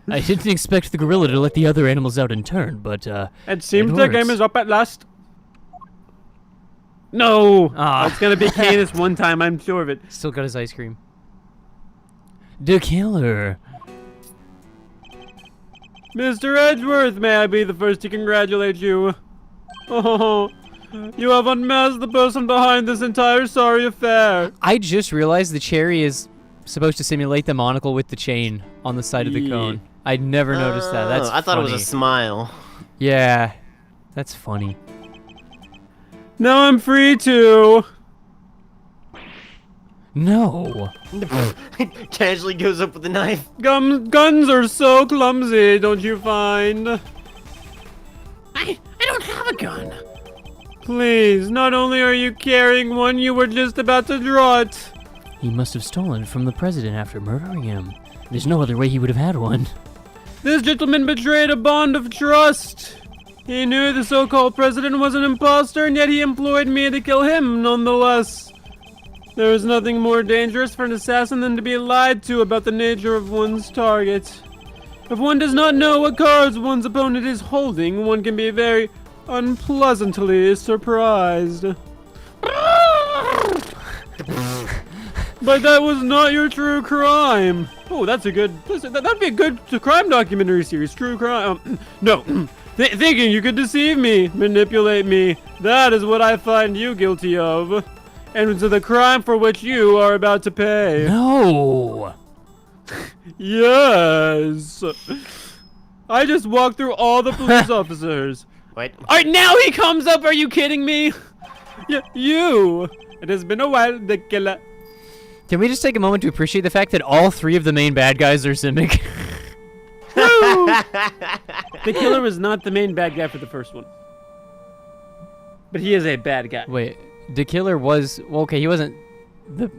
I didn't expect the gorilla to let the other animals out in turn, but It seems it the game works. is up at last. No! Ah. It's gonna be Canis one time, I'm sure of it. Still got his ice cream. The killer. Mr. Edgeworth, may I be the first to congratulate you? Oh, you have unmasked the person behind this entire sorry affair. I just realized the cherry is supposed to simulate the monocle with the chain on the side of the Yeah. cone. I'd never noticed that. That's I thought it was funny. a smile. Yeah, that's funny. Now I'm free to. No. Casually goes up with a knife. Guns are so clumsy, don't you find? I don't have a gun? Please, not only are you carrying one, you were just about to draw it. He must have stolen it from the president after murdering him. There's no other way he would have had one. This gentleman betrayed a bond of trust. He knew the so-called president was an imposter, and yet he employed me to kill him nonetheless. There is nothing more dangerous for an assassin than to be lied to about the nature of one's target. If one does not know what cards one's opponent is holding, one can be very unpleasantly surprised. But that was not your true crime. Oh, that's a good. That'd be a good crime documentary series. True crime. No. Thinking you could deceive me, manipulate me. That is what I find you guilty of. And it's the crime for which you are about to pay. No! Yes. I just walked through all the police officers. What? Alright, now he comes up. Are you kidding me? You. It has been a while, the killer. Can we just take a moment to appreciate the fact that all 3 of the main bad guys are Simic? The killer was not the main bad guy for the first one. But he is a bad guy. Wait, the killer was... Well, okay, he wasn't...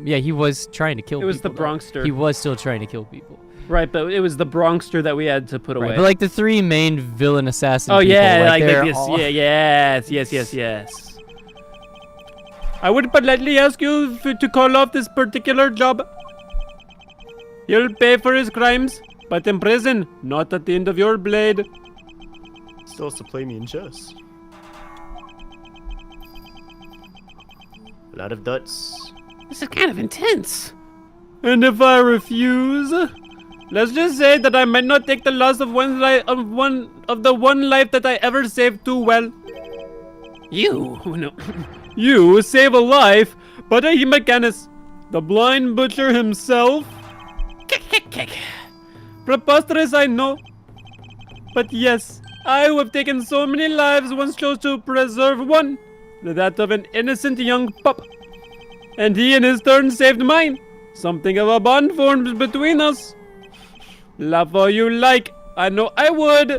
Yeah, he was trying to kill people. It was the though. Bronxster. He was still trying to kill people. Right, but it was the Bronxster that we had to put away. Right, but like the 3 main villain assassin oh, people, yeah, like they're this. all... Yeah, yes. I would politely ask you to call off this particular job. He'll pay for his crimes, but in prison, not at the end of your blade. Still has to play me in chess. A lot of dots. This is kind of intense. And if I refuse, let's just say that I might not take the loss of one life that I ever saved too well. You? No. You save a life, but a Hemacanus, the blind butcher himself. Kick. Preposterous, I know. But yes, I who have taken so many lives once chose to preserve one, that of an innocent young pup. And he in his turn saved mine. Something of a bond formed between us. Laugh all you like, I know I would.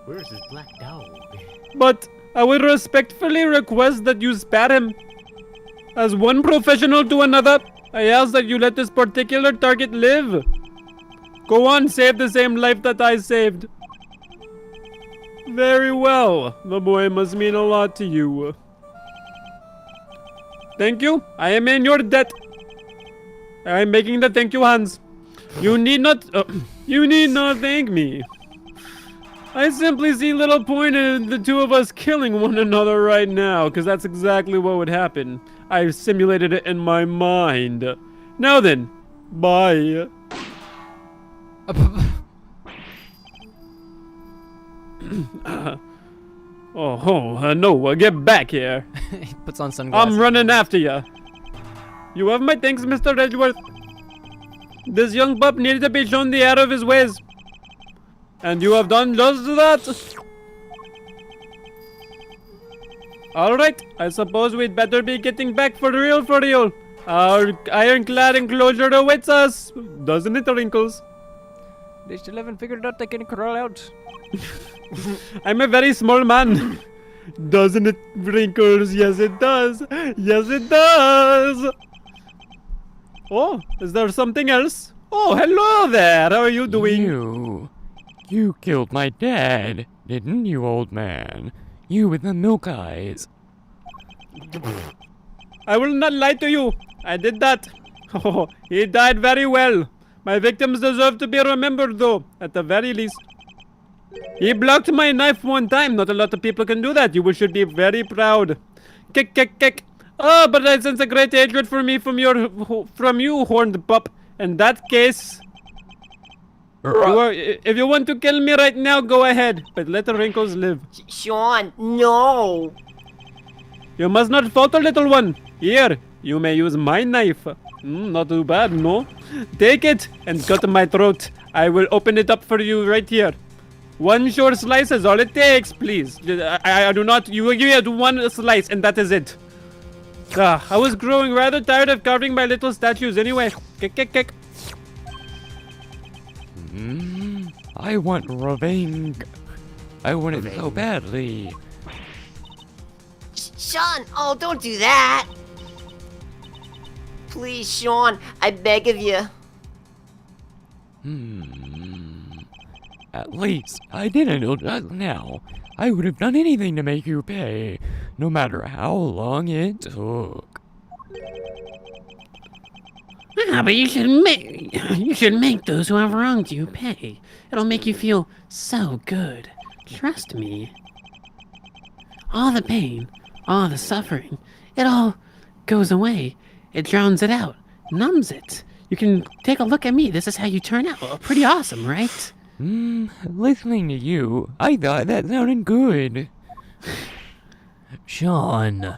Where's his black dog? But I would respectfully request that you spare him. As one professional to another, I ask that you let this particular target live. Go on, save the same life that I saved. Very well. The boy must mean a lot to you. Thank you. I am in your debt. I am making the thank you hands. You need not thank me. I simply see little point in the 2 of us killing one another right now, because that's exactly what would happen. I simulated it in my mind. Now then, bye. No, get back here. He puts on sunglasses. I'm running after you. You have my thanks, Mr. Edgeworth. This young pup needed to be shown the error of his ways. And you have done just that. Alright, I suppose we'd better be getting back for real. Our ironclad enclosure awaits us. Doesn't it, Wrinkles? They still haven't figured out they can crawl out. I'm a very small man. Doesn't it, Wrinkles? Yes, it does. Yes, it does. Oh, is there something else? Oh, hello there. How are you doing? You killed my dad, didn't you, old man? You with the milk eyes. I will not lie to you. I did that. Oh, he died very well. My victims deserve to be remembered, though, at the very least. He blocked my knife one time. Not a lot of people can do that. You should be very proud. Kick. Oh, but I sense a great hatred for me from you, horned pup. In that case, if you want to kill me right now, go ahead. But let the Wrinkles live. Sean, no. You must not falter, little one. Here, you may use my knife. Not too bad, no? Take it and cut my throat. I will open it up for you right here. One short slice is all it takes, please. I do not. You get one slice, and that is it. I was growing rather tired of carving my little statues anyway. Kick. I want revenge. I want it so badly. Sean, oh, don't do that. Please, Sean, I beg of you. At least I didn't know just now. I would have done anything to make you pay, no matter how long it took. Ah, but you should make those who have wronged you pay. It'll make you feel so good. Trust me. All the pain, all the suffering, it all goes away. It drowns it out, numbs it. You can take a look at me. This is how you turn out. Pretty awesome, right? Listening to you, I thought that sounded good. Sean.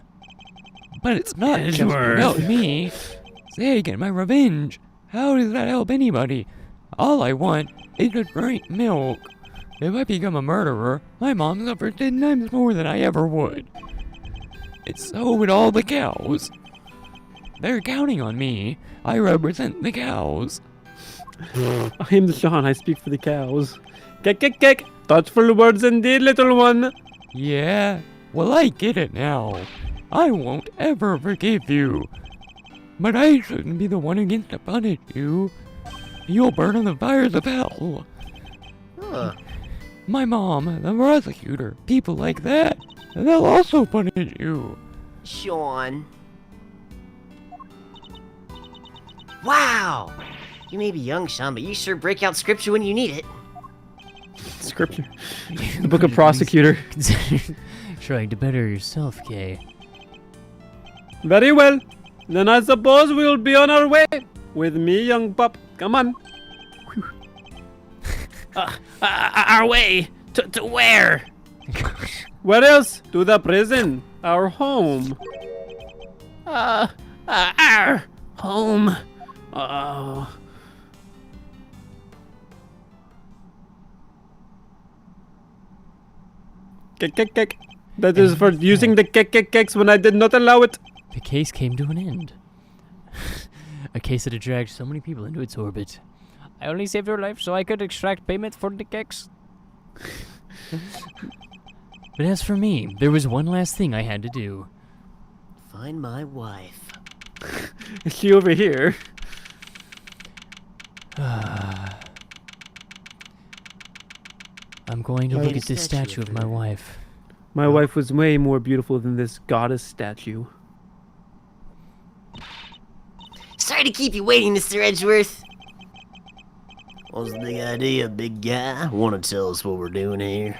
But it's not just Edgeworth. about me. Say, get my revenge. How does that help anybody? All I want is to drink milk. If I become a murderer, my mom suffers 10 times more than I ever would. It's so with all the cows. They're counting on me. I represent the cows. I am the Sean, I speak for the cows. Kek, kek, kek. Thoughtful words indeed, little one. Yeah, well I get it now. I won't ever forgive you. But I shouldn't be the one who gets to punish you. You'll burn in the fires of hell. Huh. My mom, the prosecutor, people like that, they'll also punish you. Sean. Wow! You may be young, Sean, but you sure break out scripture when you need it. Scripture. The Book of Prosecutor. Consider trying to better yourself, Kay. Very well. Then I suppose we'll be on our way. With me, young pup. Come on. Our way to where? Where else? To the prison. Our home. Our home. Oh. Kek, kek, kek. That is for using the kek, kek, keks when I did not allow it. The case came to an end. A case that had dragged so many people into its orbit. I only saved your life so I could extract payment for the keks. But as for me, there was one last thing I had to do. Find my wife. Is she over here? I'm going to My look at this statue statue of of my her. wife. My wife was way more beautiful than this goddess statue. Sorry to keep you waiting, Mr. Edgeworth. What's the big idea, big guy? Want to tell us what we're doing here?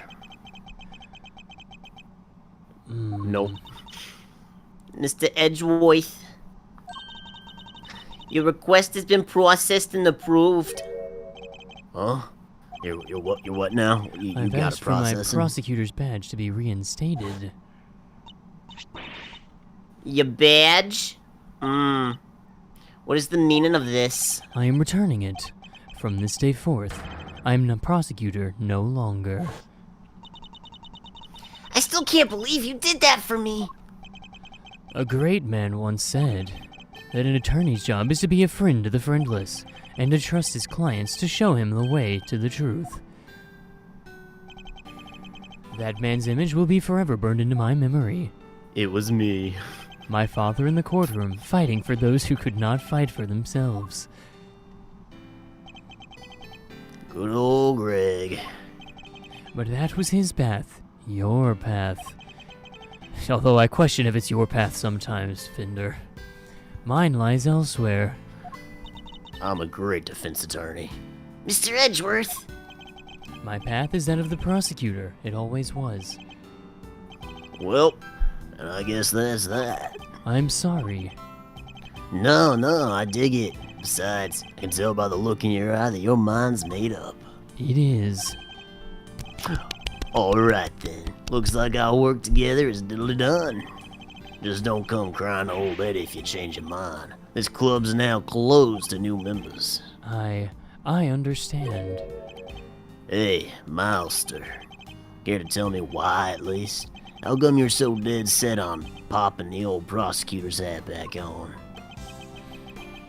Nope. Mr. Edgeworth. Your request has been processed and approved. Huh? You're what now? You I've got asked a for my processing? prosecutor's badge to be reinstated. Your badge? What is the meaning of this? I am returning it. From this day forth, I am a prosecutor no longer. I still can't believe you did that for me. A great man once said that an attorney's job is to be a friend to the friendless and to trust his clients to show him the way to the truth. That man's image will be forever burned into my memory. It was me. My father in the courtroom fighting for those who could not fight for themselves. Good old Greg. But that was his path, your path. Although I question if it's your path sometimes, Fender. Mine lies elsewhere. I'm a great defense attorney. Mr. Edgeworth. My path is that of the prosecutor. It always was. Well, and I guess that's that. I'm sorry. No, I dig it. Besides, I can tell by the look in your eye that your mind's made up. It is. Alright then. Looks like our work together is diddly done. Just don't come crying to old Eddie if you change your mind. This club's now closed to new members. I understand. Hey, Milester. Care to tell me why, at least? How come you're so dead set on popping the old prosecutor's hat back on?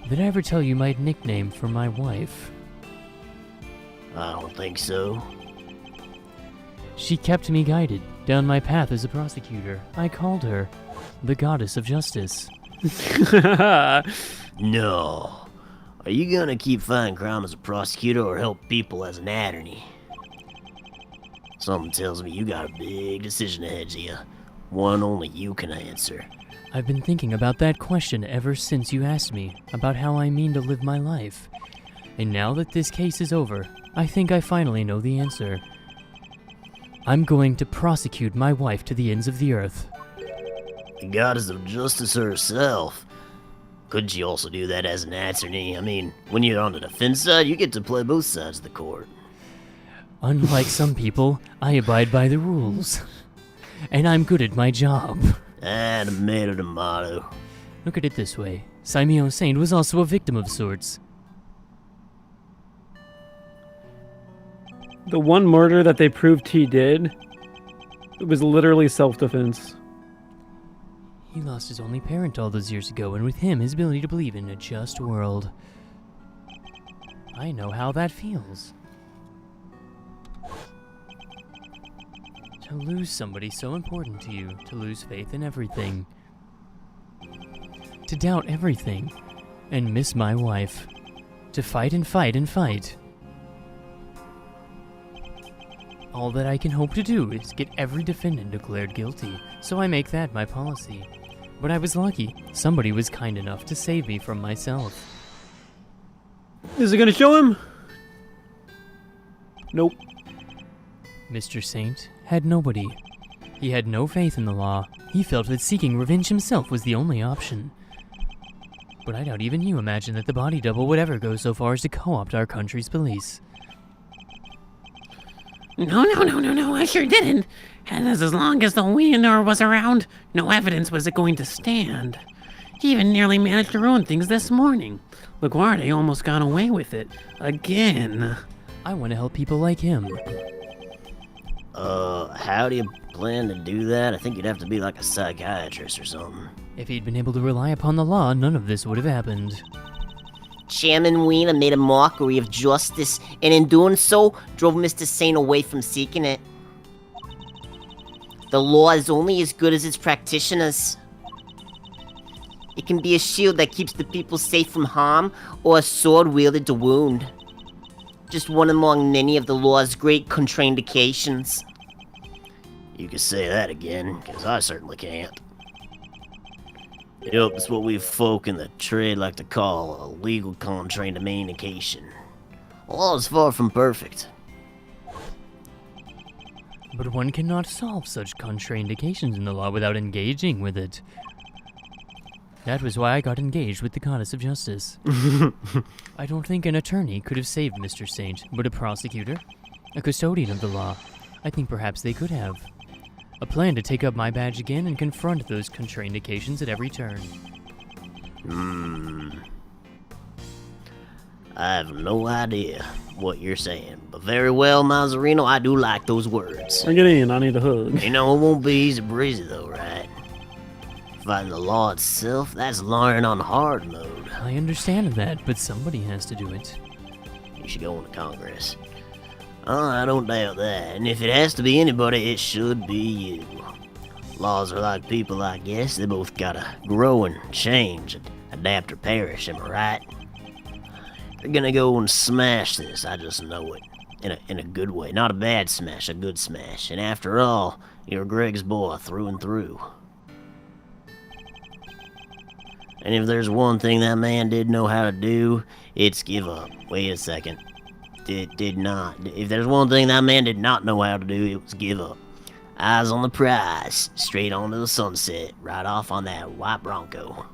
Did I ever tell you my nickname for my wife? I don't think so. She kept me guided, down my path as a prosecutor. I called her the Goddess of Justice. No. Are you gonna keep fighting crime as a prosecutor or help people as an attorney? Something tells me you got a big decision ahead of you. One only you can answer. I've been thinking about that question ever since you asked me about how I mean to live my life. And now that this case is over, I think I finally know the answer. I'm going to prosecute my wife to the ends of the earth. The Goddess of Justice herself. Couldn't you also do that as an attorney? I mean, when you're on the defense side, you get to play both sides of the court. Unlike some people, I abide by the rules. And I'm good at my job. Tomato, tomato. Look at it this way. Simeon Saint was also a victim of sorts. The one murder that they proved he did, it was literally self-defense. He lost his only parent all those years ago, and with him, his ability to believe in a just world. I know how that feels. To lose somebody so important to you, to lose faith in everything. To doubt everything, and miss my wife. To fight and fight and fight. All that I can hope to do is get every defendant declared guilty, so I make that my policy. But I was lucky. Somebody was kind enough to save me from myself. Is it gonna show him? Nope. Mr. Saint had nobody. He had no faith in the law. He felt that seeking revenge himself was the only option. But I doubt even you imagine that the body double would ever go so far as to co-opt our country's police. No, I sure didn't. And as long as the Weonor was around, no evidence was going to stand. He even nearly managed to ruin things this morning. LaGuardia almost got away with it. Again. I want to help people like him. How do you plan to do that? I think you'd have to be like a psychiatrist or something. If he'd been able to rely upon the law, none of this would have happened. Chairman Wiener made a mockery of justice, and in doing so, drove Mr. Saint away from seeking it. The law is only as good as its practitioners. It can be a shield that keeps the people safe from harm, or a sword wielded to wound. Just one among many of the law's great contraindications. You could say that again, because I certainly can't. Yep, it's what we folk in the trade like to call a legal contraindication. Law is far from perfect. But one cannot solve such contraindications in the law without engaging with it. That was why I got engaged with the Goddess of Justice. I don't think an attorney could have saved Mr. Saint, but a prosecutor, a custodian of the law, I think perhaps they could have. A plan to take up my badge again and confront those contraindications at every turn. I have no idea what you're saying, but very well, Mazzarino, I do like those words. Bring it in, I need a hug. You know, it won't be easy breezy though, right? Fighting the law itself, that's learning on hard mode. I understand that, but somebody has to do it. You should go into Congress. Oh, I don't doubt that, and if it has to be anybody, it should be you. Laws are like people, I guess. They both gotta grow and change, and adapt or perish, am I right? They're gonna go and smash this, I just know it. In a good way. Not a bad smash, a good smash. And after all, you're Greg's boy through and through. And if there's one thing that man did know how to do, it's give up. Wait a second. Did not. If there's one thing that man did not know how to do, it was give up. Eyes on the prize, straight on to the sunset, right off on that white Bronco.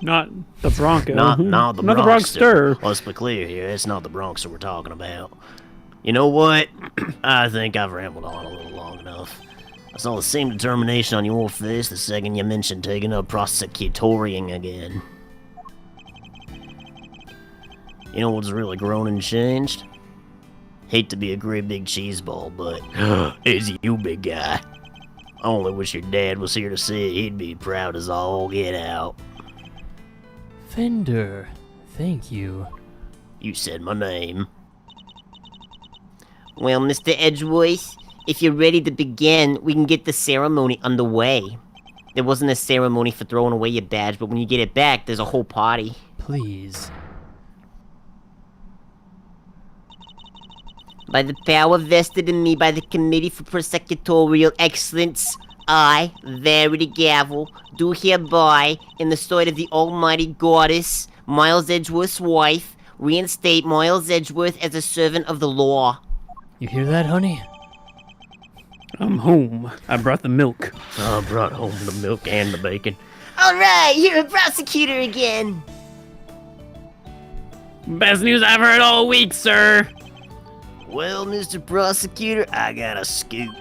Not the Bronco. Not the Not the Bronxster. Bronxster. Let's be clear here, it's not the Bronxster we're talking about. You know what? I think I've rambled on a little long enough. I saw the same determination on your face the second you mentioned taking up prosecutorial again. You know what's really grown and changed? Hate to be a great big cheeseball, but it's you, big guy. I only wish your dad was here to see it. He'd be proud as all get out. Fender, thank you. You said my name. Well, Mr. Edgeworth, If you're ready to begin, we can get the ceremony underway. There wasn't a ceremony for throwing away your badge, but when you get it back, there's a whole party. Please. By the power vested in me by the Committee for Prosecutorial Excellence, I, Verity Gavel, do hereby, in the sight of the almighty goddess, Miles Edgeworth's wife, reinstate Miles Edgeworth as a servant of the law. You hear that, honey? I'm home. I brought the milk. I brought home the milk and the bacon. Alright, you're a prosecutor again. Best news I've heard all week, sir. Well, Mr. Prosecutor, I got a scoop.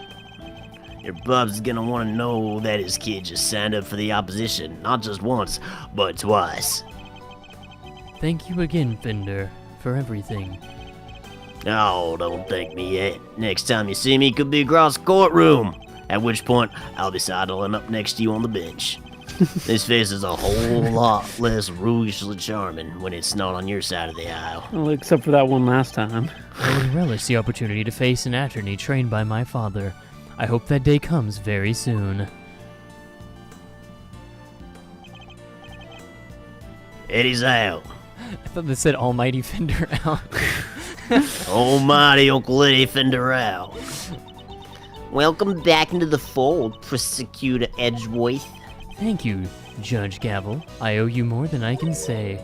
Your bub's gonna want to know that his kid just signed up for the opposition, not just once, but twice. Thank you again, Fender, for everything. Oh, don't thank me yet. Next time you see me could be across the courtroom. At which point, I'll be sidling up next to you on the bench. This face is a whole lot less rougely charming when it's not on your side of the aisle. Well, except for that one last time. I would relish the opportunity to face an attorney trained by my father. I hope that day comes very soon. Eddie's out. I thought they said Almighty Fender out. Almighty Uncle Eddie Fender out. Welcome back into the fold, Prosecutor Edgeworth. Thank you, Judge Gavel. I owe you more than I can say.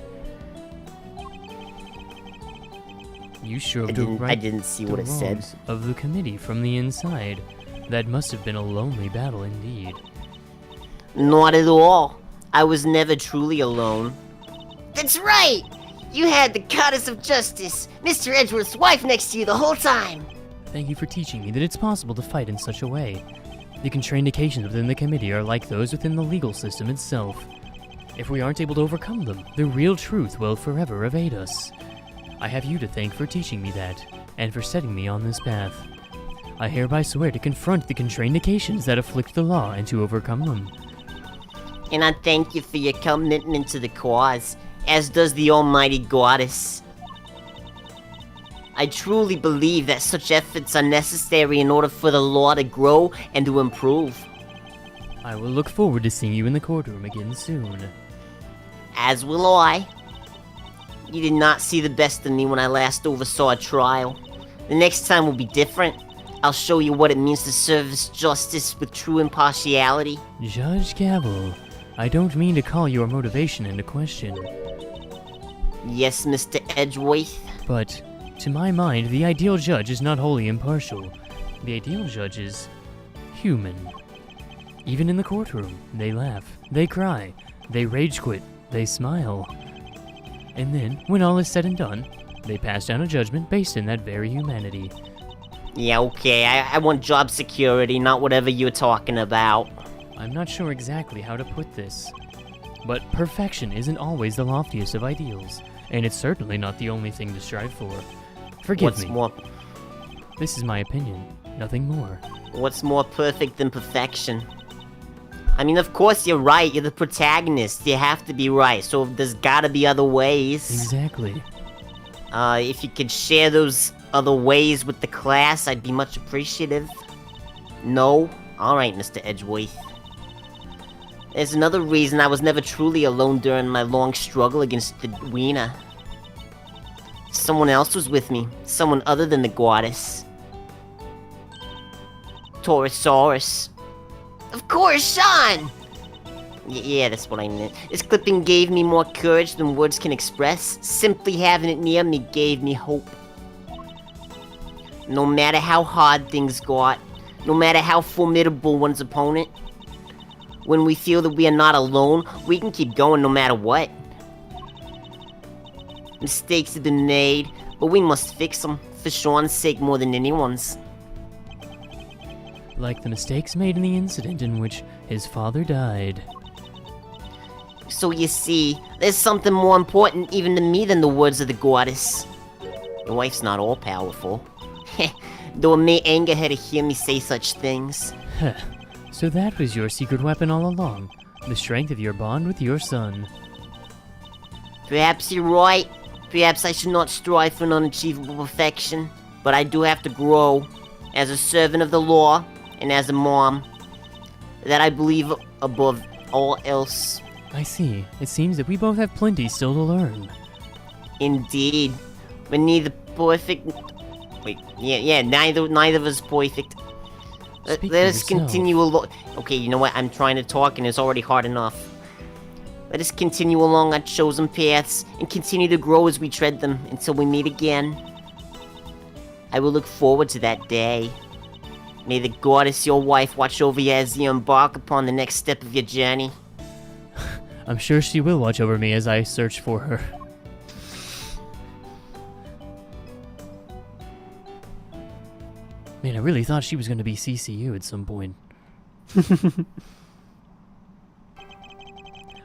You sure I didn't see what it said. Of the committee from the inside. That must have been a lonely battle indeed. Not at all. I was never truly alone. That's right! You had the goddess of justice, Mr. Edgeworth's wife, next to you the whole time. Thank you for teaching me that it's possible to fight in such a way. The contraindications within the committee are like those within the legal system itself. If we aren't able to overcome them, the real truth will forever evade us. I have you to thank for teaching me that, and for setting me on this path. I hereby swear to confront the contraindications that afflict the law and to overcome them. And I thank you for your commitment to the cause, as does the almighty goddess. I truly believe that such efforts are necessary in order for the law to grow and to improve. I will look forward to seeing you in the courtroom again soon. As will I. You did not see the best of me when I last oversaw a trial. The next time will be different. I'll show you what it means to service justice with true impartiality. Judge Gavel, I don't mean to call your motivation into question. Yes, Mr. Edgeworth. But, to my mind, the ideal judge is not wholly impartial. The ideal judge is human. Even in the courtroom, they laugh, they cry, they rage quit, they smile. And then, when all is said and done, they pass down a judgment based in that very humanity. Yeah, okay, I want job security, not whatever you're talking about. I'm not sure exactly how to put this, but perfection isn't always the loftiest of ideals, and it's certainly not the only thing to strive for. Forgive me. More? This is my opinion, nothing more. What's more perfect than perfection? I mean, of course you're right, you're the protagonist, you have to be right, so there's gotta be other ways. Exactly. If you could share those other ways with the class, I'd be much appreciative. No? Alright, Mr. Edgeworth. There's another reason I was never truly alone during my long struggle against the Wiener. Someone else was with me, someone other than the goddess. Taurosaurus. Of course, Sean! Yeah, that's what I meant. This clipping gave me more courage than words can express. Simply having it near me gave me hope. No matter how hard things got, no matter how formidable one's opponent, when we feel that we are not alone, we can keep going no matter what. Mistakes have been made, but we must fix them, for Sean's sake more than anyone's. Like the mistakes made in the incident in which his father died. So you see, there's something more important even to me than the words of the goddess. Your wife's not all-powerful. Though it may anger her to hear me say such things. Huh. So that was your secret weapon all along, the strength of your bond with your son. Perhaps you're right. Perhaps I should not strive for an unachievable perfection, but I do have to grow. as a servant of the law, and as a mom, that I believe above all else. I see. It seems that we both have plenty still to learn. Indeed. But neither perfect... Wait, yeah, neither of us perfect. Let us continue along... Okay, you know what? I'm trying to talk and it's already hard enough. Let us continue along our chosen paths and continue to grow as we tread them until we meet again. I will look forward to that day. May the goddess, your wife, watch over you as you embark upon the next step of your journey. I'm sure she will watch over me as I search for her. Man, I really thought she was going to be CCU at some point.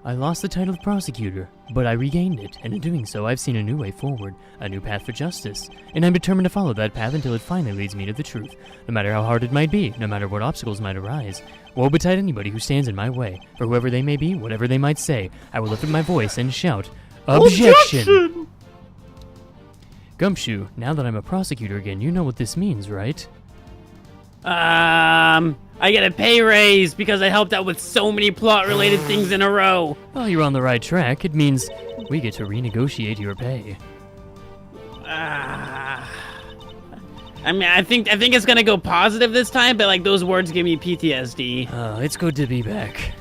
I lost the title of prosecutor, but I regained it, and in doing so, I've seen a new way forward, a new path for justice, and I'm determined to follow that path until it finally leads me to the truth, no matter how hard it might be, no matter what obstacles might arise. Woe betide anybody who stands in my way, for whoever they may be, whatever they might say, I will lift up my voice and shout, Objection! Gumshoe, now that I'm a prosecutor again, you know what this means, right? I get a pay raise because I helped out with so many plot-related things in a row. Well, you're on the right track. It means we get to renegotiate your pay. I mean, I think it's gonna go positive this time, but like those words give me PTSD. It's good to be back.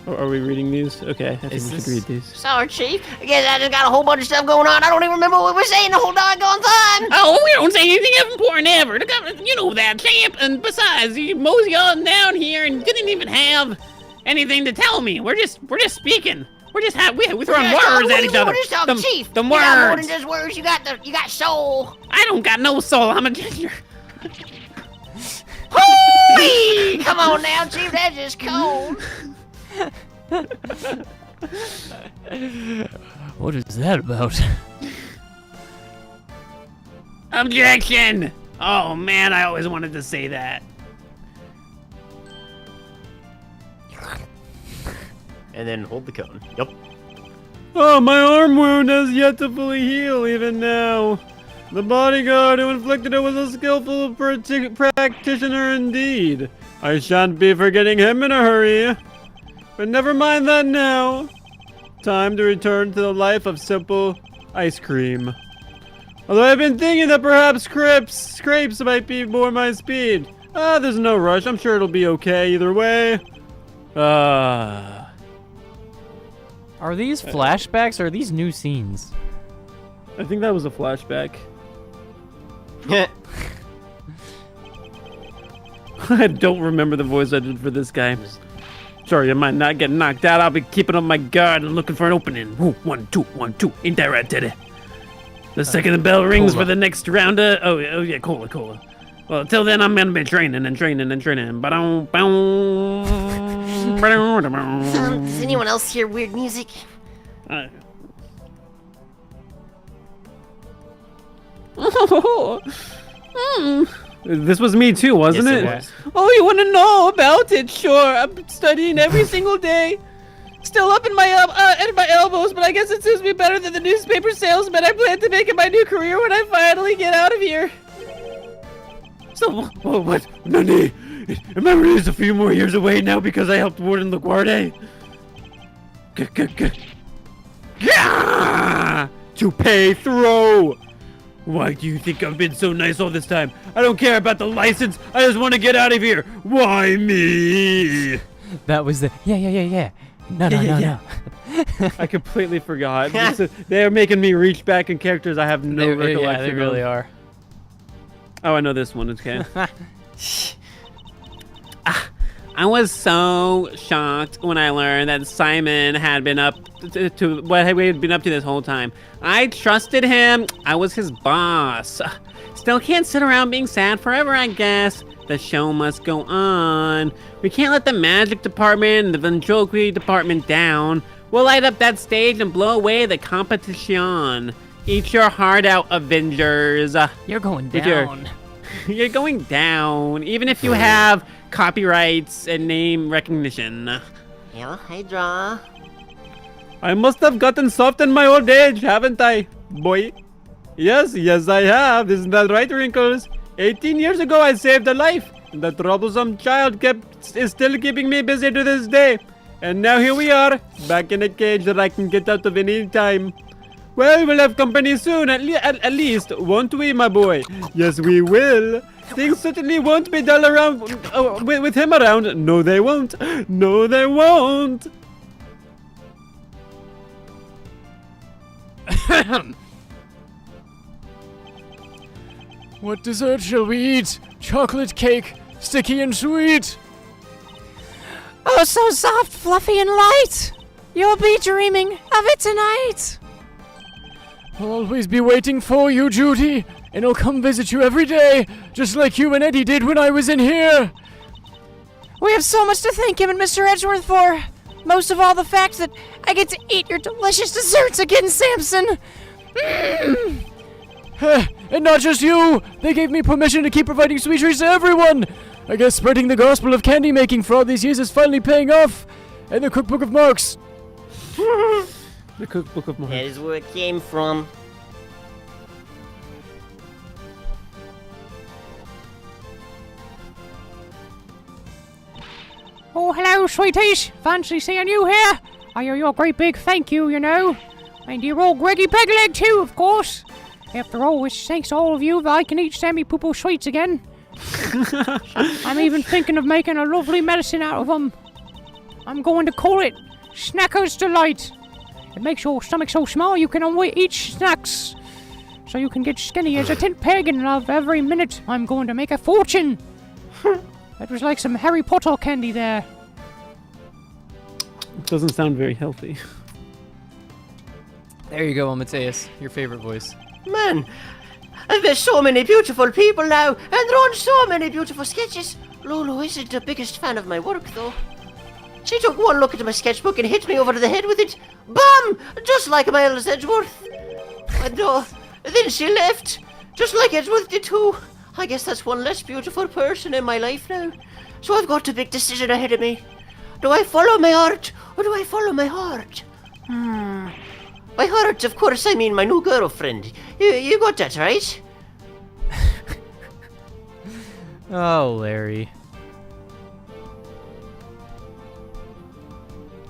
Are we reading these? Okay, I think we should read these. Sorry, Chief. I guess I just got a whole bunch of stuff going on. I don't even remember what we're saying the whole doggone time. Oh, we don't say anything important ever. You know that, champ. And besides, you mosey on down here and didn't even have anything to tell me. We're just speaking. We're throwing words at each other. We're just talking, Chief. The you words. got more than just words. You got soul. I don't got no soul. I'm a ginger. Hooey! Come on now, Chief. That's just cold. What is that about? Objection! Oh man, I always wanted to say that. And then hold the cone. Yep. Oh, my arm wound has yet to fully heal even now. The bodyguard who inflicted it was a skillful practitioner indeed. I shan't be forgetting him in a hurry. But never mind that now. Time to return to the life of simple ice cream. Although I've been thinking that perhaps scrapes might be more my speed. There's no rush. I'm sure it'll be okay either way. Are these flashbacks or are these new scenes? I think that was a flashback. I don't remember the voice I did for this guy. Sorry, I might not get knocked out. I'll be keeping on my guard and looking for an opening. Woo, 1, 2, 1, 2. Ain't that right, Teddy? The second the bell rings for the next round of... Oh yeah, cola. Well, until then, I'm gonna be training. Does anyone else hear weird music? This was me too, wasn't Yes, it? it was. Oh, you want to know about it? Sure, I'm studying every single day. Still up in my elbows, but I guess it suits me better than the newspaper salesman. I plan to make it my new career when I finally get out of here. So, what? Nani? Am I released a few more years away now because I helped Warden LaGuardia? To pay throw! Why do you think I've been so nice all this time? I don't care about the license. I just want to get out of here. Why me? That was the yeah. No. I completely forgot. They are making me reach back in characters I have no recollection Yeah, they really are. Oh, I know this one. Okay. I was so shocked when I learned that Simon had been up to what we had been up to this whole time. I trusted him. I was his boss. Still can't sit around being sad forever, I guess. The show must go on. We can't let the magic department and the ventriloquy department down. We'll light up that stage and blow away the competition. Eat your heart out, Avengers. You're going down. You're going down, even if you have copyrights and name recognition. Yeah, I draw. I must have gotten soft in my old age, haven't I, boy? Yes, yes, I have. Isn't that right, Wrinkles? 18 years ago, I saved a life. The troublesome child is still keeping me busy to this day. And now here we are, back in a cage that I can get out of any time. Well, we'll have company soon, at least, won't we, my boy? Yes, we will. Things certainly won't be dull around with him around. No, they won't. No, they won't. What dessert shall we eat? Chocolate cake, sticky and sweet. Oh, so soft, fluffy, and light. You'll be dreaming of it tonight. I'll always be waiting for you, Judy, and I'll come visit you every day, just like you and Eddie did when I was in here. We have so much to thank him and Mr. Edgeworth for. Most of all, the fact that I get to eat your delicious desserts again, Samson. And not just you! They gave me permission to keep providing sweet treats to everyone! I guess spreading the gospel of candy making for all these years is finally paying off! And the cookbook of marks! The cookbook of That is where it came from. Oh, hello, sweeties. Fancy seeing you here. I owe you a great big thank you, you know. And dear old Greggy Pegleg, too, of course. After all, it's thanks to all of you that I can eat Sammy Poo-Poo sweets again. I'm even thinking of making a lovely medicine out of them. I'm going to call it Snacker's Delight. It makes your stomach so small you can only eat snacks. So you can get skinny as a tent peg and love every minute. I'm going to make a fortune. That was like some Harry Potter candy there. It doesn't sound very healthy. There you go, Mateus. Your favorite voice. Man, I've met so many beautiful people now, and drawn so many beautiful sketches. Lulu isn't the biggest fan of my work, though. She took one look at my sketchbook and hit me over the head with it. Bam! Just like Miles Edgeworth. And then she left, just like Edgeworth did too. I guess that's one less beautiful person in my life now. So I've got a big decision ahead of me. Do I follow my heart, or do I follow my heart? By heart, of course, I mean my new girlfriend. You got that, right? Oh, Larry.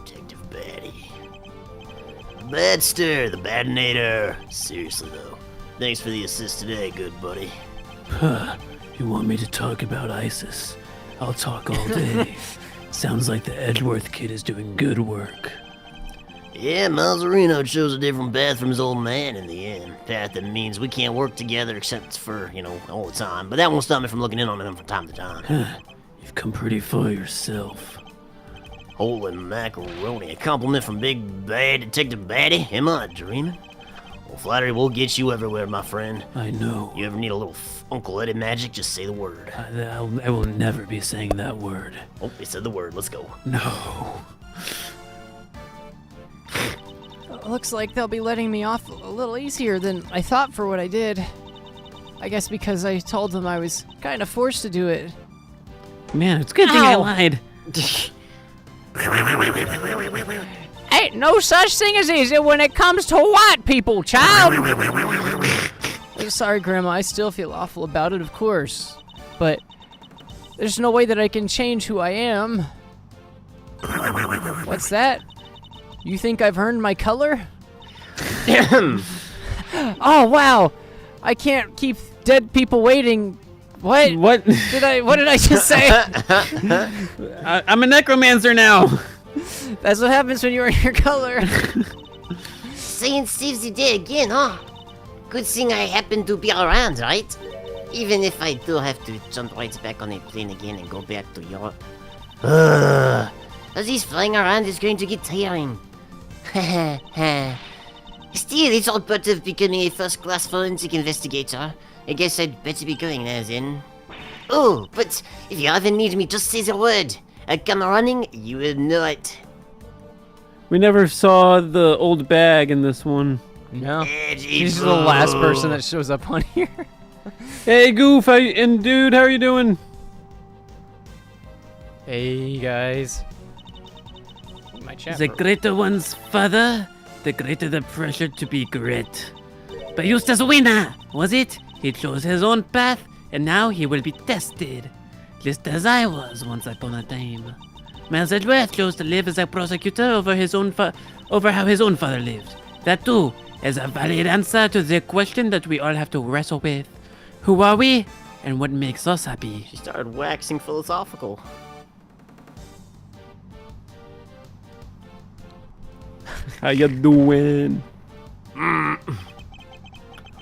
Detective Batty. The Badster, the Badinator. Seriously, though. Thanks for the assist today, good buddy. You want me to talk about ISIS? I'll talk all day. Sounds like the Edgeworth kid is doing good work. Yeah, Malzarino chose a different path from his old man in the end. Path that means we can't work together except for, all the time. But that won't stop me from looking in on him from time to time. You've come pretty far yourself. Holy macaroni, a compliment from Big Bad Detective Batty? Am I dreaming? Well, flattery will get you everywhere, my friend. I know. You ever need a little Uncle Eddie magic? Just say the word. I will never be saying that word. Oh, he said the word. Let's go. No. Looks like they'll be letting me off a little easier than I thought for what I did. I guess because I told them I was kind of forced to do it. Man, it's a good thing I lied. Ain't no such thing as easy when it comes to white people, child. Sorry, Grandma, I still feel awful about it, of course. But there's no way that I can change who I am. What's that? You think I've earned my color? Oh, wow. I can't keep dead people waiting. What? What? What did I just say? I'm a necromancer now. That's what happens when you're in your color. Saying saves the day again, huh? Good thing I happen to be around, right? Even if I do have to jump right back on a plane again and go back to Europe. This flying around is going to get tiring. Still, it's all part of becoming a first-class forensic investigator. I guess I'd better be going now then. Oh, but if you ever need me, just say the word. I come running, you will know it. We never saw the old bag in this one. No. She's the last person that shows up on here. Hey, Goof, and dude, how are you doing? Hey, guys. My chat The greater one's father, the greater the pressure to be great. But Eustace winner, was it? He chose his own path, and now he will be tested. Just as I was once upon a time. Miles Edgeworth chose to live as a prosecutor over how his own father lived. That too is a valid answer to the question that we all have to wrestle with. Who are we, and what makes us happy? She started waxing philosophical. How you doing?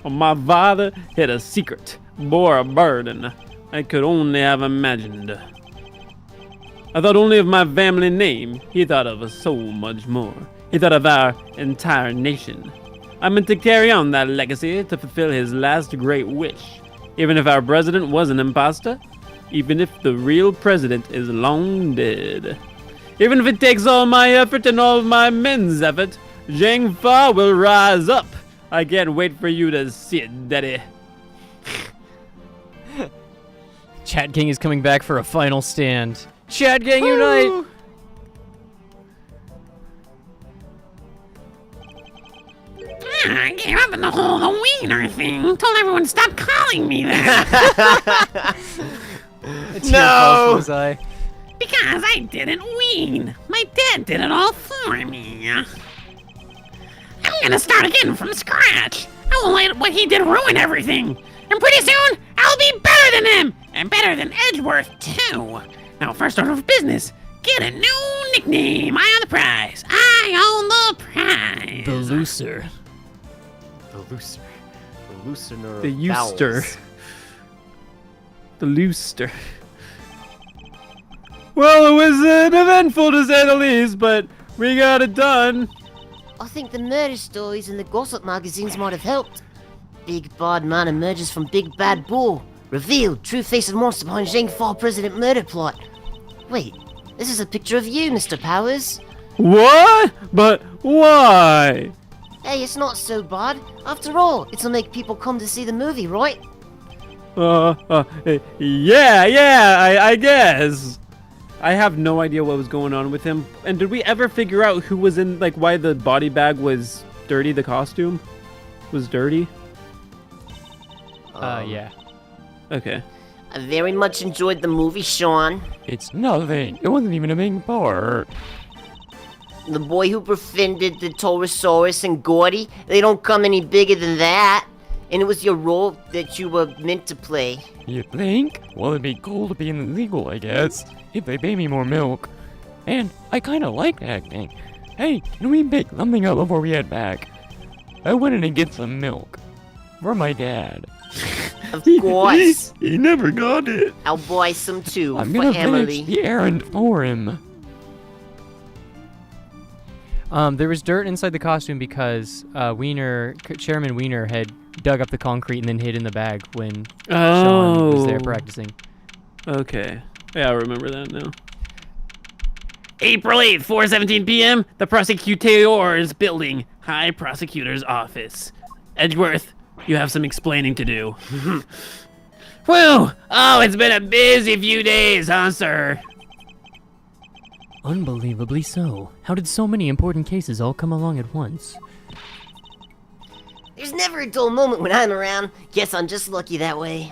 My father had a secret, bore a burden I could only have imagined. I thought only of my family name. He thought of so much more. He thought of our entire nation. I meant to carry on that legacy to fulfill his last great wish. Even if our president was an imposter, even if the real president is long dead. Even if it takes all my effort and all of my men's effort, Zhang Fa will rise up. I can't wait for you to see it, Daddy. Chat Gang is coming back for a final stand. Chat Gang unite! I gave up in the whole wiener thing. Told everyone to stop calling me that. No! Because I didn't ween. My dad did it all for me. I'm gonna start again from scratch. I won't let what he did ruin everything. And pretty soon, I'll be better than him. And better than Edgeworth, too. Now, first order of business, get a new nickname. I own the prize. I own the prize. The looser. The looser. The loosener. The Euster. The Looster. Well, it was eventful to say the least, but we got it done. I think the murder stories in the gossip magazines might have helped. Big bad man emerges from Big Bad Bull. Revealed true face of monster behind Zhang Fa president murder plot. Wait, this is a picture of you, Mr. Powers. What? But why? Hey, it's not so bad. After all, it'll make people come to see the movie, right? Yeah, I guess. I have no idea what was going on with him. And did we ever figure out who was in, like, why the body bag was dirty, the costume was dirty? Yeah. Okay. I very much enjoyed the movie, Sean. It's nothing. It wasn't even a big part. The boy who befriended the Taurosaurus and Gordy, they don't come any bigger than that. And it was your role that you were meant to play. You think? Well, it'd be cool to be in the legal, I guess, if they pay me more milk. And I kinda like acting. Hey, can we pick something up before we head back? I wanted to get some milk. For my dad. Of course. He never got it. I'll buy some too, I'm for gonna Emily. finish the errand for him. There was dirt inside the costume because Chairman Wiener had dug up the concrete and then hid in the bag when Sean was there practicing. Okay. Yeah, I remember that now. April 8th, 4:17 p.m., the Prosecutor's building. High Prosecutor's office. Edgeworth, you have some explaining to do. Whew! Oh, it's been a busy few days, huh, sir? Unbelievably so. How did so many important cases all come along at once? There's never a dull moment when I'm around. Guess I'm just lucky that way.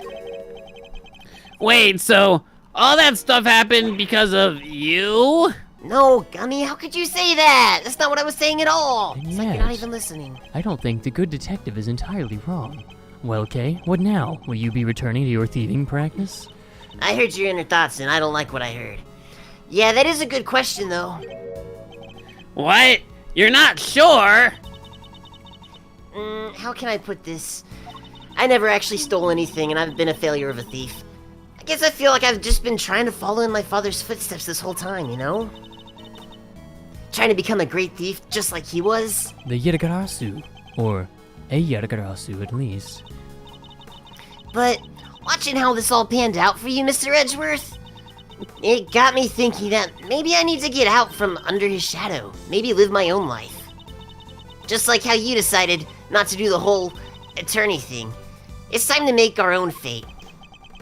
Wait, so all that stuff happened because of you? No, Gummy, how could you say that? That's not what I was saying at all. And It's like you're yet- not even listening. I don't think the good detective is entirely wrong. Well, Kay, what now? Will you be returning to your thieving practice? I heard your inner thoughts, and I don't like what I heard. Yeah, that is a good question, though. What? You're not sure? How can I put this? I never actually stole anything, and I've been a failure of a thief. I guess I feel like I've just been trying to follow in my father's footsteps this whole time, you know? Trying to become a great thief just like he was. The Yirigarasu. Or a Yirigarasu, at least. But watching how this all panned out for you, Mr. Edgeworth, it got me thinking that maybe I need to get out from under his shadow. Maybe live my own life. Just like how you decided not to do the whole attorney thing. It's time to make our own fate.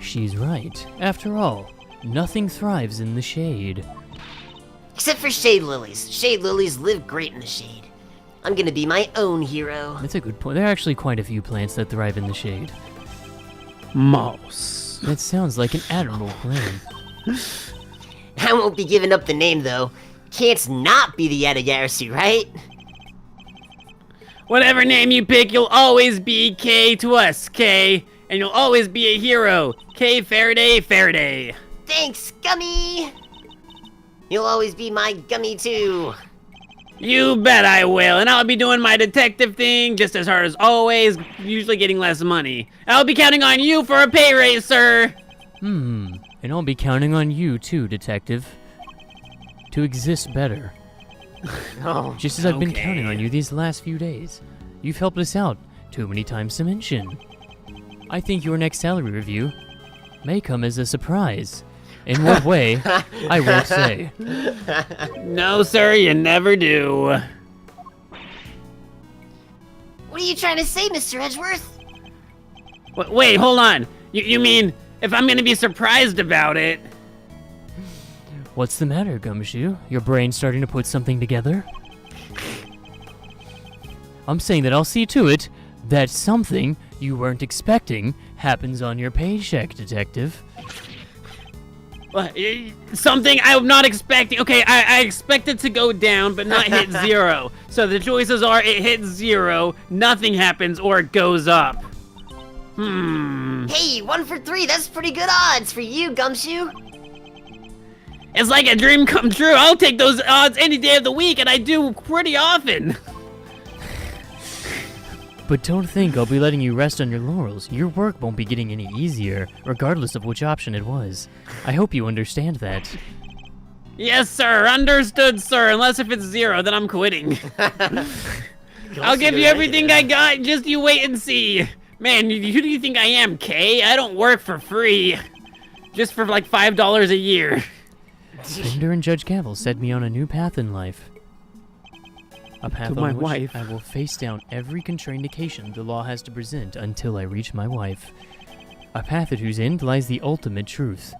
She's right. After all, nothing thrives in the shade. Except for shade lilies. Shade lilies live great in the shade. I'm gonna be my own hero. That's a good point. There are actually quite a few plants that thrive in the shade. Mouse. That sounds like an admirable plan. I won't be giving up the name, though. Can't not be the Yatagarasu, right? Whatever name you pick, you'll always be K to us, K. And you'll always be a hero. K Faraday, Faraday. Thanks, Gummy! You'll always be my Gummy, too. You bet I will, and I'll be doing my detective thing just as hard as always, usually getting less money. I'll be counting on you for a pay raise, sir! And I'll be counting on you too, detective. To exist better. Oh, Just as I've been counting on you these last few days. You've helped us out too many times to mention. I think your next salary review may come as a surprise. In what way, I won't say. No, sir, you never do. What are you trying to say, Mr. Edgeworth? Wait, hold on. You mean if I'm gonna be surprised about it? What's the matter, Gumshoe? Your brain's starting to put something together? I'm saying that I'll see to it that something you weren't expecting happens on your paycheck, detective. Something I'm not expecting. Okay, I expect it to go down, but not hit 0. So the choices are it hits 0, nothing happens, or it goes up. Hey, 1 for 3. That's pretty good odds for you, Gumshoe. It's like a dream come true. I'll take those odds any day of the week, and I do pretty often. But don't think I'll be letting you rest on your laurels. Your work won't be getting any easier, regardless of which option it was. I hope you understand that. Yes, sir. Understood, sir. Unless if it's 0, then I'm quitting. I'll give you everything I got. Just you wait and see. Man, who do you think I am, Kay? I don't work for free. Just for like $5 a year. Bender and Judge Gavel set me on a new path in life. A path To my on which wife. I will face down every contraindication the law has to present until I reach my wife. A path at whose end lies the ultimate truth,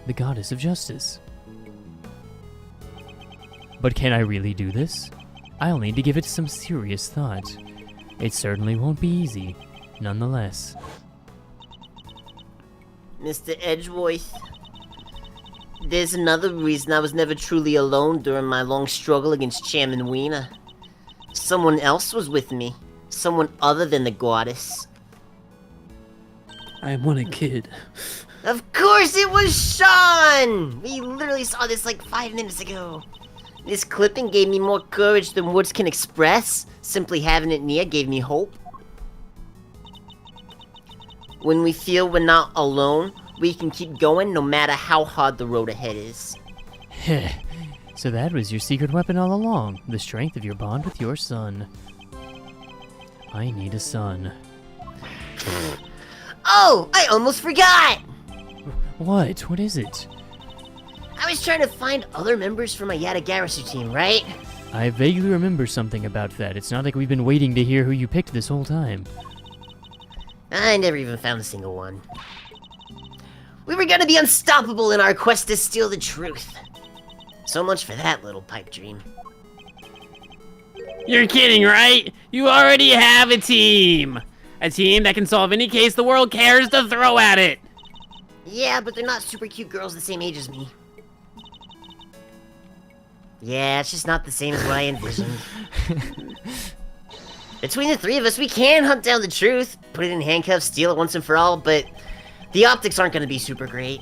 the goddess of justice. But can I really do this? I'll need to give it some serious thought. It certainly won't be easy, nonetheless. Mr. Edgeworth, there's another reason I was never truly alone during my long struggle against Chairman Wiener. Someone else was with me. Someone other than the goddess. I want a kid. Of course it was Sean! We literally saw this like 5 minutes ago. This clipping gave me more courage than words can express. Simply having it near gave me hope. When we feel we're not alone, we can keep going no matter how hard the road ahead is. Heh. So that was your secret weapon all along, the strength of your bond with your son. I need a son. Oh, I almost forgot! What? What is it? I was trying to find other members for my Yatagarasu team, right? I vaguely remember something about that. It's not like we've been waiting to hear who you picked this whole time. I never even found a single one. We were gonna be unstoppable in our quest to steal the truth. So much for that little pipe dream. You're kidding, right? You already have a team! A team that can solve any case the world cares to throw at it! Yeah, but they're not super cute girls the same age as me. Yeah, it's just not the same as what I envisioned. Between the 3 of us, we can hunt down the truth, put it in handcuffs, steal it once and for all, but the optics aren't gonna be super great.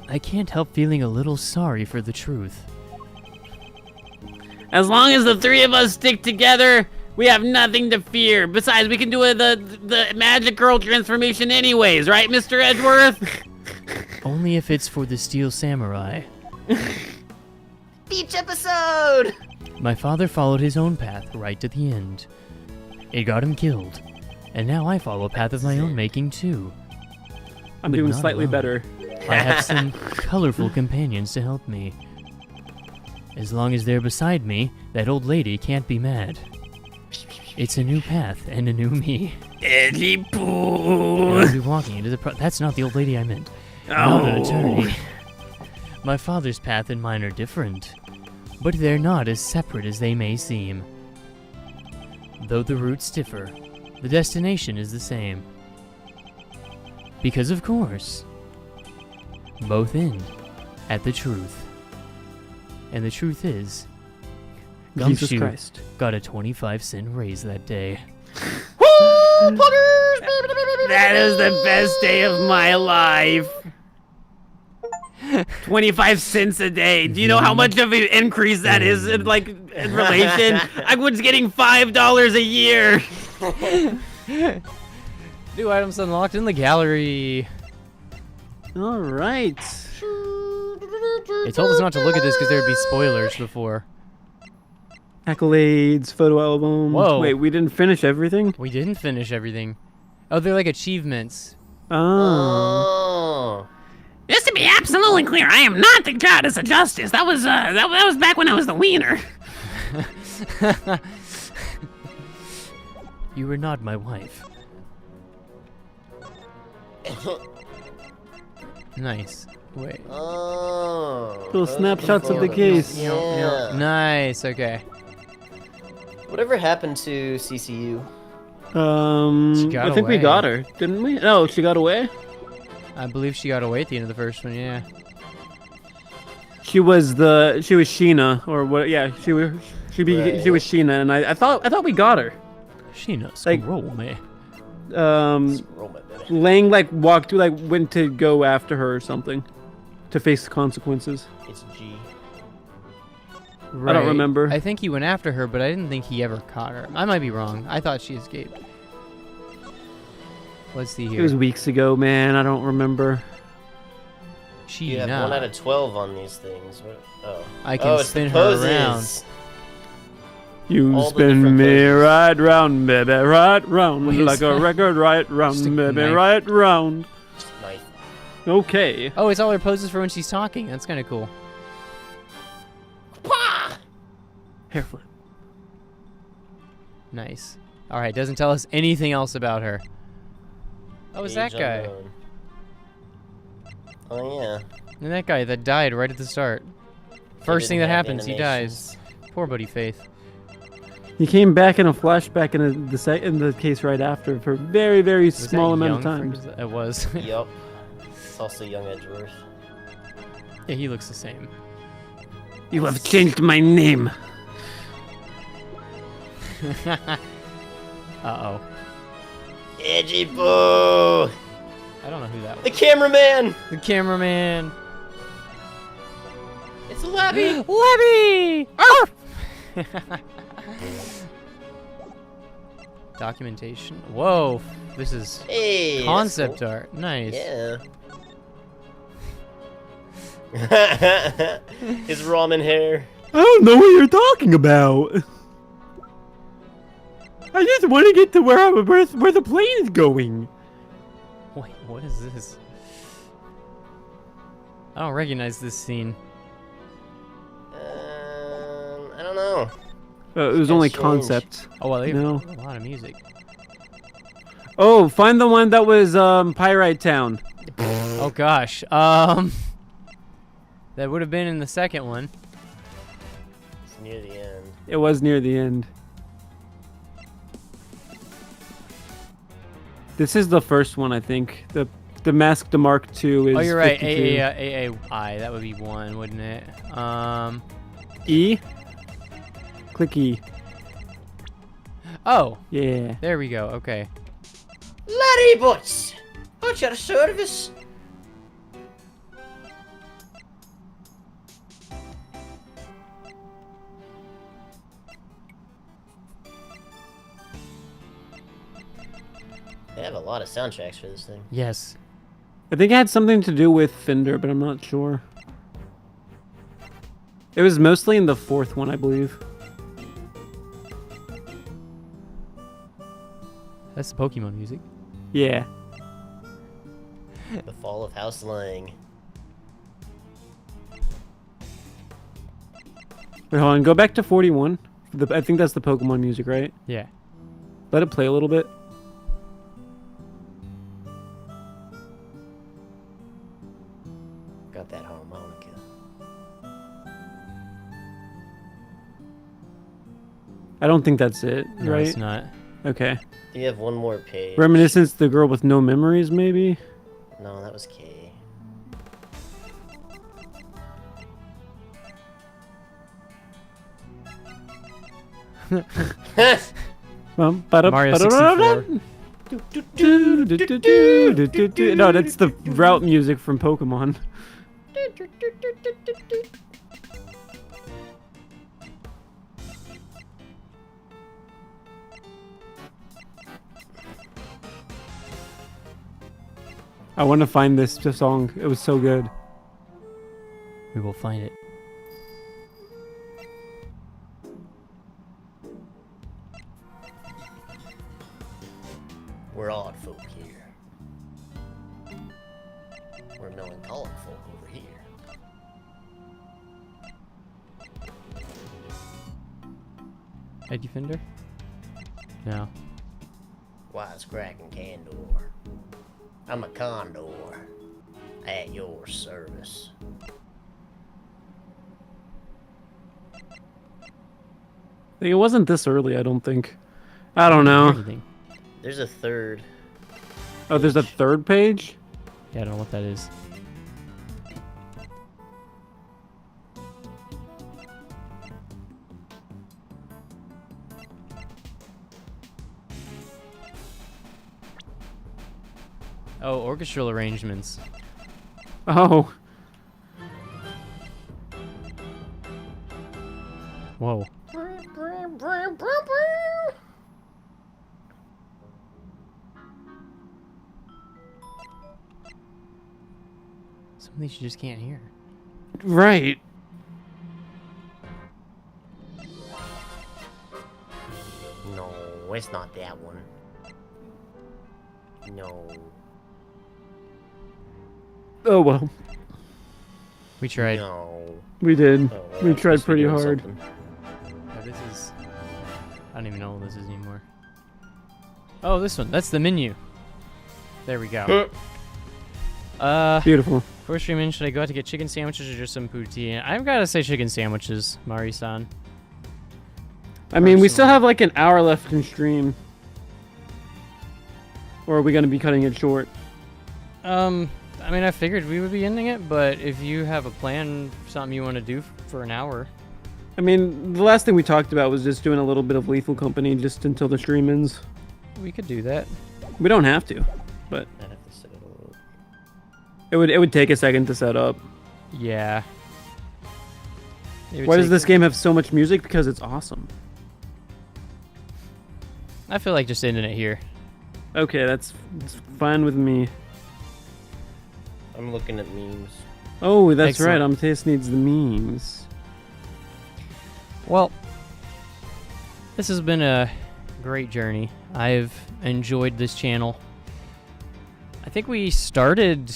I can't help feeling a little sorry for the truth. As long as the 3 of us stick together, we have nothing to fear. Besides, we can do the magic girl transformation anyways, right, Mr. Edgeworth? Only if it's for the Steel Samurai. Beach episode! My father followed his own path right to the end. It got him killed. And now I follow a path of my own making too. I'm But doing not slightly alone. better. I have some colorful companions to help me. As long as they're beside me, that old lady can't be mad. It's a new path and a new me. Edgy And poo! I'll be walking into the that's not the old lady I meant. Not an attorney. My father's path and mine are different, but they're not as separate as they may seem. Though the routes differ, the destination is the same. Because of course, both end at the truth. And the truth is, Jesus Gumshoe Christ. got a 25-cent raise that day. That is the best day of my life. 25 cents a day. Do you know how much of an increase that is in relation? I was getting $5 a year. New items unlocked in the gallery. All right. They told us not to look at this because there would be spoilers before. Accolades, photo album. Whoa. Wait, we didn't finish everything? We didn't finish everything. Oh, they're like achievements. Oh. Just to be absolutely clear, I am not the goddess of justice. That was back when I was the wiener. You were not my wife. Nice. Wait. Oh. Little snapshots of the case. Yeah. Nice. Okay. Whatever happened to CCU? I think we away. got her, didn't we? No, she got away? I believe she got away at the end of the first one. Yeah. She was Sheena, or what? Yeah, she was Sheena, and I thought we got her. Sheena, Like- scroll me. Roll my baby. Lang went to go after her or something, to face the consequences. It's G. I don't remember. I think he went after her, but I didn't think he ever caught her. I might be wrong. I thought she escaped. Let's see It here. was weeks ago, man. I don't remember. You have 1 out of 12 on these things. What? Oh. I can it's spin the her poses. around. You All the spin different me poses. right round, baby, right round, Wait, like a record, right round, Just a baby, knife. right round. Knife. Okay. Oh, it's all her poses for when she's talking. That's kind of cool. Hair flip. Nice. All right, doesn't tell us anything else about her. Oh, it's that Age guy. unknown. Oh yeah. And that guy that died right at the start. First thing that didn't have happens, he dies. Poor buddy Faith. He came back in a flashback in the case right after for a very, very Was small that amount of young time. It was. Yup. It's also young Edgeworth. Yeah, he looks the same. You have changed my name. Uh-oh. Edgy boo! I don't know who that was. The cameraman! The cameraman. It's Levy! Levy! Documentation. Whoa, this is Hey, that's concept cool. art. Nice. Yeah. His ramen hair. I don't know what you're talking about. I just want to get to where the plane is going. Wait, what is this? I don't recognize this scene. I don't know. It was only strange. concept. Oh, well, they No. have a lot of music. Oh, find the one that was Pyrite Town. Oh gosh. That would have been in the second one. It's near the end. It was near the end. This is the first one, I think. The Mask the Mark II is. Oh, you're right. 52. AAI. That would be one, wouldn't it? E. Click E. Oh, Yeah. there we go. Okay. Larry Butts! At your service! They have a lot of soundtracks for this thing. Yes. I think it had something to do with Fender, but I'm not sure. It was mostly in the fourth one, I believe. That's the Pokemon music. Yeah. The Fall of House Lang. Wait, hold on. Go back to 41. I think that's the Pokemon music, right? Yeah. Let it play a little bit. Got that harmonica. I don't think that's it, No, right? it's not. Okay. You have one more page. Reminiscence, the girl with no memories, maybe? No, that was K. Mario 64. No, that's the route music from Pokemon. I want to find this song. It was so good. We will find it. We're odd folk here. We're melancholic folk over here. Head Defender? No. Wise cracking candor. I'm a condor at your service. It wasn't this early, I don't think. I don't know. Anything. There's a third. Oh, there's a third page? Yeah, I don't know what that is. Oh, orchestral arrangements. Oh. Whoa. Some of these you just can't hear. Right. No, it's not that one. No. Oh, well. We tried. No. We did. Oh, We I'm tried supposed to be pretty doing hard. something. Oh, this is... I don't even know what this is anymore. Oh, this one. That's the menu. There we go. Beautiful. Before streaming, should I go out to get chicken sandwiches or just some poutine? I've got to say chicken sandwiches, Mari-san. I mean, we still have like an hour left in stream. Or are we going to be cutting it short? I mean, I figured we would be ending it, but if you have a plan, something you want to do for an hour. I mean, the last thing we talked about was just doing a little bit of Lethal Company just until the stream ends. We could do that. We don't have to, but I'd have to set it up. it would take a second to set up. Yeah. Why does this game have so much music? Because it's awesome. I feel like just ending it here. Okay, that's fine with me. I'm looking at memes. Oh, that's Excellent. right. Taste needs the memes. Well, this has been a great journey. I've enjoyed this channel. I think we started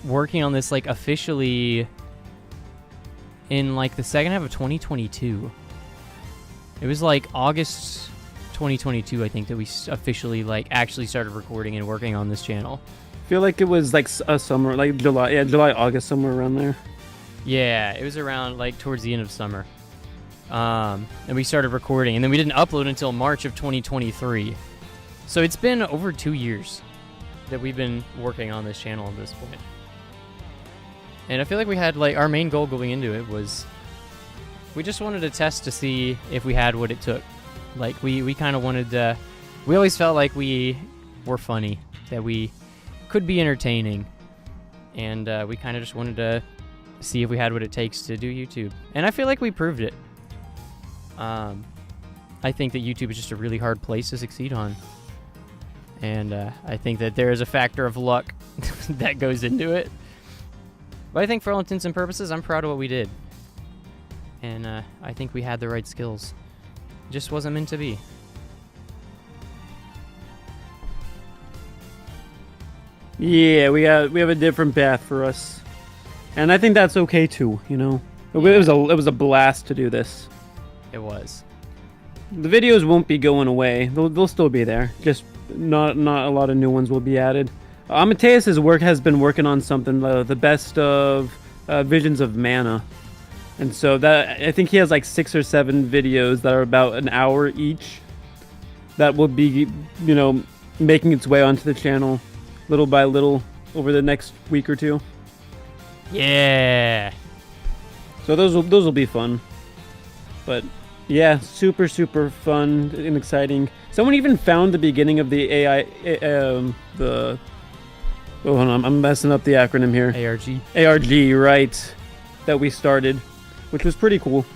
working on this like officially in like the second half of 2022. It was like August 2022, I think, that we officially like actually started recording and working on this channel. I feel like it was like a summer, like July, July, August, somewhere around there. Yeah, it was around like towards the end of summer. And we started recording, and then we didn't upload until March of 2023. So it's been over 2 years that we've been working on this channel at this point. And I feel like we had like our main goal going into it was we just wanted to test to see if we had what it took. Like we kind of wanted to, we always felt like we were funny, that we could be entertaining, and we kind of just wanted to see if we had what it takes to do YouTube. And I feel like we proved it. I think that YouTube is just a really hard place to succeed on. And I think that there is a factor of luck that goes into it. But I think for all intents and purposes, I'm proud of what we did. And I think we had the right skills. It just wasn't meant to be. Yeah, we have a different path for us, and I think that's okay too. You know, it was a blast to do this. It was. The videos won't be going away; they'll still be there. Just not a lot of new ones will be added. Amateus's work has been working on something, the best of Visions of Mana. And so that I think he has like 6 or 7 videos that are about an hour each. That will be, you know, making its way onto the channel, little by little, over the next week or 2. Yeah. So those will be fun. But yeah, super fun and exciting. Someone even found the beginning of the AI, the. Oh, hold on, I'm messing up the acronym here. ARG. ARG, right? That we started, which was pretty cool.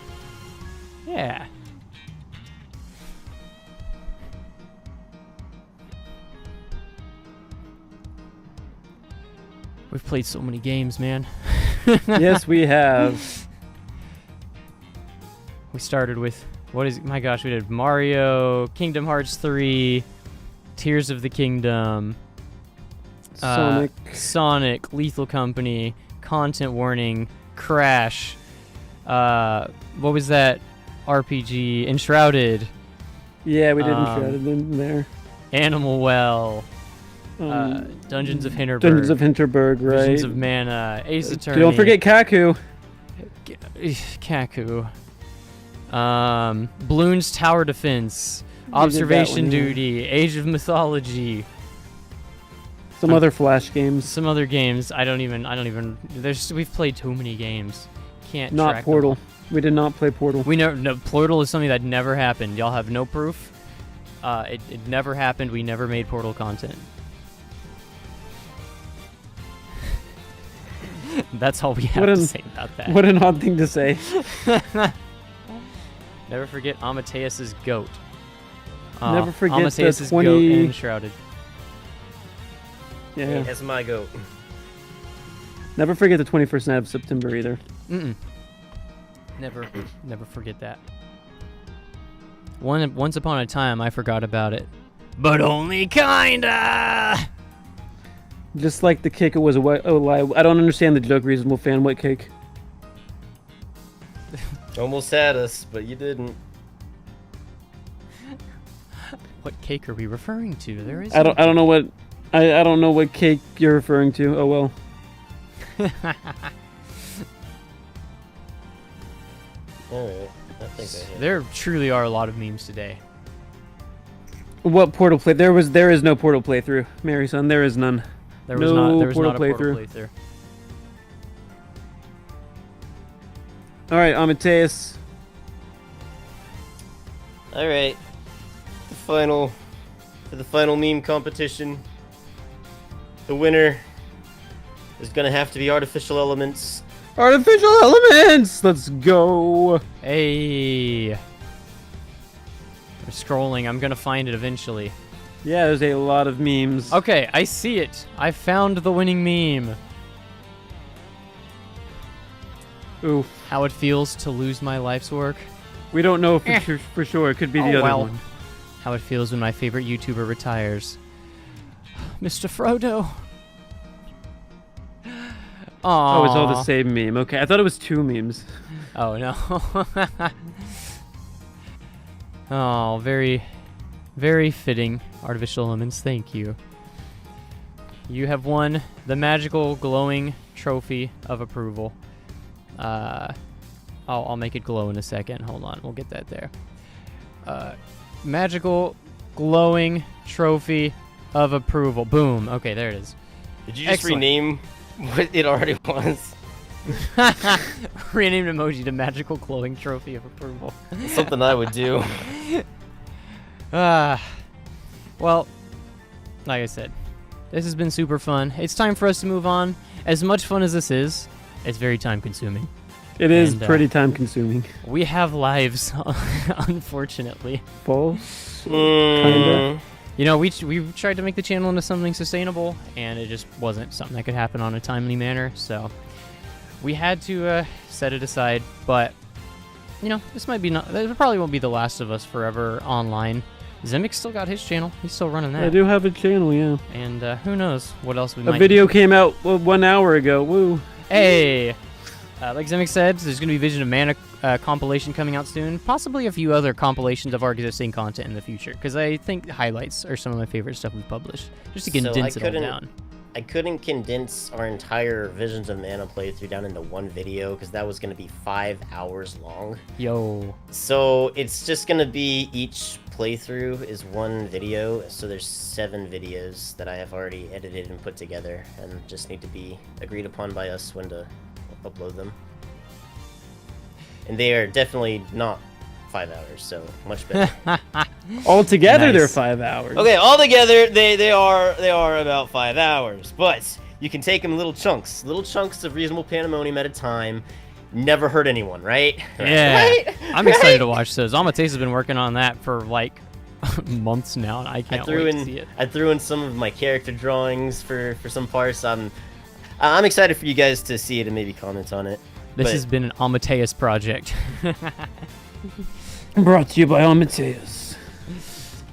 Yeah. We've played so many games, man. Yes, we have. We started with, what is, my gosh, we did Mario, Kingdom Hearts 3, Tears of the Kingdom, Sonic, Lethal Company, Content Warning, Crash, what was that RPG, Enshrouded. Yeah, we did Enshrouded in there. Animal Well, Dungeons of Hinterberg. Dungeons of Hinterberg, right. Visions of Mana, Ace Attorney. Don't forget Kaku. Kaku. Bloons Tower Defense, Observation Duty, Age of Mythology. Some other Flash games. Some other games. I don't even. We've played too many games. Can't. Not track Portal. them. We did not play Portal. No, Portal is something that never happened. Y'all have no proof. It never happened. We never made Portal content. That's all we have to say about that. What an odd thing to say. Never forget Amateus's goat. Never forget Amateus's the 20... goat and Enshrouded. Yeah. That's my goat. Never forget the 21st night of September either. Never forget that. Once upon a time, I forgot about it. But only kinda! Just like the cake, it was a lie. I don't understand the joke, Reasonable Fan. What cake? Almost had us, but you didn't. What cake are we referring to? There is. I don't know what. I don't know what cake you're referring to. Oh well. Alright, I think I hit. There truly are a lot of memes today. What Portal play? There is no Portal playthrough, Mary son. There is none. There was not a Portal playthrough. All right, Amadeus. All right, for the final meme competition, the winner is gonna have to be Artificial Elements. Artificial Elements. Let's go. Hey. I'm scrolling. I'm gonna find it eventually. Yeah, there's a lot of memes. Okay, I see it. I found the winning meme. Oof. How it feels to lose my life's work. We don't know for sure. It could be the other one. How it feels when my favorite YouTuber retires. Mr. Frodo. Aww. Oh, it's all the same meme. Okay, I thought it was 2 memes. Oh, no. Oh, very, very fitting. Artificial Elements, thank you. You have won the magical glowing trophy of approval. I'll make it glow in a second. Hold on, we'll get that there. Magical glowing trophy of approval. Boom. Okay, there it is. Did you just Excellent. rename what it already was? Renamed emoji to magical glowing trophy of approval. Something I would do. Well, like I said, this has been super fun. It's time for us to move on. As much fun as this is, it's very time consuming. It is pretty time consuming. We have lives, unfortunately. False? Kinda. You know, we tried to make the channel into something sustainable, and it just wasn't something that could happen on a timely manner, so we had to set it aside. But, you know, this probably won't be the last of us forever online. Zimmick's still got his channel. He's still running that. I do have a channel, yeah. And who knows what else we might... A video came out 1 hour ago. Woo. Hey! Like Zimmick said, there's going to be Vision of Mana compilation coming out soon. Possibly a few other compilations of our existing content in the future. Because I think highlights are some of my favorite stuff we've published. Just to condense it all down. I couldn't condense our entire Visions of Mana playthrough down into one video because that was going to be 5 hours long. Yo. So it's just going to be each playthrough is one video. So there's 7 videos that I have already edited and put together and just need to be agreed upon by us when to upload them. And they are definitely not 5 hours, so much better. Altogether, Nice. they're 5 hours. Okay, all together they are about 5 hours, but you can take them in little chunks of reasonable pandemonium at a time. Never hurt anyone, right? Yeah. Right? I'm excited to watch those. Amateus has been working on that for like months now, and I can't threw wait in to see it. I threw in some of my character drawings for some parts. I'm excited for you guys to see it and maybe comment on it. This But- has been an Amateus project. Brought to you by Amateus.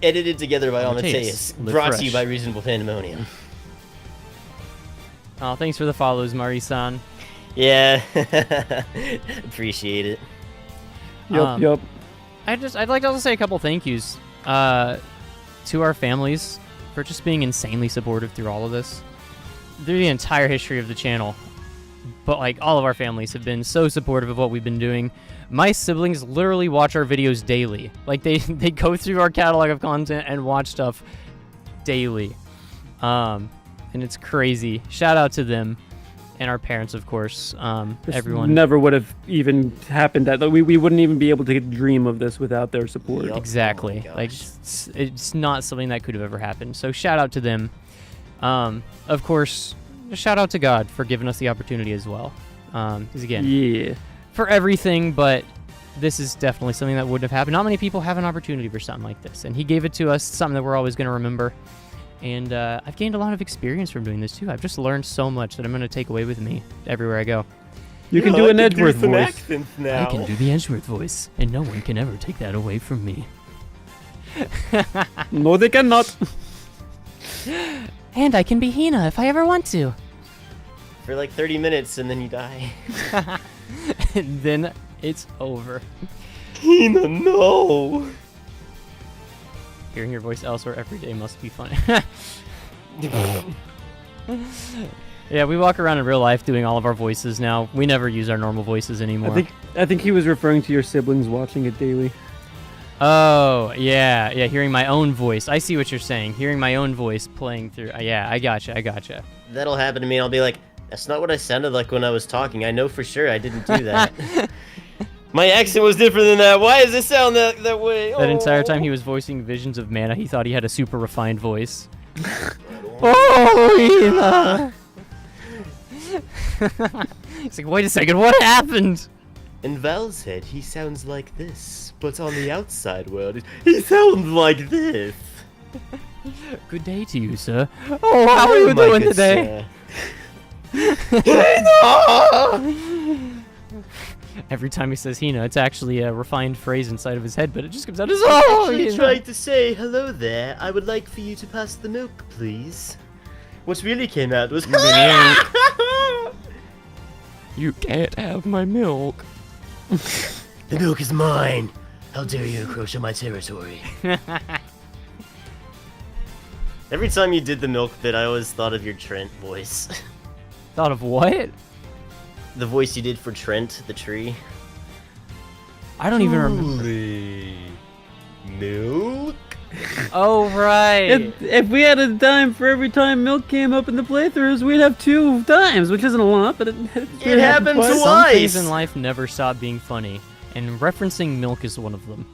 Edited together by Amateus. Amateus. Live Brought to fresh. you by Reasonable Pandemonium. Oh, thanks for the follows, Mari-san. Yeah. Appreciate it. Yup. I'd like to also say a couple thank yous to our families for just being insanely supportive through all of this. Through the entire history of the channel. But like all of our families have been so supportive of what we've been doing. My siblings literally watch our videos daily. Like they go through our catalog of content and watch stuff daily. And it's crazy. Shout out to them and our parents, of course. This Everyone. never would have even happened. We wouldn't even be able to dream of this without their support. Yup. Exactly. Oh my Like gosh. it's not something that could have ever happened. So shout out to them. Of course, shout out to God for giving us the opportunity as well. 'Cause again, Yeah. for everything, but this is definitely something that wouldn't have happened. Not many people have an opportunity for something like this, and he gave it to us. Something that we're always going to remember. And I've gained a lot of experience from doing this too. I've just learned so much that I'm going to take away with me everywhere I go. You can do an Edgeworth voice. I can do the Edgeworth voice, and no one can ever take that away from me. No, they cannot. And I can be Hina if I ever want to. For like 30 minutes and then you die. And then it's over. Hina, no! Hearing your voice elsewhere every day must be fun. Yeah, we walk around in real life doing all of our voices now. We never use our normal voices anymore. I think he was referring to your siblings watching it daily. Oh, yeah, hearing my own voice. I see what you're saying. Hearing my own voice playing through. Yeah, I gotcha. That'll happen to me and I'll be like, that's not what I sounded like when I was talking. I know for sure I didn't do that. My accent was different than that. Why does it sound that way? That entire time he was voicing Visions of Mana, he thought he had a super refined voice. Oh, He's like, wait a second, what happened? In Val's head, he sounds like this, but on the outside world, he sounds like this. Good day to you, sir. Oh, how are you my doing good today? sir. Every time he says Hina, it's actually a refined phrase inside of his head, but it just comes out as I oh, actually Hina." tried to say, hello there, I would like for you to pass the milk, please. What really came out was You can't have my milk. The milk is mine. How dare you encroach on my territory? Every time you did the milk bit, I always thought of your Trent voice. Thought of what? The voice you did for Trent, the tree. I don't even remember. Holy milk? Oh, right. If we had a dime for every time milk came up in the playthroughs, we'd have 2 dimes, which isn't a lot, but it happened twice. Some things twice. in life never stop being funny, and referencing milk is one of them.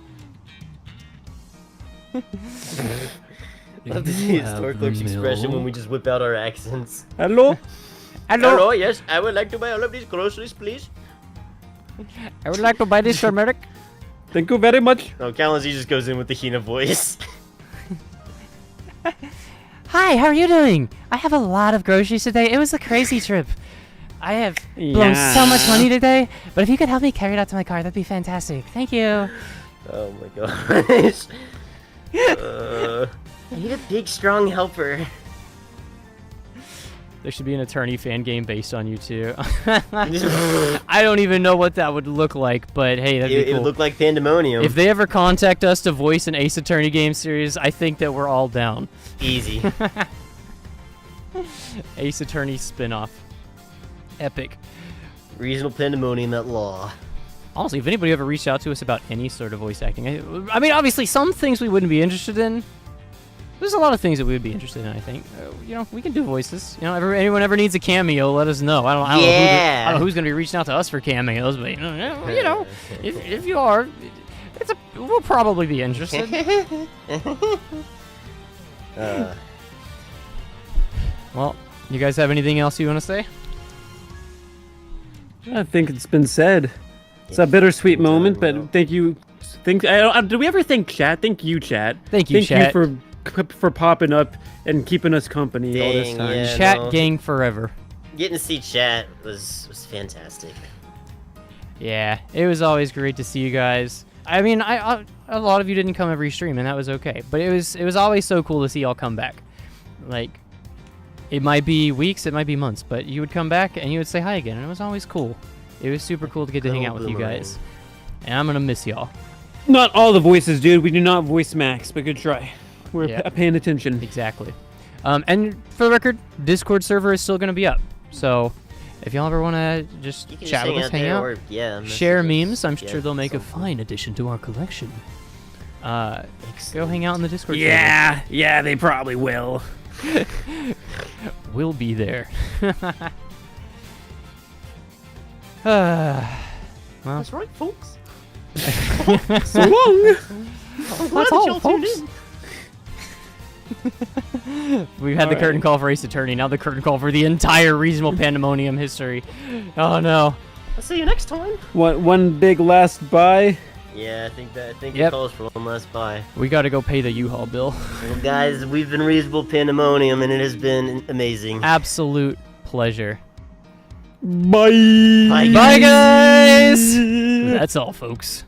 Love to see Historic Clerk's expression when we just whip out our accents. Hello? Hello, yes, I would like to buy all of these groceries, please. I would like to buy this turmeric. Thank you very much. No, Kalenzi just goes in with the Hina voice. Hi, how are you doing? I have a lot of groceries today. It was a crazy trip. I have blown so much money today, but if you could help me carry it out to my car, that'd be fantastic. Thank you. Oh my gosh. I need a big, strong helper. There should be an attorney fan game based on you too. I don't even know what that would look like, but hey, that'd be It cool. would look like Pandemonium. If they ever contact us to voice an Ace Attorney game series, I think that we're all down. Easy. Ace Attorney spinoff. Epic. Regional pandemonium at law. Honestly, if anybody ever reached out to us about any sort of voice acting, I mean, obviously, some things we wouldn't be interested in. There's a lot of things that we would be interested in, I think. You know, we can do voices. You know, anyone ever needs a cameo, let us know. I don't know who's going to be reaching out to us for cameos, but, you know, if you are, we'll probably be interested. Well, you guys have anything else you want to say? I think it's been said. It's a bittersweet moment, but thank you. Do we ever thank chat? Thank you, chat. Thank you, chat. Thank you for popping up and keeping us company all this time. Yeah, Chat gang forever. Getting to see chat was fantastic. Yeah, it was always great to see you guys. I mean, a lot of you didn't come every stream, and that was okay. But it was always so cool to see y'all come back. Like, it might be weeks, it might be months, but you would come back and you would say hi again, and it was always cool. It was super cool to get to hang out with you guys. And I'm gonna miss y'all. Not all the voices, dude. We do not voice Max, but good try. We're paying attention. Exactly. And for the record, Discord server is still gonna be up. So if y'all ever want to just chat with us, hang out, or, share memes, I'm sure they'll make a fine addition to our collection. Go hang out in the Discord server. Yeah, they probably will. We'll be there. Well, That's right, folks. So long. That's all, folks. We've had the curtain call for Ace Attorney, now the curtain call for the entire regional pandemonium history. Oh no. I'll see you next time. One big last bye. Yeah, I think it calls for one last buy. We gotta go pay the U-Haul bill. Well, guys, we've been Reasonable Pandemonium, and it has been amazing. Absolute pleasure. Bye. Bye, Bye, guys! That's all, folks.